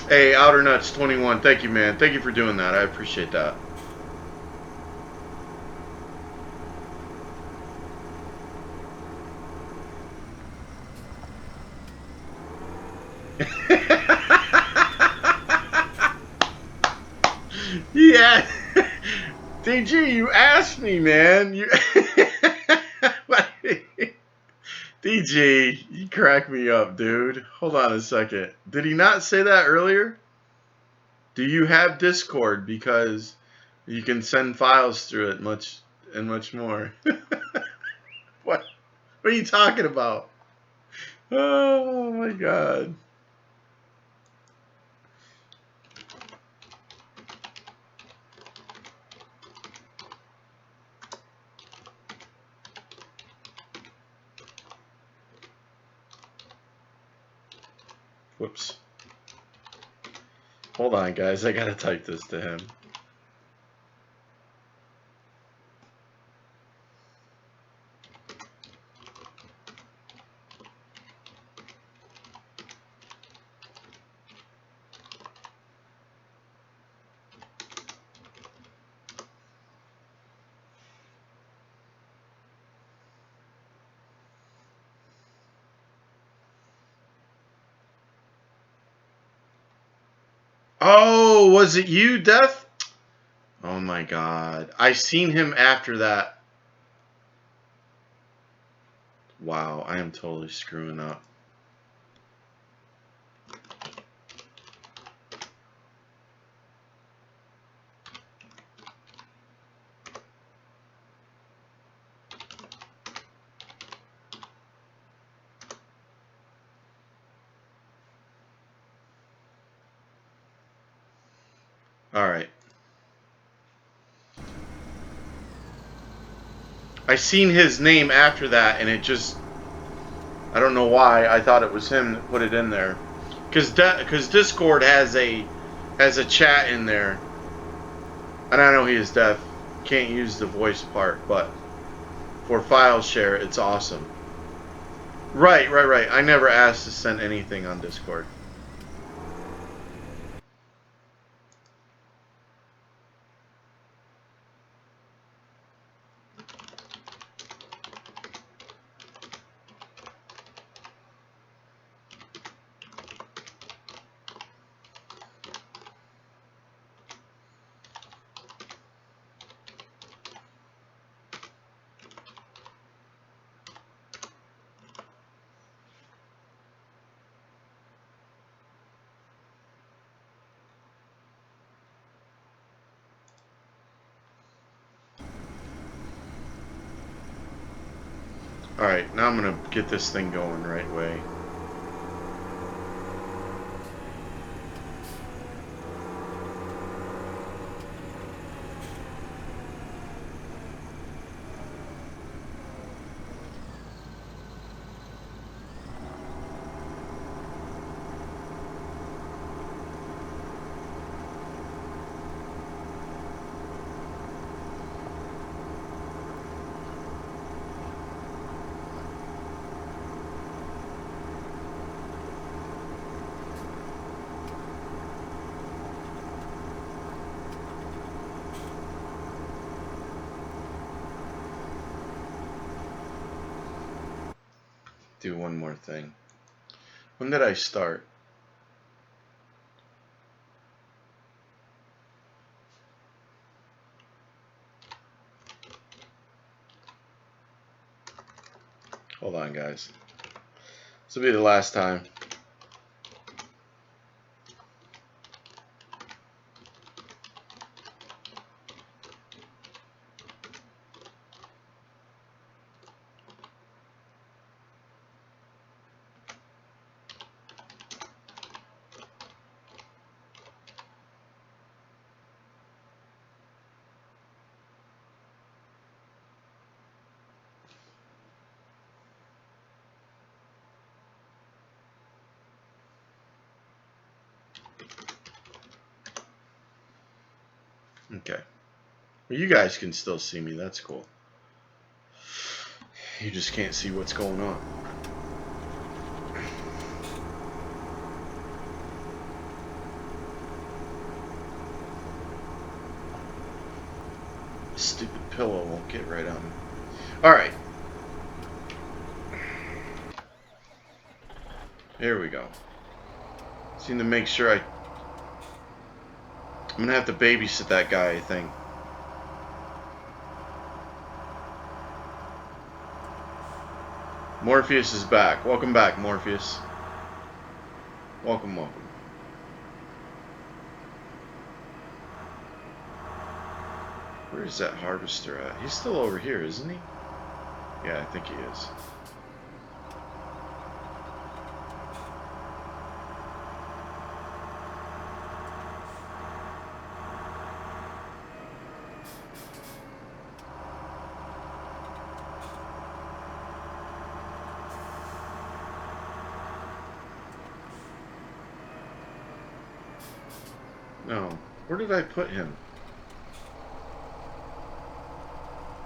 Hey, Outer Nuts 21, thank you, man. Thank you for doing that. I appreciate that. Yeah. DG, you asked me, man. You DG, you crack me up, dude. Hold on a second. Did he not say that earlier? Do you have Discord? Because you can send files through it much more. What are you talking about? Oh my god. Whoops. Hold on, guys. I gotta type this to him. Oh, was it you, Death? Oh my god. I seen him after that. Wow, I am totally screwing up. Alright. I seen his name after that, and it just... I don't know why. I thought it was him that put it in there. Because Discord has a chat in there. And I know he is deaf. Can't use the voice part, but for file share, it's awesome. Right. I never asked to send anything on Discord. Alright, now I'm going to get this thing going right way. Do one more thing. When did I start? Hold on, guys. This will be the last time. Okay. Well, you guys can still see me. That's cool. You just can't see what's going on. Stupid pillow won't get right on me. Alright. Here we go. Just need to make sure I'm gonna have to babysit that guy, I think. Morpheus is back. Welcome back, Morpheus. Welcome. Where is that harvester at? He's still over here, isn't he? Yeah, I think he is. No. Where did I put him?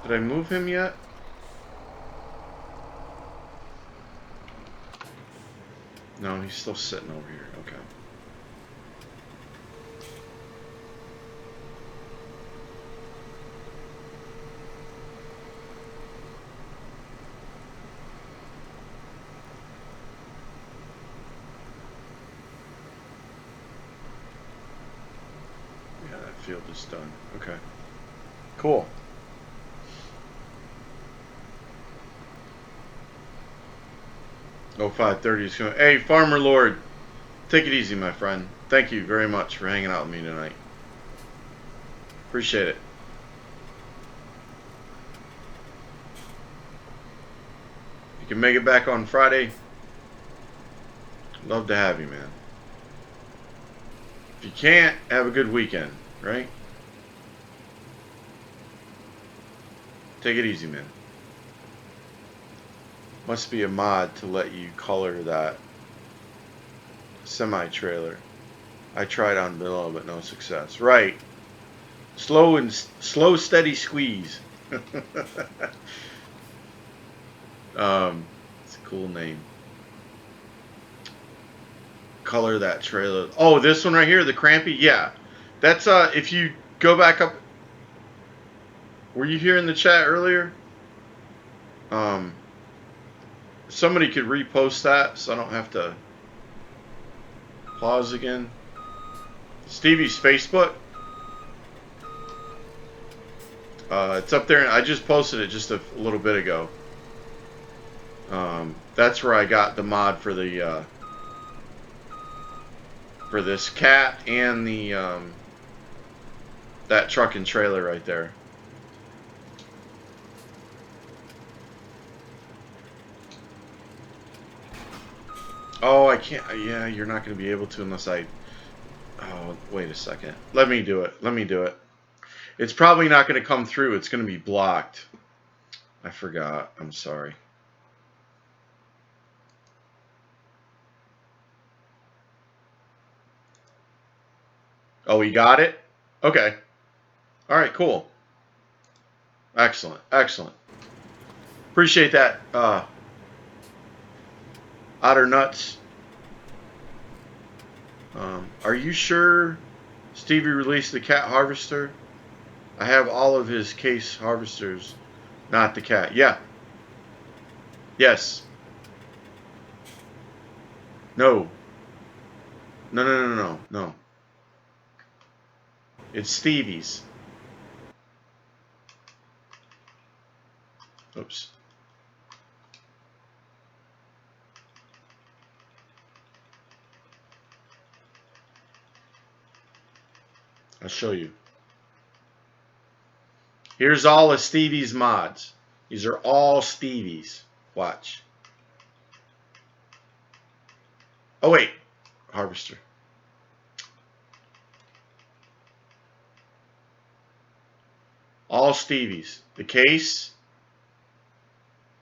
Did I move him yet? No, he's still sitting over here. Okay. Yeah, that field is done. Okay. Cool. Oh, 5:30 is going. Hey, Farmer Lord, take it easy, my friend. Thank you very much for hanging out with me tonight. Appreciate it. You can make it back on Friday. Love to have you, man. If you can't, have a good weekend, right? Take it easy, man. Must be a mod to let you color that semi-trailer. I tried on below, but no success. Right. Slow, steady squeeze. Cool name. Color that trailer. Oh, this one right here, the Crampy? Yeah. That's, if you go back up. Were you here in the chat earlier? Somebody could repost that so I don't have to pause again. Stevie's Facebook. It's up there. I just posted it just a little bit ago. That's where I got the mod for the for this cat and the that truck and trailer right there. Oh, I can't. Yeah, you're not going to be able to unless I. Oh, wait a second. Let me do it. Let me do it. It's probably not going to come through. It's going to be blocked. I forgot. I'm sorry. Oh, he got it? Okay. All right, cool. Excellent. Excellent. Appreciate that, Otter Nuts. Are you sure Stevie released the cat harvester? I have all of his case harvesters, not the cat. Yeah. Yes. No. No, no, no, no, no. It's Stevies. Oops. I'll show you. Here's all of Stevie's mods. These are all Stevies. Watch. Oh, wait. Harvester. All Stevies. The case.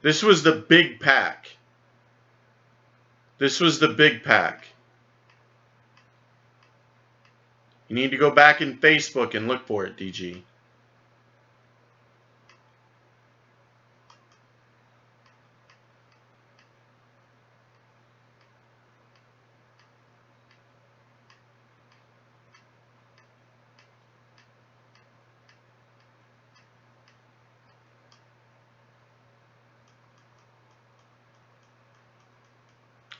This was the big pack. This was the big pack. You need to go back in Facebook and look for it, DG.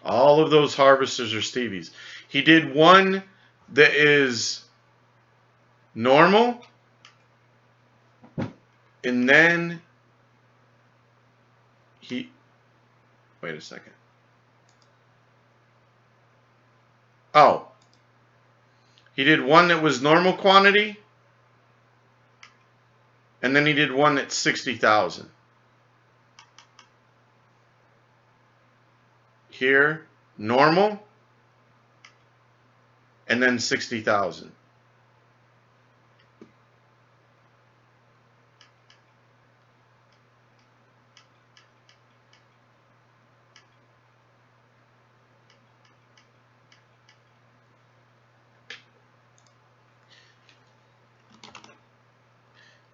All of those harvesters are Stevies. He did one that is normal, and then he... Wait a second. Oh. He did one that was normal quantity, and then he did one that's 60,000. Here, normal, and then 60,000.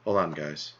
Hold on, guys.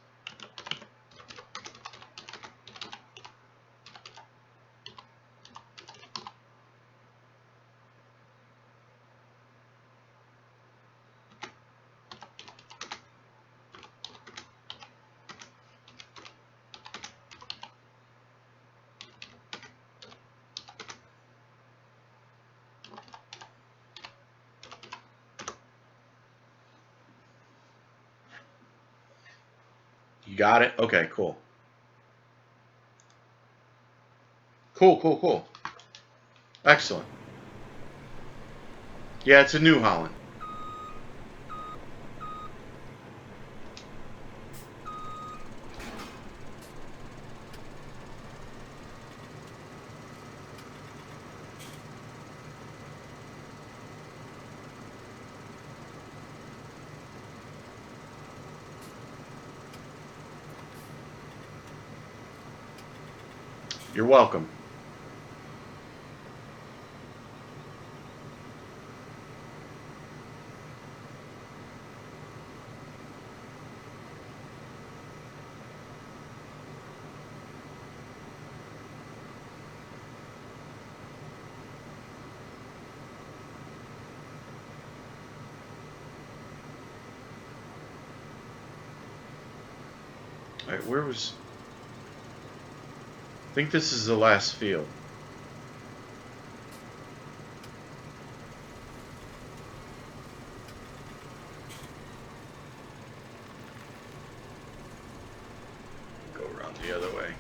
You got it? Okay, cool. Cool, cool, cool. Excellent. Yeah, it's a New Holland. You're welcome. Alright, where was... I think this is the last field. Go around the other way.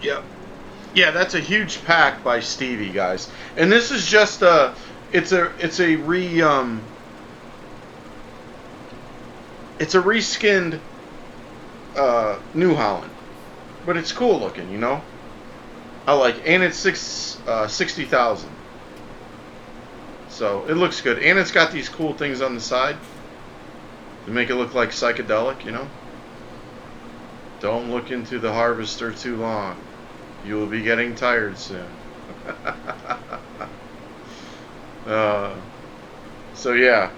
Yep. Yeah, that's a huge pack by Stevie, guys. And this is just a, it's a reskinned New Holland, but it's cool looking, you know. I like, and it's 60,000. So it looks good, and it's got these cool things on the side to make it look like psychedelic, you know. Don't look into the harvester too long. You will be getting tired soon. So yeah.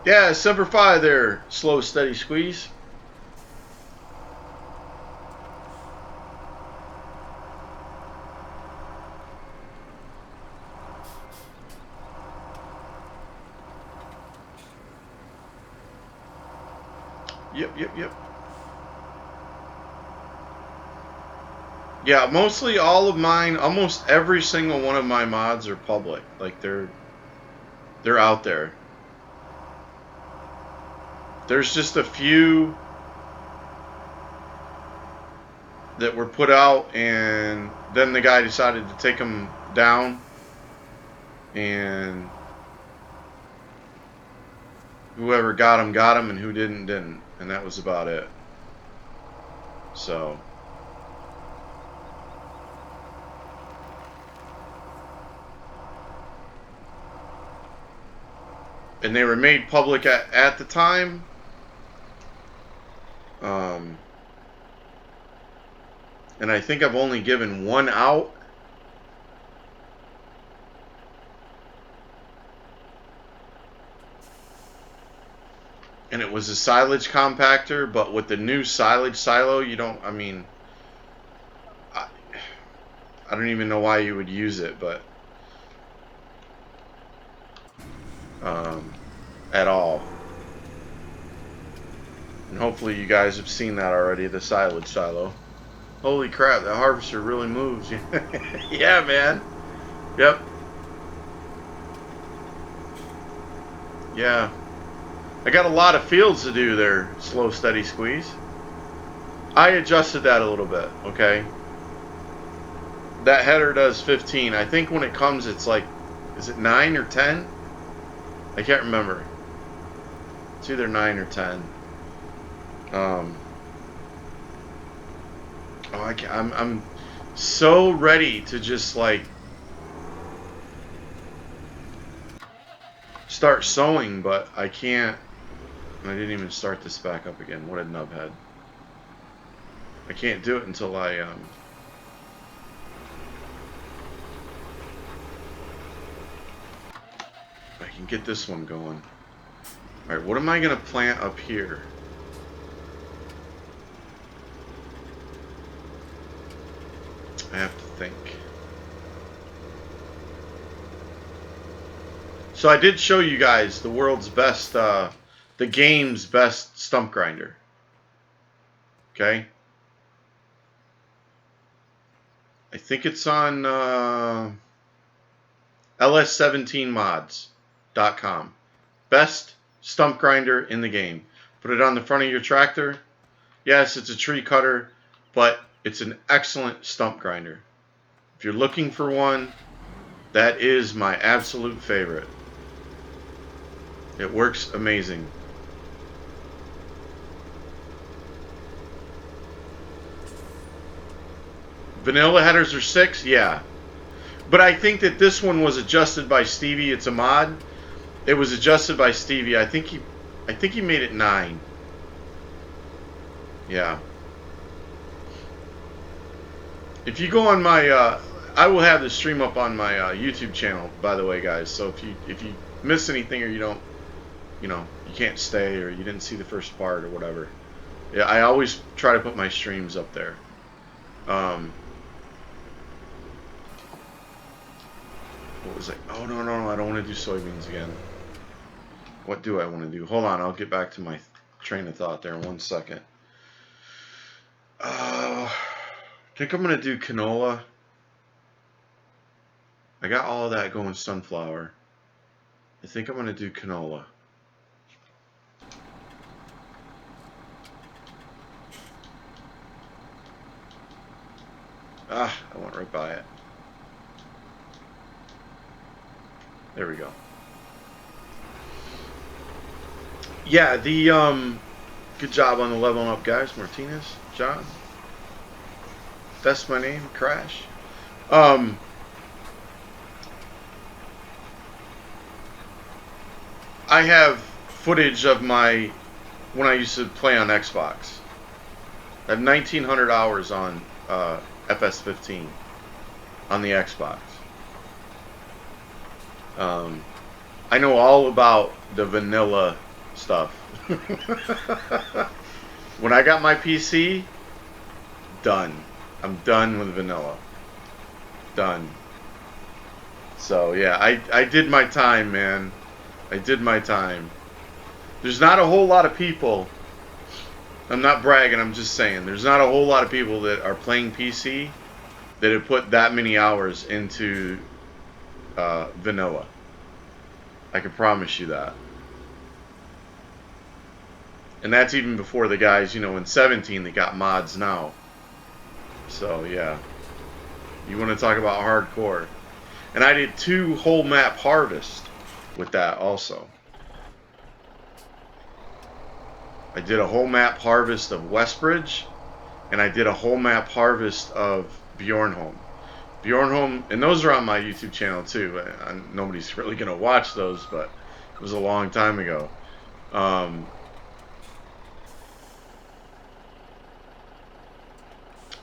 Yeah, Semper Fi there. Slow, steady squeeze. Yep. Yeah, mostly all of mine, almost every single one of my mods are public. Like they're out there. There's just a few that were put out, and then the guy decided to take them down, and whoever got them, and who didn't, and that was about it. So, and they were made public at the time. And I think I've only given one out. And it was a silage compactor, but with the new silage silo, you don't, I mean, I don't even know why you would use it, but at all. And hopefully you guys have seen that already, the silage silo. Holy crap, that harvester really moves. Yeah, man. Yep. Yeah. I got a lot of fields to do there, slow, steady squeeze. I adjusted that a little bit, okay? That header does 15. I think when it comes, it's like, is it 9 or 10? I can't remember. It's either 9 or 10. I'm so ready to just like start sewing, but I can't. I didn't even start this back up again. What a nubhead. I can't do it until I can get this one going. Alright, what am I gonna plant up here? I have to think. So I did show you guys the world's best, the game's best stump grinder. Okay? I think it's on ls17mods.com. Best stump grinder in the game. Put it on the front of your tractor. Yes, it's a tree cutter, but it's an excellent stump grinder. If you're looking for one, that is my absolute favorite. It works amazing. Vanilla headers are 6, yeah. But I think that this one was adjusted by Stevie. It's a mod. It was adjusted by Stevie. I think he made it 9. Yeah. If you go on my, I will have the stream up on my YouTube channel, by the way, guys. So if you miss anything or you don't, you know, you can't stay or you didn't see the first part or whatever, yeah, I always try to put my streams up there. What was it? Oh no, I don't want to do soybeans again. What do I want to do? Hold on, I'll get back to my train of thought there in 1 second. I think I'm gonna do canola. I got all of that going sunflower. I think I'm gonna do canola. Ah, I went right by it. There we go. Yeah, the good job on the leveling up, guys. Martinez, John. That's my name, Crash. I have footage of my when I used to play on Xbox. I have 1,900 hours on FS15 on the Xbox. I know all about the vanilla stuff. When I got my PC, done. I'm done with vanilla. Done. So yeah, I did my time, man. I did my time. There's not a whole lot of people. I'm not bragging, I'm just saying. There's not a whole lot of people that are playing PC that have put that many hours into vanilla. I can promise you that. And that's even before the guys, you know, in 17 that got mods now. So, yeah. You want to talk about hardcore. And I did 2 whole map harvests with that also. I did a whole map harvest of Westbridge, and I did a whole map harvest of Bjornholm. Bjornholm, and those are on my YouTube channel too. Nobody's really going to watch those, but it was a long time ago.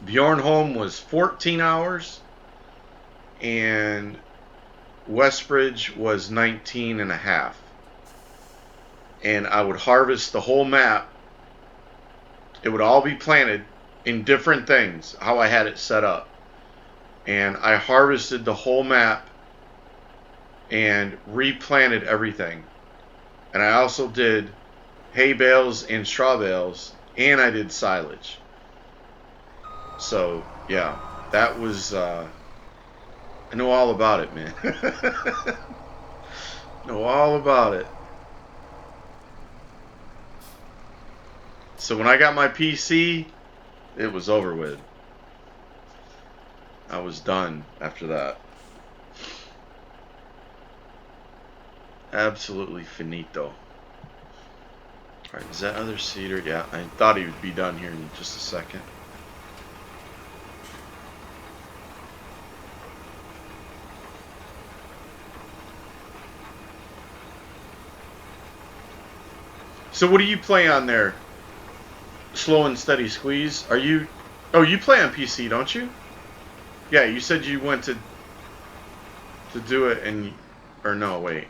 Bjornholm was 14 hours, and Westbridge was 19 and a half. And I would harvest the whole map. It would all be planted in different things, how I had it set up. And I harvested the whole map and replanted everything. And I also did hay bales and straw bales, and I did silage. So, yeah, that was, I know all about it, man. Know all about it. So when I got my PC, it was over with. I was done after that. Absolutely finito. Alright, is that other cedar? Yeah, I thought he would be done here in just a second. So what do you play on there? Slow and steady squeeze. Are you? Oh, you play on PC, don't you? Yeah, you said you went to do it, and or no, wait.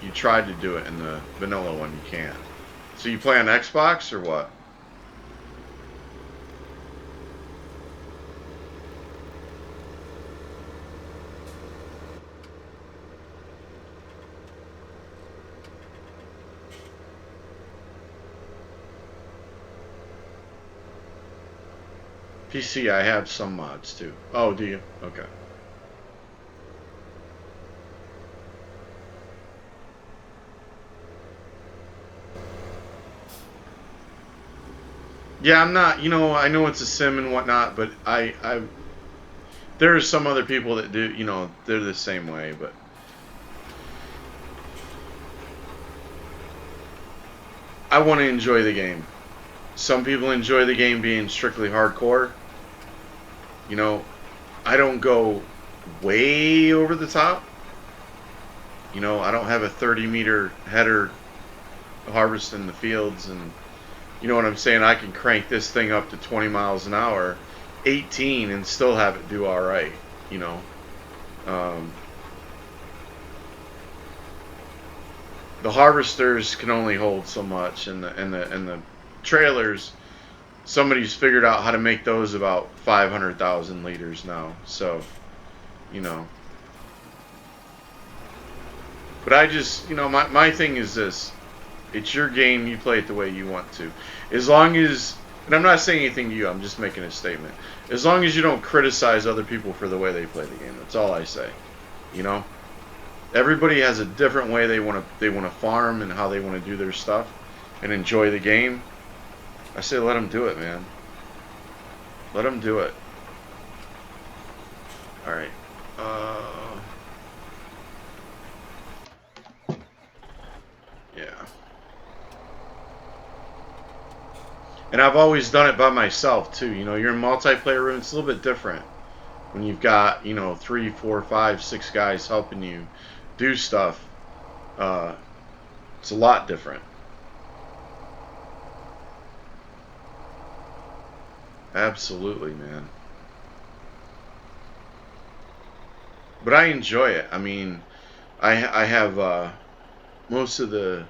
You tried to do it in the vanilla one. You can't. So you play on Xbox or what? PC, I have some mods too. Oh, do you? Okay. Yeah, I'm not, you know, I know it's a sim and whatnot, but there are some other people that do, you know, they're the same way, but I want to enjoy the game. Some people enjoy the game being strictly hardcore. You know, I don't go way over the top. You know, I don't have a 30-meter header harvesting the fields and You know what I'm saying? I can crank this thing up to 20 miles an hour, 18, and still have it do all right. You know, the harvesters can only hold so much, and the trailers. Somebody's figured out how to make those about 500,000 liters now. So, you know. But I just, my thing is this. It's your game. You play it the way you want to. As long as, and I'm not saying anything to you. I'm just making a statement. As long as you don't criticize other people for the way they play the game. That's all I say. You know? Everybody has a different way they want to farm and how they want to do their stuff and enjoy the game. I say let them do it, man. Let them do it. All right. Yeah. And I've always done it by myself too. You know, you're in multiplayer room. It's a little bit different when you've got 3, 4, 5, 6 guys helping you do stuff. It's a lot different. Absolutely, man. But I enjoy it. I mean, I have most of the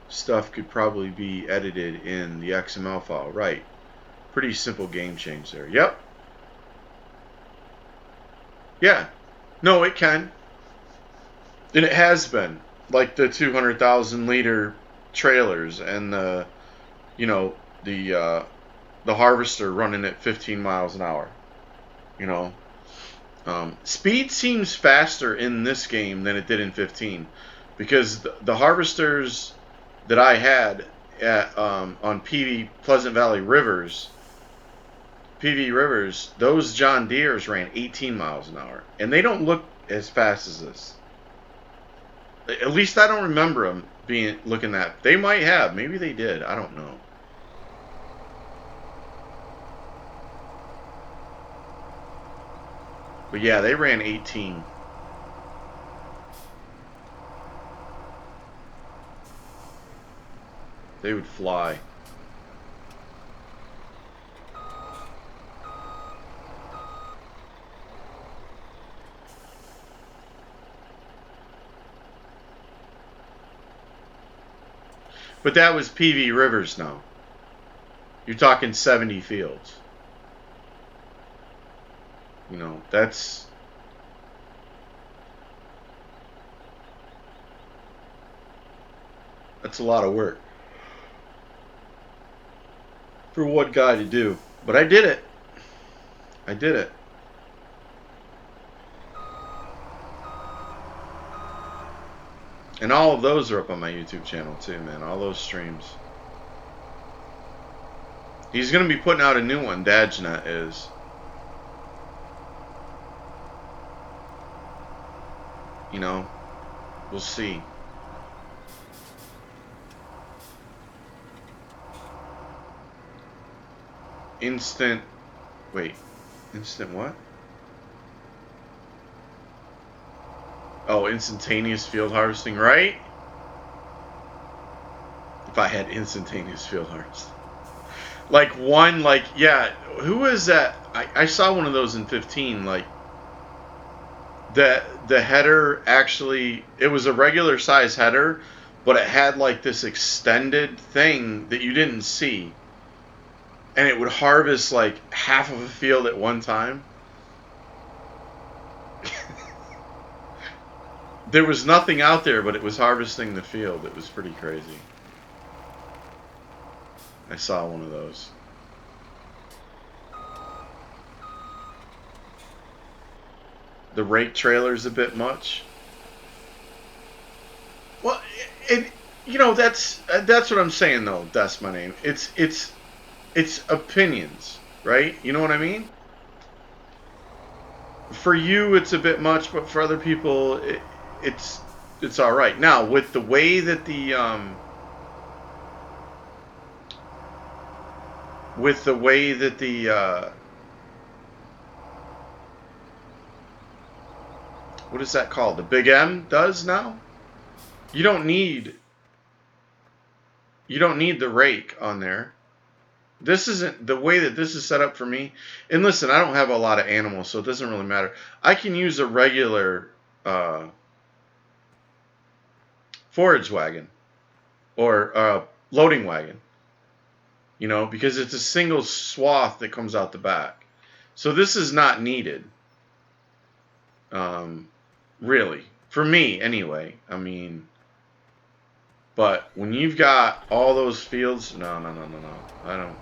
stuff could probably be edited in the XML file. Right. Pretty simple game change there. Yep. Yeah. No, it can. And it has been. Like the 200,000 liter trailers and the harvester running at 15 miles an hour. Speed seems faster in this game than it did in 15, because the harvesters that I had on Pleasant Valley Rivers, PV Rivers, those John Deeres ran 18 miles an hour, and they don't look as fast as this. At least I don't remember them looking that. They might have, maybe they did. I don't know. But yeah, they ran 18. They would fly. But that was PV Rivers now. You're talking 70 fields. That's a lot of work for one guy to do. But I did it. I did it. And all of those are up on my YouTube channel too, man. All those streams. He's going to be putting out a new one, Dajnet is. We'll see. Instant what? Oh, instantaneous field harvesting, right? If I had instantaneous field harvest. Yeah, who is that? I saw one of those in 15, the header actually, it was a regular size header, but it had this extended thing that you didn't see. And it would harvest half of a field at one time. There was nothing out there, but it was harvesting the field. It was pretty crazy. I saw one of those. The rake trailer's a bit much. Well, that's what I'm saying though. That's my name. It's opinions, right? You know what I mean? For you, it's a bit much, but for other people, it's all right. Now, with the way that what is that called? The Big M does now? You don't need the rake on there. This isn't the way that this is set up for me. And listen, I don't have a lot of animals, so it doesn't really matter. I can use a regular forage wagon or loading wagon, you know, because it's a single swath that comes out the back. So this is not needed, really, for me anyway. I mean, but when you've got all those fields, no, I don't.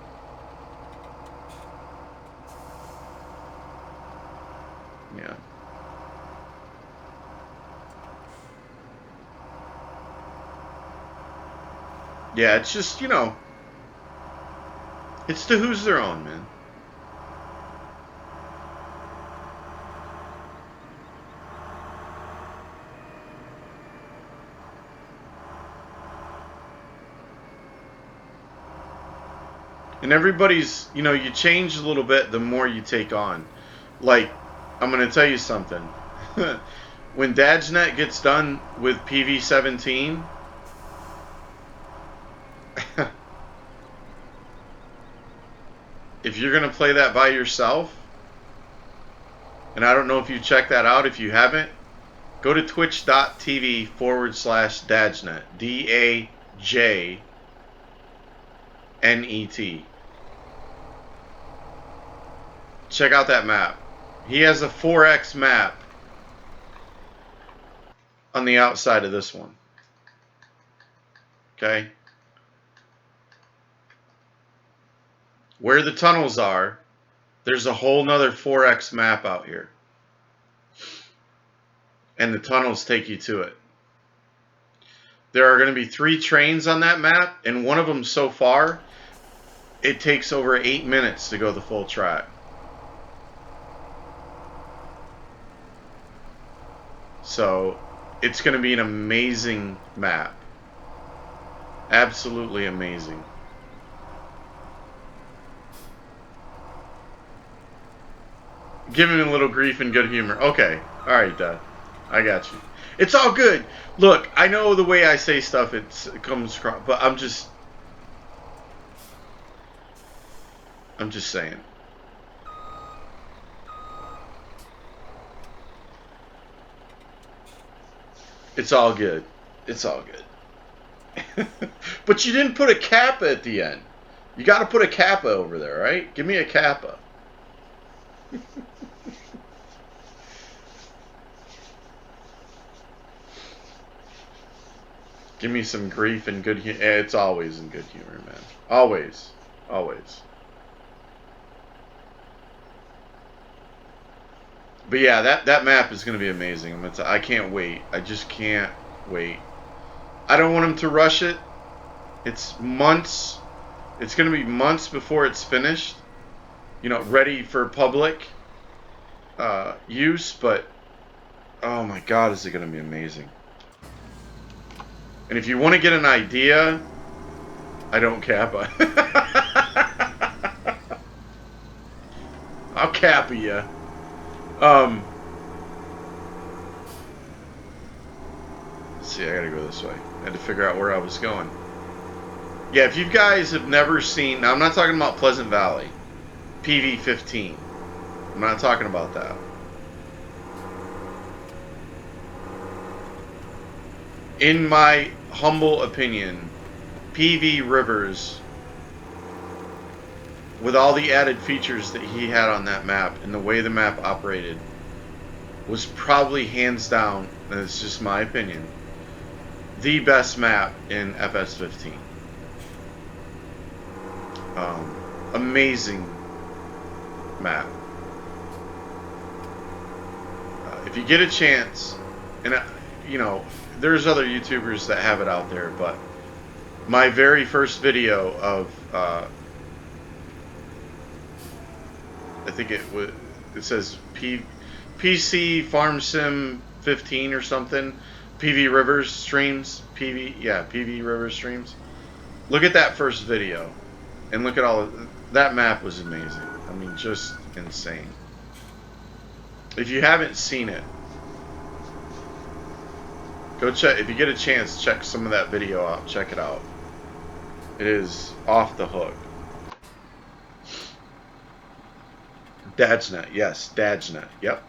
Yeah. Yeah, it's just, you know, it's to who's their own, man. And everybody's, you know, you change a little bit the more you take on. Like, I'm going to tell you something. When Dad'sNet gets done with PV17, if you're going to play that by yourself, and I don't know if you checked that out, if you haven't, go to twitch.tv/Dad'sNet. DAJNET. Check out that map. He has a 4X map on the outside of this one. Okay? Where the tunnels are, there's a whole nother 4X map out here. And the tunnels take you to it. There are going to be 3 trains on that map, and one of them so far, it takes over 8 minutes to go the full track. So, it's going to be an amazing map. Absolutely amazing. Give him a little grief and good humor. Okay. Alright, Dad. I got you. It's all good. Look, I know the way I say stuff, it comes across, but I'm just saying. It's all good. It's all good. But you didn't put a kappa at the end. You got to put a kappa over there, right? Give me a kappa. Give me some grief and good humor. It's always in good humor, man. Always. Always. But yeah, that map is going to be amazing. I can't wait. I just can't wait. I don't want him to rush it. It's months. It's going to be months before it's finished. You know, ready for public use. But, oh my God, is it going to be amazing. And if you want to get an idea, I don't kappa. I'll kappa you. Let's see, I gotta go this way. I had to figure out where I was going. Yeah, if you guys have never seen... Now, I'm not talking about Pleasant Valley. PV15. I'm not talking about that. In my humble opinion, PV Rivers, with all the added features that he had on that map and the way the map operated, was probably hands down, and it's just my opinion, the best map in FS15. Amazing map. If you get a chance, and you know, there's other YouTubers that have it out there, but my very first video of I think it says PC Farm Sim 15 or something, PV Rivers streams, PV Rivers streams. Look at that first video, and look at all of that map. Was amazing. I mean, just insane. If you haven't seen it, go check. If you get a chance, check some of that video out. Check it out. It is off the hook. Dadsnet, yes, Dadsnet, yep.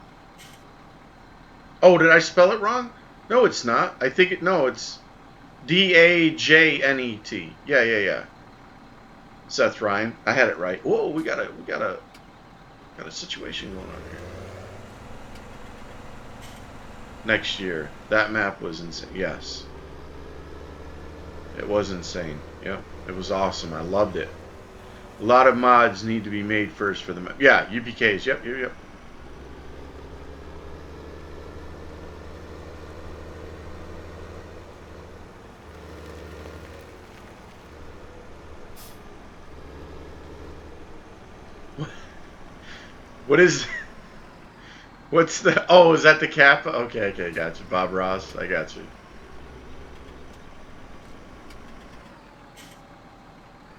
Oh, did I spell it wrong? No, it's not. I think it. No, it's Dajnet. Yeah. Seth Ryan, I had it right. Whoa, we got a situation going on here. Next year, that map was insane. Yes, it was insane. Yep, it was awesome. I loved it. A lot of mods need to be made first for the map. Yeah, UPKs. Yep. What is? What's the? Oh, is that the Kappa? Okay, got you. Bob Ross, I got you.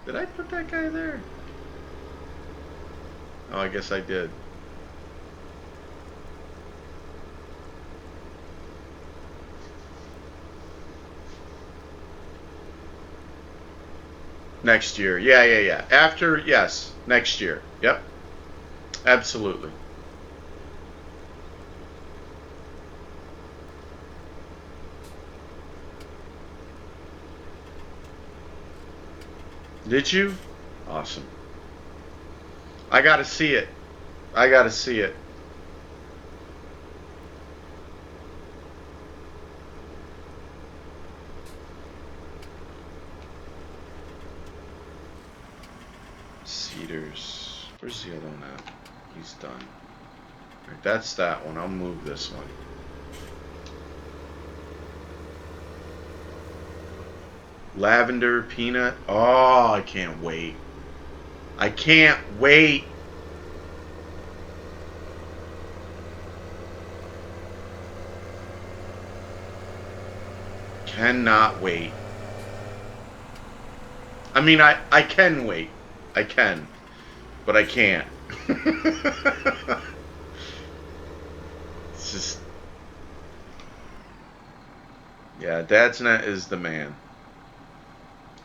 Did I put that guy there? Oh, I guess I did. Next year. Yeah. After, yes, next year. Yep. Absolutely. Did you? Awesome. I gotta see it. I gotta see it. Cedars. Where's the other one at? He's done. Right, that's that one. I'll move this one. Lavender, peanut. Oh, I can't wait. I can't wait. Cannot wait. I mean, I can wait. I can. But I can't. It's just... Yeah, Dadsnet is the man.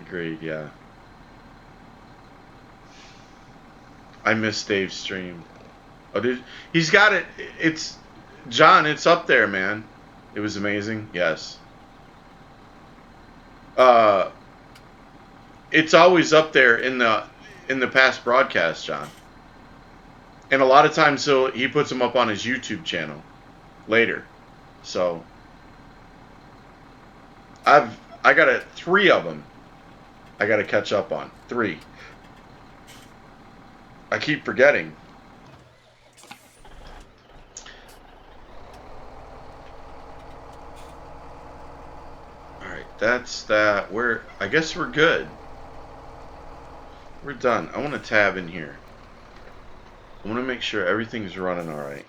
Agreed, yeah. I missed Dave's stream. Oh, he's got it. It's... John, it's up there, man. It was amazing. Yes. It's always up there in the past broadcast, John. And a lot of times he puts them up on his YouTube channel later. So I got 3 of them. I got to catch up on 3. I keep forgetting. All right, that's that. I guess we're good. We're done. I want to tab in here. I want to make sure everything's running all right.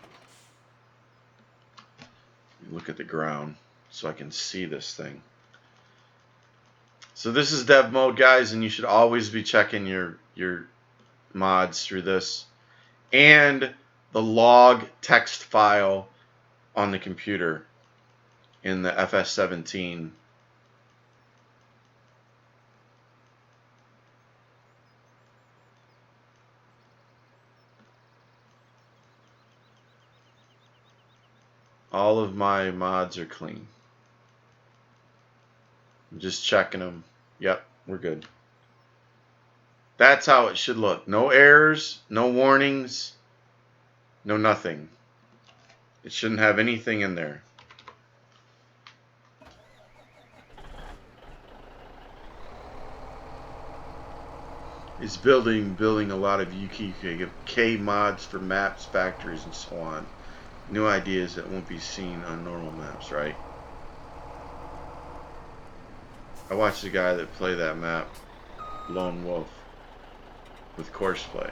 Look at the ground so I can see this thing. So this is dev mode, guys, and you should always be checking your mods through this and the log text file on the computer in the FS17. All of my mods are clean. I'm just checking them. Yep, we're good. That's how it should look. No errors, no warnings, no nothing. It shouldn't have anything in there. It's building a lot of UKK mods for maps, factories, and so on. New ideas that won't be seen on normal maps, right? I watched the guy that played that map, Lone Wolf, with Courseplay.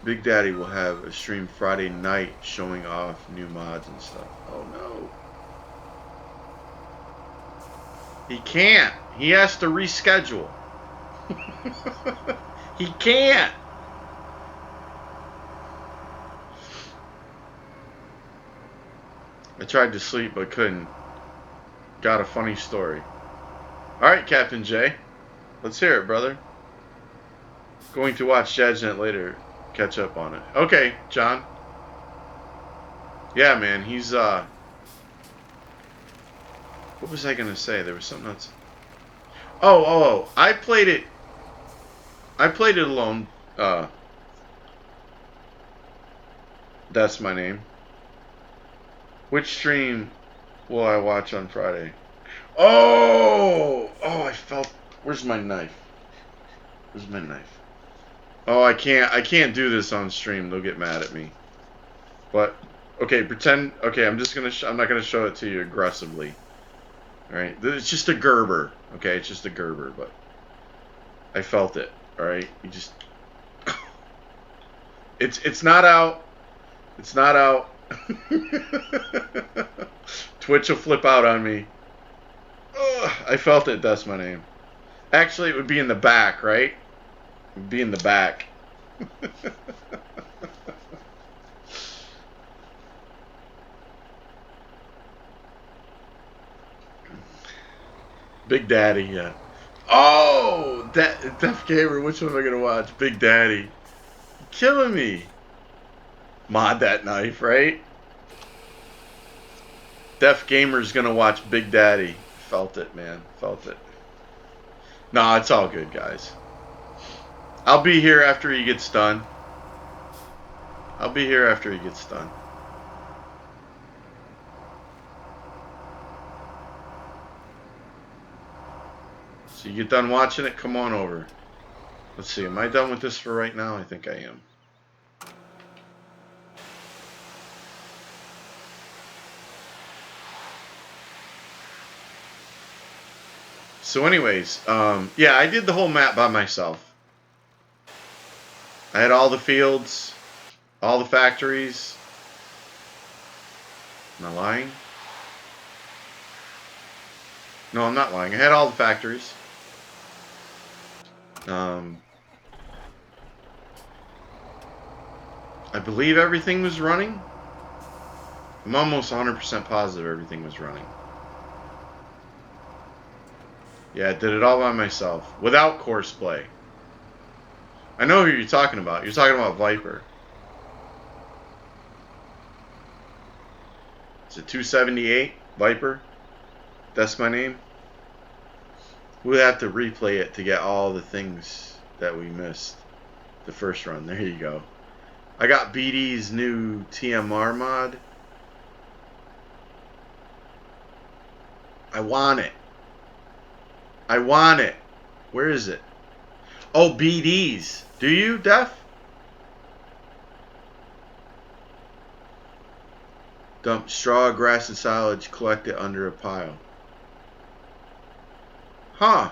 Big Daddy will have a stream Friday night showing off new mods and stuff. Oh no. He can't. He has to reschedule. He can't. I tried to sleep but couldn't. Got a funny story. Alright, Captain J. Let's hear it, brother. Going to watch Judgment later. Catch up on it. Okay, John. Yeah, man, he's what was I gonna say? There was something else. Oh, I played it alone. That's my name. Which stream will I watch on Friday? Oh, I felt. Where's my knife? Where's my knife? Oh, I can't do this on stream. They'll get mad at me. But okay, pretend. Okay, I'm not gonna show it to you aggressively. All right, it's just a Gerber. Okay, it's just a Gerber, but I felt it. All right, you just. It's not out. It's not out. Twitch will flip out on me. Ugh, I felt it. That's my name. Actually, it would be in the back, right? It would be in the back. Big Daddy, yeah. Oh, Def Gamer. Which one am I gonna watch? Big Daddy. Killing me. Mod that knife, right? Def Gamer's gonna watch Big Daddy. Felt it, man. Felt it. Nah, it's all good, guys. I'll be here after he gets done. I'll be here after he gets done. So you get done watching it, come on over. Let's see, am I done with this for right now? I think I am. So anyways, yeah, I did the whole map by myself. I had all the fields, all the factories. Am I lying? No, I'm not lying. I had all the factories. I believe everything was running. I'm almost 100% positive everything was running. Yeah, I did it all by myself, without course play. I know who you're talking about. You're talking about Viper. It's a 278 Viper. That's my name. We'll have to replay it to get all the things that we missed the first run. There you go. I got BD's new TMR mod. I want it. I want it. Where is it? Oh, BD's. Do you, Def? Dump straw, grass, and silage collected under a pile. Huh.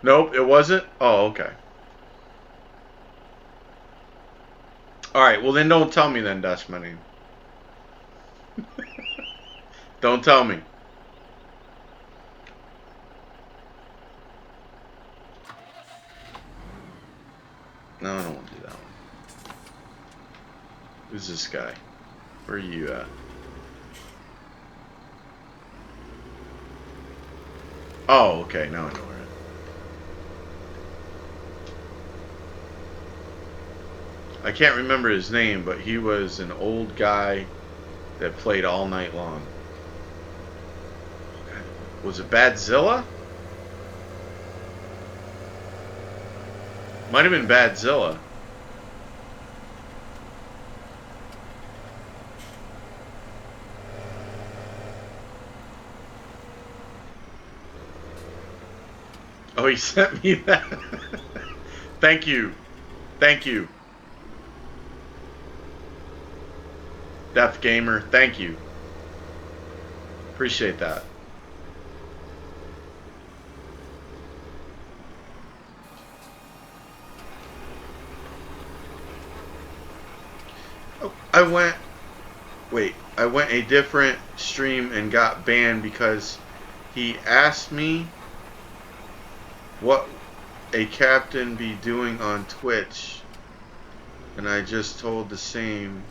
Nope, it wasn't? Oh, okay. Alright, well then don't tell me then, that's my name. Don't tell me. No, I don't want to do that one. Who's this guy? Where are you at? Oh, okay, now I know where it is. I can't remember his name, but he was an old guy that played all night long. Was it Badzilla? Might have been Badzilla. Oh, he sent me that. Thank you. Thank you. Def Gamer, thank you. Appreciate that. Oh, I went a different stream and got banned because he asked me what a captain be doing on Twitch, and I just told the same.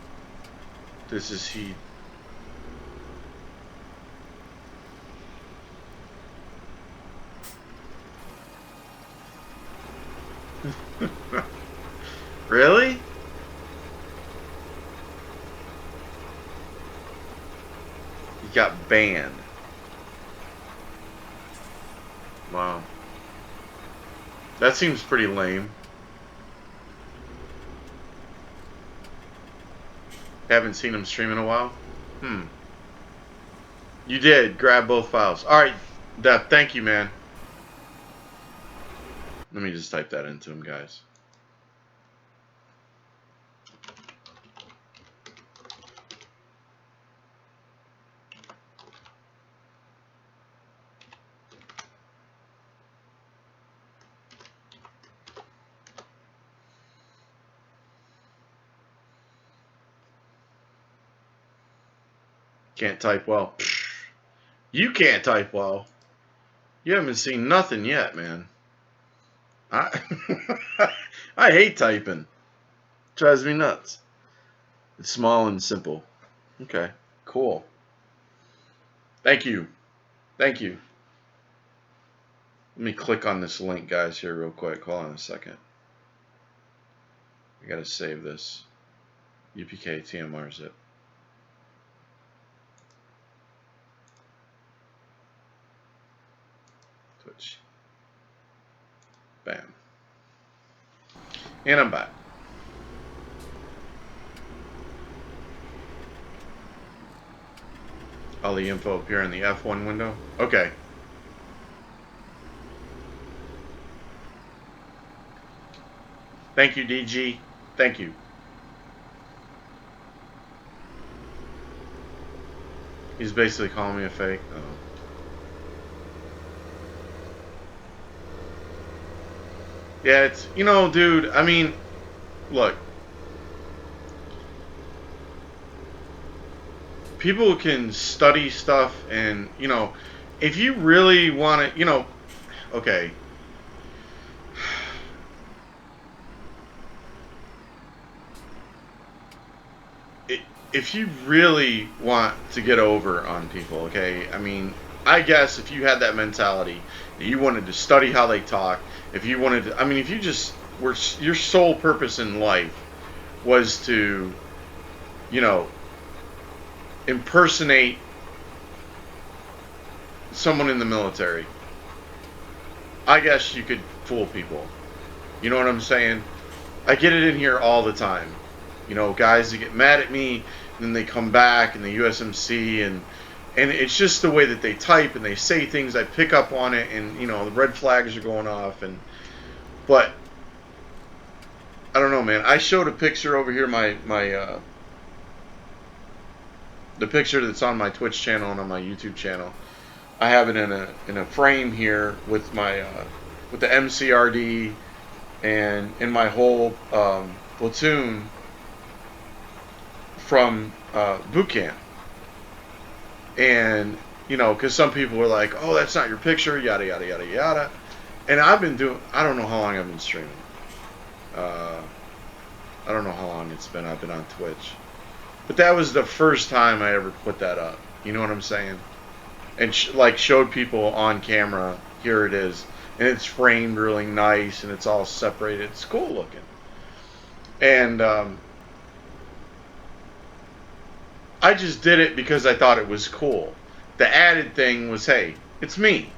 This is he. Really? You got banned. Wow. That seems pretty lame. Haven't seen him stream in a while. You did. Grab both files. Alright, Death, thank you, man. Let me just type that into him, guys. Can't type well. You can't type well. You haven't seen nothing yet, man. I I hate typing. Drives me nuts. It's small and simple. Okay, cool. Thank you. Thank you. Let me click on this link, guys, here real quick. Hold on a second. I gotta save this. UPK TMR zip. Twitch. Bam. And I'm back. All the info appear in the F1 window. Okay. Thank you, DG. Thank you. He's basically calling me a fake. Oh. Yeah, it's, you know, dude, I mean, look. People can study stuff and, you know, if you really want to, you know, okay. If you really want to get over on people, okay, I mean, I guess if you had that mentality, you wanted to study how they talk, if you wanted to, I mean, if you just were, your sole purpose in life was to, you know, impersonate someone in the military, I guess you could fool people. You know what I'm saying? I get it in here all the time. You know, guys that get mad at me, and then they come back in the USMC, and it's just the way that they type and they say things. I pick up on it, and, you know, the red flags are going off. But I don't know, man. I showed a picture over here, the picture that's on my Twitch channel and on my YouTube channel. I have it in a frame here with my with the MCRD and in my whole platoon from boot camp. And, you know, because some people were like, oh, that's not your picture, yada, yada, yada, yada. And I've been doing, I don't know how long I've been streaming. I don't know how long it's been. I've been on Twitch. But that was the first time I ever put that up. You know what I'm saying? And like showed people on camera, here it is. And it's framed really nice and it's all separated. It's cool looking. And I just did it because I thought it was cool. The added thing was, hey, it's me.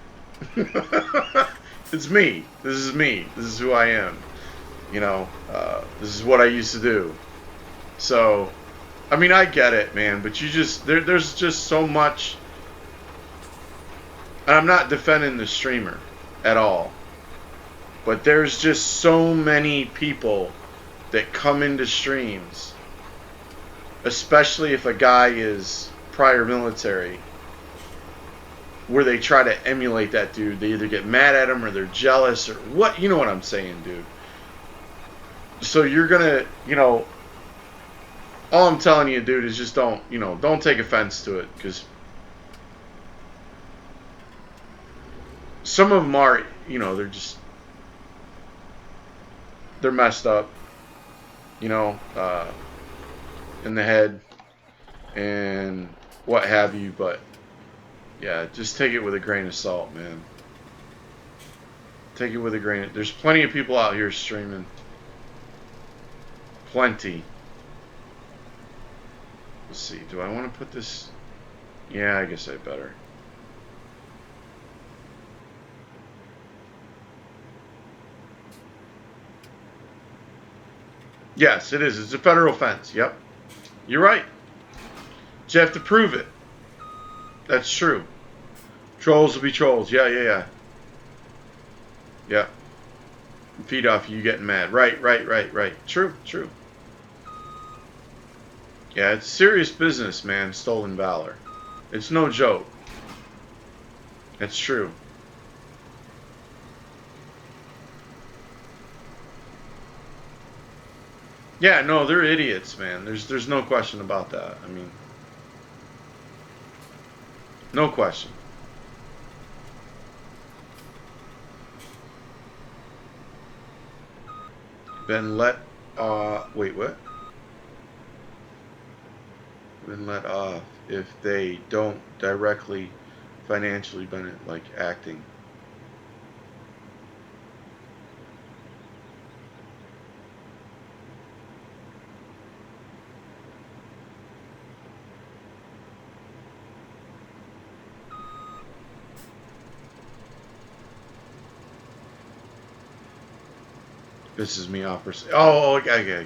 It's me. This is me. This is who I am. You know, this is what I used to do. So, I mean, I get it, man. But you just, there's just so much. And I'm not defending the streamer at all. But there's just so many people that come into streams, especially if a guy is prior military, where they try to emulate that dude. They either get mad at him or they're jealous or what, you know what I'm saying, dude. So you're gonna, you know, all I'm telling you, dude, is just don't, you know, don't take offense to it, because some of them are, you know, they're messed up, you know, in the head and what have you. But yeah, just take it with a grain of salt, man. Take it with a grain. There's plenty of people out here streaming. Plenty. Let's see. Do I want to put this? Yeah, I guess I better. Yes, it is. It's a federal offense. Yep. You're right. You have to prove it. That's true. Trolls will be trolls. Yeah, yeah, yeah. Yeah. Feed off you getting mad. Right. True. Yeah, it's serious business, man. Stolen valor. It's no joke. It's true. Yeah, no, they're idiots, man. There's no question about that. I mean, no question. Been let wait, what? Been let off if they don't directly financially benefit, like acting. Pisses me off. Oh, okay.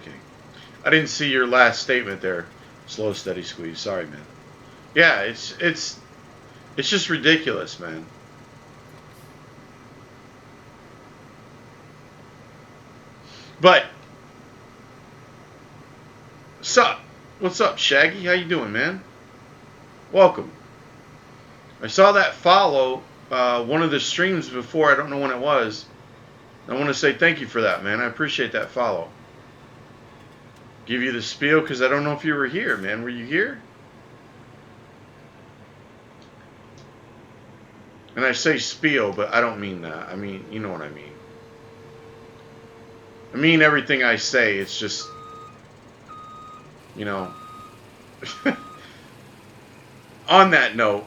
I didn't see your last statement there. Slow, steady squeeze. Sorry, man. Yeah, it's just ridiculous, man. But sup? What's up, Shaggy? How you doing, man? Welcome. I saw that follow one of the streams before. I don't know when it was. I want to say thank you for that, man. I appreciate that follow. Give you the spiel because I don't know if you were here, man. Were you here? And I say spiel, but I don't mean that. I mean, you know what I mean. I mean everything I say. It's just, you know. On that note,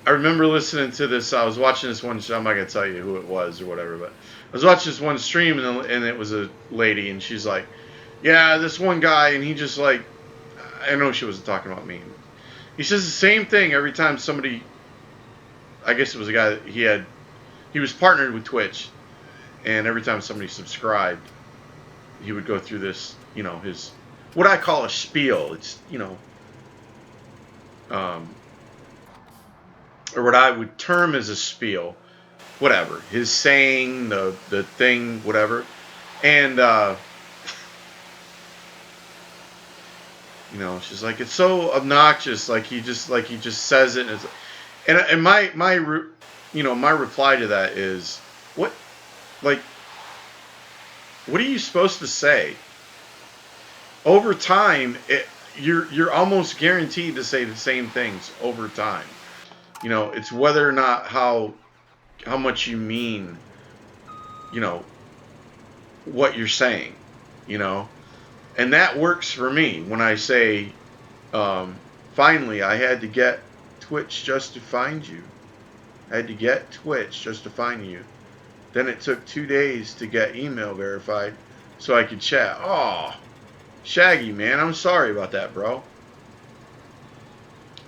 I remember listening to this. I was watching this one show. I'm not going to tell you who it was or whatever, but I was watching this one stream, and it was a lady, and she's like, yeah, this one guy, and he just like, I know she wasn't talking about me. He says the same thing every time somebody, I guess it was a guy that he was partnered with Twitch, and every time somebody subscribed, he would go through this, you know, his, what I call a spiel. It's, you know, or what I would term as a spiel, whatever, his saying, the thing, whatever, and you know, she's like, it's so obnoxious, like he just says it, and my you know, my reply to that is, what, like, what are you supposed to say? Over time, you're almost guaranteed to say the same things over time. You know, it's whether or not how much you mean, you know, what you're saying, you know. And that works for me when I say, finally, I had to get Twitch just to find you. I had to get Twitch just to find you. Then it took 2 days to get email verified so I could chat. Oh, Shaggy, man, I'm sorry about that, bro.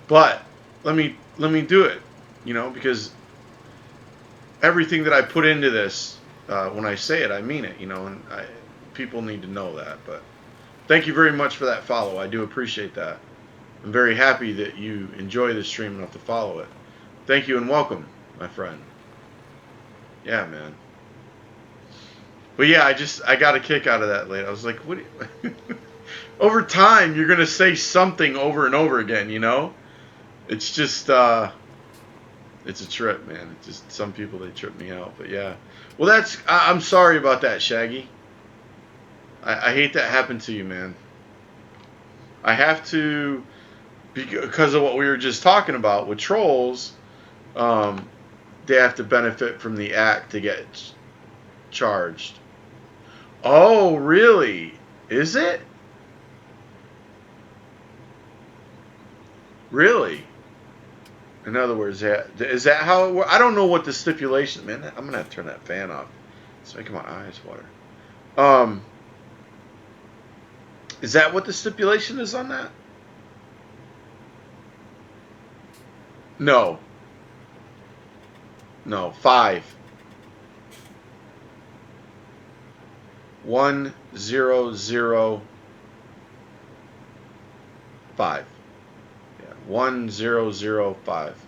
But let me do it, you know, because everything that I put into this, when I say it, I mean it, you know, and people need to know that. But thank you very much for that follow. I do appreciate that. I'm very happy that you enjoy this stream enough to follow it. Thank you and welcome, my friend. Yeah, man. But yeah, I got a kick out of that later. I was like, what? Over time, you're going to say something over and over again, you know? It's just, it's a trip, man. It's just, some people, they trip me out. But yeah. Well, I'm sorry about that, Shaggy. I hate that happened to you, man. I have to, because of what we were just talking about with trolls, they have to benefit from the act to get charged. Oh, really? Is it? Really? In other words, is that how it works? I don't know what the stipulation. Man, I'm gonna have to turn that fan off. It's making my eyes water. Is that what the stipulation is on that? No. No, 5. 1005. Yeah, 1005.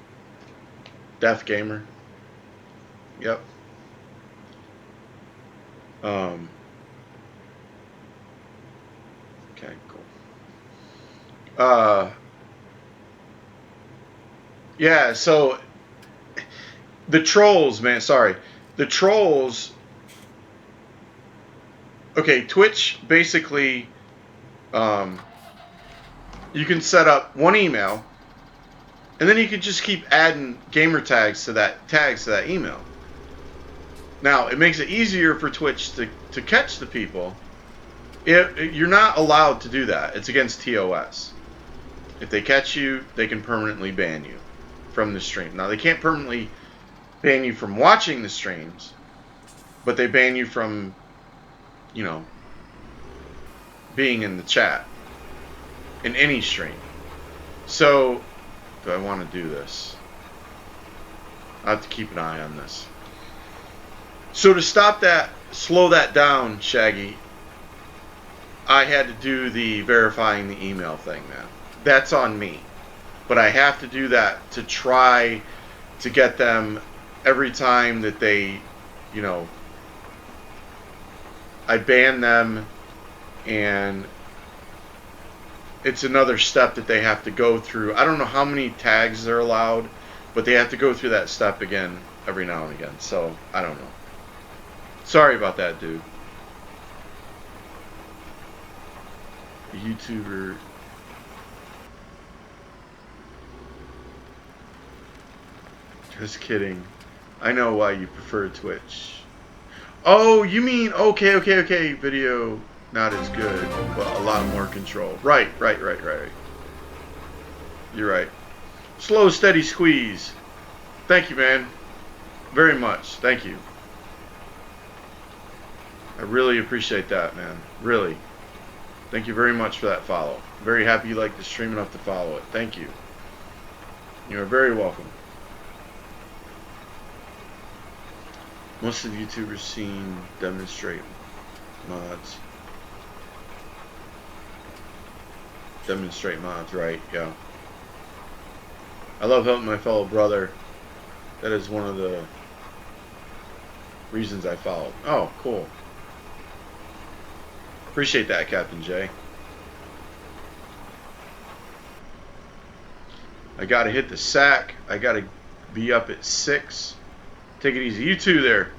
Deaf gamer. Yep. Okay, cool. Yeah, so the trolls, man, sorry. The trolls. Okay, Twitch basically, you can set up one email, and then you can just keep adding gamer tags to that email. Now, it makes it easier for Twitch to catch the people. You're not allowed to do that. It's against TOS. If they catch you, they can permanently ban you from the stream. Now, they can't permanently ban you from watching the streams, but they ban you from, you know, being in the chat in any stream. So, do I want to do this? I have to keep an eye on this. So to stop that, slow that down, Shaggy, I had to do the verifying the email thing, man. That's on me. But I have to do that to try to get them every time that they, you know, I ban them, and it's another step that they have to go through. I don't know how many tags they're allowed, but they have to go through that step again every now and again. So, I don't know. Sorry about that, dude. YouTuber. Just kidding. I know why you prefer Twitch. Oh, you mean, okay. Video not as good, but a lot more control. Right. You're right. Slow, steady squeeze. Thank you, man. Very much. Thank you. I really appreciate that, man. Really. Thank you very much for that follow. Very happy you like the stream enough to follow it. Thank you. You are very welcome. Most of the YouTubers seen demonstrate mods. Demonstrate mods, right? Yeah. I love helping my fellow brother. That is one of the reasons I followed. Oh, cool. Appreciate that, Captain J. I gotta hit the sack. I gotta be up at 6. Take it easy. You too there.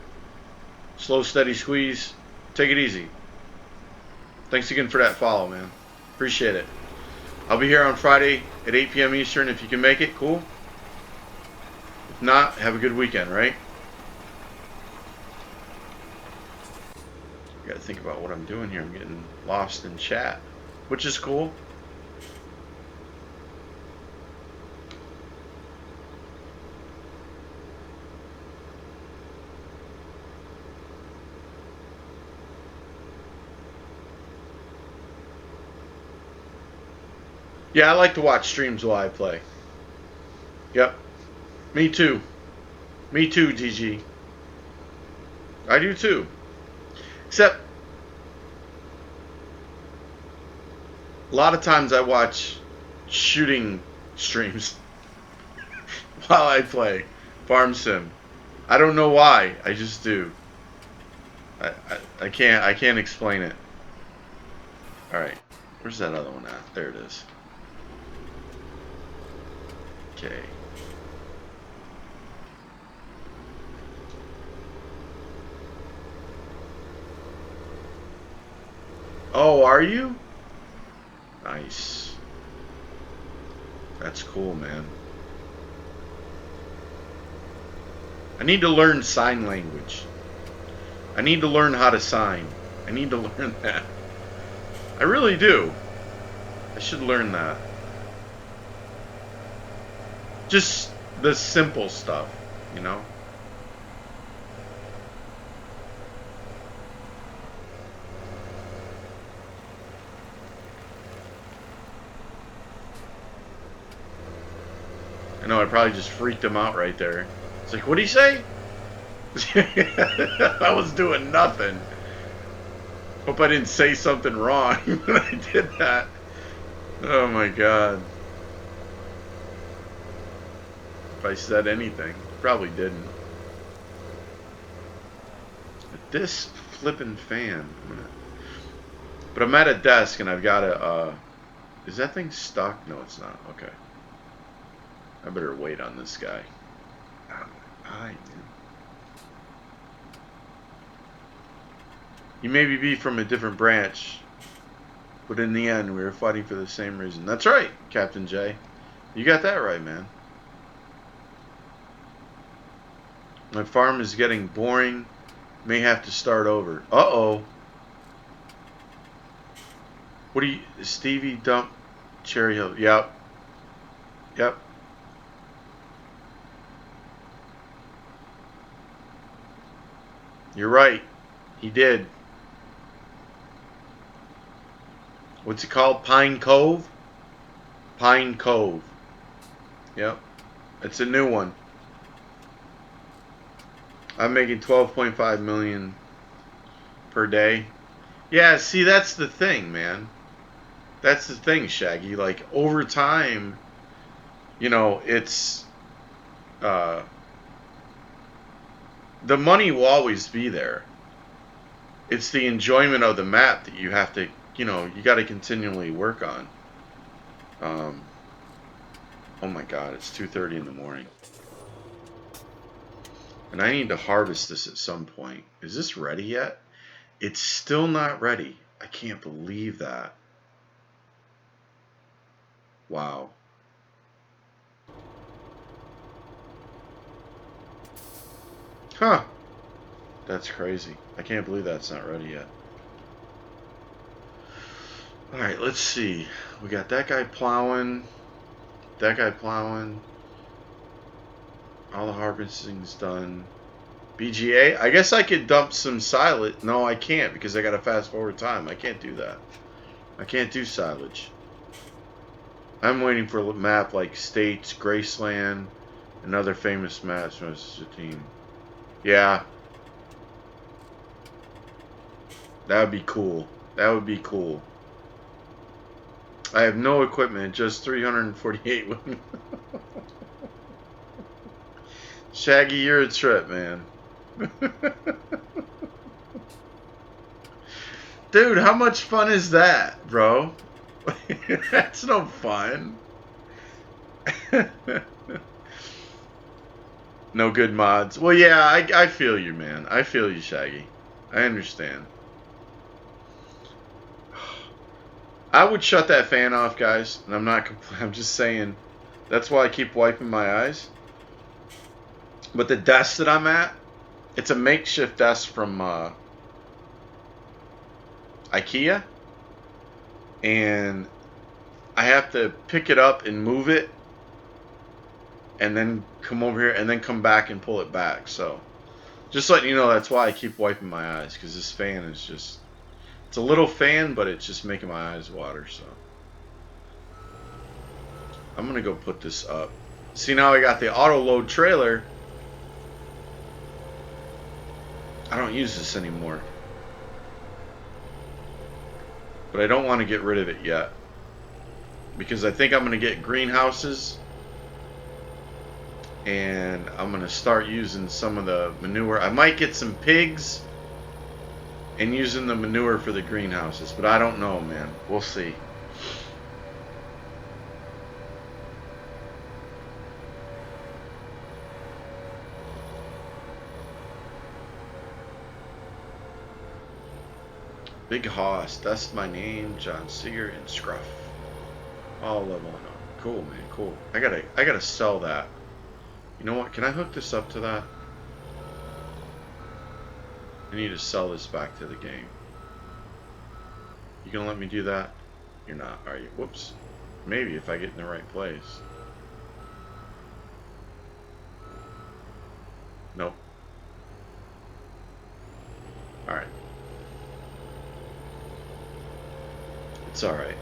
Slow, steady squeeze. Take it easy. Thanks again for that follow, man. Appreciate it. I'll be here on Friday at 8 p.m. Eastern if you can make it. Cool. If not, have a good weekend, right? I gotta think about what I'm doing here. I'm getting lost in chat, which is cool. Yeah, I like to watch streams while I play. Yep. Me too. Me too, GG. I do too. Except, a lot of times I watch shooting streams while I play Farm Sim. I don't know why. I just do. I can't explain it. Alright. Where's that other one at? There it is. Okay. Oh, are you? Nice. That's cool, man. I need to learn sign language. I need to learn how to sign. I need to learn that. I really do. I should learn that. Just the simple stuff, you know. I know I probably just freaked him out right there. It's like, what'd he say? I was doing nothing. Hope I didn't say something wrong when I did that. Oh my god. If I said anything, probably didn't. But this flippin' fan. But I'm at a desk and I've got a. Is that thing stuck? No, it's not. Okay. I better wait on this guy. Hi, man. You maybe be from a different branch, but in the end, we were fighting for the same reason. That's right, Captain J. You got that right, man. My farm is getting boring. May have to start over. Uh-oh. What do you... Stevie dump Cherry Hill. Yep. Yep. You're right. He did. What's it called? Pine Cove? Pine Cove. Yep. It's a new one. I'm making 12.5 million per day. Yeah, see, that's the thing, man. That's the thing, Shaggy. Like, over time, you know, it's... the money will always be there. It's the enjoyment of the map that you have to, you know, you got to continually work on. Oh my god, it's 2:30 in the morning. And I need to harvest this at some point. Is this ready yet? It's still not ready. I can't believe that. Wow. Huh. That's crazy. I can't believe that's not ready yet. Alright, let's see. We got that guy plowing. That guy plowing. All the harvesting's done. BGA? I guess I could dump some silage. No, I can't because I got to fast forward time. I can't do that. I can't do silage. I'm waiting for a map like States, Graceland, and other famous maps from the team. Yeah. That would be cool. That would be cool. I have no equipment, just 348 women. Shaggy, you're a trip, man. Dude, how much fun is that, bro? That's no fun. No good mods. Well, yeah, I feel you, man. I feel you, Shaggy. I understand. I would shut that fan off, guys. And I'm just saying. That's why I keep wiping my eyes. But the desk that I'm at, it's a makeshift desk from IKEA. And I have to pick it up and move it. And then come over here and then come back and pull it back. So, just letting you know, that's why I keep wiping my eyes. Because this fan is just... It's a little fan, but it's just making my eyes water, so. I'm going to go put this up. See, now I got the auto-load trailer. I don't use this anymore. But I don't want to get rid of it yet. Because I think I'm going to get greenhouses. And I'm going to start using some of the manure. I might get some pigs and using the manure for the greenhouses. But I don't know, man. We'll see. Big Hoss. That's my name. John Seeger and Scruff. All level 1 up. Cool, man. Cool. I gotta sell that. You know what? Can I hook this up to that? I need to sell this back to the game. You gonna let me do that? You're not, are you? Whoops. Maybe if I get in the right place. Nope. Alright. It's alright.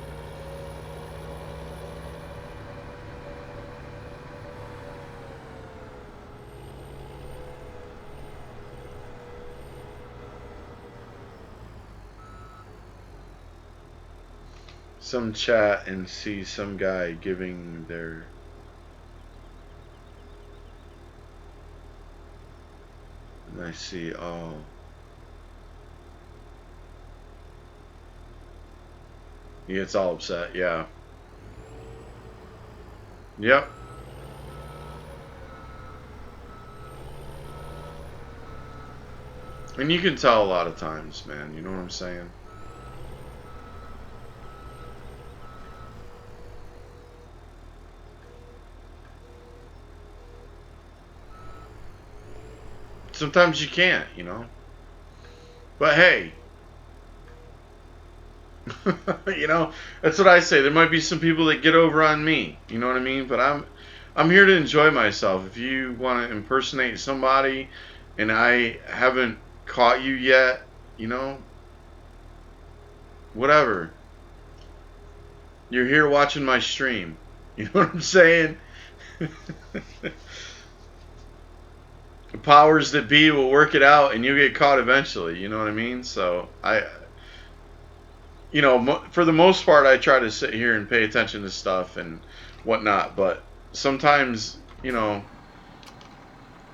Some chat and see some guy giving their... And I see, oh... He gets all upset, yeah. Yep. And you can tell a lot of times, man. You know what I'm saying? Sometimes you can't, you know? But hey... you know, that's what I say. There might be some people that get over on me. You know what I mean? But I'm here to enjoy myself. If you want to impersonate somebody and I haven't caught you yet, you know, whatever. You're here watching my stream. You know what I'm saying? The powers that be will work it out and you'll get caught eventually. You know what I mean? So you know, for the most part, I try to sit here and pay attention to stuff and whatnot. But sometimes, you know,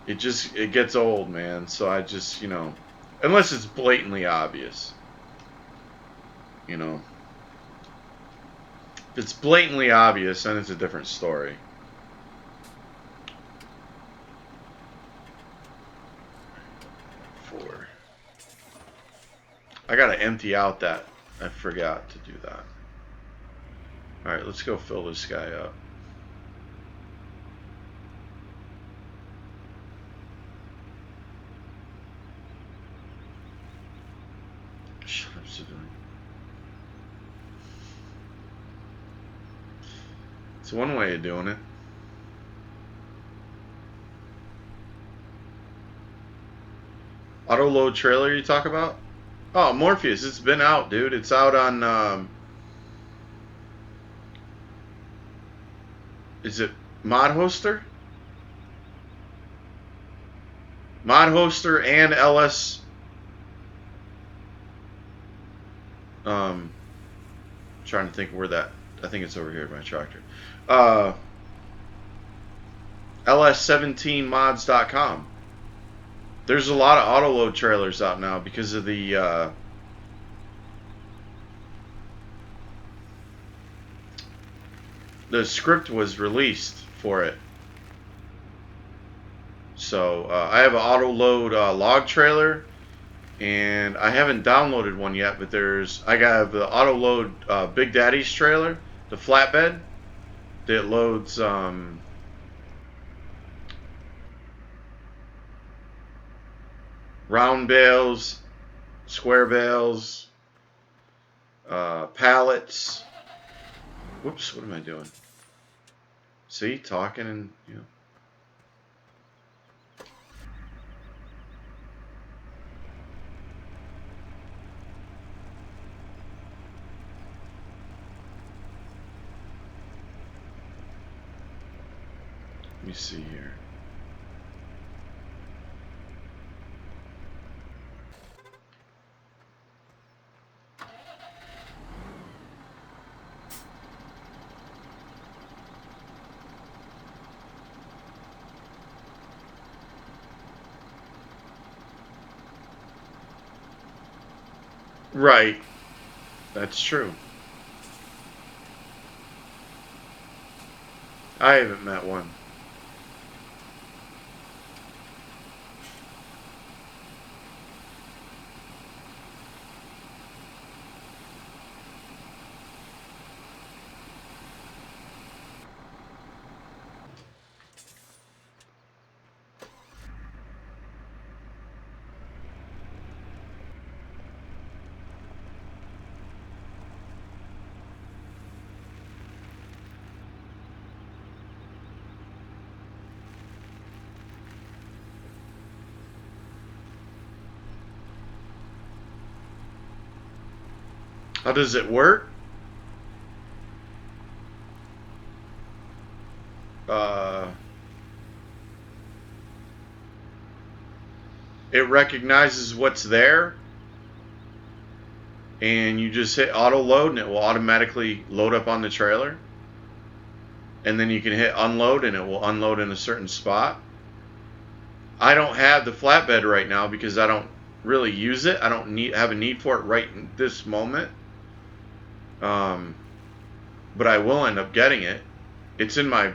it gets old, man. So I just, you know, unless it's blatantly obvious, you know, if it's blatantly obvious, then it's a different story. Four. I gotta empty out that. I forgot to do that. All right, let's go fill this guy up. Shut up, civilian. It's one way of doing it. Auto load trailer you talk about? Oh, Morpheus, it's been out, dude. It's out on is it Mod Hoster? Mod Hoster and LS trying to think where that, I think it's over here by tractor. ls17mods.com. There's a lot of auto load trailers out now because of the script was released for it. So I have an auto load log trailer, and I haven't downloaded one yet. But I got the auto load Big Daddy's trailer, the flatbed that loads round bales, square bales, pallets. Whoops, what am I doing? See, talking and, you know. Let me see here. Right. That's true. I haven't met one. How does it work? It recognizes what's there, and you just hit auto load and it will automatically load up on the trailer, and then you can hit unload and it will unload in a certain spot. I don't have the flatbed right now because I don't really use it. I don't have a need for it right in this moment, but I will end up getting it. It's in my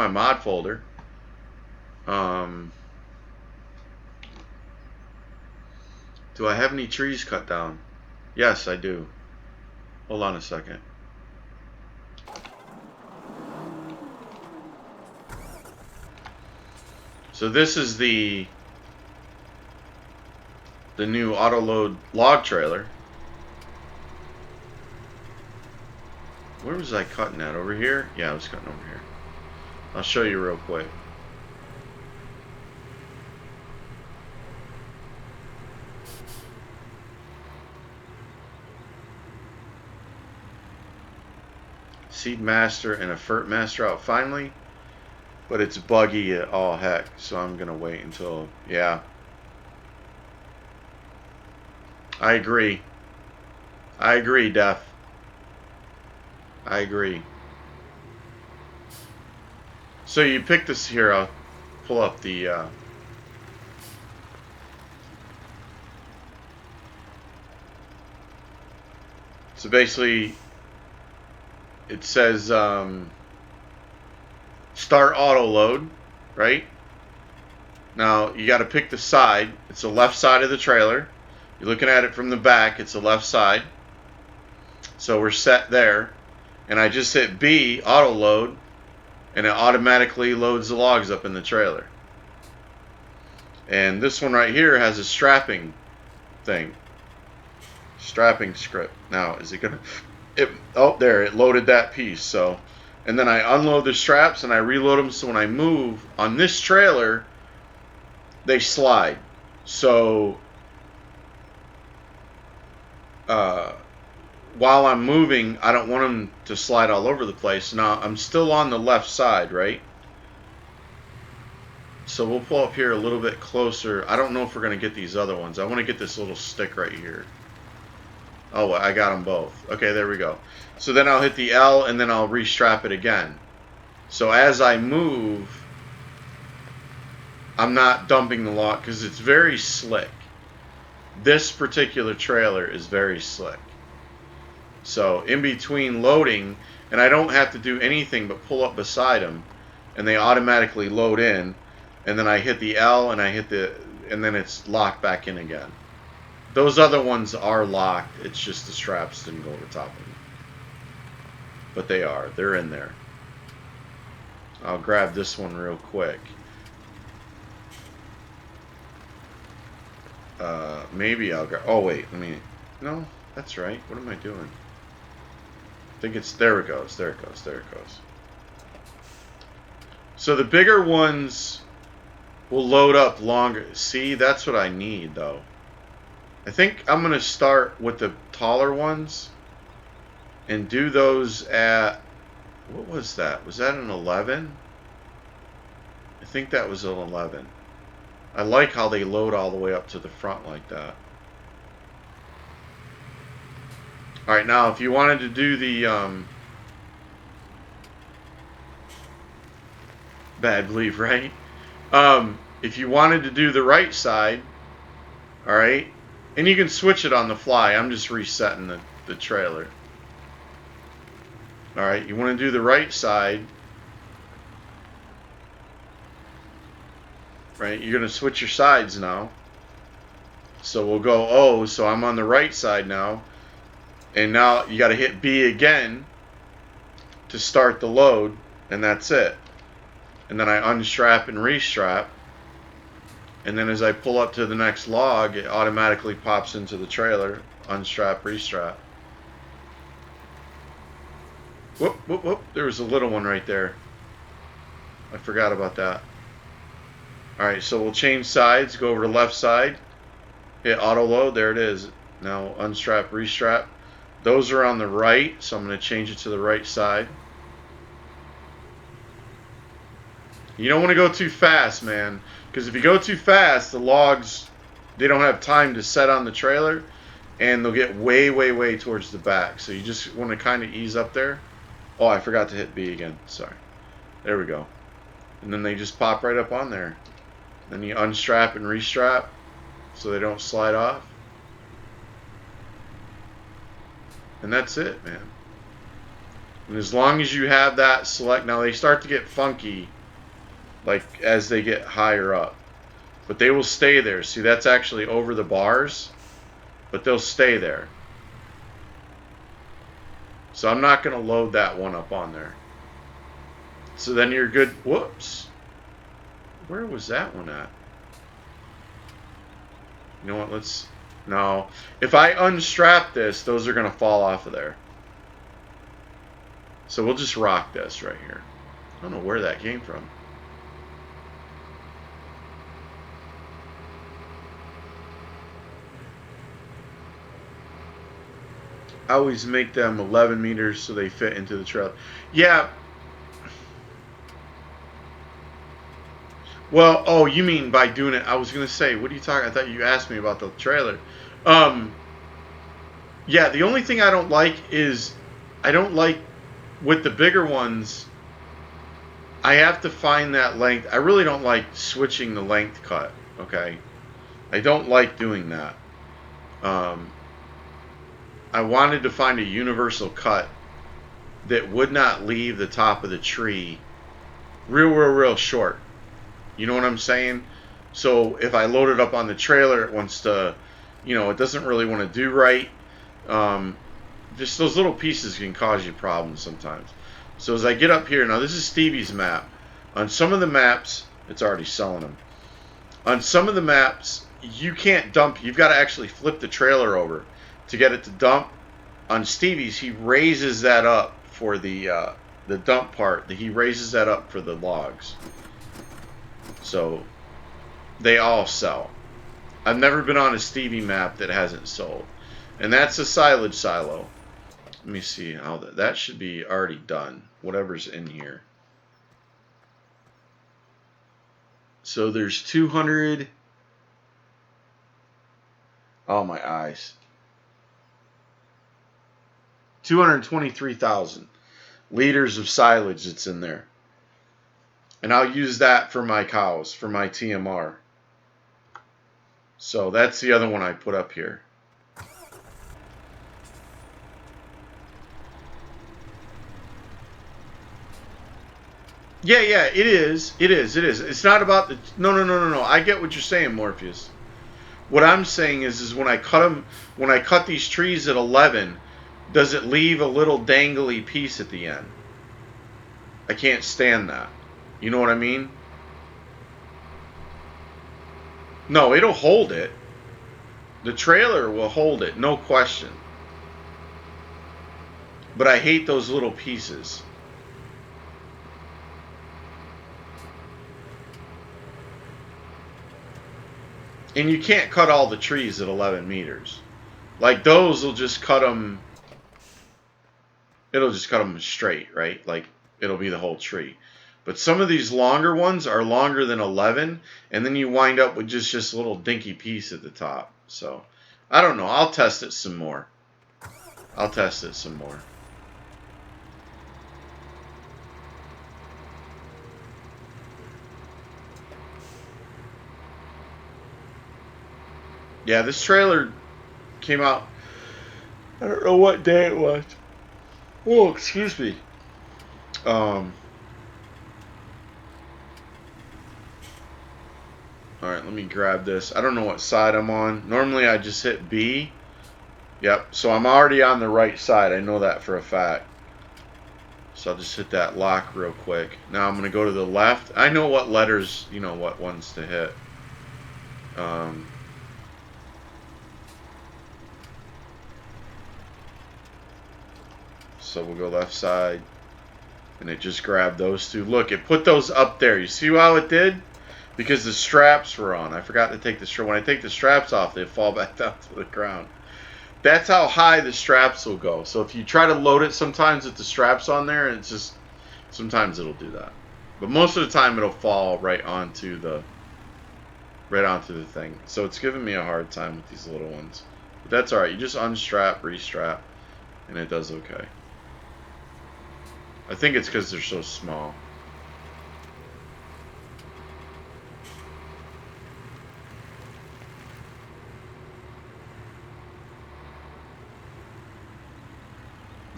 mod folder. Do I have any trees cut down? Yes, I do. Hold on a second. So this is the new auto load log trailer. Where was I cutting at? Over here? Yeah, I was cutting over here. I'll show you real quick. Seed master and a fert master out finally, but it's buggy at all heck, so I'm gonna wait until, yeah. I agree, Def. I agree. So you pick this here. I'll pull up the so basically it says start auto load, right? Now you got to pick the side. It's the left side of the trailer. You're looking at it from the back. It's the left side. So we're set there. And I just hit B, auto load, and it automatically loads the logs up in the trailer. And this one right here has a strapping thing. Strapping script. Now, is it going to... Oh, there, it loaded that piece. So, and then I unload the straps and I reload them, so when I move on this trailer, they slide. So while I'm moving, I don't want them to slide all over the place. Now I'm still on the left side, right? So we'll pull up here a little bit closer. I don't know if we're going to get these other ones. I want to get this little stick right here. Oh, I got them both. Okay, there we go. So then I'll hit the L and then I'll restrap it again. So as I move, I'm not dumping the log because it's very slick. This particular trailer is very slick. So in between loading, and I don't have to do anything but pull up beside them, and they automatically load in, and then I hit the L and and then it's locked back in again. Those other ones are locked. It's just the straps didn't go over top of them. But they are. They're in there. I'll grab this one real quick. Maybe I'll grab... Oh, wait. No, that's right. What am I doing? I think it's... There it goes. There it goes. There it goes. So the bigger ones will load up longer. See, that's what I need, though. I think I'm going to start with the taller ones and do those at... What was that? Was that an 11? I think that was an 11. I like how they load all the way up to the front like that. Alright, now if you wanted to do the... Bad belief, right? If you wanted to do the right side, alright, and you can switch it on the fly. I'm just resetting the trailer. Alright, you want to do the right side. Right, you're going to switch your sides now. So we'll go O, so I'm on the right side now. And now you got to hit B again to start the load, and that's it. And then I unstrap and restrap. And then as I pull up to the next log, it automatically pops into the trailer. Unstrap, restrap. Whoop, whoop, whoop. There was a little one right there. I forgot about that. Alright, so we'll change sides, go over to left side, hit auto load, there it is. Now unstrap, restrap. Those are on the right, so I'm going to change it to the right side. You don't want to go too fast, man, because if you go too fast, the logs, they don't have time to set on the trailer, and they'll get way, way, way towards the back. So you just want to kind of ease up there. Oh, I forgot to hit B again. Sorry. There we go. And then they just pop right up on there. Then you unstrap and restrap so they don't slide off. And that's it, man. And as long as you have that select, now they start to get funky like as they get higher up. But they will stay there. See, that's actually over the bars, but they'll stay there. So I'm not going to load that one up on there. So then you're good. Whoops. Where was that one at? You know what? Let's... No. If I unstrap this, those are going to fall off of there. So we'll just rock this right here. I don't know where that came from. I always make them 11 meters so they fit into the trailer. Yeah. Well, oh, you mean by doing it? I was going to say, what are you talking? I thought you asked me about the trailer. Yeah, the only thing I don't like is I don't like with the bigger ones, I have to find that length. I really don't like switching the length cut, okay? I don't like doing that. I wanted to find a universal cut that would not leave the top of the tree real short. You know what I'm saying? So if I load it up on the trailer, it wants to, you know, it doesn't really want to do right. Just those little pieces can cause you problems sometimes. So as I get up here, now this is Stevies' map. On some of the maps, it's already selling them. On some of the maps, you can't dump. You've got to actually flip the trailer over to get it to dump. On Stevies, he raises that up for the dump part. He raises that up for the logs. So they all sell. I've never been on a Stevie map that hasn't sold. And that's a silage silo. Let me see how that should be already done. Whatever's in here. So there's 200. Oh, my eyes. 223,000 liters of silage that's in there. And I'll use that for my cows, for my TMR. So that's the other one I put up here. Yeah, it is. It is. It's not about the... No. I get what you're saying, Morpheus. What I'm saying is when I cut these trees at 11, does it leave a little dangly piece at the end? I can't stand that. You know what I mean? No, it'll hold it. The trailer will hold it, no question. But I hate those little pieces. And you can't cut all the trees at 11 meters. Like those will just cut them. It'll just cut them straight, right? Like it'll be the whole tree. But some of these longer ones are longer than 11, and then you wind up with just a little dinky piece at the top. So, I don't know. I'll test it some more. Yeah, this trailer came out, I don't know what day it was. Oh, excuse me. Alright, let me grab this. I don't know what side I'm on. Normally I just hit B. Yep, so I'm already on the right side. I know that for a fact. So I'll just hit that lock real quick. Now I'm going to go to the left. I know what letters, you know, what ones to hit. So we'll go left side. And it just grabbed those two. Look, it put those up there. You see how it did? because the straps were on. I forgot to take the strap. When I take the straps off, they fall back down to the ground. That's how high the straps will go. So if you try to load it sometimes with the straps on there, it's just, sometimes it'll do that. But most of the time it'll fall right onto the thing. So it's giving me a hard time with these little ones. But that's alright. You just unstrap, restrap, and it does okay. I think it's because they're so small.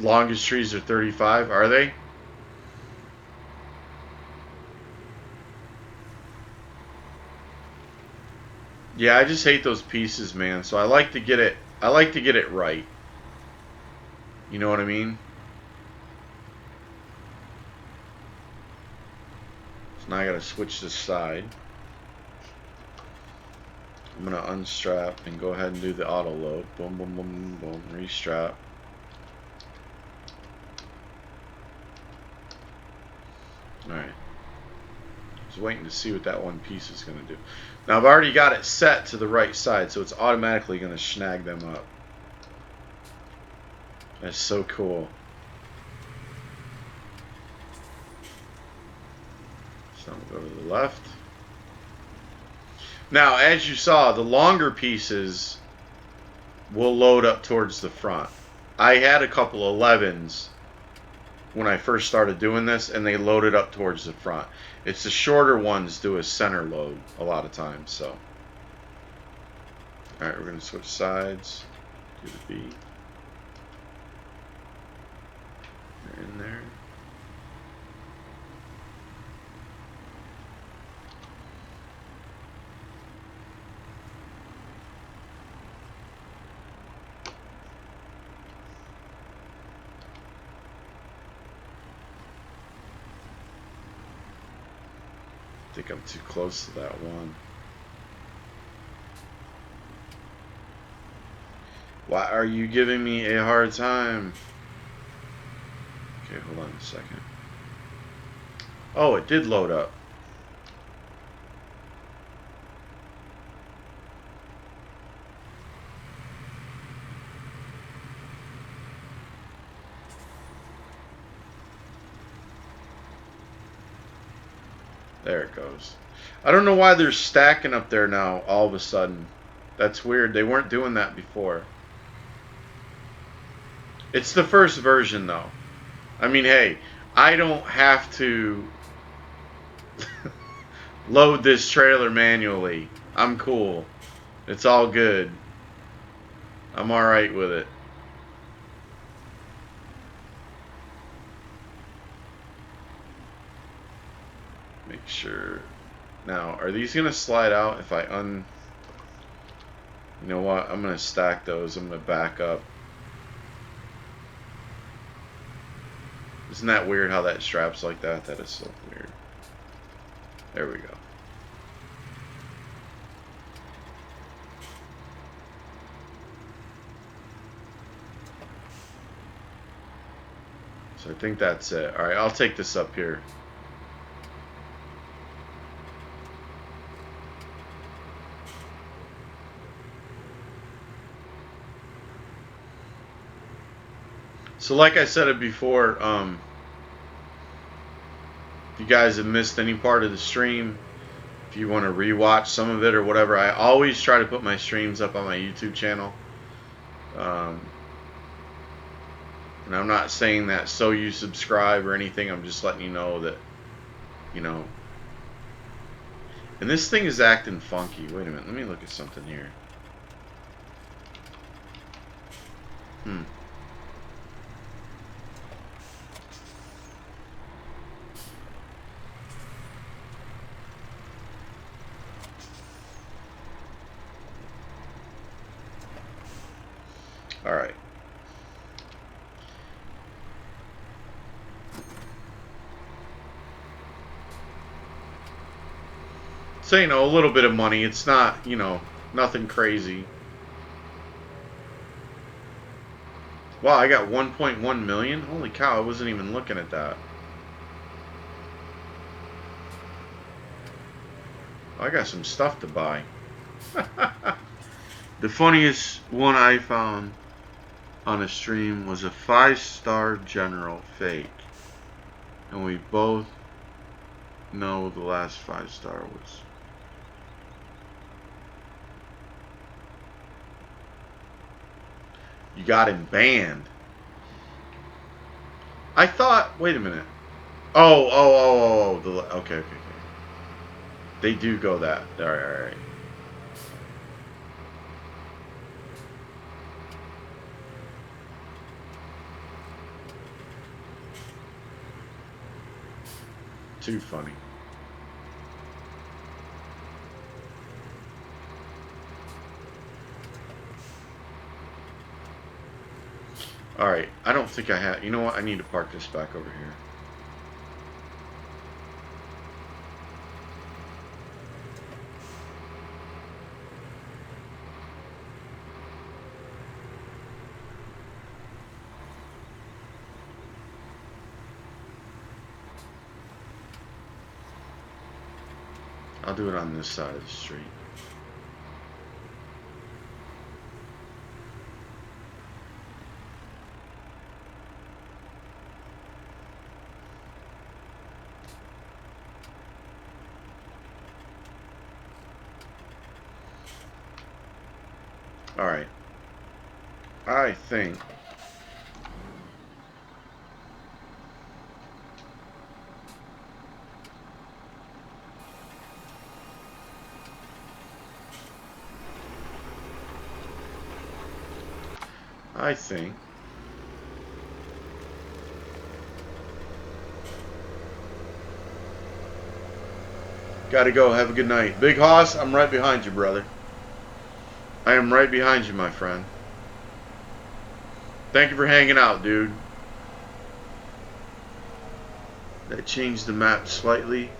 Longest trees are 35, are they? Yeah, I just hate those pieces, man. So I like to get it right. You know what I mean? So now I gotta switch this side. I'm gonna unstrap and go ahead and do the auto load. Boom, boom, boom, boom, restrap. Alright. Just waiting to see what that one piece is going to do. Now I've already got it set to the right side, so it's automatically going to snag them up. That's so cool. So I'm going to go to the left. Now, as you saw, the longer pieces will load up towards the front. I had a couple 11s when I first started doing this, and they loaded up towards the front. It's the shorter ones do a center load a lot of times. So, all right, we're going to switch sides. Do the B. They're in there. I think I'm too close to that one. Why are you giving me a hard time? Okay, hold on a second. Oh, it did load up. There it goes. I don't know why they're stacking up there now all of a sudden. That's weird. They weren't doing that before. It's the first version though. I mean, hey, I don't have to load this trailer manually. I'm cool. It's all good. I'm alright with it. Make sure. Now, are these going to slide out if I You know what? I'm going to stack those. I'm going to back up. Isn't that weird how that straps like that? That is so weird. There we go. So I think that's it. Alright, I'll take this up here. So like I said it before, if you guys have missed any part of the stream, if you want to rewatch some of it or whatever, I always try to put my streams up on my YouTube channel. And I'm not saying that so you subscribe or anything. I'm just letting you know that, you know. And this thing is acting funky. Wait a minute. Let me look at something here. All right. So, you know, a little bit of money. It's not, you know, nothing crazy. Wow, I got 1.1 million? Holy cow, I wasn't even looking at that. I got some stuff to buy. The funniest one I found on a stream was a 5-star general fake. And we both know the last 5-star was. You got him banned. I thought, wait a minute. Oh. Okay. They do go that. All right. Too funny. All right. I don't think I have. You know what? I need to park this back over here. I'll do it on this side of the street. All right. I think gotta go. Have a good night. Big Hoss, I'm right behind you, brother. I am right behind you, my friend. Thank you for hanging out, dude. That changed the map slightly.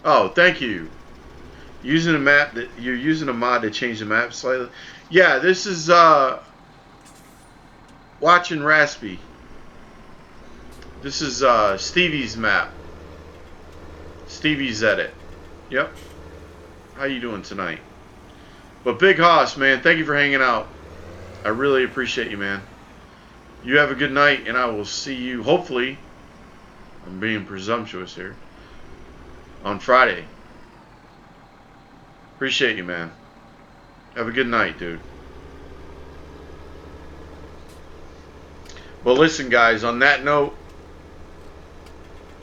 Oh, thank you. Using a map that you're using a mod to change the map slightly. Yeah, this is watching Raspy. This is Stevie's map. Stevie's edit. Yep. How you doing tonight? But Big Hoss, man, thank you for hanging out. I really appreciate you, man. You have a good night, and I will see you, hopefully, I'm being presumptuous here, on Friday. Appreciate you, man. Have a good night, dude. Well, listen, guys, on that note,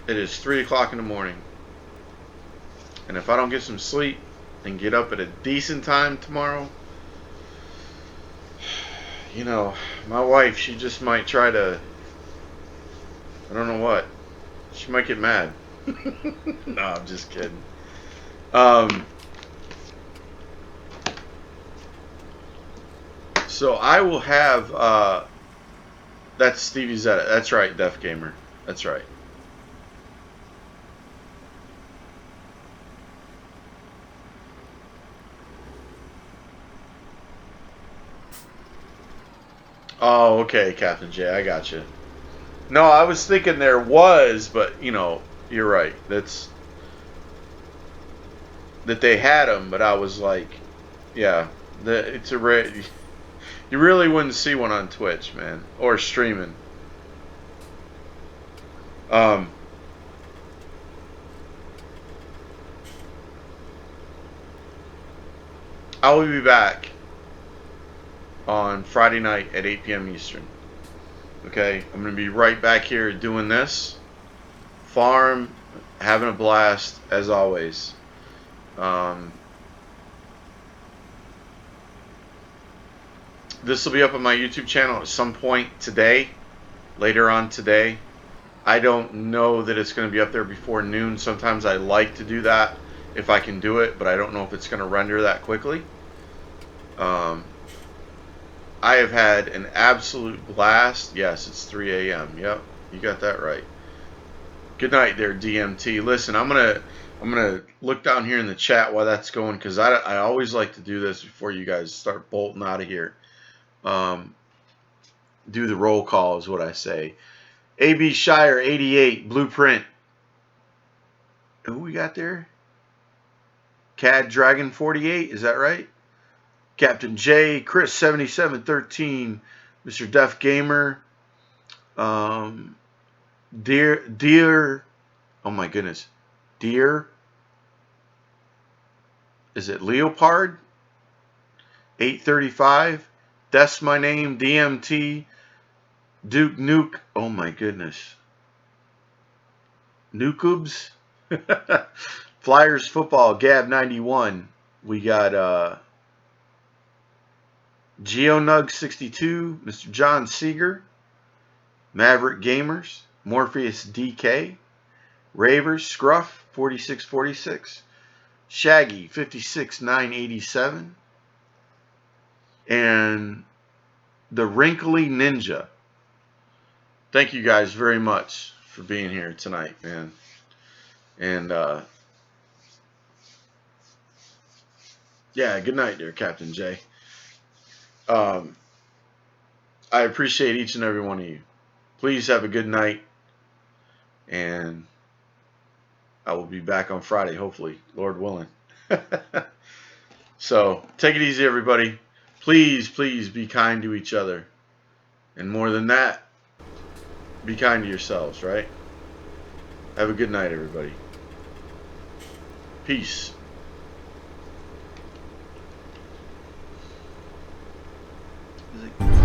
it is 3 o'clock in the morning. And if I don't get some sleep and get up at a decent time tomorrow, you know, my wife, she just might try to, I don't know what. She might get mad. No, I'm just kidding. So I will have, that's Stevie's edit. That's right, Def Gamer. That's right. Oh, okay, Captain J. I got you. No, I was thinking there was, but, you know, you're right. That they had them, but I was like, yeah, it's a rare. You really wouldn't see one on Twitch, man, or streaming. I will be back on Friday night at 8 p.m. Eastern. Okay, I'm going to be right back here doing this. Farm, having a blast, as always. This will be up on my YouTube channel at some point today, later on today. I don't know that it's going to be up there before noon. Sometimes I like to do that if I can do it, but I don't know if it's going to render that quickly. I have had an absolute blast. Yes, it's 3 a.m. Yep, you got that right. Good night there, DMT. Listen, I'm gonna look down here in the chat while that's going, because I always like to do this before you guys start bolting out of here. Do the roll call is what I say. AB Shire 88 Blueprint. Who we got there? Cad Dragon 48. Is that right? Captain J, Chris 7713, Mr. Def Gamer, Dear, oh my goodness, Dear, is it Leopard? 835, that's my name, DMT, Duke Nuke, oh my goodness, Nukubs, Flyers Football, Gab 91, we got GeoNug62, Mr. John Seeger, Maverick Gamers, Morpheus DK, Ravers, Scruff 4646, Shaggy 56987, and the Wrinkly Ninja. Thank you guys very much for being here tonight, man. And yeah, good night there, Captain J. I appreciate each and every one of you. Please have a good night, and I will be back on Friday, hopefully, Lord willing. So, take it easy, everybody. Please, please be kind to each other. And more than that, be kind to yourselves, right? Have a good night, everybody. Peace. Is it